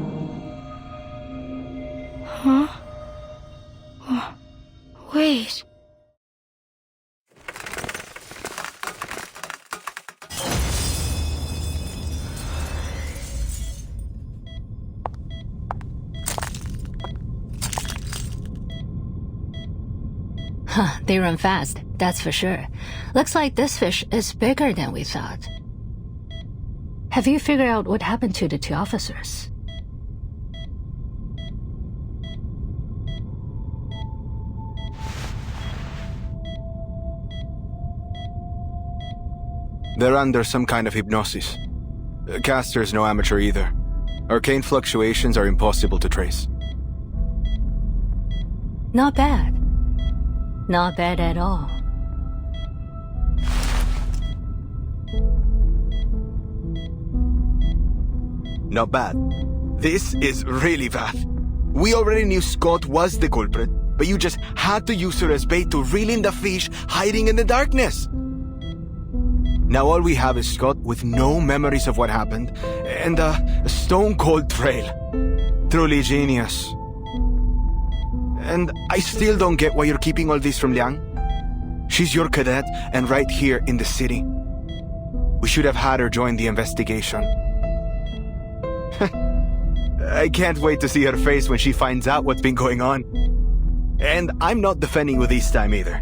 Huh? Wait. Huh, they run fast, that's for sure. Looks like this fish is bigger than we thought. Have you figured out what happened to the 2 officers? They're under some kind of hypnosis. Caster's no amateur either. Arcane fluctuations are impossible to trace. Not bad. Not bad at all. Not bad. This is really bad. We already knew Scott was the culprit, but you just had to use her as bait to reel in the fish hiding in the darkness. Now all we have is Scott with no memories of what happened, and a stone-cold trail. Truly genius. And I still don't get why you're keeping all this from Liang. She's your cadet and right here in the city. We should have had her join the investigation. I can't wait to see her face when she finds out what's been going on. And I'm not defending you this time either.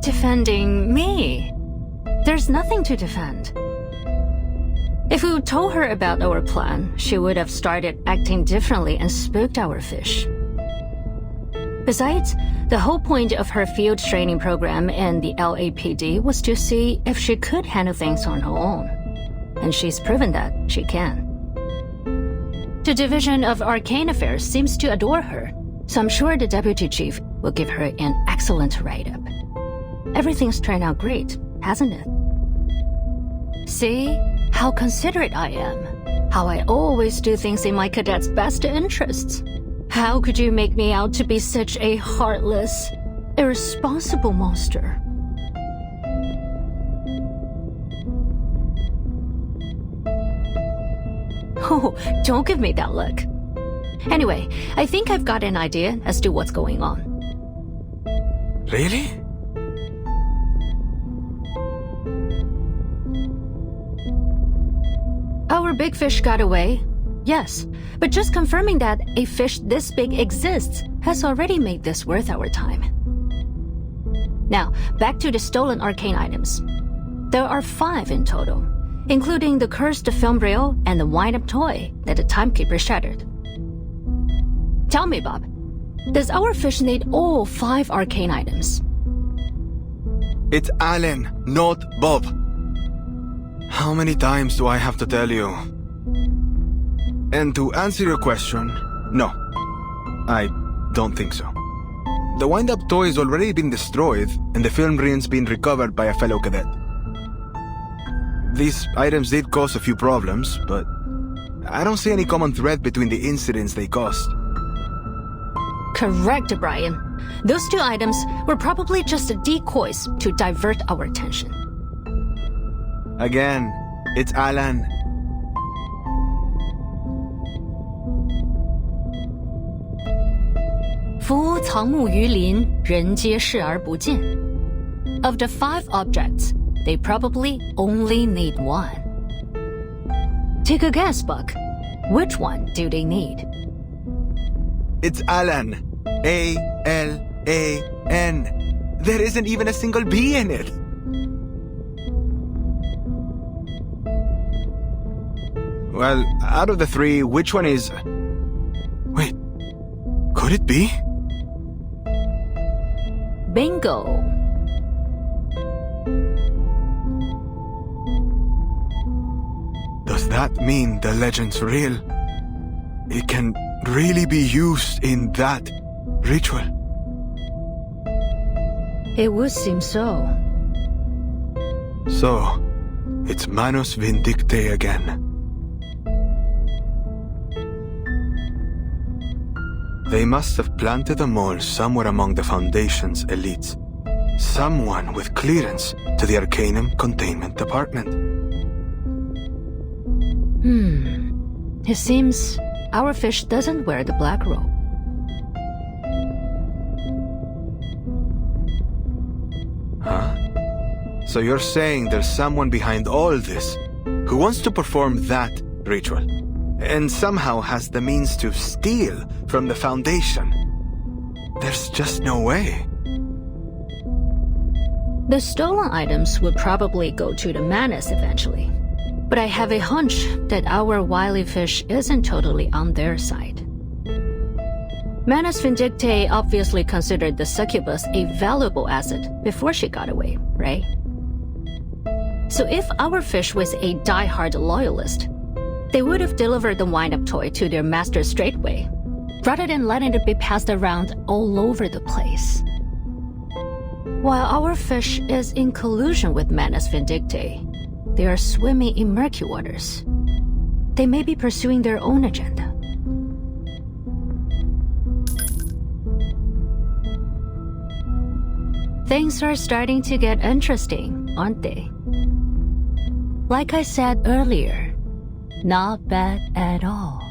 Defending me? There's nothing to defend. If we told her about our plan, she would have started acting differently and spooked our fish. Besides, the whole point of her field training program in the LAPD was to see if she could handle things on her own. And she's proven that she can. The Division of Arcane Affairs seems to adore her, so I'm sure the Deputy Chief will give her an excellent write-up. Everything's turned out great, hasn't it? See? How considerate I am. How I always do things in my cadet's best interests. How could you make me out to be such a heartless, irresponsible monster? Oh, don't give me that look. Anyway, I think I've got an idea as to what's going on. Really? Our big fish got away, yes, but just confirming that a fish this big exists has already made this worth our time. Now, back to the stolen arcane items. There are 5 in total, including the cursed film reel and the wind-up toy that the timekeeper shattered. Tell me, Bob, does our fish need all 5 arcane items? It's Alan, not Bob. How many times do I have to tell you? And to answer your question, no. I don't think so. The wind-up toy has already been destroyed, and the film reel's been recovered by a fellow cadet. These items did cause a few problems, but I don't see any common thread between the incidents they caused. Correct, Brian. Those 2 items were probably just decoys to divert our attention. Again, it's Alan. Fu藏木于林，人皆视而不见. Of the 5 objects, they probably only need 1. Take a guess, Buck. Which one do they need? It's Alan. A-L-A-N. There isn't even a single B in it. Well, out of the three, which one is... Wait, could it be? Bingo! Does that mean the legend's real? It can really be used in that ritual? It would seem so. So, it's Manus Vindictae again. They must have planted a mole somewhere among the Foundation's elites. Someone with clearance to the Arcanum Containment Department. It seems our fish doesn't wear the black robe. Huh? So you're saying there's someone behind all this who wants to perform that ritual and somehow has the means to steal from the Foundation? There's just no way. The stolen items would probably go to the Manus eventually. But I have a hunch that our wily fish isn't totally on their side. Manus Vindictae obviously considered the succubus a valuable asset before she got away, right? So if our fish was a die-hard loyalist, they would have delivered the wind-up toy to their master straightway, rather than letting it be passed around all over the place. While our fish is in collusion with Manus Vindictae, they are swimming in murky waters. They may be pursuing their own agenda. Things are starting to get interesting, aren't they? Like I said earlier, not bad at all.